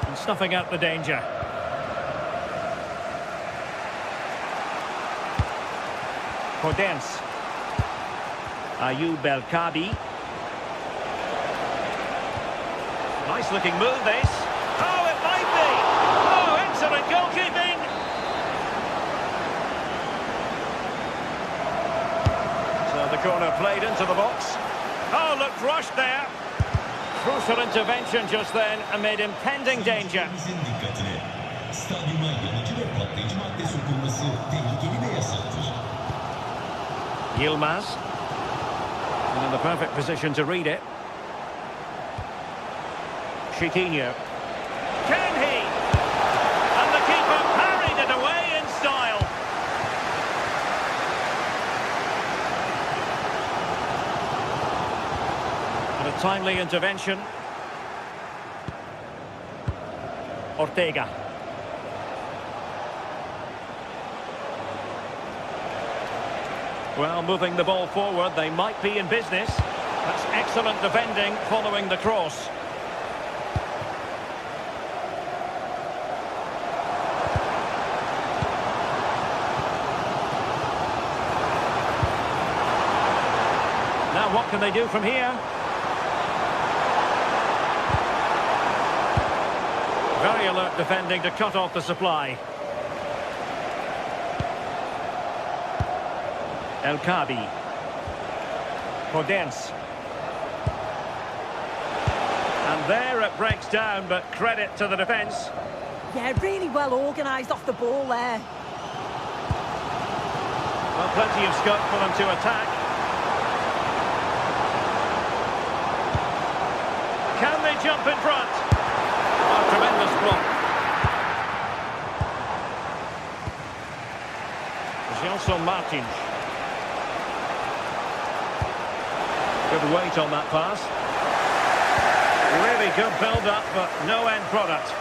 And snuffing out the danger. Podence. Ayoub El-Kabi. Nice looking move this. Oh, it might be. Oh, excellent goalkeeping. So the corner played into the box. Oh, looked rushed there. Crucial intervention just then amid impending danger. Yilmaz. And in the perfect position to read it. Chiquinho. Can he? And the keeper parried it away in style. And a timely intervention. Ortega. Well, moving the ball forward, they might be in business. That's excellent defending following the cross. Now what can they do from here? Very alert defending to cut off the supply. El-Kabi. Podence. And there it breaks down, but credit to the defence. Yeah, really well organised off the ball there. Well, plenty of scope for them to attack. Can they jump in front? Oh, tremendous block. Gelson Martins. Good weight on that pass. Really good build-up, but no end product.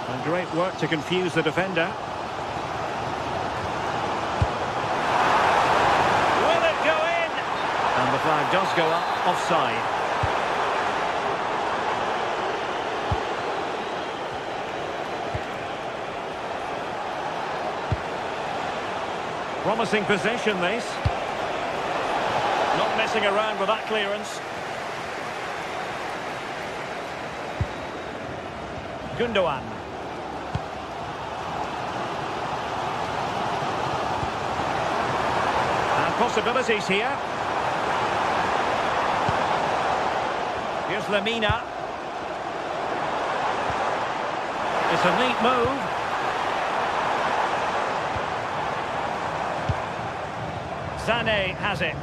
And great work to confuse the defender. Will it go in? And the flag does go up, offside. Promising possession, this. Not messing around with that clearance. Gundogan. And possibilities here. Here's Lemina. It's a neat move. Sané has it.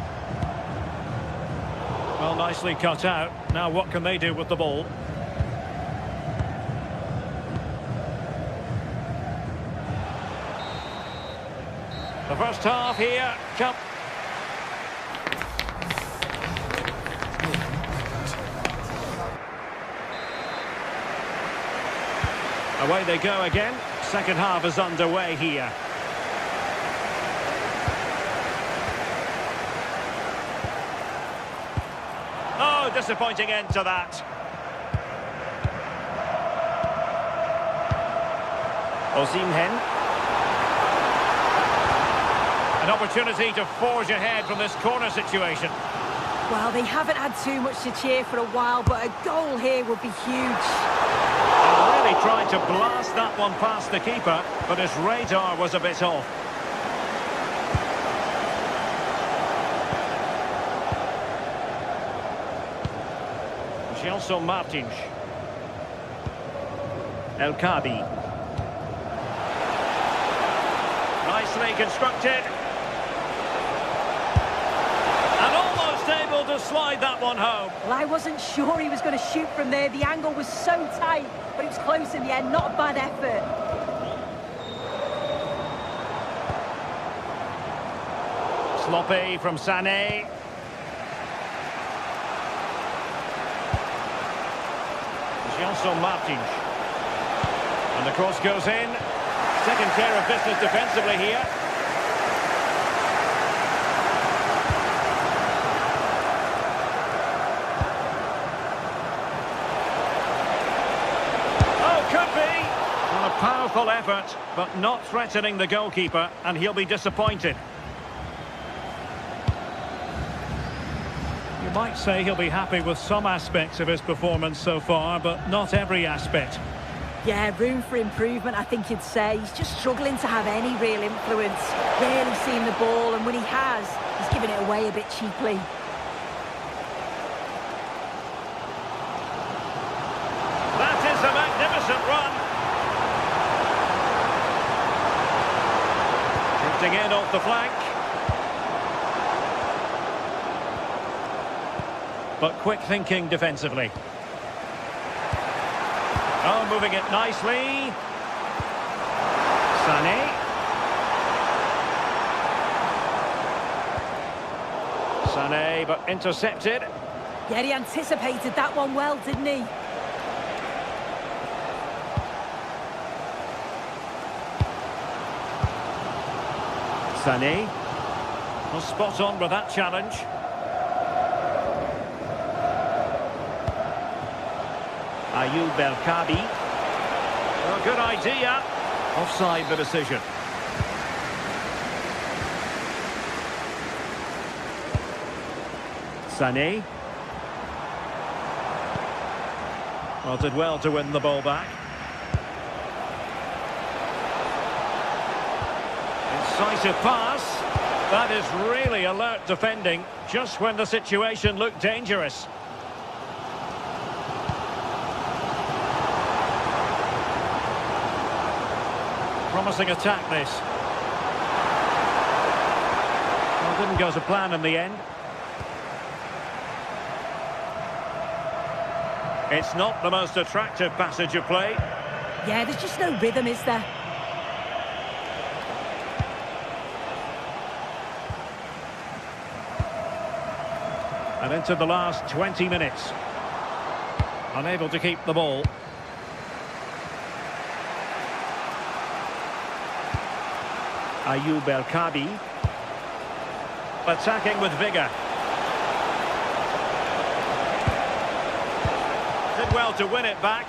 Well, nicely cut out. Now what can they do with the ball? The first half here. Away they go again. Second half is underway here. Oh, disappointing end to that. Osimhen. An opportunity to forge ahead from this corner situation. Well, they haven't had too much to cheer for a while, but a goal here would be huge. And really tried to blast that one past the keeper, but his radar was a bit off. Gelson Martins. El Kadi. Nicely constructed. And almost able to slide that one home. Well, I wasn't sure he was going to shoot from there. The angle was so tight, but it was close in the end. Not a bad effort. Sloppy from Sané. Gelson Martins. And the cross goes in. Taking care of business defensively here. Oh, could be! Well, a powerful effort, but not threatening the goalkeeper, and he'll be disappointed. You might say he'll be happy with some aspects of his performance so far, but not every aspect. Yeah, room for improvement, I think you'd say. He's just struggling to have any real influence. Rarely seen the ball, and when he has, he's giving it away a bit cheaply. That is a magnificent run. Drifting in off the flank. But quick thinking defensively. Oh, moving it nicely. Sané. Sané, but intercepted. Yeah, he anticipated that one well, didn't he? Sané. Well, spot on with that challenge. Ayoub El Kadi. Well, good idea. Offside the decision. Sané. Well, did well to win the ball back. Incisive pass. That is really alert defending, just when the situation looked dangerous. Promising attack, this. Well, didn't go to plan in the end. It's not the most attractive passage of play. Yeah, there's just no rhythm, is there? And into the last 20 minutes. Unable to keep the ball. Ayoub El Kabi. Attacking with vigour. Did well to win it back.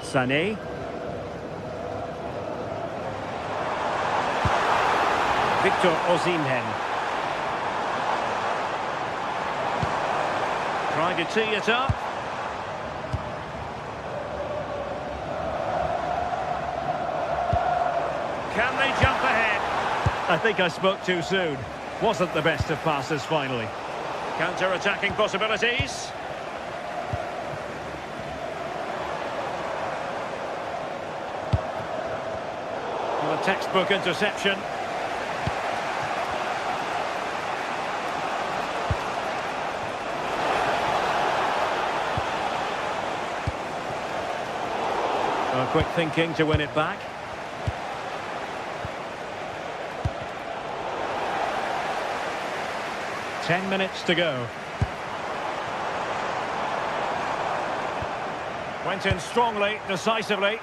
Sané. Victor Osimhen. Trying to tee it up. Can they jump ahead? I think I spoke too soon. Wasn't the best of passes finally. Counter-attacking possibilities. Well, a textbook interception. Well, quick thinking to win it back. Ten minutes to go. Went in strongly, decisively.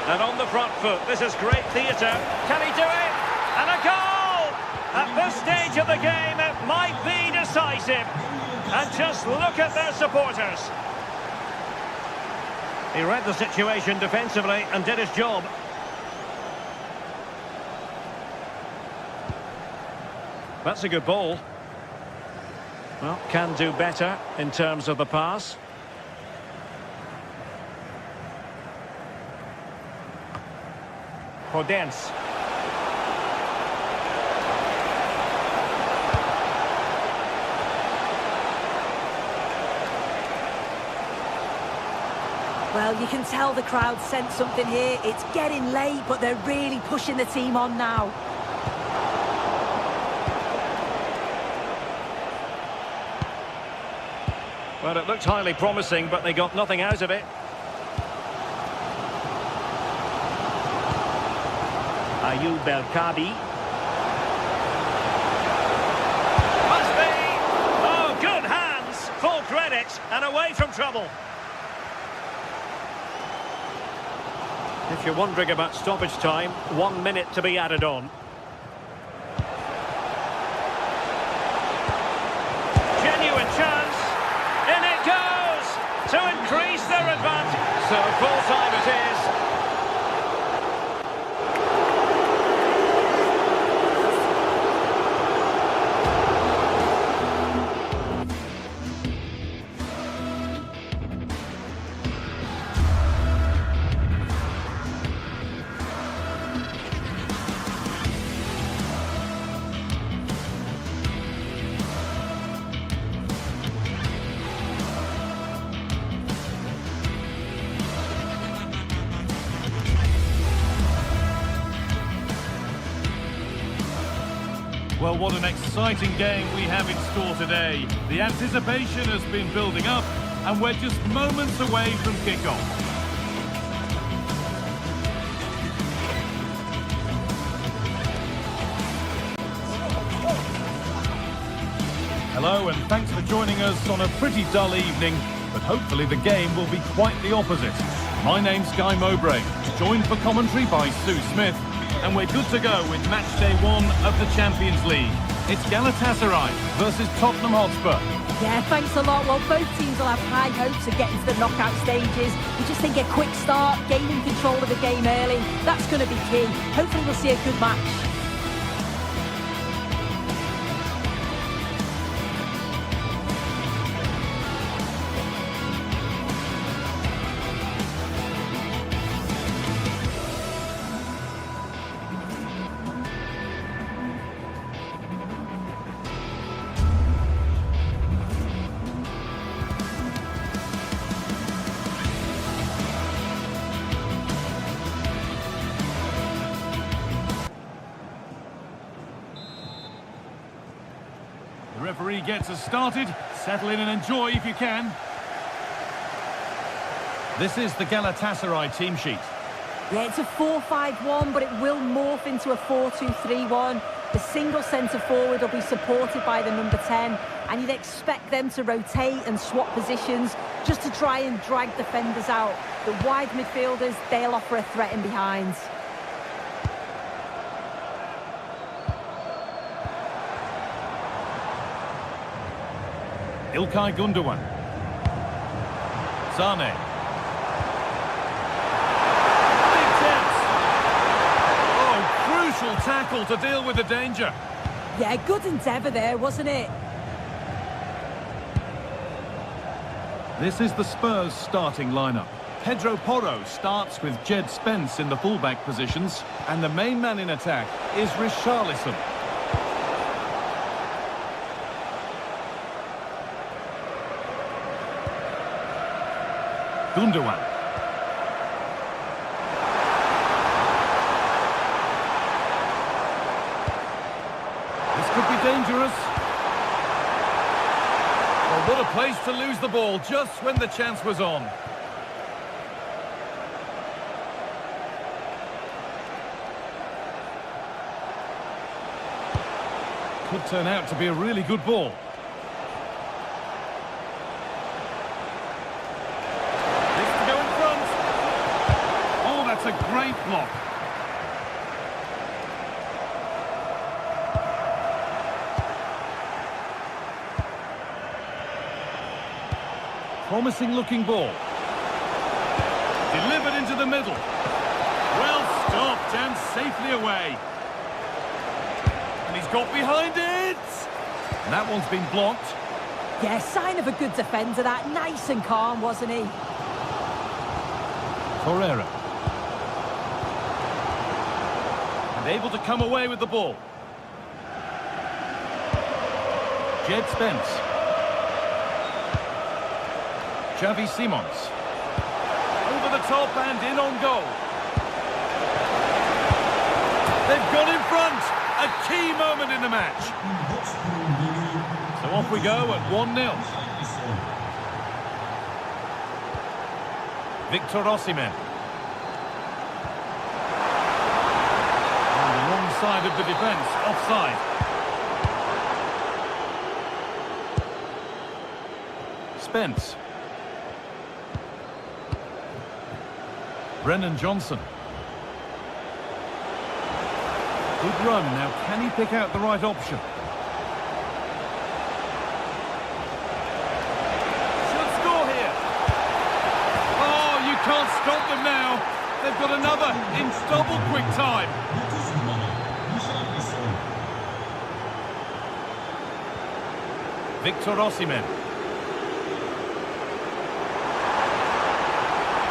And on the front foot, this is great theatre. Can he do it? And a goal! At this stage of the game, it might be decisive. And just look at their supporters. He read the situation defensively and did his job. That's a good ball. Well, can do better in terms of the pass. Podence. Well, you can tell the crowd sense something here. It's getting late, but they're really pushing the team on now. Well, it looked highly promising, but they got nothing out of it. Ayoub El Kabi. Must be! Oh, good hands! Full credit, and away from trouble. If you're wondering about stoppage time, 1 minute to be added on. Genuine chance. In it goes! To increase their advantage. So full time it is. Well, what an exciting game we have in store today. The anticipation has been building up, and we're just moments away from kickoff. Hello, and thanks for joining us on a pretty dull evening, but hopefully the game will be quite the opposite. My name's Guy Mowbray, joined for commentary by Sue Smith, and we're good to go with match day 1 of the Champions League. It's Galatasaray versus Tottenham Hotspur. Yeah, thanks a lot. Well, both teams will have high hopes of getting to the knockout stages. We just think a quick start, gaining control of the game early, that's going to be key. Hopefully we'll see a good match. The referee gets us started. Settle in and enjoy if you can. This is the Galatasaray team sheet. Yeah, it's a 4-5-1, but it will morph into a 4-2-3-1. The single centre-forward will be supported by the number 10, and you'd expect them to rotate and swap positions just to try and drag defenders out. The wide midfielders, they'll offer a threat in behind. İlkay Gündoğan. Sane. Big chance. Oh, crucial tackle to deal with the danger. Yeah, good endeavour there, wasn't it? This is the Spurs starting lineup. Pedro Porro starts with Jed Spence in the fullback positions, and the main man in attack is Richarlison. Gündoğan. This could be dangerous. Well, what a place to lose the ball just when the chance was on. Could turn out to be a really good ball. That's a great block. Promising looking ball. Delivered into the middle. Well stopped and safely away. And he's got behind it. And that one's been blocked. Yeah, sign of a good defender, that. Nice and calm, wasn't he? Torreira. Able to come away with the ball. Jed Spence. Xavi Simons. Over the top and in on goal. They've gone in front. A key moment in the match. So off we go at 1-0. Victor Osimhen. Side of the defence, offside. Spence. Brennan Johnson. Good run. Now, can he pick out the right option? Should score here. Oh, you can't stop them now. They've got another in double quick time. Victor Osimhen.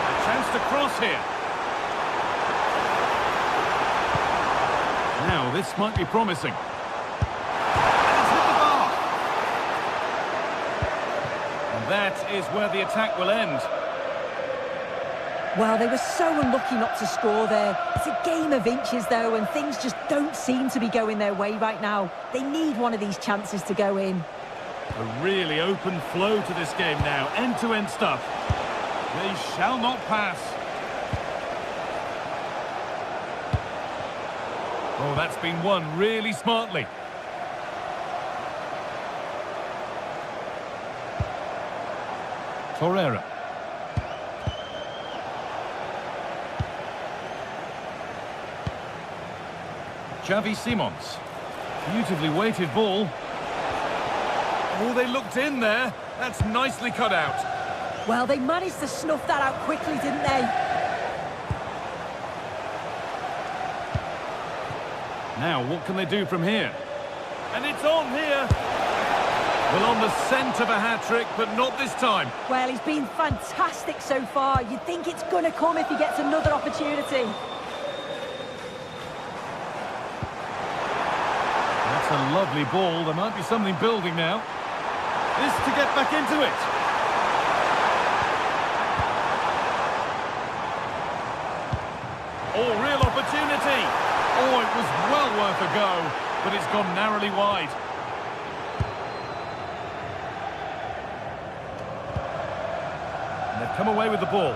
A chance to cross here. Now, this might be promising. And it's hit the bar. And that is where the attack will end. Well, they were so unlucky not to score there. It's a game of inches, though, and things just don't seem to be going their way right now. They need one of these chances to go in. A really open flow to this game now. End-to-end stuff. They shall not pass. Oh, that's been won really smartly. Torreira. Xavi Simons. Beautifully weighted ball. Oh, they looked in there. That's nicely cut out. Well, they managed to snuff that out quickly, didn't they? Now, what can they do from here? And it's on here. Well, on the scent of a hat-trick, but not this time. Well, he's been fantastic so far. You'd think it's going to come if he gets another opportunity. That's a lovely ball. There might be something building now. This to get back into it. Oh, real opportunity. Oh, it was well worth a go, but it's gone narrowly wide. And they've come away with the ball.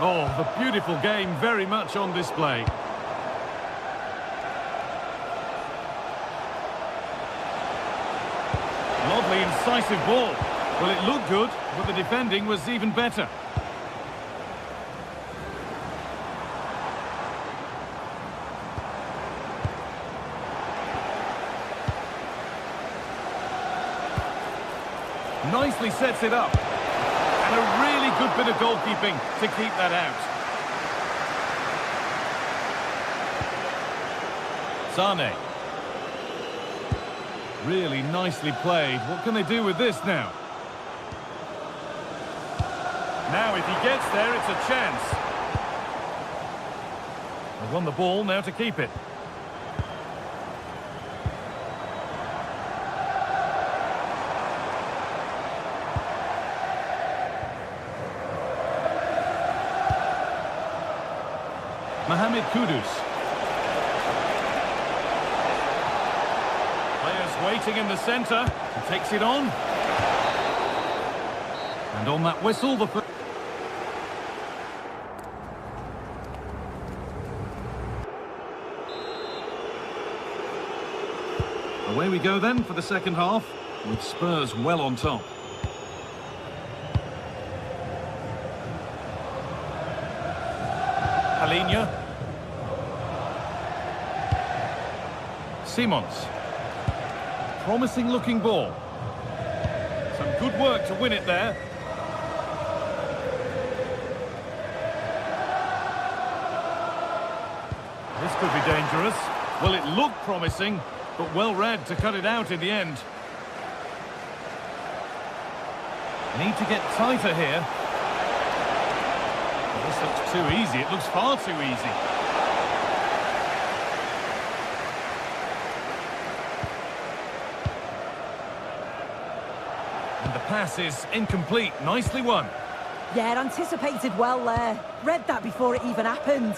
Oh, the beautiful game very much on display. Lovely, incisive ball. Well, it looked good, but the defending was even better. Nicely sets it up. And a really good bit of goalkeeping to keep that out. Sane. Really nicely played. What can they do with this now? Now, if he gets there, it's a chance. They won the ball, now to keep it. Mohamed Kudus. Players waiting in the centre. He takes it on. And on that whistle, the... Away we go then for the second half, with Spurs well on top. Palinya. Simons. Promising looking ball. Some good work to win it there. This could be dangerous. Well, it looked promising, but well read to cut it out in the end. Need to get tighter here. Well, this looks too easy. It looks far too easy. And the pass is incomplete. Nicely won. Yeah, it anticipated well there. Read that before it even happened.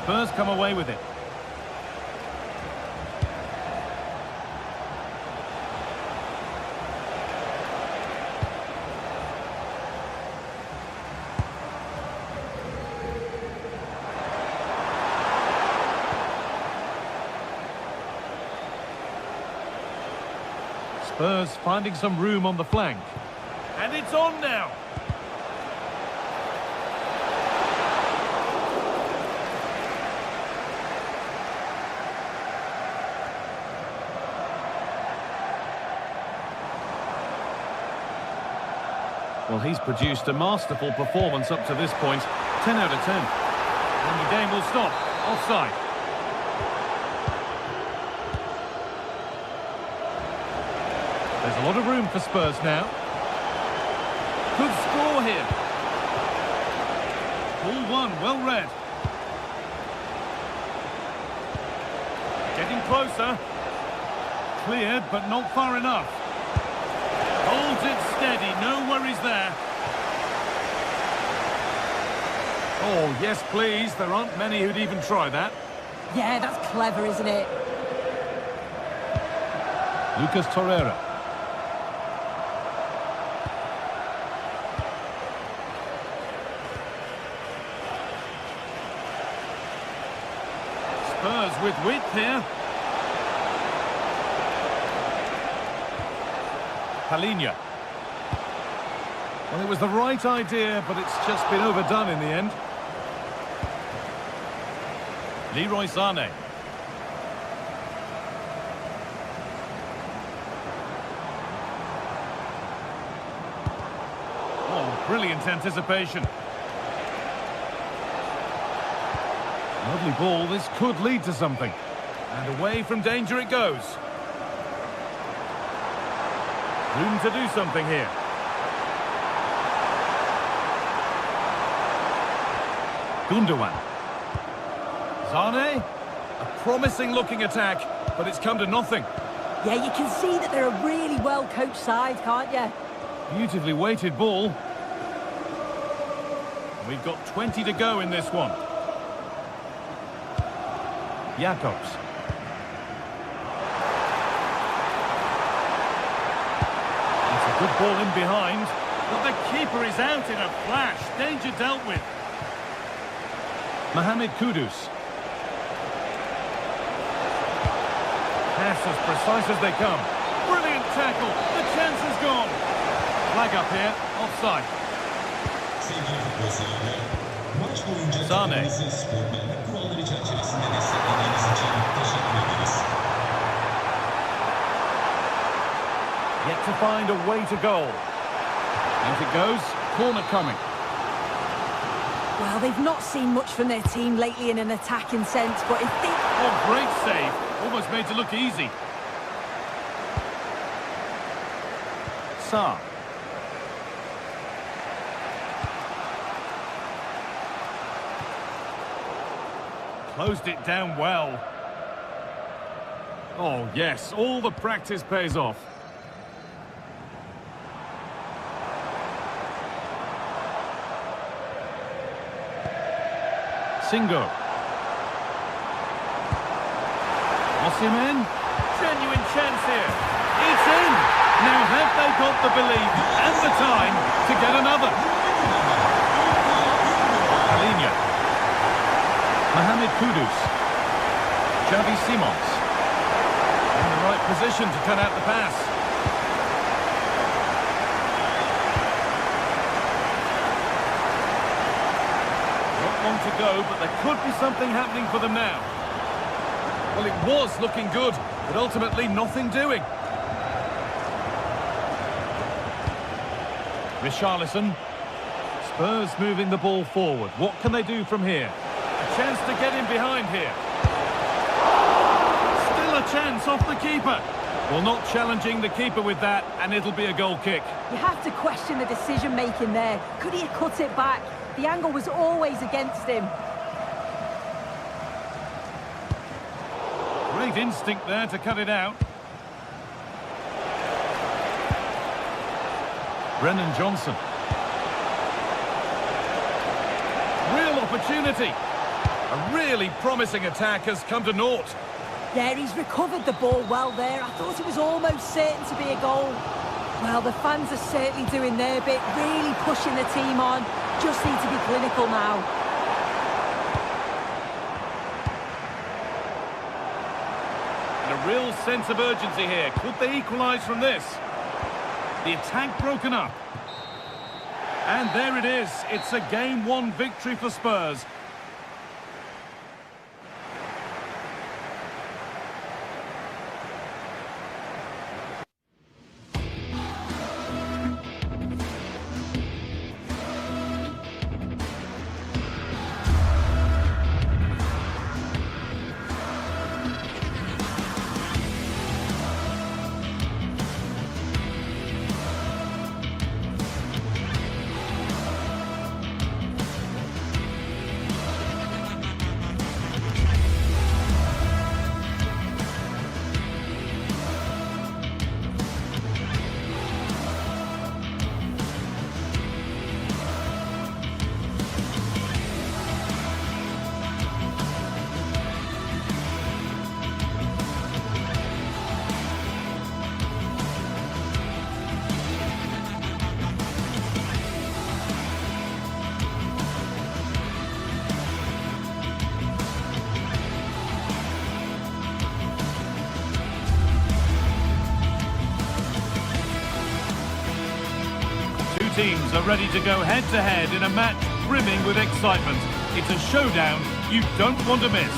Spurs come away with it. Spurs finding some room on the flank. And it's on now. Well, he's produced a masterful performance up to this point. 10 out of 10. And the game will stop. Offside. There's a lot of room for Spurs now. Good score here. Ball one, well read. Getting closer. Cleared, but not far enough. Holds it steady, no worries there. Oh, yes, please. There aren't many who'd even try that. Yeah, that's clever, isn't it? Lucas Torreira. Spurs with width here. Palinya. Well, it was the right idea, but it's just been overdone in the end. Leroy Sane. Oh, brilliant anticipation. Lovely ball. This could lead to something. And away from danger it goes. Room to do something here. Gundogan. Sane. A promising looking attack, but it's come to nothing. Yeah, you can see that they're a really well-coached side, can't you? Beautifully weighted ball. We've got 20 to go in this one. Jacobs. Good ball in behind. But the keeper is out in a flash. Danger dealt with. Mohamed Kudus. Pass as precise as they come. Brilliant tackle. The chance is gone. Flag up here. Offside. Sane. Yet to find a way to goal. Out it goes. Corner coming. Well, they've not seen much from their team lately in an attacking sense, but if they... Oh, great save. Almost made to look easy. Sarr. Closed it down well. Oh, yes. All the practice pays off. Singo. Osimhen. Genuine chance here. It's in. Now have they got the belief and the time to get another? Alina. Mohamed Kudus. Xavi Simons. In the right position to cut out the pass. Long to go, but there could be something happening for them now. Well, it was looking good, but ultimately nothing doing. Richarlison. Spurs moving the ball forward. What can they do from here? A chance to get in behind here. Still a chance off the keeper. Well, not challenging the keeper with that, and it'll be a goal kick. You have to question the decision-making there. Could he have cut it back? The angle was always against him. Great instinct there to cut it out. Brennan Johnson. Real opportunity. A really promising attack has come to naught. Yeah, he's recovered the ball well there. I thought it was almost certain to be a goal. Well, the fans are certainly doing their bit, really pushing the team on. Just need to be clinical now. And a real sense of urgency here. Could they equalise from this? The attack broken up. And there it is. It's a game one victory for Spurs. Teams are ready to go head-to-head in a match brimming with excitement. It's a showdown you don't want to miss.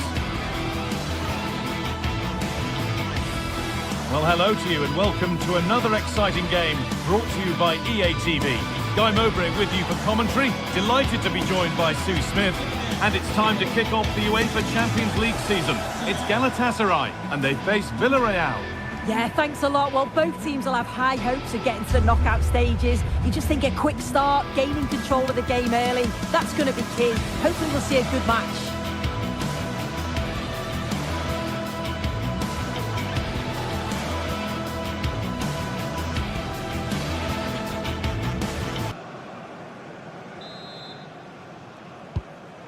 Well, hello to you and welcome to another exciting game brought to you by EA TV. Guy Mowbray with you for commentary. Delighted to be joined by Sue Smith. And it's time to kick off the UEFA Champions League season. It's Galatasaray and they face Villarreal. Yeah, thanks a lot. Well, both teams will have high hopes of getting to the knockout stages. You just think a quick start, gaining control of the game early, that's going to be key. Hopefully we'll see a good match.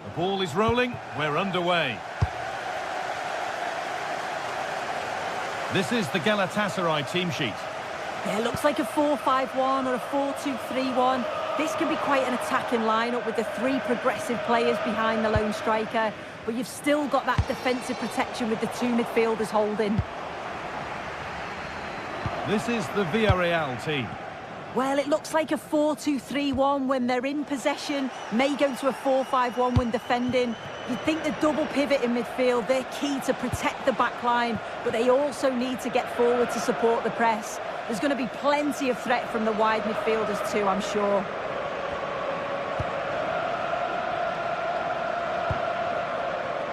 The ball is rolling, we're underway. This is the Galatasaray team sheet. Yeah, it looks like a 4-5-1 or a 4-2-3-1. This can be quite an attacking lineup with the three progressive players behind the lone striker, but you've still got that defensive protection with the two midfielders holding. This is the Villarreal team. Well, it looks like a 4-2-3-1 when they're in possession, may go to a 4-5-1 when defending. You'd think the double pivot in midfield, they're key to protect the back line, but they also need to get forward to support the press. There's going to be plenty of threat from the wide midfielders too, I'm sure.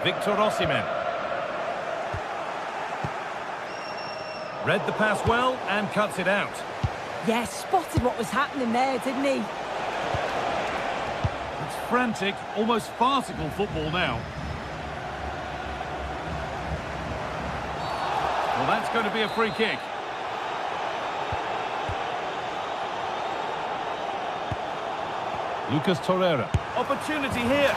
Victor Osimhen. Read the pass well and cuts it out. Yeah, spotted what was happening there, didn't he? It's frantic, almost farcical football now. Well, that's going to be a free kick. Lucas Torreira. Opportunity here.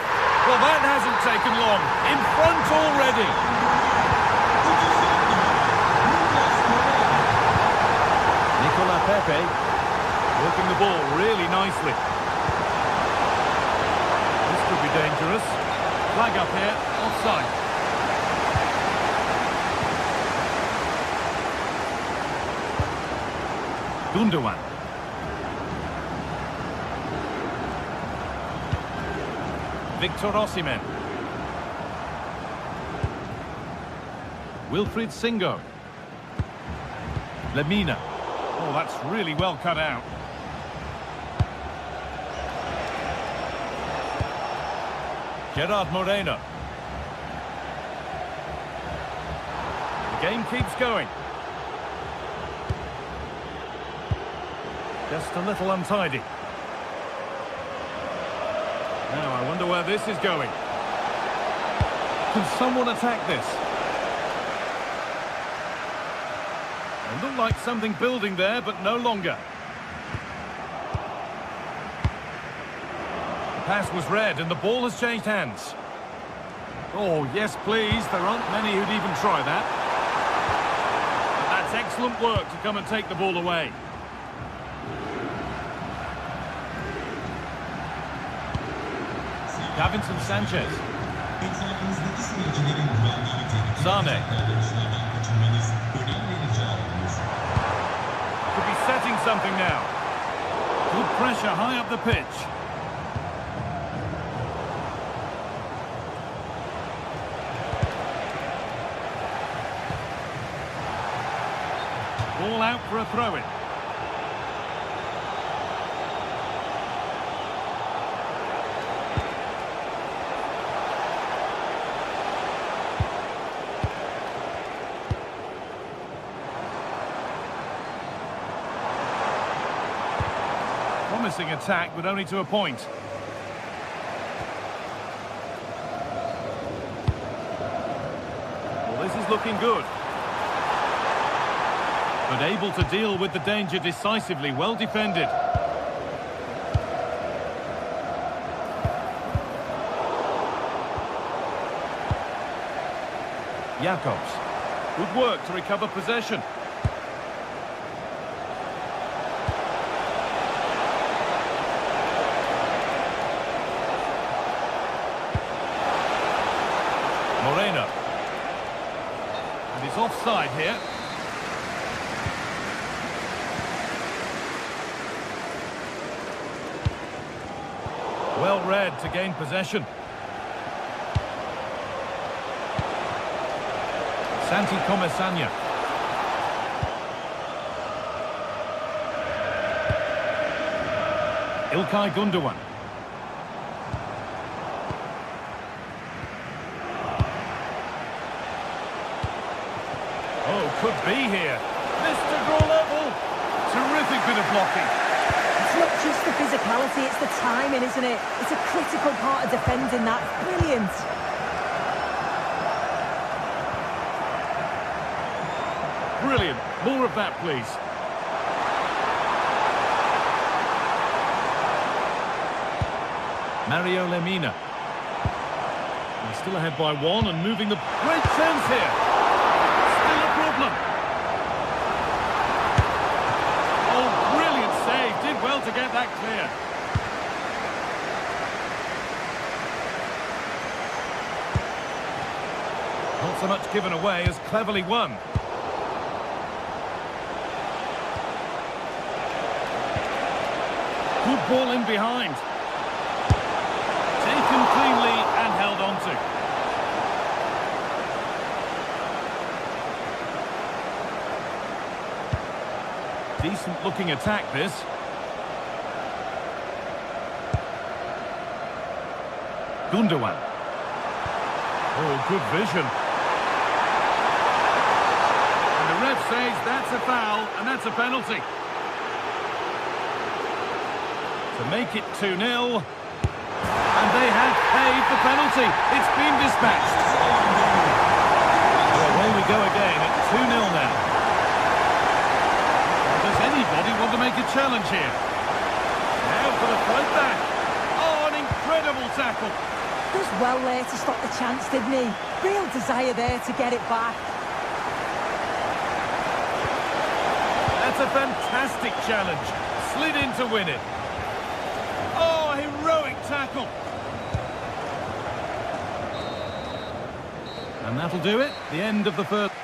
Well, that hasn't taken long. In front already. Nicolas Pepe working the ball really nicely. This could be dangerous. Flag up here, offside. Gundogan. Victor Osimhen. Wilfried Singo. Lemina. Oh, that's really well cut out. Gerard Moreno. The game keeps going. Just a little untidy. Now, I wonder where this is going. Can someone attack this? It looked like something building there, but no longer. The pass was read, and the ball has changed hands. Oh, yes, please. There aren't many who'd even try that. But that's excellent work to come and take the ball away. Davinson Sanchez. Sane. Could be setting something now. Good pressure high up the pitch. Ball out for a throw-in. Promising attack, but only to a point. Well, this is looking good. But able to deal with the danger decisively, well defended. Jacobs. Good work to recover possession. Moreno. And he's offside here. Well read to gain possession. Santi Comesanya. İlkay Gundogan. Oh, could be here. Mr. Draw level. Terrific bit of blocking. It's not just the physicality, it's the timing, isn't it? It's a critical part of defending that. Brilliant. Brilliant. More of that, please. Mario Lemina. They're still ahead by one and moving the... Great chance here. Still a problem. Not so much given away as cleverly won. Good ball in behind. Taken cleanly and held on to. Decent looking attack this. Gundogan. Oh, good vision. And the ref says that's a foul and that's a penalty. To make it 2-0. And they have paid the penalty. It's been dispatched. Well, away we go again at 2-0 now. Does anybody want to make a challenge here? Now for the fight back. Oh, an incredible tackle. Does well there to stop the chance, didn't he? Real desire there to get it back. That's a fantastic challenge. Slid in to win it. Oh, heroic tackle. And that'll do it. The end of the first.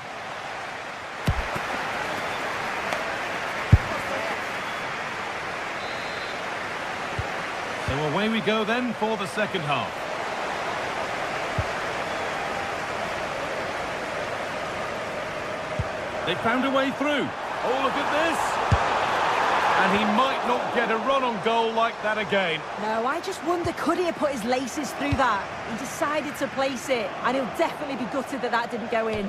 So away we go then for the second half. They found a way through. Oh, look at this. And he might not get a run on goal like that again. No, I just wonder, could he have put his laces through that? He decided to place it, and he'll definitely be gutted that that didn't go in.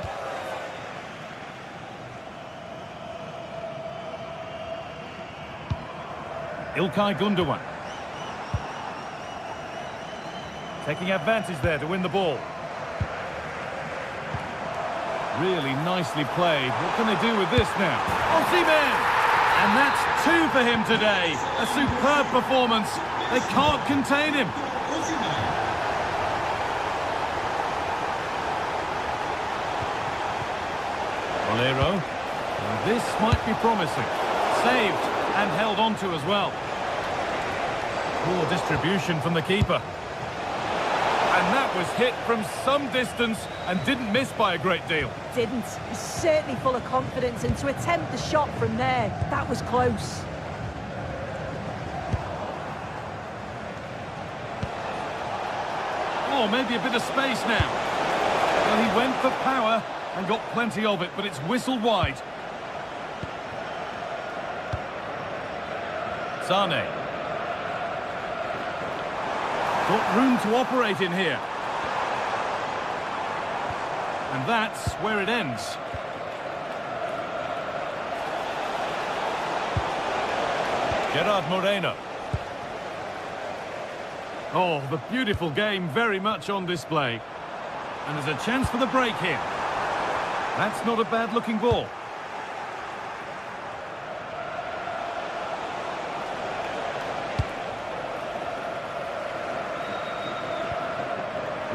İlkay Gundogan. Taking advantage there to win the ball. Really nicely played. What can they do with this now? Osimhen! And that's 2 for him today. A superb performance. They can't contain him. Bolero. Well, this might be promising. Saved and held on to as well. Poor distribution from the keeper. And that was hit from some distance and didn't miss by a great deal. Didn't. He's certainly full of confidence, and to attempt the shot from there, that was close. Oh, maybe a bit of space now. Well, he went for power and got plenty of it, but it's whistled wide. Sane. Got room to operate in here. And that's where it ends. Gerard Moreno. Oh, the beautiful game very much on display. And there's a chance for the break here. That's not a bad-looking ball.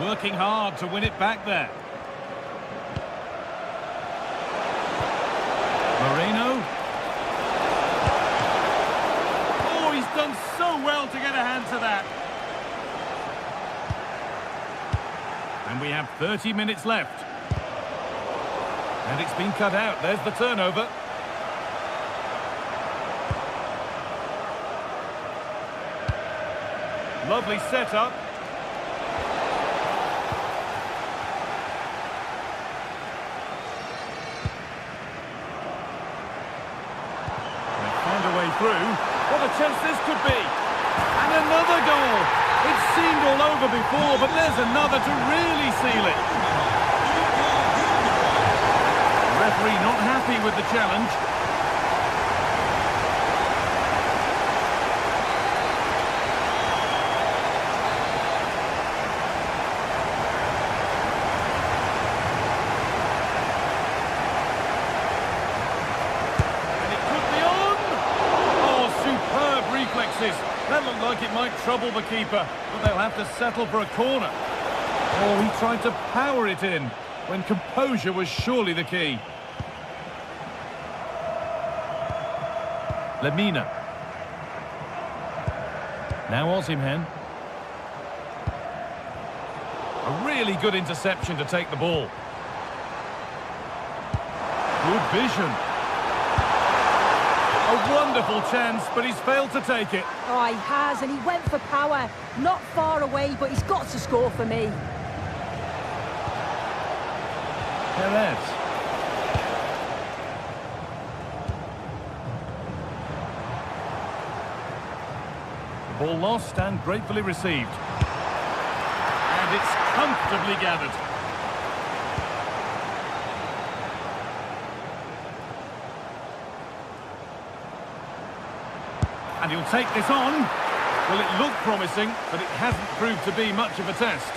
Working hard to win it back there. Moreno. Oh, he's done so well to get a hand to that. And we have 30 minutes left. And it's been cut out. There's the turnover. Lovely setup. Through. What a chance this could be. And another goal. It seemed all over before, but there's another to really seal it. The referee not happy with the challenge. That looked like it might trouble the keeper, but they'll have to settle for a corner. Oh, he tried to power it in, when composure was surely the key. Lemina. Now Osimhen. A really good interception to take the ball. Good vision. A wonderful chance, but he's failed to take it. Oh, he has, and he went for power. Not far away, but he's got to score for me. Perez. The ball lost and gratefully received. And it's comfortably gathered. And he'll take this on. Well, it looked promising, but it hasn't proved to be much of a test.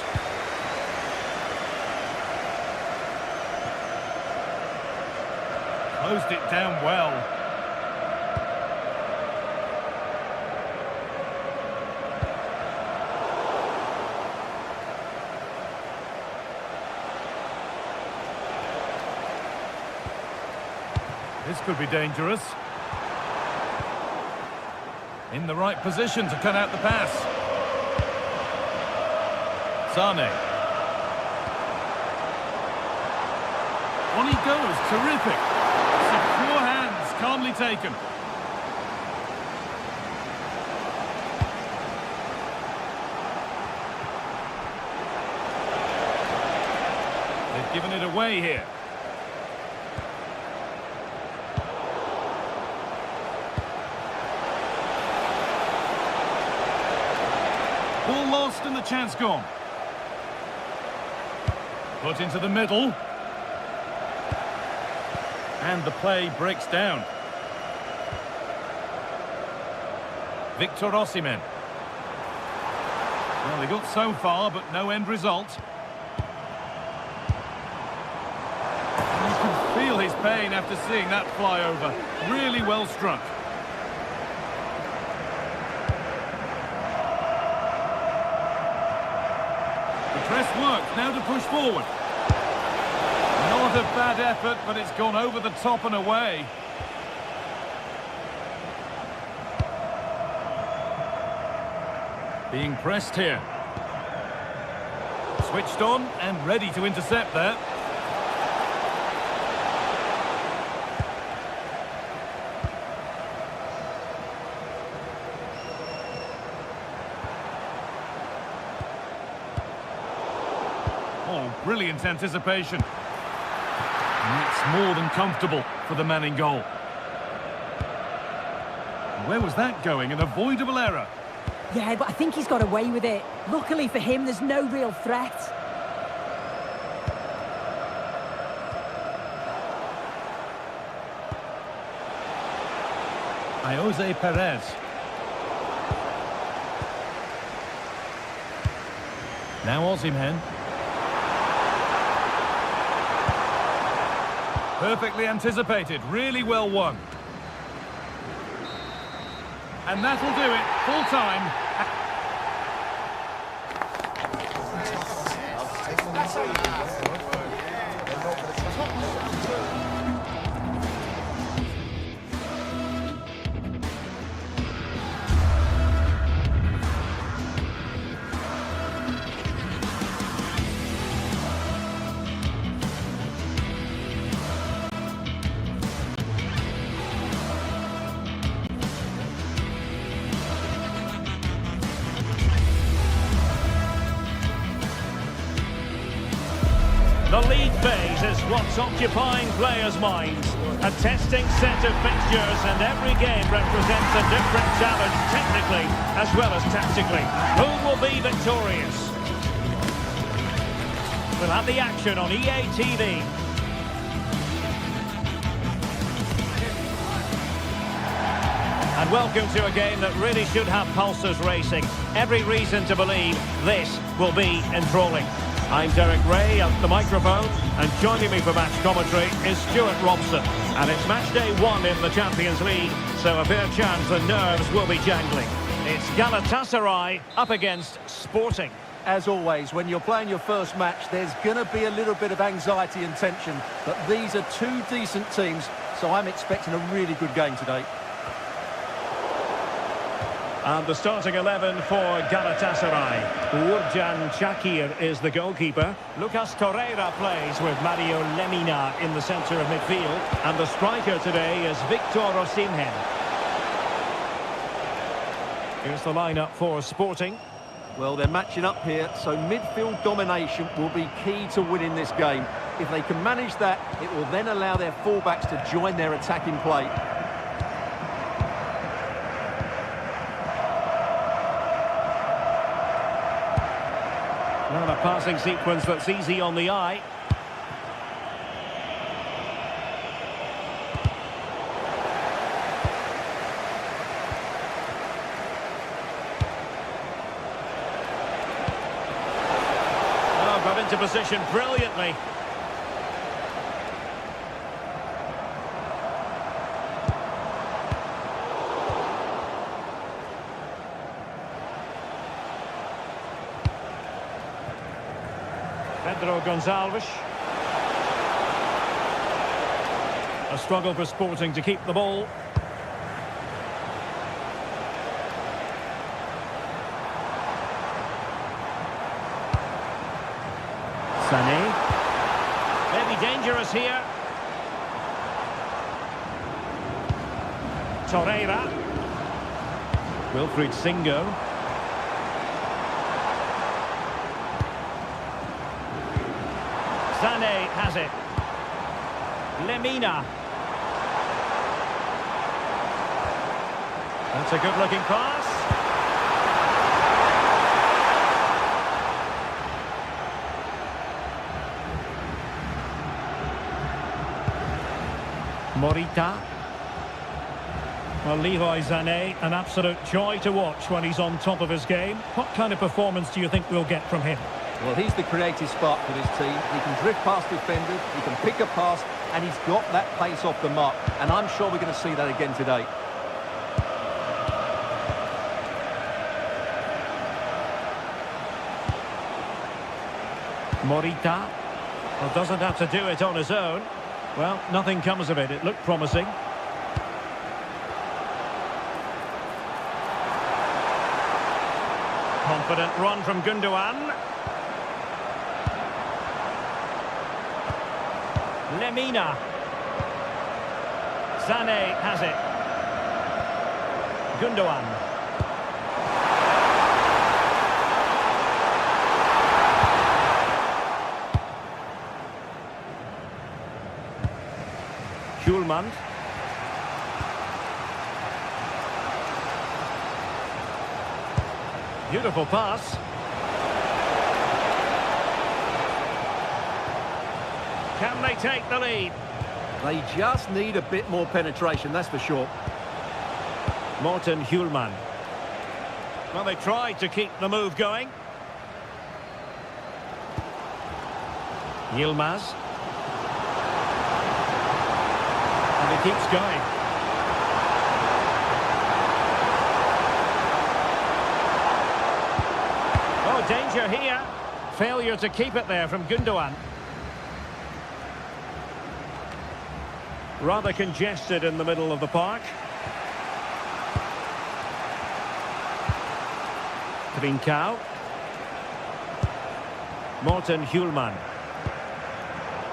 Closed it down well. This could be dangerous. In the right position to cut out the pass. Sane. On he goes, terrific. Secure hands, calmly taken. They've given it away here. Ball lost and the chance gone. Put into the middle. And the play breaks down. Victor Osimhen. Well, they got so far, but no end result. And you can feel his pain after seeing that fly over. Really well struck. Press work, now to push forward. Not a bad effort, but it's gone over the top and away. Being pressed here. Switched on and ready to intercept there. Oh, brilliant anticipation. And it's more than comfortable for the man in goal. Where was that going? An avoidable error. Yeah, but I think he's got away with it. Luckily for him, there's no real threat. Jose Perez. Now Osimhen. Perfectly anticipated, really well won. And that'll do it, full time. The league phase is what's occupying players' minds. A testing set of fixtures, and every game represents a different challenge technically as well as tactically. Who will be victorious? We'll have the action on EA TV. And welcome to a game that really should have pulses racing. Every reason to believe this will be enthralling. I'm Derek Ray at the microphone, and joining me for match commentary is Stuart Robson. And it's match day 1 in the Champions League, so a fair chance the nerves will be jangling. It's Galatasaray up against Sporting. As always, when you're playing your first match, there's going to be a little bit of anxiety and tension, but these are two decent teams, so I'm expecting a really good game today. And the starting 11 for Galatasaray. Uğurcan Çakır is the goalkeeper. Lucas Torreira plays with Mario Lemina in the centre of midfield. And the striker today is Victor Osimhen. Here's the lineup for Sporting. Well, they're matching up here, so midfield domination will be key to winning this game. If they can manage that, it will then allow their fullbacks to join their attacking play. Well, a passing sequence that's easy on the eye. Oh, got into position brilliantly. Pedro Gonçalves. A struggle for Sporting to keep the ball. Sané. Maybe dangerous here. Torreira. Wilfried Singo. Sané has it. Lemina. That's a good-looking pass. Morita. Well, Leroy Sané, an absolute joy to watch when he's on top of his game. What kind of performance do you think we'll get from him? Well, he's the creative spark for this team. He can drift past defenders, he can pick a pass, and he's got that pace off the mark. And I'm sure we're going to see that again today. Morita. Well, doesn't have to do it on his own. Well, nothing comes of it. It looked promising. Confident run from Gundogan. Lemina. Sané has it. Gundogan. Schulman. Beautiful pass. Can they take the lead? They just need a bit more penetration, that's for sure. Morten Hjulman. Well, they tried to keep the move going. Yilmaz. And he keeps going. Oh, danger here. Failure to keep it there from Gundogan. Rather congested in the middle of the park. Trincao. Morten Hjulman.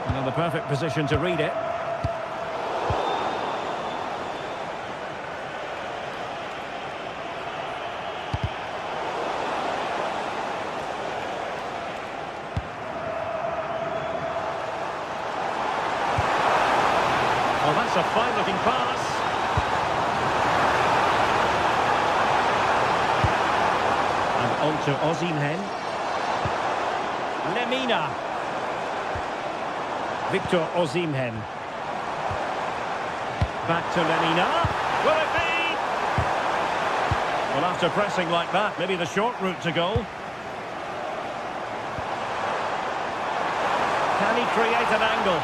And in the perfect position to read it. Oh, that's a fine-looking pass. And on to Osimhen. Lemina. Victor Osimhen. Back to Lemina. Will it be? Well, after pressing like that, maybe the short route to goal. Can he create an angle?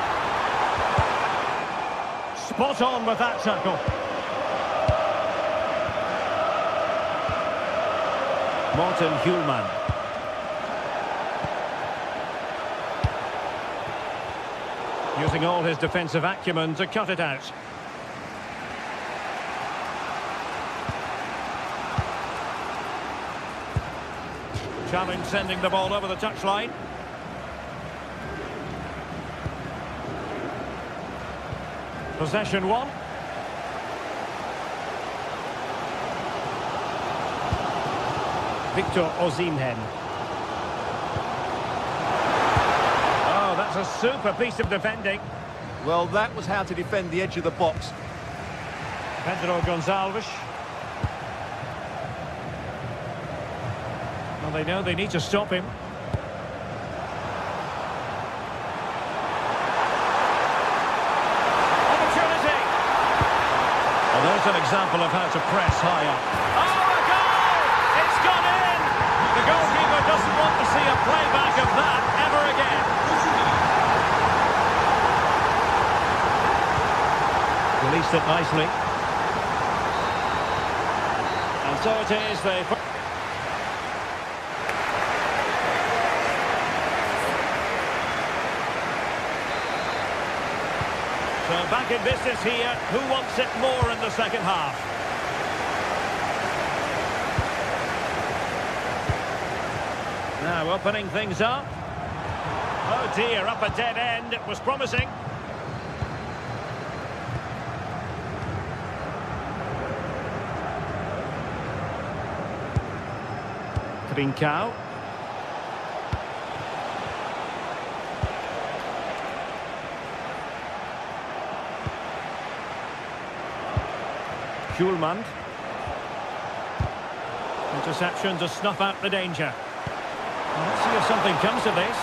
Spot on with that tackle. Morten Hjulman. Using all his defensive acumen to cut it out. Challenge sending the ball over the touchline. Possession one. Victor Osimhen. Oh, that's a super piece of defending. Well, that was how to defend the edge of the box. Pedro Gonçalves. Well, they know they need to stop him. Opportunity! Well, there's an example of how to press high up. Oh, a goal! It's gone in! The goalkeeper doesn't want to see a playback of that ever again. Released it nicely. And so it is, So back in business here. Who wants it more in the second half? Now opening things up. Oh dear, up a dead end. It was promising. Trincao. Schulman. Interception to snuff out the danger. Well, let's see if something comes of this.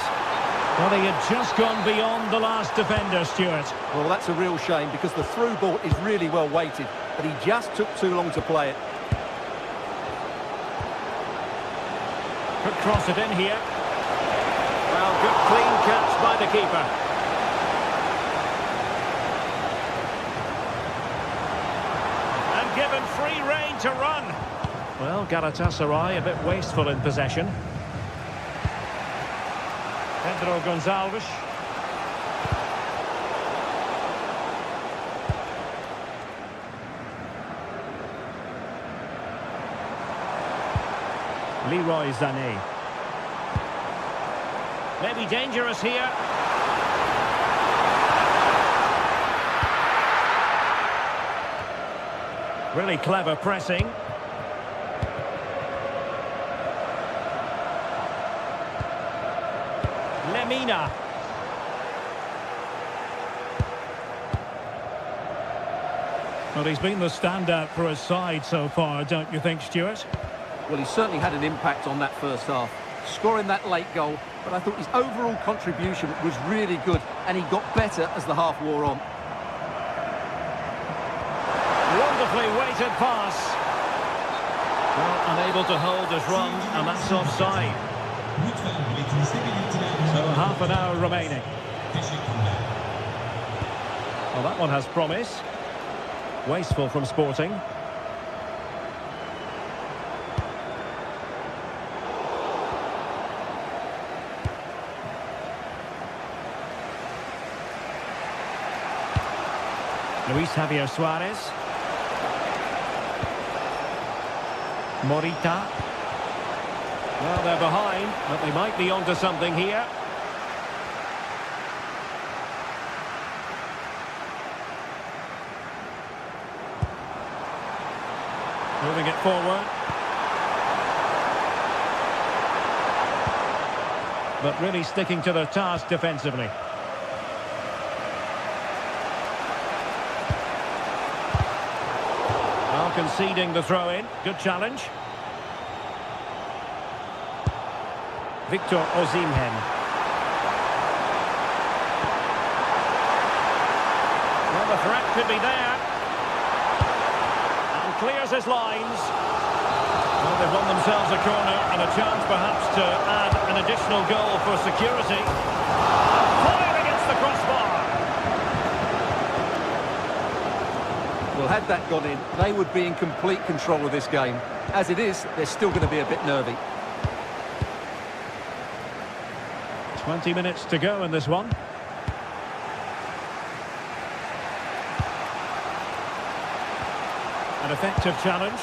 Well, he had just gone beyond the last defender, Stuart. Well, that's a real shame because the through ball is really well weighted, but he just took too long to play it. Could cross it in here. Well, good clean catch by the keeper. And given free rein to run. Well, Galatasaray a bit wasteful in possession. Pedro Gonçalves. Leroy Sané. Maybe dangerous here. Really clever pressing. Lemina. Well, he's been the standout for his side so far, don't you think, Stuart? Well, he certainly had an impact on that first half, scoring that late goal, but I thought his overall contribution was really good, and he got better as the half wore on. Wonderfully weighted pass. Well, unable to hold his run, and that's offside. So half an hour remaining. Well, that one has promise. Wasteful from Sporting. Luis Javier Suarez. Morita. Well, they're behind, but they might be onto something here. Moving it forward. But really sticking to their task defensively. Now conceding the throw-in. Good challenge. Victor Osimhen. Well, the threat could be there. And clears his lines. Well, they've won themselves a corner and a chance perhaps to add an additional goal for security. Fire against the crossbar. Well, had that gone in, they would be in complete control of this game. As it is, they're still going to be a bit nervy. 20 minutes to go in this one. An effective challenge.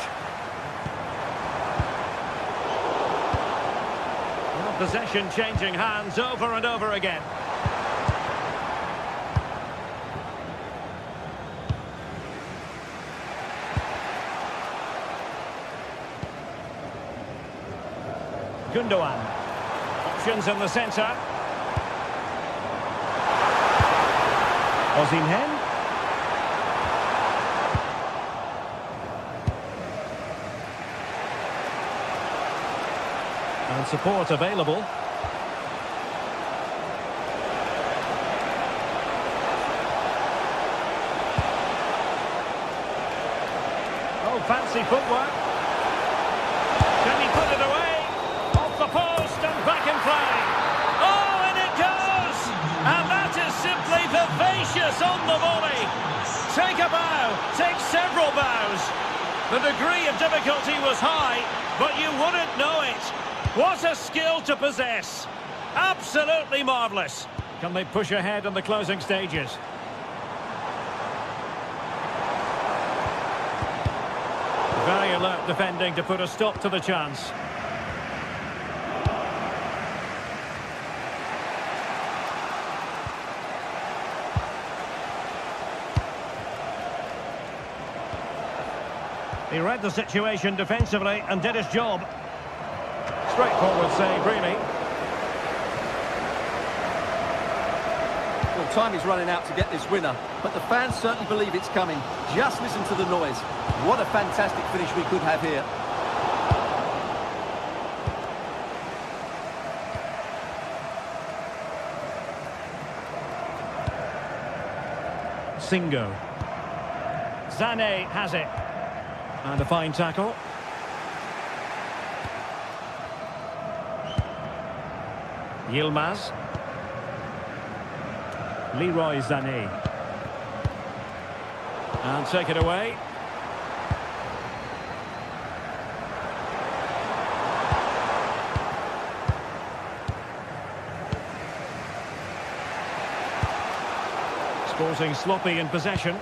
Possession changing hands over and over again. Gundogan. Options in the centre. Osimhen. And support available. Oh, fancy footwork. Can he put it away? Off the post and back in play. Oh, and it goes! And that is simply vivacious on the volley. Take a bow, take several bows. The degree of difficulty was high, but you wouldn't know it. What a skill to possess. Absolutely marvellous. Can they push ahead in the closing stages? Very alert defending to put a stop to the chance. He read the situation defensively and did his job. Straightforward save, really. Well, time is running out to get this winner, but the fans certainly believe it's coming. Just listen to the noise. What a fantastic finish we could have here. Singo. Sané has it. And a fine tackle. Yilmaz. Leroy Sané. And take it away. Sporting sloppy in possession.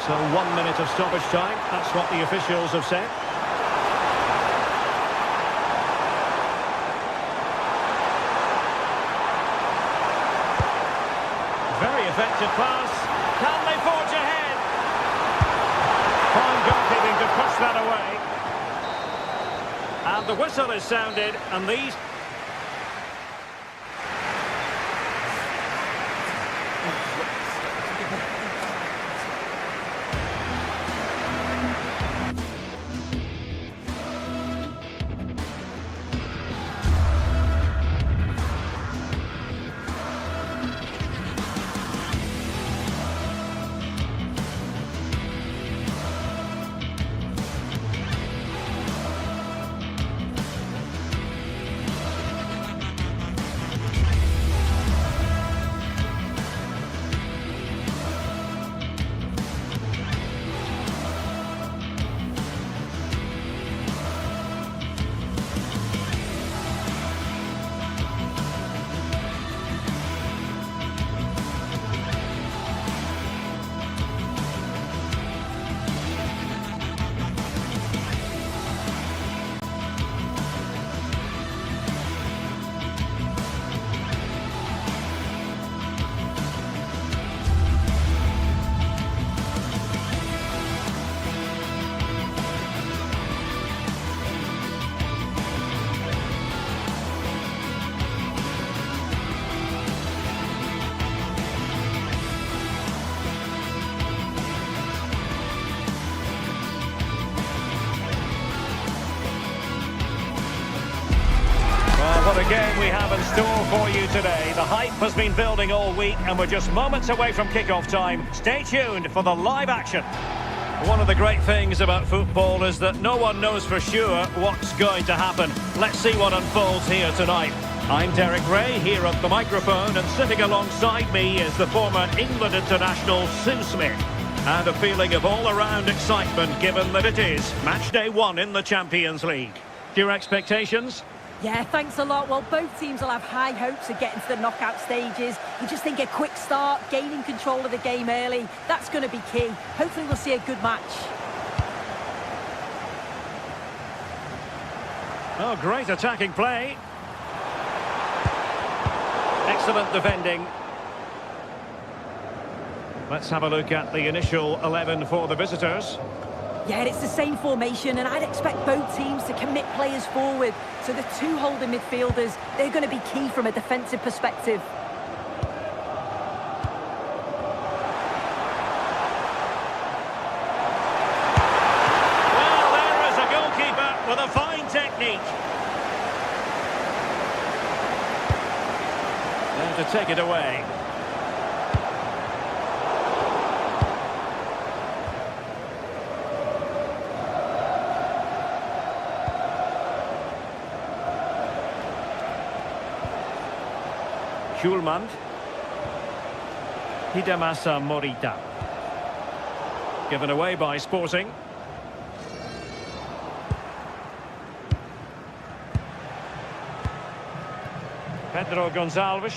So 1 minute of stoppage time, that's what the officials have said. Very effective pass. Can they forge ahead? Fine goalkeeping to push that away. And the whistle is sounded, and these... What a game we have in store for you today. The hype has been building all week and we're just moments away from kick-off time. Stay tuned for the live action. One of the great things about football is that no one knows for sure what's going to happen. Let's see what unfolds here tonight. I'm Derek Ray, here at the microphone, and sitting alongside me is the former England international Sue Smith. And a feeling of all-around excitement given that it is match day 1 in the Champions League. Your expectations? Yeah, thanks a lot. Well, both teams will have high hopes of getting to the knockout stages. You just think a quick start, gaining control of the game early, that's going to be key. Hopefully we'll see a good match. Oh, great attacking play. Excellent defending. Let's have a look at the initial 11 for the visitors. Yeah, it's the same formation, and I'd expect both teams to commit players forward. So the two holding midfielders, they're going to be key from a defensive perspective. Well, there is a goalkeeper with a fine technique. There to take it away. Schulman. Hidemasa Morita. Given away by Sporting. Pedro Gonçalves.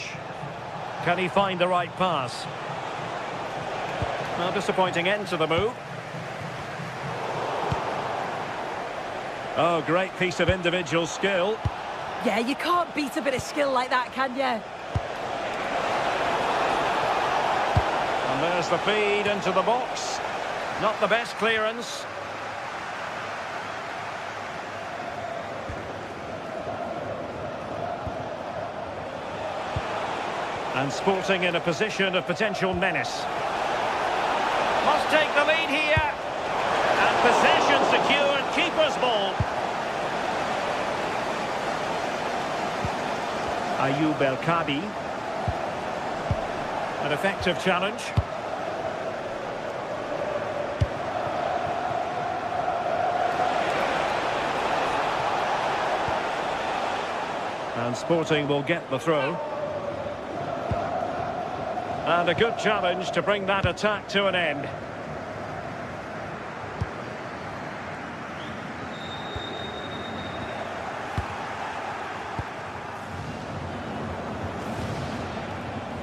Can he find the right pass? Well, disappointing end to the move. Oh, great piece of individual skill. Yeah, you can't beat a bit of skill like that, can you? And there's the feed into the box. Not the best clearance. And Sporting in a position of potential menace. Must take the lead here. And possession secured, keeper's ball. Ayoub El Kadi. An effective challenge. And Sporting will get the throw. And a good challenge to bring that attack to an end.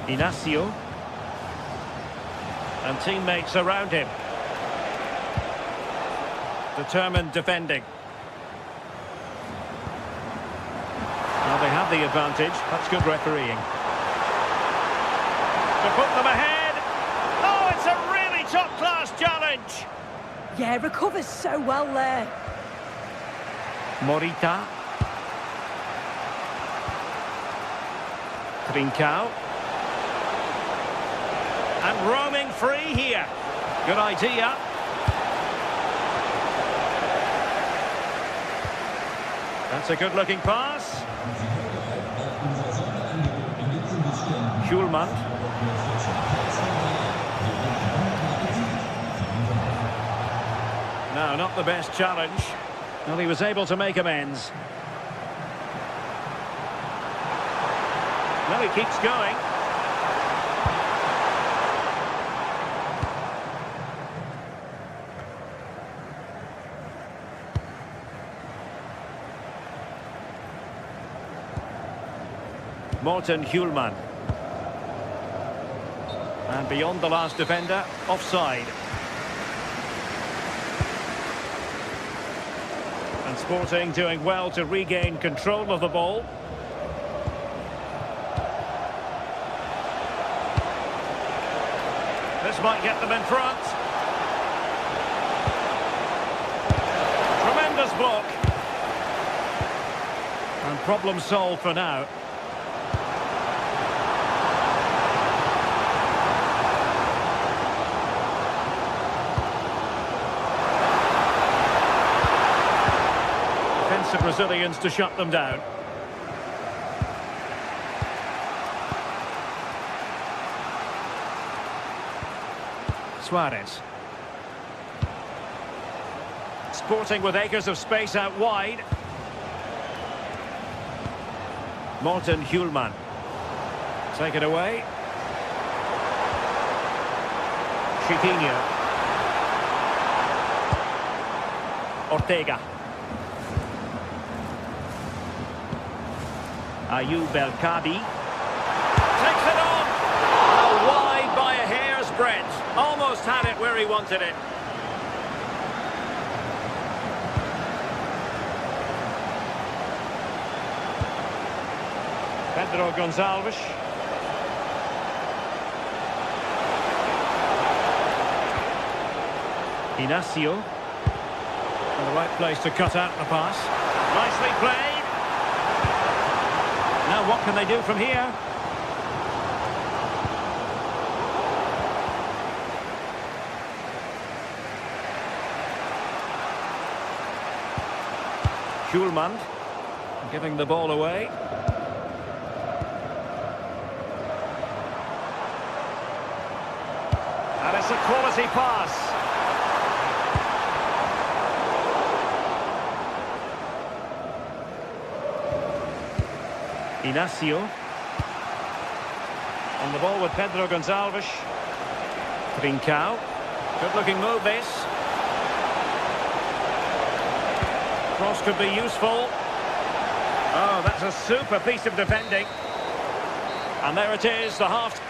Inacio. And teammates around him. Determined defending. Now they have the advantage. That's good refereeing. To put them ahead. Oh, it's a really top-class challenge. Yeah, recovers so well there. Morita. Trincao. And roaming free here. Good idea. That's a good-looking pass. Schulman. No, not the best challenge. Well, he was able to make amends. Well, he keeps going. Morten Hjulman. And beyond the last defender, offside. And Sporting doing well to regain control of the ball. This might get them in front. Tremendous block. And problem solved for now. Defensive Brazilians to shut them down. Suarez. Sporting with acres of space out wide. Morten Hjulman. Take it away. Chiquinho. Ortega. Ayoub El Kadi. Takes it on. Oh, wide by a hair's breadth. Almost had it where he wanted it. Pedro Gonçalves. Inacio. In the right place to cut out the pass. Nicely played. Now what can they do from here? Schulman giving the ball away. And it's a quality pass. Inacio. On the ball with Pedro Gonçalves. Trincao. Good looking move this. Cross could be useful. Oh, that's a super piece of defending. And there it is, the half.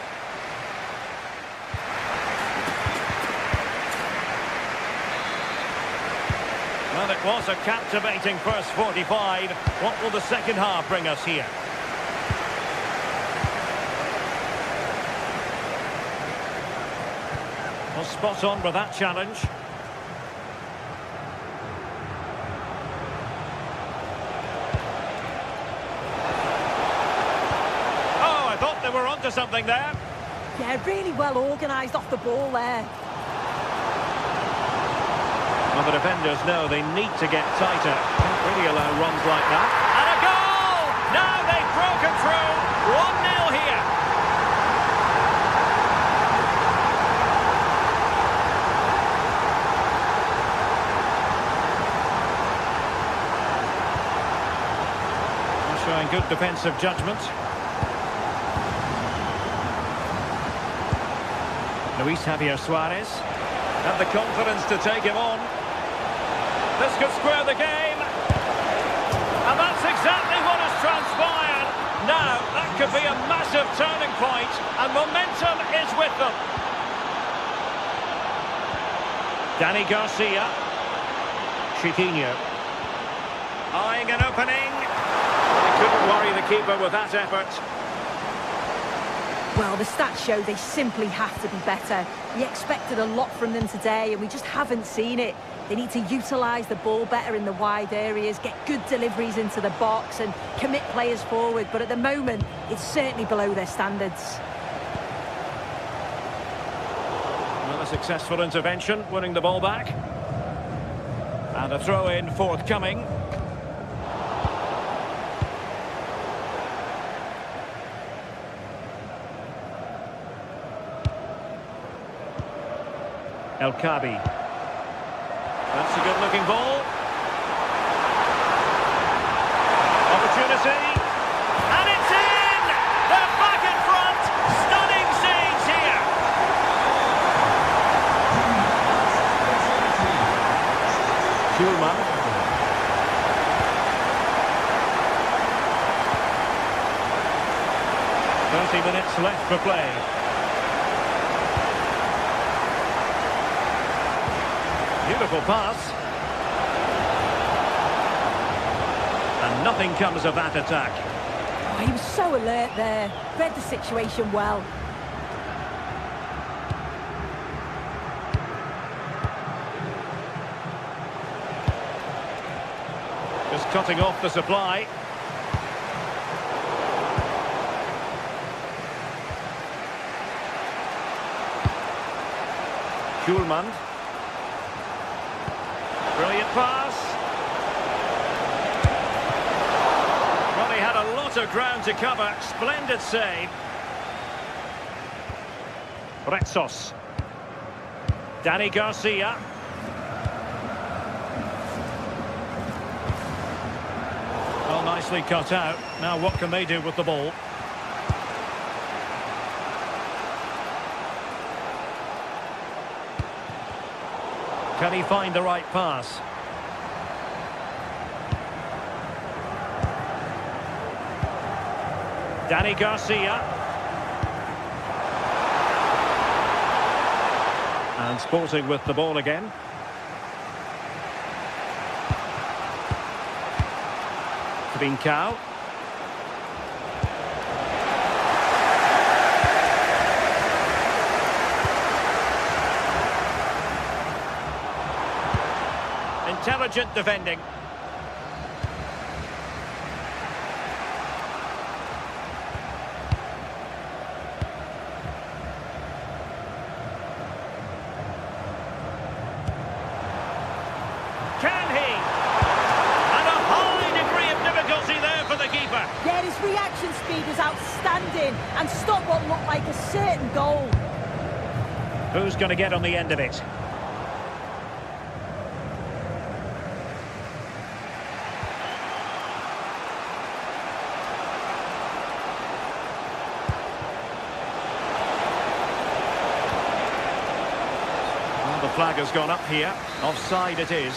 Well, it was a captivating first 45. What will the second half bring us here? Well, spot on with that challenge. They were onto something there. Yeah, really well organised off the ball there. Well, the defenders know they need to get tighter. Can't really allow runs like that. And a goal! Now they've broken through. 1-0 here. They're showing good defensive judgment. Luis Javier Suarez have the confidence to take him on. This could square the game. And that's exactly what has transpired. Now, that could be a massive turning point, and momentum is with them. Dani Garcia. Chiquinho. Eyeing an opening. They couldn't worry the keeper with that effort. Well, the stats show they simply have to be better. We expected a lot from them today, and we just haven't seen it. They need to utilise the ball better in the wide areas, get good deliveries into the box and commit players forward. But at the moment, it's certainly below their standards. Well, a successful intervention, winning the ball back. And a throw-in forthcoming. El Kabi. That's a good-looking ball. Opportunity. And it's in! They're back in front! Stunning scenes here! Schulman. "30 minutes left for play. Beautiful pass. And nothing comes of that attack. Oh, he was so alert there. Read the situation well. Just cutting off the supply. Schulman. Brilliant pass. Well, he had a lot of ground to cover. Splendid save. Retsos. Dani Garcia. Well, nicely cut out. Now what can they do with the ball? Can he find the right pass? Dani Garcia. And Sporting with the ball again. Trincao. Intelligent defending. Can he? And a high degree of difficulty there for the keeper. Yeah, his reaction speed was outstanding and stopped what looked like a certain goal. Who's going to get on the end of it? Well, the flag has gone up here. Offside it is.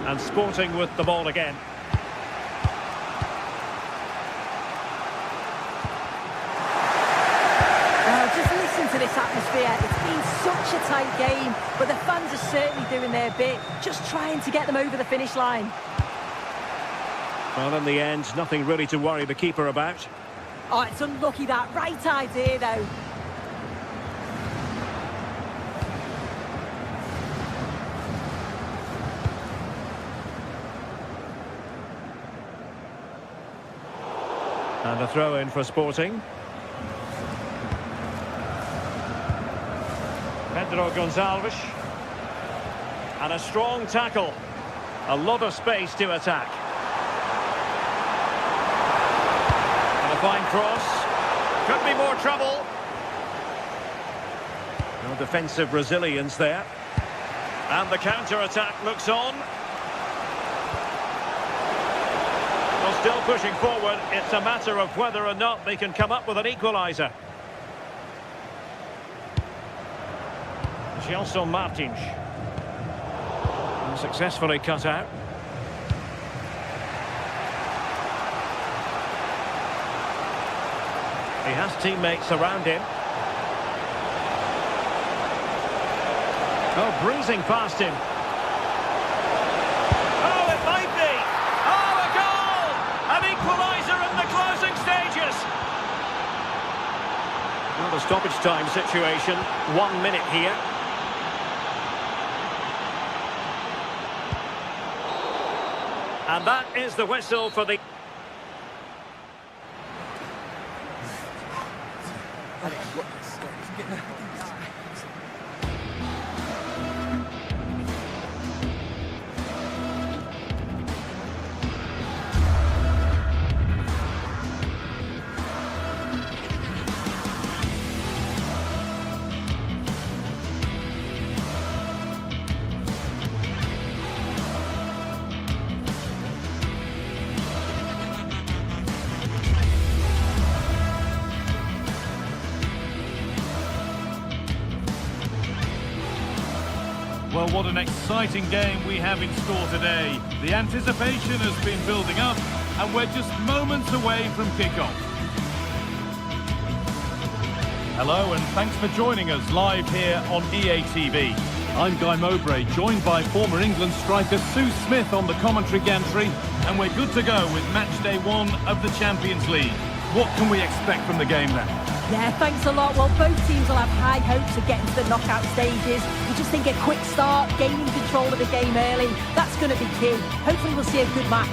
And Sporting with the ball again. Just listen to this atmosphere. It's been such a tight game, but the fans are certainly doing their bit, just trying to get them over the finish line. Well, in the end, nothing really to worry the keeper about. Oh, it's unlucky that. Right idea, though. And a throw in for Sporting. Pedro Gonçalves. And a strong tackle. A lot of space to attack. And a fine cross. Could be more trouble. No defensive resilience there. And the counter-attack looks on. Well, still pushing forward. It's a matter of whether or not they can come up with an equaliser. Gelson Martins. Successfully cut out. He has teammates around him. Oh, breezing past him. Oh, it might be. Oh, a goal! An equaliser in the closing stages. Well, the stoppage time situation. 1 minute here. And that is the whistle for the... Well, what an exciting game we have in store today. The anticipation has been building up, and we're just moments away from kickoff. Hello, and thanks for joining us live here on EA TV. I'm Guy Mowbray, joined by former England striker Sue Smith on the commentary gantry, and we're good to go with match day 1 of the Champions League. What can we expect from the game then? Yeah, thanks a lot. Well, both teams will have high hopes of getting to the knockout stages. We just think a quick start, gaining control of the game early, that's going to be key. Hopefully we'll see a good match.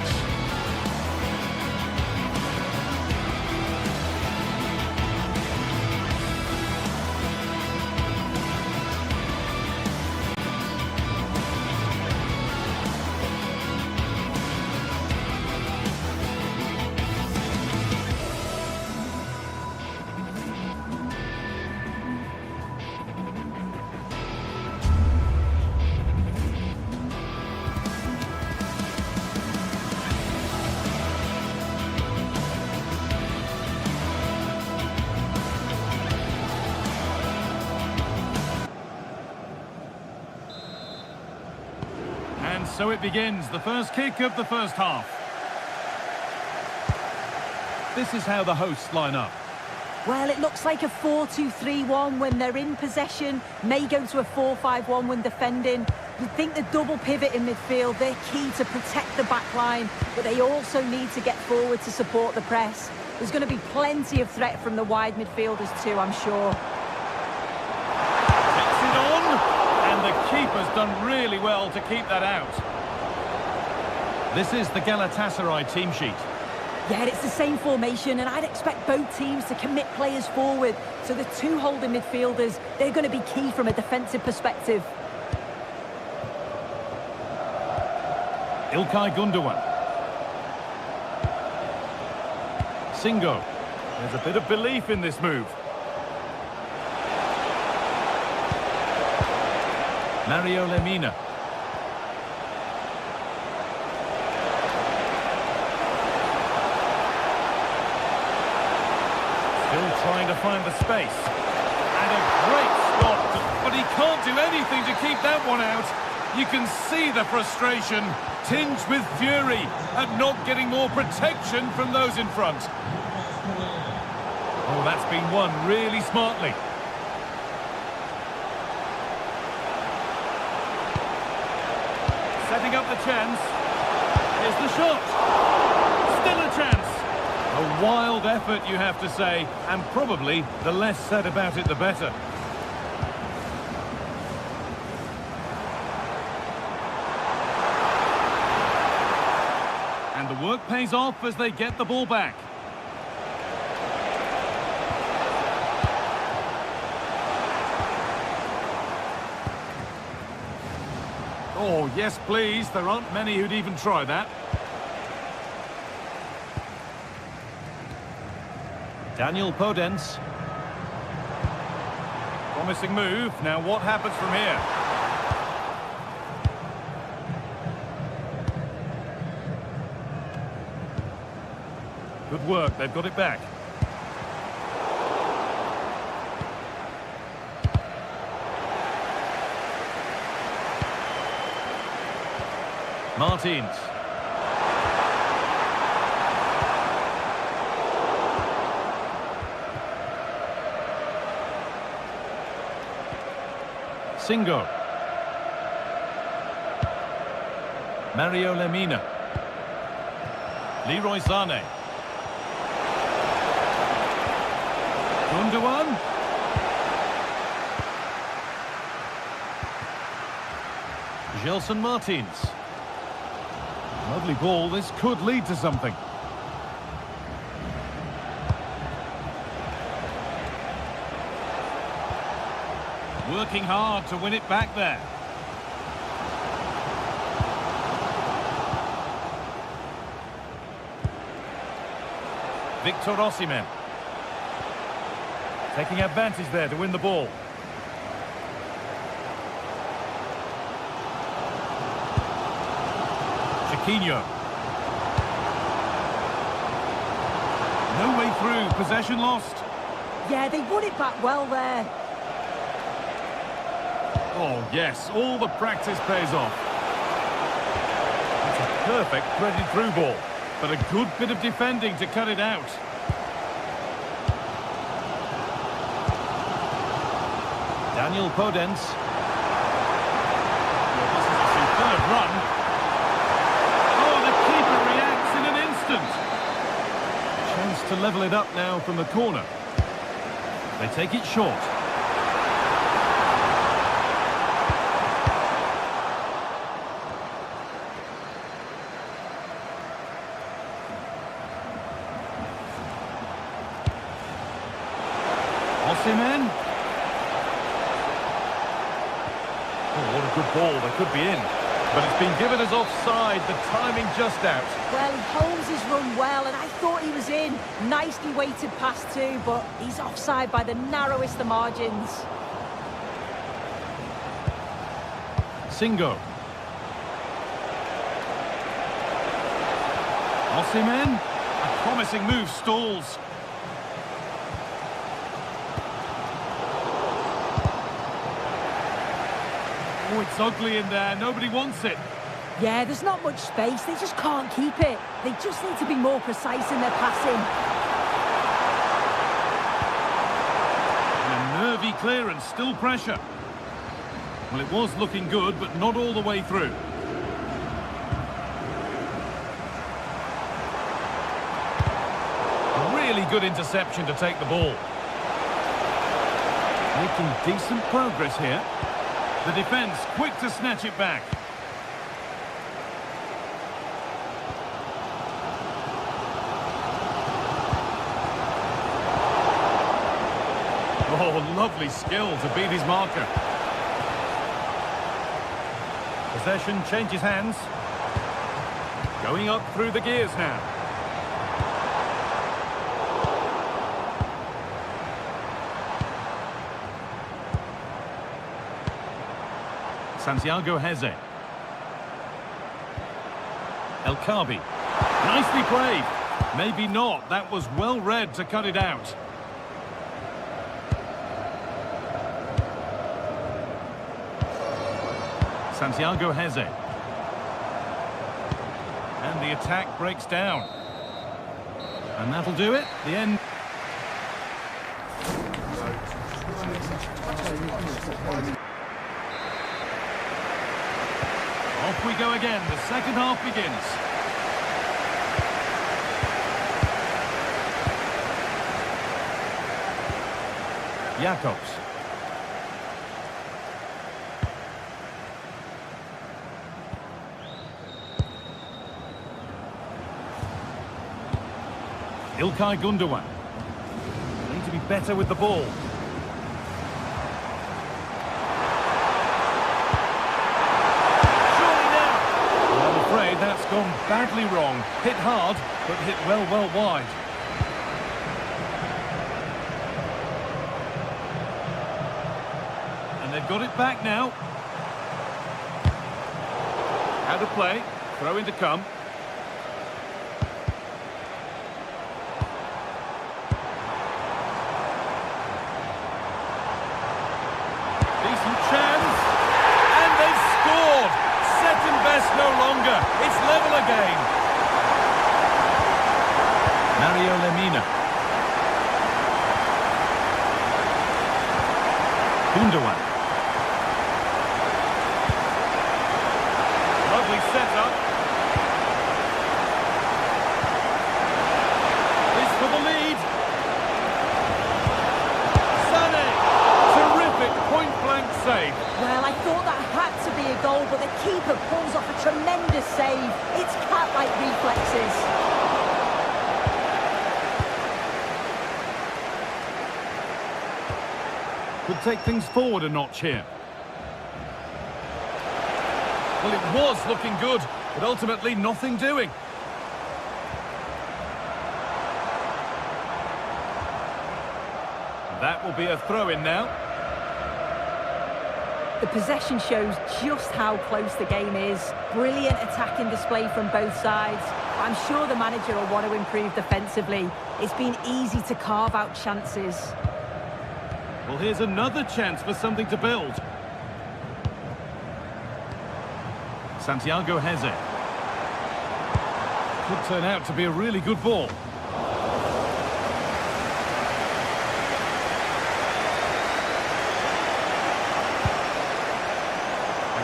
And so it begins, the first kick of the first half. This is how the hosts line up. Well, it looks like a 4-2-3-1 when they're in possession, may go to a 4-5-1 when defending. You think the double pivot in midfield, they're key to protect the back line, but they also need to get forward to support the press. There's going to be plenty of threat from the wide midfielders too, I'm sure. Takes it on, and the keeper's done really well to keep that out. This is the Galatasaray team sheet. Yeah, it's the same formation, and I'd expect both teams to commit players forward. So the two holding midfielders, they're going to be key from a defensive perspective. İlkay Gündoğan. Singo. There's a bit of belief in this move. Mario Lemina. Still trying to find the space. And a great stop, but he can't do anything to keep that one out. You can see the frustration, tinged with fury, at not getting more protection from those in front. Oh, that's been won really smartly. Setting up the chance. Here's the shot. Still a chance. A wild effort, you have to say, and probably the less said about it, the better. And the work pays off as they get the ball back. Oh, yes, please. There aren't many who'd even try that. Daniel Podence. Promising move. Now what happens from here? Good work. They've got it back. Martins. Singo. Mario Lemina. Leroy Sané. Gündoğan. Gelson Martins. Lovely ball. This could lead to something. Working hard to win it back there. Victor Osimhen. Taking advantage there to win the ball. Chiquinho. No way through. Possession lost. Yeah, they won it back well there. Oh, yes. All the practice pays off. It's a perfect threaded through ball, but a good bit of defending to cut it out. Daniel Podence. Well, this is a superb run. Oh, the keeper reacts in an instant. Chance to level it up now from the corner. They take it short. Osimhen. Oh, what a good ball. They could be in. But it's been given as offside. The timing just out. Well, he holds his run well, and I thought he was in. Nicely weighted pass too, but he's offside by the narrowest of margins. Singo. Osimhen. A promising move stalls. Oh, it's ugly in there. Nobody wants it. Yeah, there's not much space. They just can't keep it. They just need to be more precise in their passing. And a nervy clearance, still pressure. Well, it was looking good, but not all the way through. really good interception to take the ball. Making decent progress here. The defence quick to snatch it back. Oh, lovely skill to beat his marker. Possession changes hands. Going up through the gears now. Santiago Heze. El Khabi. Nicely played. Maybe not. That was well read to cut it out. Santiago Heze. And the attack breaks down. And that'll do it. The end. Off we go again. The second half begins. Jacobs. Ilkay Gundogan. Need to be better with the ball. Surely now. I'm afraid that's gone badly wrong. Hit hard, but hit well wide. And they've got it back now. Out of play. Throw in to come. No longer. It's level again. Mario Lemina. Gundogan. Lovely setup. This for the lead. Sané. Terrific point-blank save. Well, I thought that had to be a goal, but the keeper pulls off a tremendous save. It's cat-like reflexes. Could take things forward a notch here. Well, it was looking good, but ultimately nothing doing. That will be a throw-in now. The possession shows just how close the game is. Brilliant attacking display from both sides. I'm sure the manager will want to improve defensively. It's been easy to carve out chances. Well, here's another chance for something to build. Santiago Heze. Could turn out to be a really good ball.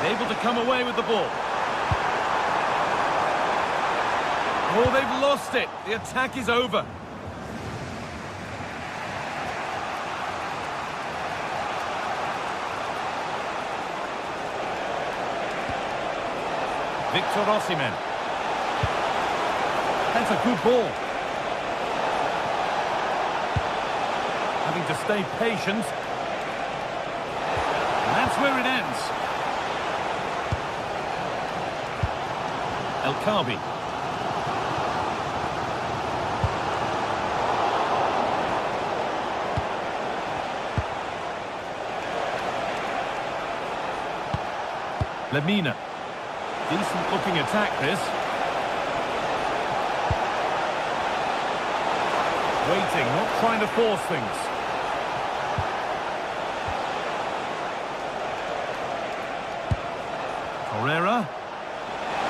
Able to come away with the ball. Oh, they've lost it. The attack is over. Victor Osimhen. That's a good ball. Having to stay patient. And that's where it ends. El Khabi. Lemina. Decent looking attack this. Waiting, not trying to force things. Torreira.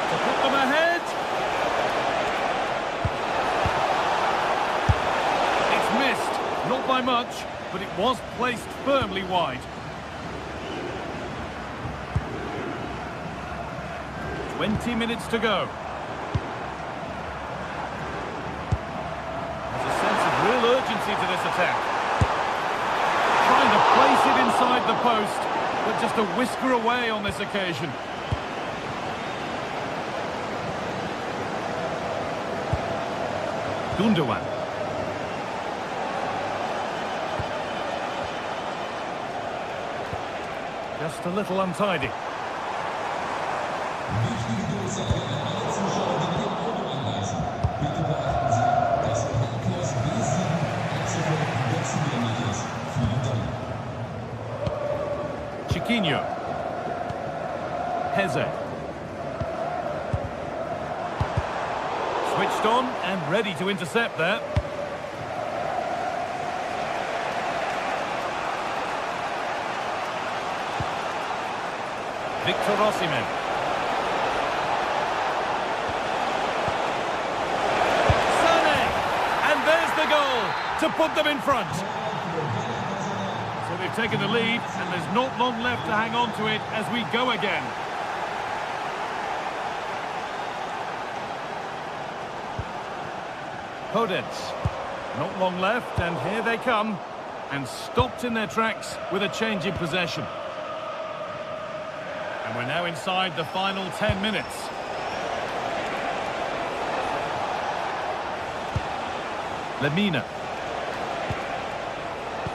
To put them ahead. It's missed. Not by much, but it was placed firmly wide. 20 minutes to go. There's a sense of real attack. Trying to place it inside the post, but just a whisker away on this occasion. Gundogan. Just a little untidy. Chiquinho. Heze. Switched on and ready to intercept there. Victor Osimhen. Sané! And there's the goal to put them in front. So they've taken the lead and there's not long left to hang on to it as we go again. Podence. Not long left and here they come. And stopped in their tracks with a change in possession. And we're now inside the final 10 minutes. Lemina.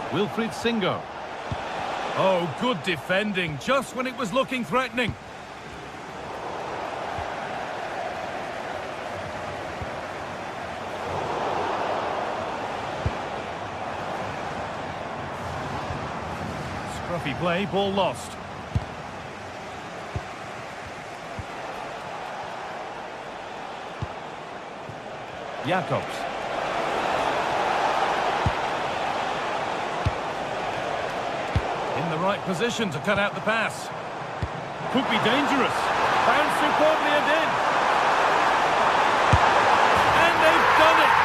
Wilfried Singo. Oh, good defending, just when it was looking threatening. Scruffy play, ball lost. Jacobs. In the right position to cut out the pass. Could be dangerous. Found superbly and in. And they've done it.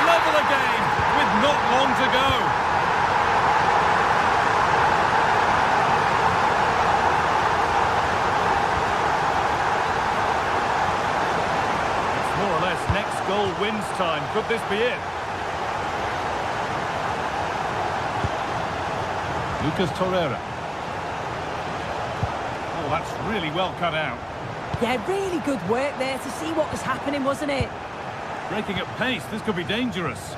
Level again with not long to go. More or less next goal wins time. Could this be it? Lucas Torreira. Oh, that's really well cut out. Yeah, really good work there to see what was happening, wasn't it? Breaking at pace, this could be dangerous.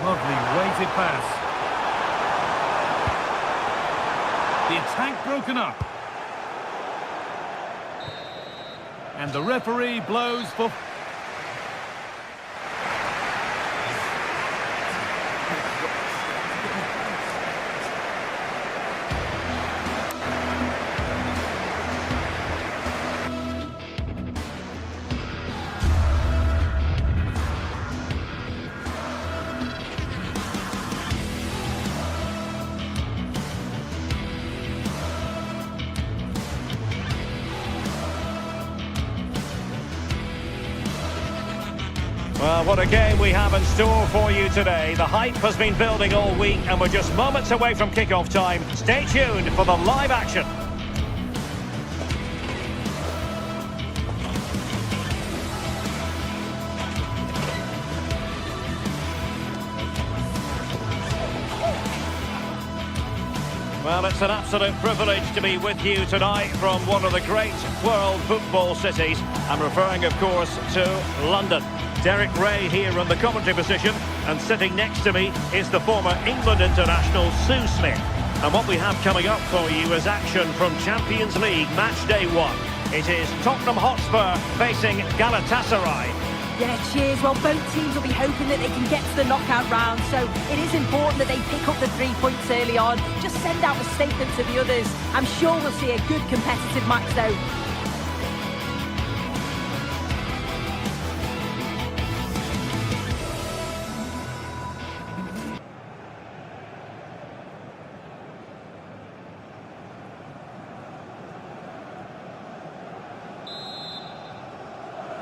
Lovely weighted pass. The attack broken up. And the referee blows for... Well, what a game we have in store for you today. The hype has been building all week and we're just moments away from kick-off time. Stay tuned for the live action. Well, it's an absolute privilege to be with you tonight from one of the great world football cities. I'm referring, of course, to London. Derek Ray here in the commentary position, and sitting next to me is the former England international Sue Smith. And what we have coming up for you is action from Champions League match day 1. It is Tottenham Hotspur facing Galatasaray. Yeah, cheers. Well, both teams will be hoping that they can get to the knockout round, so it is important that they pick up the 3 points early on. Just send out a statement to the others. I'm sure we'll see a good competitive match, though.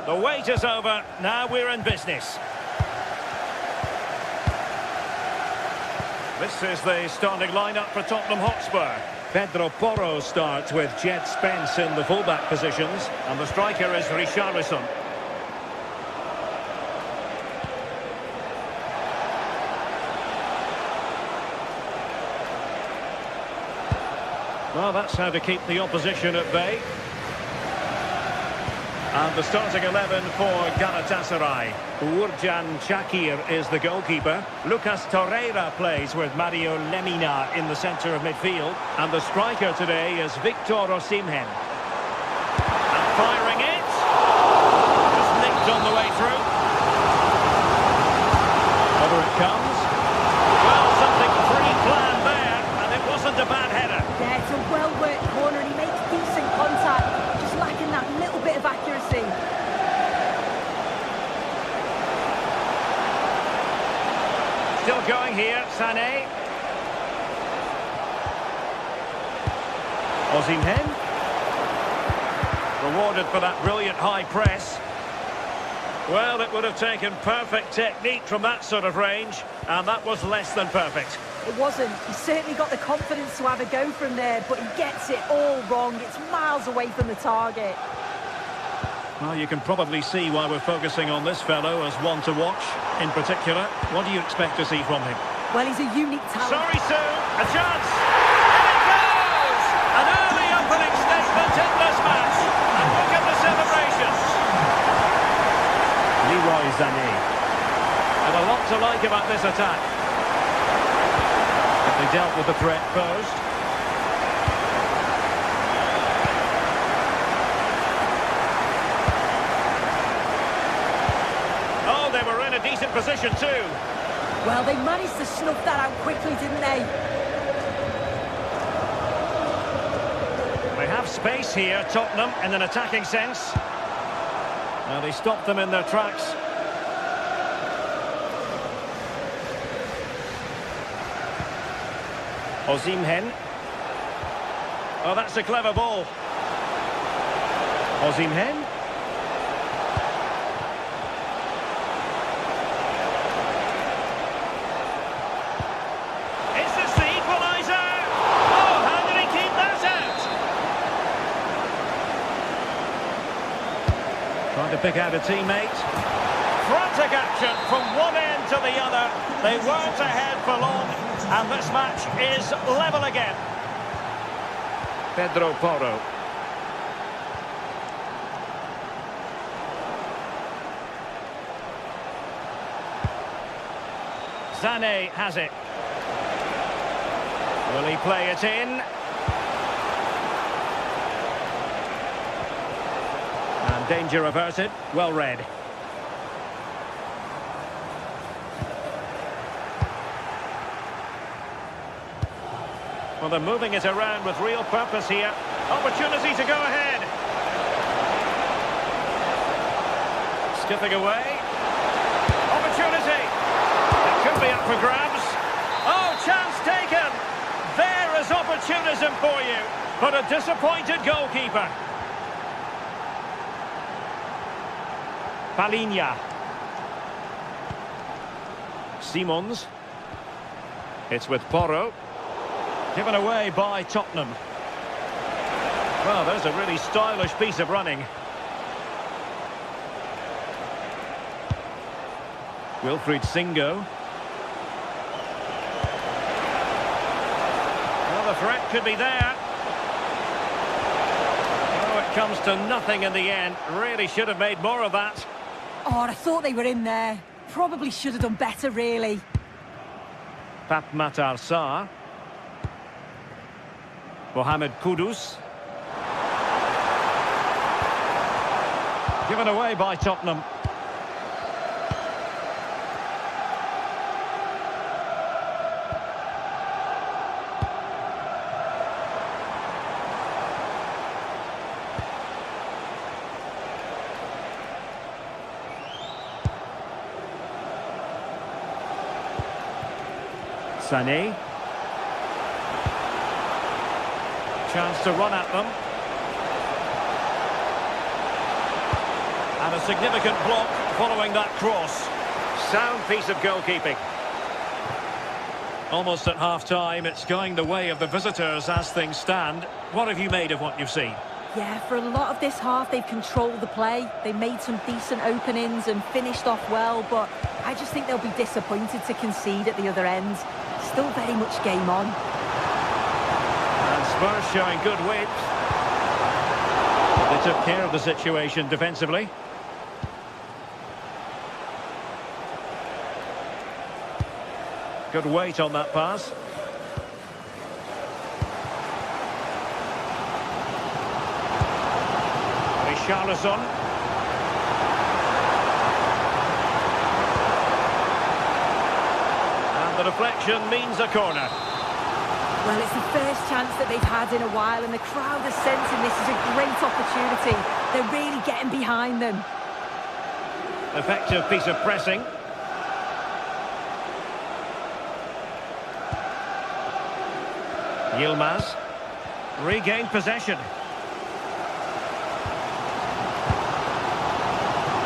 The wait is over, now we're in business. This is the starting lineup for Tottenham Hotspur. Pedro Porro starts with Jed Spence in the fullback positions, and the striker is Richarlison. Well, that's how to keep the opposition at bay. And the starting 11 for Galatasaray. Uğurcan Çakır is the goalkeeper. Lucas Torreira plays with Mario Lemina in the centre of midfield. And the striker today is Victor Osimhen. And firing it. Just nicked on the way through. Over it comes. Well, something pre-planned there. And it wasn't a bad header. Yeah, it's a well-worked corner and he makes decent contact. Just lacking that little bit of accuracy. Still going here, Sané. Osimhen. Rewarded for that brilliant high press. Well, it would have taken perfect technique from that sort of range, and that was less than perfect. It wasn't. He certainly got the confidence to have a go from there, but he gets it all wrong. It's miles away from the target. Well, you can probably see why we're focusing on this fellow as one to watch. In particular, what do you expect to see from him? Well, he's a unique talent. Sorry, Sue, a chance! And it goes! An early opening statement in this match. And look at the celebrations. Leroy Sané. And a lot to like about this attack. But they dealt with the threat posed. Oh, they were in a decent position too. Well, they managed to snuff that out quickly, didn't they? They have space here, Tottenham, in an attacking sense. Now they stopped them in their tracks. Osimhen. Oh, that's a clever ball. Osimhen. Is this the equaliser? Oh, how did he keep that out? Trying to pick out a teammate. Frantic action from one end to the other. They weren't ahead for long, and this match is level again. Pedro Porro. Sané has it. Will he play it in? And danger averted. Well read. Well, they're moving it around with real purpose here. Opportunity to go ahead. Skipping away. Opportunity. It could be up for grabs. Oh, chance taken. There is opportunism for you. But a disappointed goalkeeper. Palinha. Simons. It's with Porro. Given away by Tottenham. Well, there's a really stylish piece of running. Wilfried Singo. Well, the threat could be there. Oh, it comes to nothing in the end. Really should have made more of that. Oh, I thought they were in there. Probably should have done better, really. Pape Matar Sarr. Mohamed Kudus. Given away by Tottenham. Sané. Chance to run at them. And a significant block following that cross. Sound piece of goalkeeping. Almost at half-time, it's going the way of the visitors as things stand. What have you made of what you've seen? Yeah, for a lot of this half, they've controlled the play. They made some decent openings and finished off well, but I just think they'll be disappointed to concede at the other end. Still very much game on. And Spurs showing good width. They took care of the situation defensively. Good weight on that pass. Richarlison. And the deflection means a corner. Well, it's the first chance that they've had in a while, and the crowd are sensing this is a great opportunity. They're really getting behind them. Effective piece of pressing. Yilmaz. Regained possession.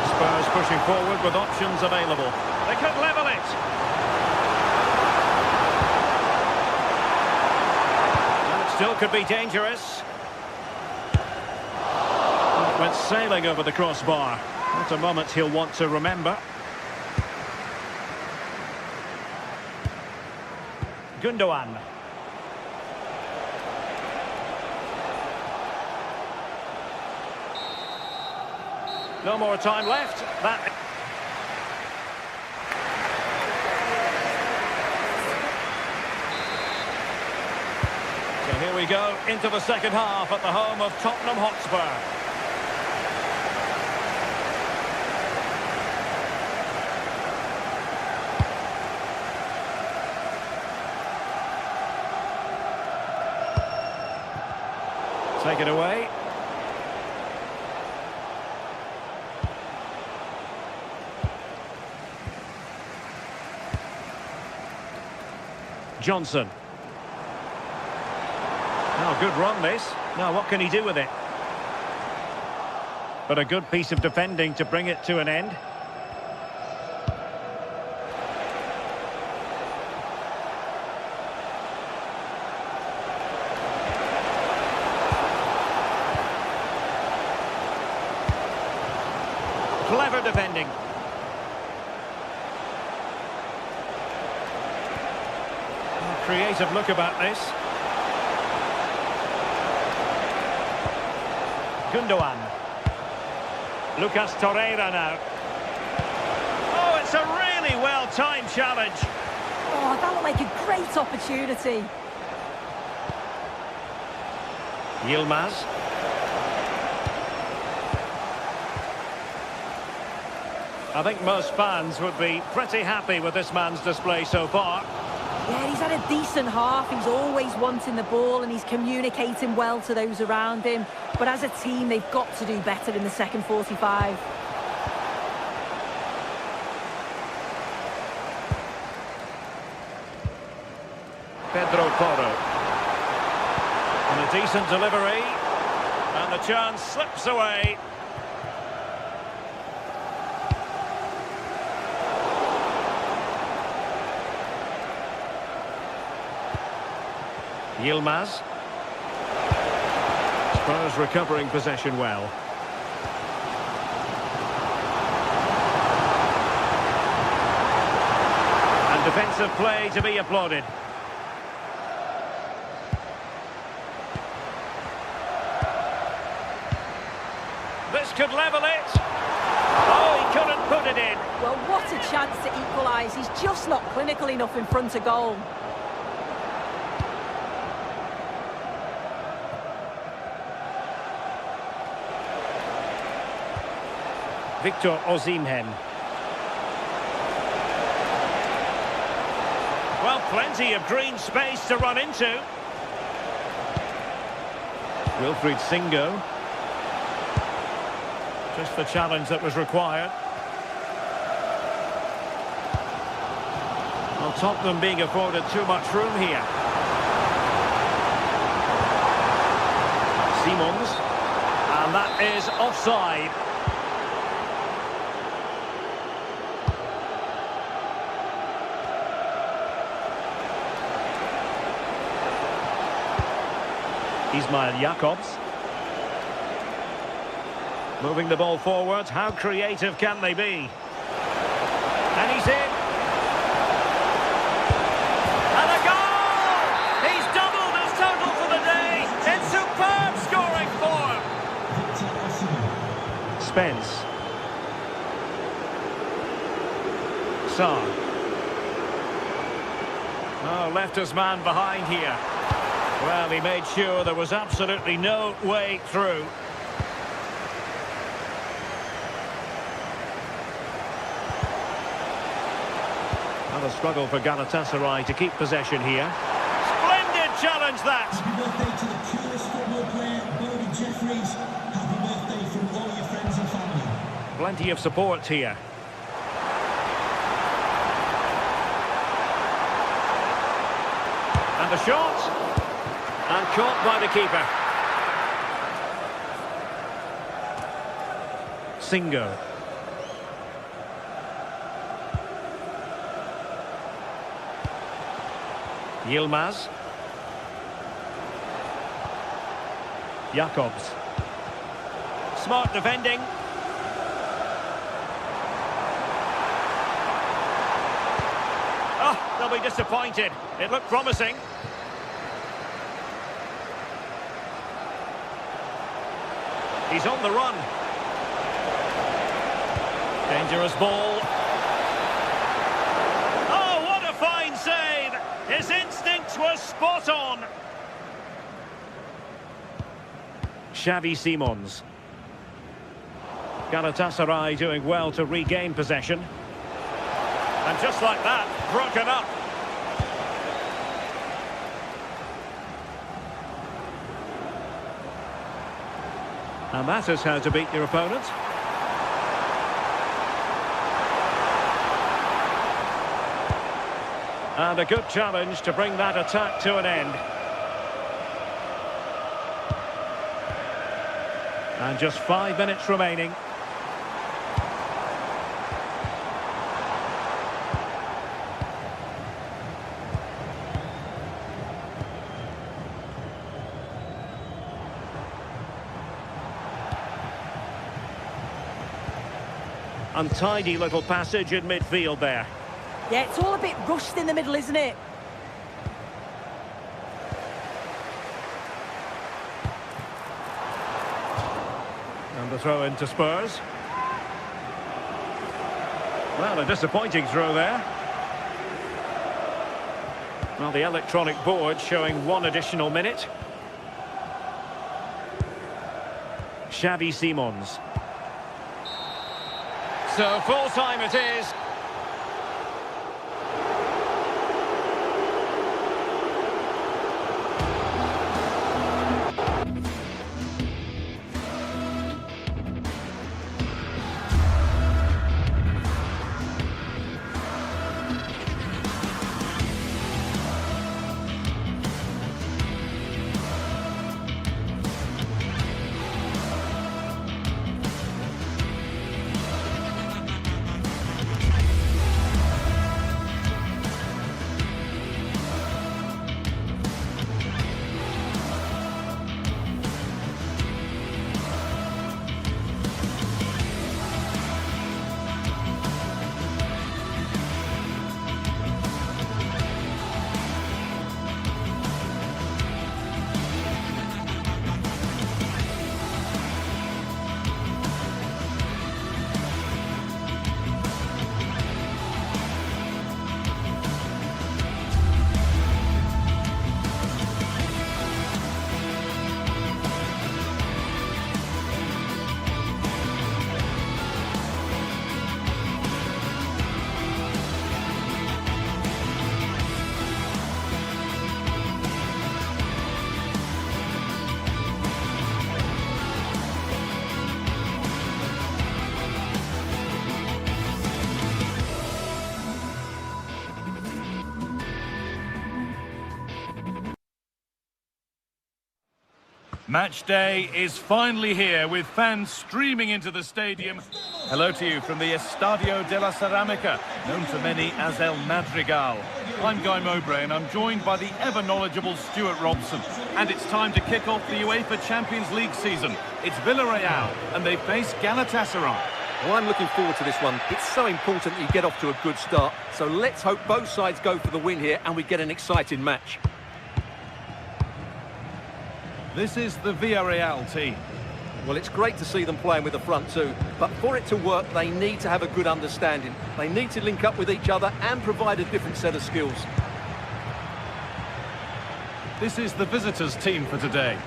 Spurs pushing forward with options available. They could level it. And it still could be dangerous. Went sailing over the crossbar. What a moment he'll want to remember. Gundogan. No more time left. So here we go into the second half at the home of Tottenham Hotspur. Take it away. Johnson. Oh, good run this. Now what can he do with it? But a good piece of defending to bring it to an end. Clever defending. Creative look about this. Gundogan. Lucas Torreira now. Oh, it's a really well-timed challenge. Oh, that looked like a great opportunity. Yilmaz. I think most fans would be pretty happy with this man's display so far. Yeah, he's had a decent half. He's always wanting the ball and he's communicating well to those around him. But as a team, they've got to do better in the second 45. Pedro Porro. And a decent delivery. And the chance slips away. Yilmaz. Spurs recovering possession well. And defensive play to be applauded. This could level it. Oh, he couldn't put it in. Well, what a chance to equalise. He's just not clinical enough in front of goal. Victor Osimhen. Well, plenty of green space to run into. Wilfried Singo. Just the challenge that was required. Well, Tottenham being afforded too much room here. Simons. And that is offside. Ismail Jakobs. Moving the ball forward. How creative can they be? And he's in. And a goal! He's doubled his total for the day. Sar. Oh, left his man behind here. Well, he made sure there was absolutely no way through. And a struggle for Galatasaray to keep possession here. Splendid challenge, that! Happy birthday to the coolest football player, Bodie Jeffries. Happy birthday from all your friends and family. Plenty of support here. And the shot. And caught by the keeper. Singo. Yilmaz. Jakobs. Smart defending. Oh, they'll be disappointed. It looked promising. He's on the run. Dangerous ball. Oh, what a fine save! His instincts were spot on. Xavi Simons. Galatasaray doing well to regain possession. And just like that, broken up. And that is how to beat your opponent. And a good challenge to bring that attack to an end. And just 5 minutes remaining. Untidy little passage in midfield there. Yeah, it's all a bit rushed in the middle, isn't it? And the throw into Spurs. Well, a disappointing throw there. Well, the electronic board showing 1 additional minute. Xavi Simons. So full time it is. Match day is finally here with fans streaming into the stadium. Hello to you from the Estadio de la Ceramica, known to many as El Madrigal. I'm Guy Mowbray and I'm joined by the ever-knowledgeable Stuart Robson. And it's time to kick off the UEFA Champions League season. It's Villarreal and they face Galatasaray. Well, I'm looking forward to this one. It's so important that you get off to a good start. So let's hope both sides go for the win here and we get an exciting match. This is the Villarreal team. Well, it's great to see them playing with the front two, but for it to work, they need to have a good understanding. They need to link up with each other and provide a different set of skills. This is the visitors' team for today.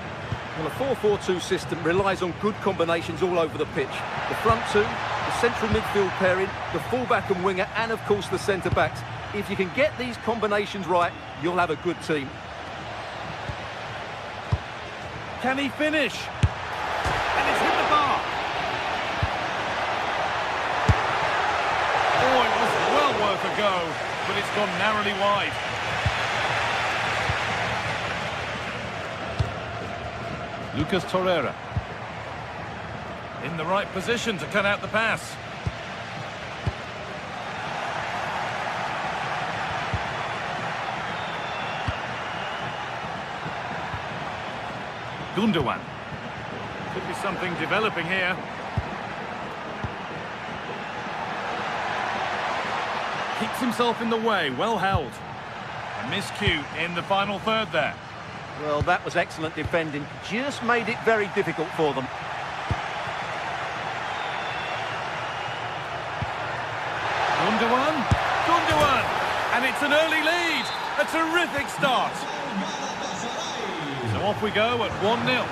Well, a 4-4-2 system relies on good combinations all over the pitch. The front two, the central midfield pairing, the fullback and winger, and of course the centre-backs. If you can get these combinations right, you'll have a good team. Can he finish? And it's hit the bar. Oh, it was well worth a go, but it's gone narrowly wide. Lucas Torreira. In the right position to cut out the pass. Gundogan. Could be something developing here. Keeps himself in the way, well held. A miscue in the final third there. Well, that was excellent defending. Just made it very difficult for them. Gundogan! And it's an early lead! A terrific start! So off we go at 1-0.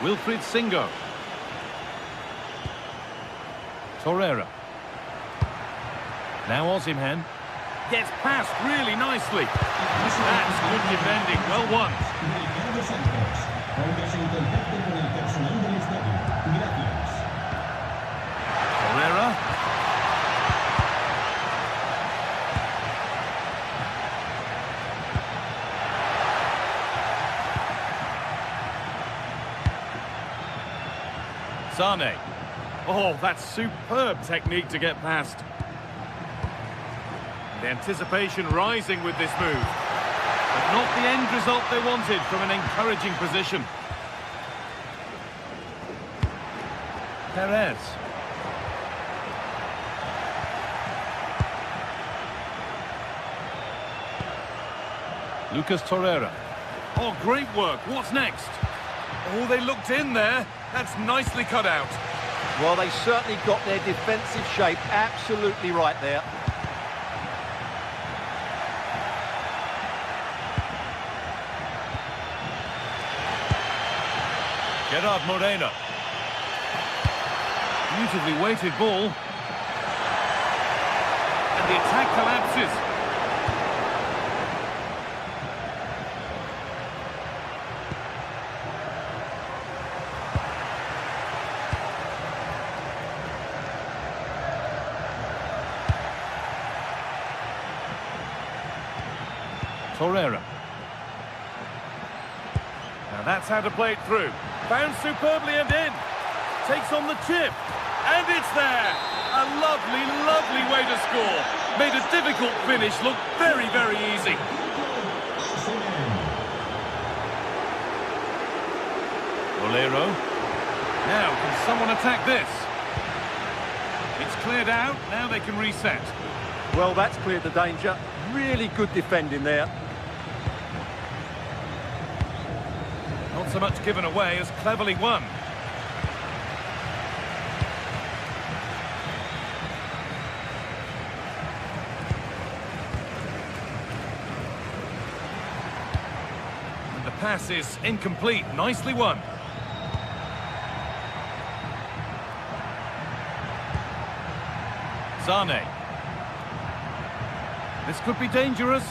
Wilfried Singo. Torreira. Now Osimhen. Gets past really nicely. That's good defending, well won. Torreira. Sane. Oh, that's superb technique to get past. The anticipation rising with this move. But not the end result they wanted from an encouraging position. Perez. Lucas Torreira. Oh, great work. What's next? Oh, they looked in there. That's nicely cut out. Well, they certainly got their defensive shape absolutely right there. Gerard Moreno. Beautifully weighted ball. And the attack collapses. Torreira. Now that's how to play it through. Found superbly and in. Takes on the chip. And it's there. A lovely, lovely way to score. Made a difficult finish look very, very easy. Bolero. Now, can someone attack this? It's cleared out. Now they can reset. Well, that's cleared the danger. Really good defending there. Not so much given away as cleverly won. And the pass is incomplete. Nicely won. Sane. This could be dangerous.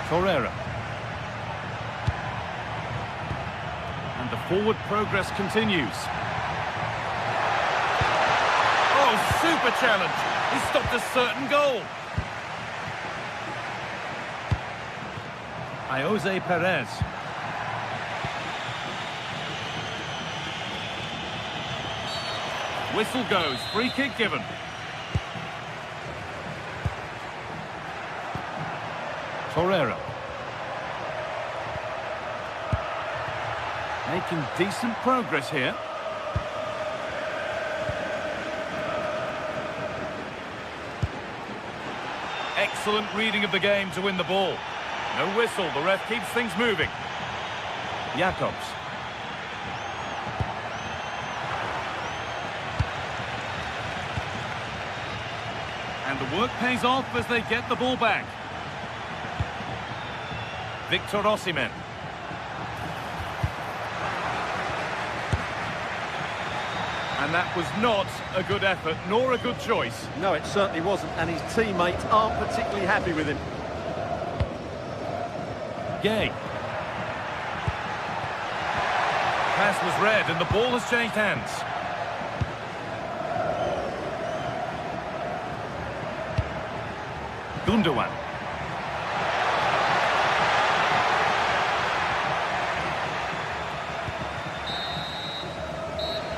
Torreira. And the forward progress continues. Oh, super challenge. He stopped a certain goal. Jose Perez. Whistle goes. Free kick given. Torreira. Making decent progress here. excellent reading of the game to win the ball. No whistle, the ref keeps things moving. Jacobs. And the work pays off as they get the ball back. Victor Osimhen. And that was not a good effort, nor a good choice. No, it certainly wasn't, and his teammates aren't particularly happy with him. Gay. Pass was read, and the ball has changed hands. Gundogan.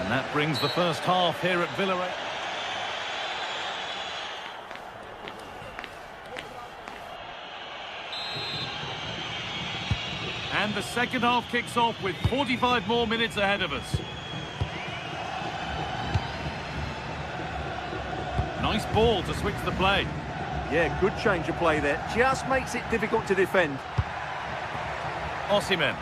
And that brings the first half here at Villarreal. And the second half kicks off with 45 more minutes ahead of us. Nice ball to switch the play. Yeah, good change of play there. Just makes it difficult to defend. Osimhen.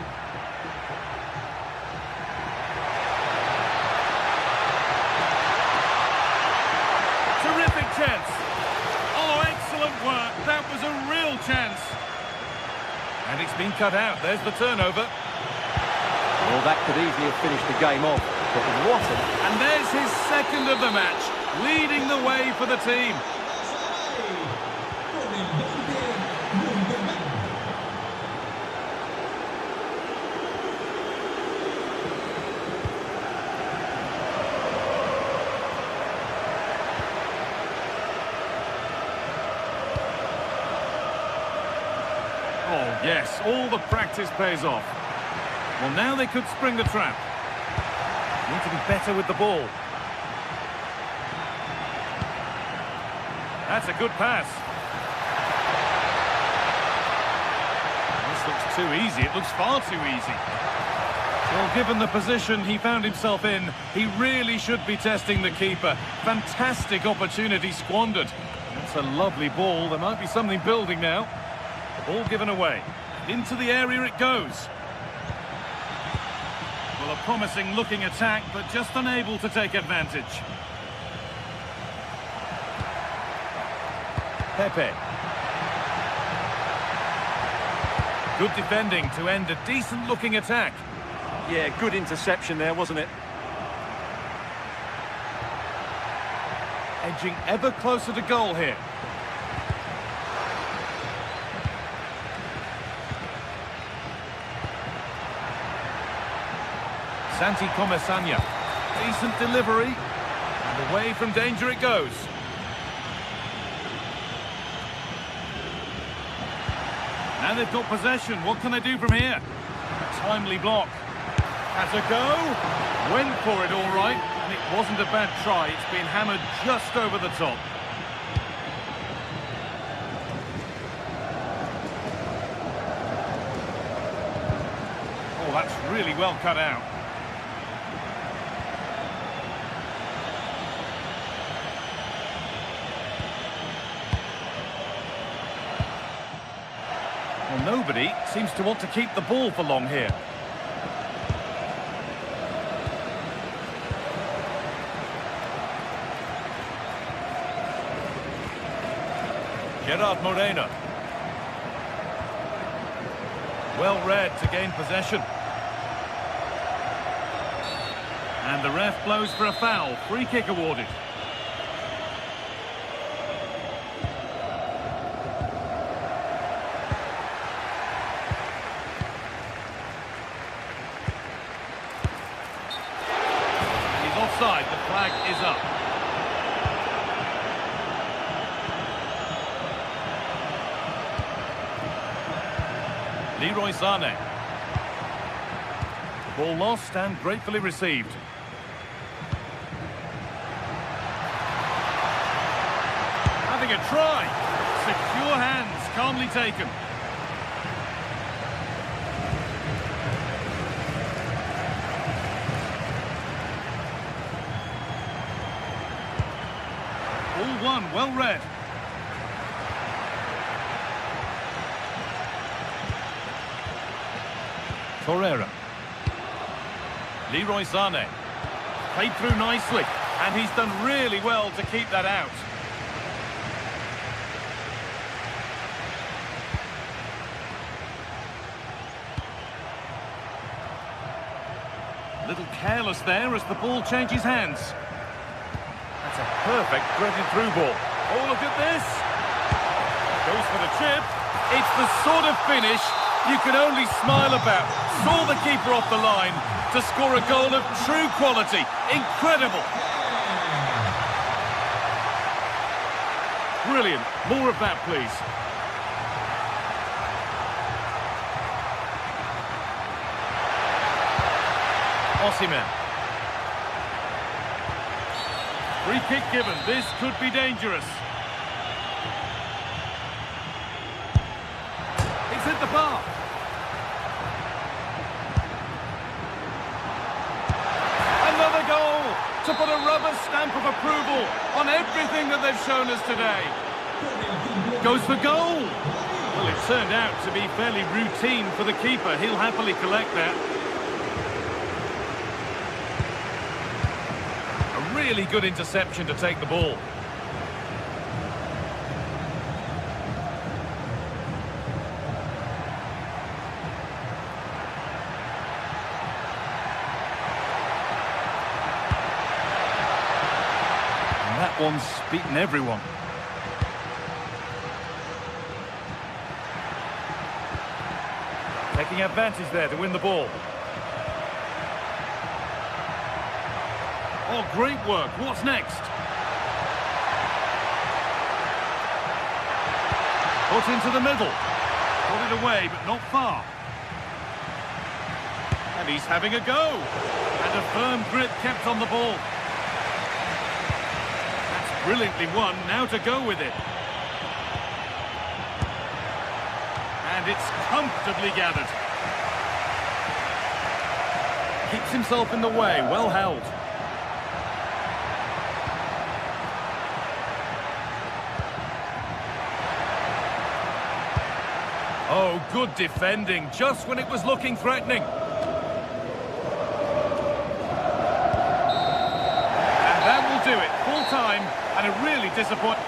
Terrific chance. Oh, excellent work. That was a real chance. And it's been cut out. There's the turnover. Well, that could easily have finished the game off. But what an... And there's his second of the match, leading the way for the team. Oh, yes, all the practice pays off. Well, now they could spring the trap. Need to be better with the ball. That's a good pass. This looks too easy. It looks far too easy. Well, given the position he found himself in, he really should be testing the keeper. Fantastic opportunity squandered. That's a lovely ball. There might be something building now. Ball given away. Into the area it goes. Well, a promising looking attack, but just unable to take advantage. Pepe. Good defending to end a decent looking attack. Yeah, good interception there, wasn't it? Edging ever closer to goal here. Santi Comesanya. Decent delivery. And away from danger it goes. Now they've got possession. What can they do from here? Timely block. Has a go. Went for it all right. And it wasn't a bad try. It's been hammered just over the top. Oh, that's really well cut out. Well, nobody seems to want to keep the ball for long here. Gerard Moreno. Well read to gain possession. And the ref blows for a foul. Free kick awarded. Offside, the flag is up. Leroy Sané. Ball lost and gratefully received. Having a try. Secure hands, calmly taken. All one, well read. Torreira. Leroy Sané. Played through nicely, and he's done really well to keep that out. A little careless there as the ball changes hands. That's a perfect threaded through ball. Oh, look at this. Goes for the chip. It's the sort of finish you can only smile about. Saw the keeper off the line to score a goal of true quality. Incredible. Brilliant. More of that, please. Osimhen. Free kick given. This could be dangerous. It's hit the bar. Another goal to put a rubber stamp of approval on everything that they've shown us today. Goes for goal. Well, it turned out to be fairly routine for the keeper. He'll happily collect that. A really good interception to take the ball. That one's beaten everyone. Taking advantage there to win the ball. Oh, great work. What's next? Put into the middle. Put it away, but not far. And he's having a go. And a firm grip kept on the ball. Brilliantly won, now to go with it. And it's comfortably gathered. Keeps himself in the way, well held. Oh, good defending, just when it was looking threatening. And that will do it, full time. And a really disappointing...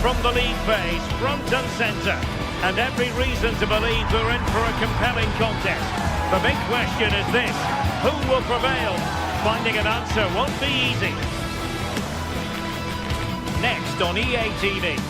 From the lead phase, front and centre. And every reason to believe we're in for a compelling contest. The big question is this: who will prevail? Finding an answer won't be easy. Next on EA TV.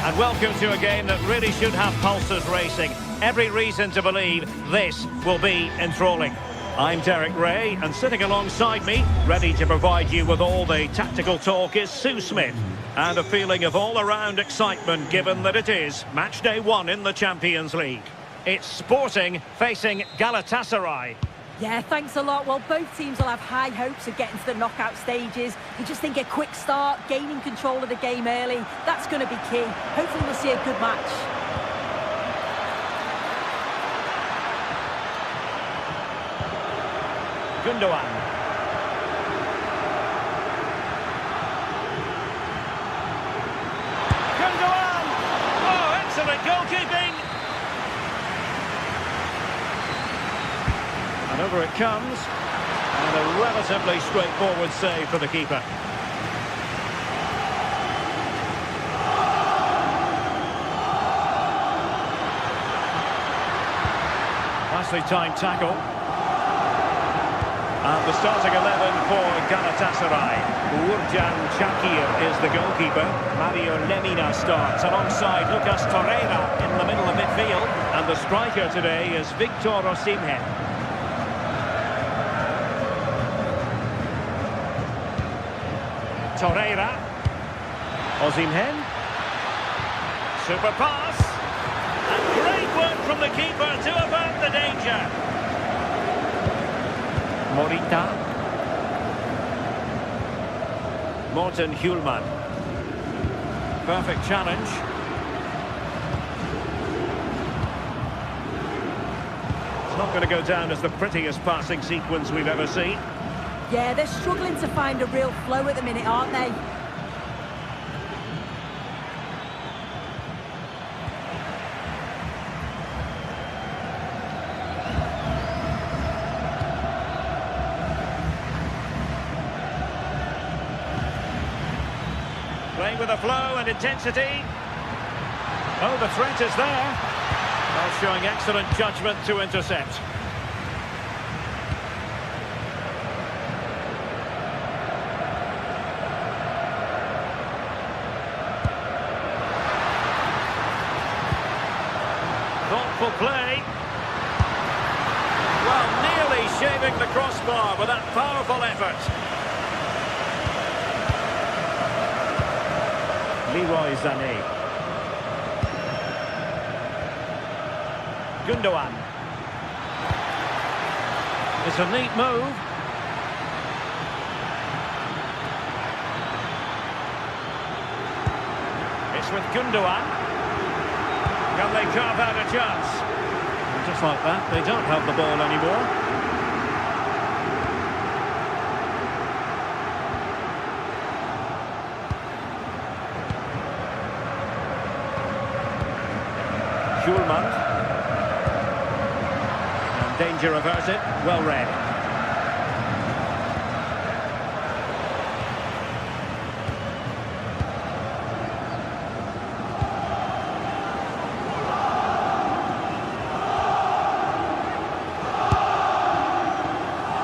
And welcome to a game that really should have pulses racing. Every reason to believe this will be enthralling. I'm Derek Ray, and sitting alongside me, ready to provide you with all the tactical talk, is Sue Smith. And a feeling of all-around excitement, given that it is match day 1 in the Champions League. It's Sporting facing Galatasaray. Yeah, thanks a lot. Well, both teams will have high hopes of getting to the knockout stages. You just think a quick start, gaining control of the game early, that's going to be key. Hopefully we'll see a good match. Gundogan. Gundogan! Oh, excellent goalkeeping! And over it comes. And a Relatively straightforward save for the keeper. Nicely timed tackle. And the starting 11 for Galatasaray. Uğurcan Çakır is the goalkeeper. Mario Lemina starts alongside Lucas Torreira in the middle of midfield. And the striker today is Victor Osimhen. Torreira. Osimhen. Super pass. And great work from the keeper to avert the danger. Morita. Morten Hjulman. Perfect challenge. It's not going to go down as the prettiest passing sequence we've ever seen. Yeah, they're struggling to find a real flow at the minute, aren't they? Playing with a flow and intensity. Oh, the threat is there. Well, showing excellent judgment to intercept. Thoughtful play. Well, nearly shaving the crossbar with that powerful effort. Leroy Sané. Gundogan. It's a neat move. It's with Gundogan. Can they carve out a chance? And just like that, they don't have the ball anymore. Hjulman. And danger averted. Well read.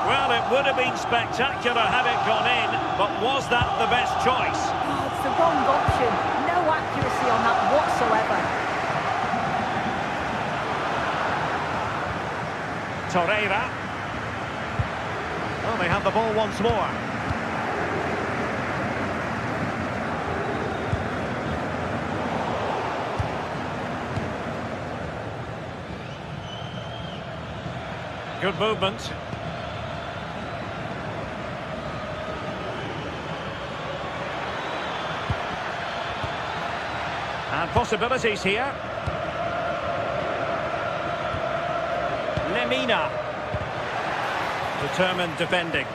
Well, it would have been spectacular had it gone in, but was that the best choice? Oh, it's the wrong option. No accuracy on that whatsoever. Torreira. Well, they have the ball once more. Good movement. And possibilities here. Lemina. Determined defending.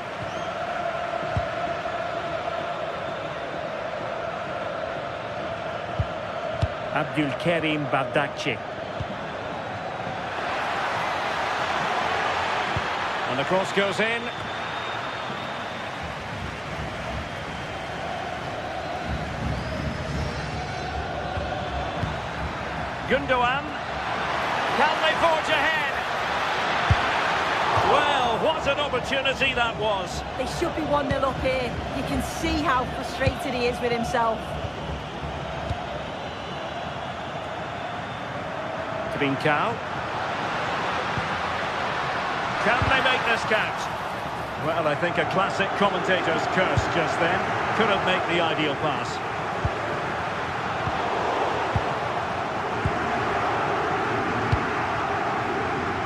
Abdülkerim Bardakçı. And the cross goes in. Gundogan. Can they forge ahead? Well, what an opportunity that was. They should be 1-0 up here. You can see how frustrated he is with himself. Trincao. Can they make this count? Well, I think a classic commentator's curse just then. Couldn't make the ideal pass.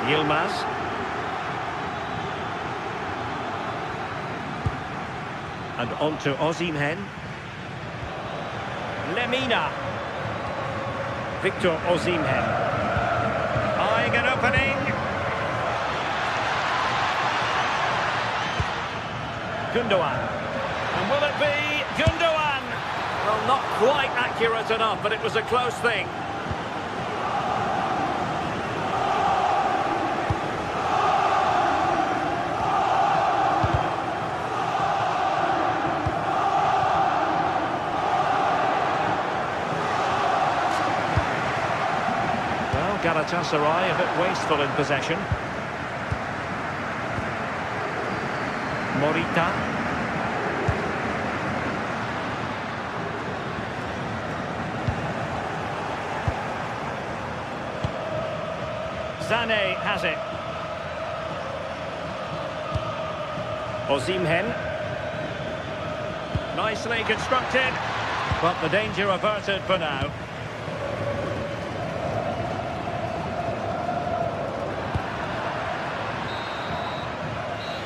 Yilmaz. And on to Osimhen. Lemina. Victor Osimhen. Eyeing an opening. Gundogan. And will it be Gundogan? Well, not quite accurate enough, but it was a close thing. Galatasaray a bit wasteful in possession. Morita. Sané has it. Osimhen. Nicely constructed, but the danger averted for now.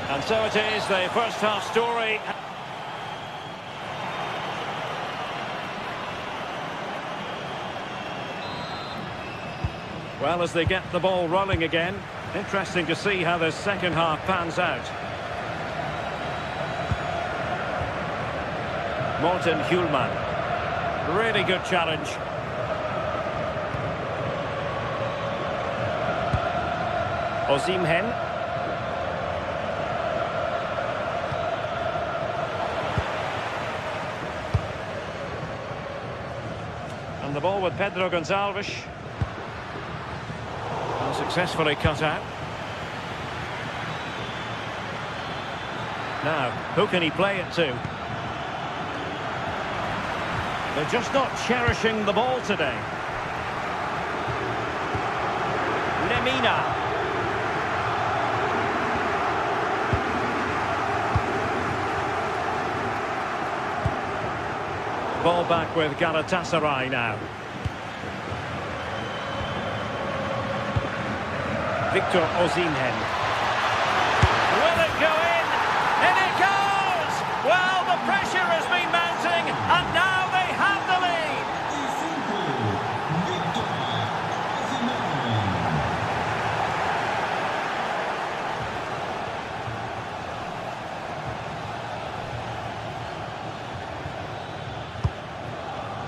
And so it is, the first half story. Well, as they get the ball rolling again, interesting to see how the second half pans out. Morten Hjulman. Really good challenge. Osimhen. And the ball with Pedro Gonçalves. Successfully cut out. Now, who can he play it to? They're just not cherishing the ball today. Lemina. Ball back with Galatasaray now. Victor Osimhen. Will it go in? And it goes! Well, the pressure has been mounting, and now they have the lead.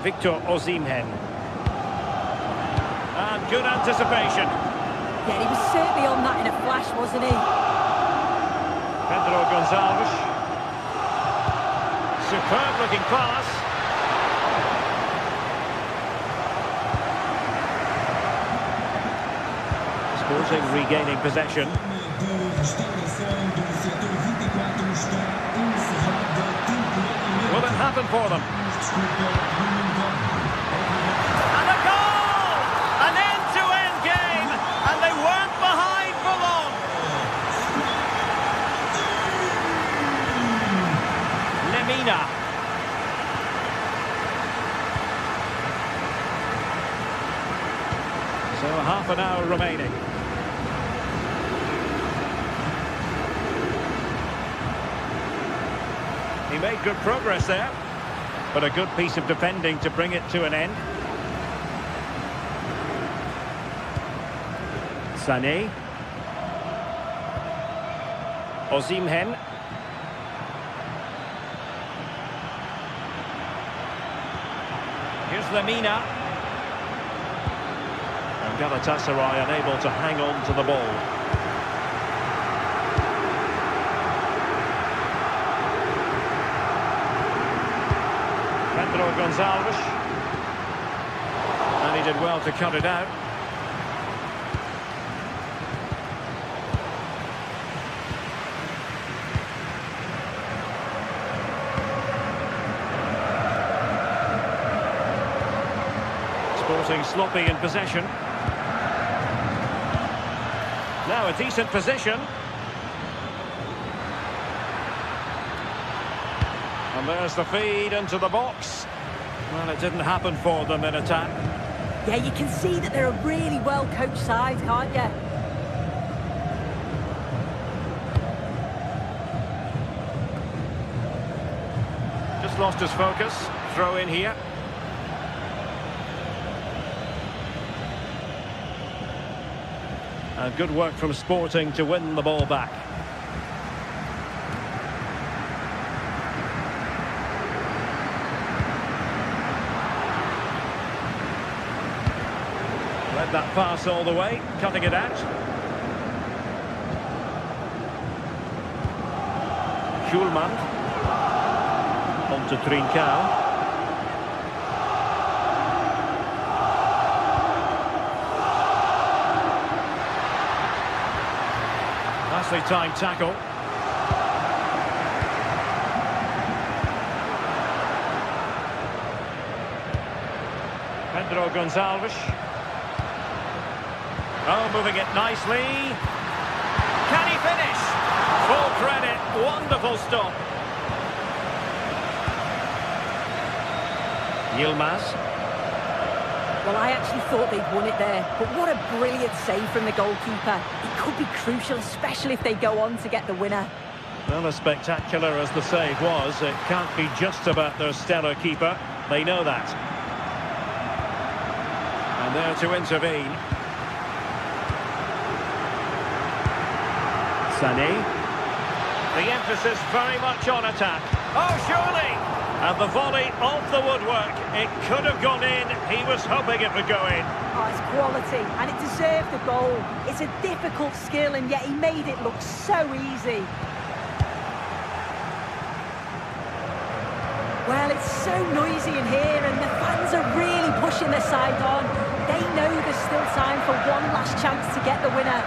Victor Osimhen. And good anticipation. Yeah, he was certainly on that in a flash, wasn't he? Pedro Gonçalves. Superb looking pass. Sporting regaining possession. Will it happen for them? And a goal! An end-to-end game, and they weren't behind for long. Lemina. So half an hour remaining. He made good progress there, but a good piece of defending to bring it to an end. Sané. Osimhen. Here's Lemina. And Galatasaray unable to hang on to the ball. Pedro Gonçalves. And he did well to cut it out. Sporting sloppy in possession. Now a decent position. And there's the feed into the box. Well, it didn't happen for them in attack. Yeah, you can see that they're a really well-coached side, can't you? Just lost his focus. Throw in here. And good work from Sporting to win the ball back. Led that pass all the way, cutting it out. Hjulman. On to Trincao. nicely timed tackle. Pedro Gonçalves. Oh, moving it nicely. Can he finish? Full credit. Wonderful stop. Yilmaz. Well, I actually thought they'd won it there, but what a brilliant save from the goalkeeper. It could be crucial, especially if they go on to get the winner. Well, as spectacular as the save was, it can't be just about their stellar keeper. They know that. And there to intervene. Sané. The emphasis very much on attack. Oh, surely! And the volley off the woodwork. It could have gone in. He was hoping it would go in. Oh, it's quality, and it deserved the goal. It's a difficult skill, and yet he made it look so easy. Well, it's so noisy in here, and the fans are really pushing their side on. They know there's still time for one last chance to get the winner.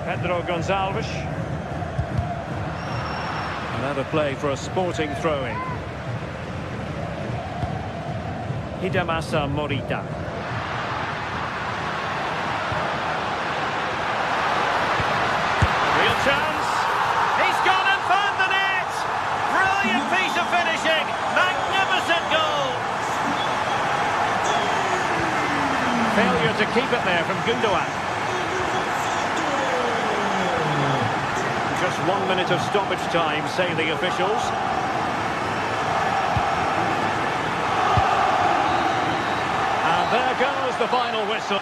Pedro Gonçalves. Another play for a Sporting throw-in. Hidemasa Morita. Real chance. He's gone and found the net. Brilliant piece of finishing. Magnificent goal. Failure to keep it there from Gundogan. Just 1 minute of stoppage time, say the officials. And there goes the final whistle.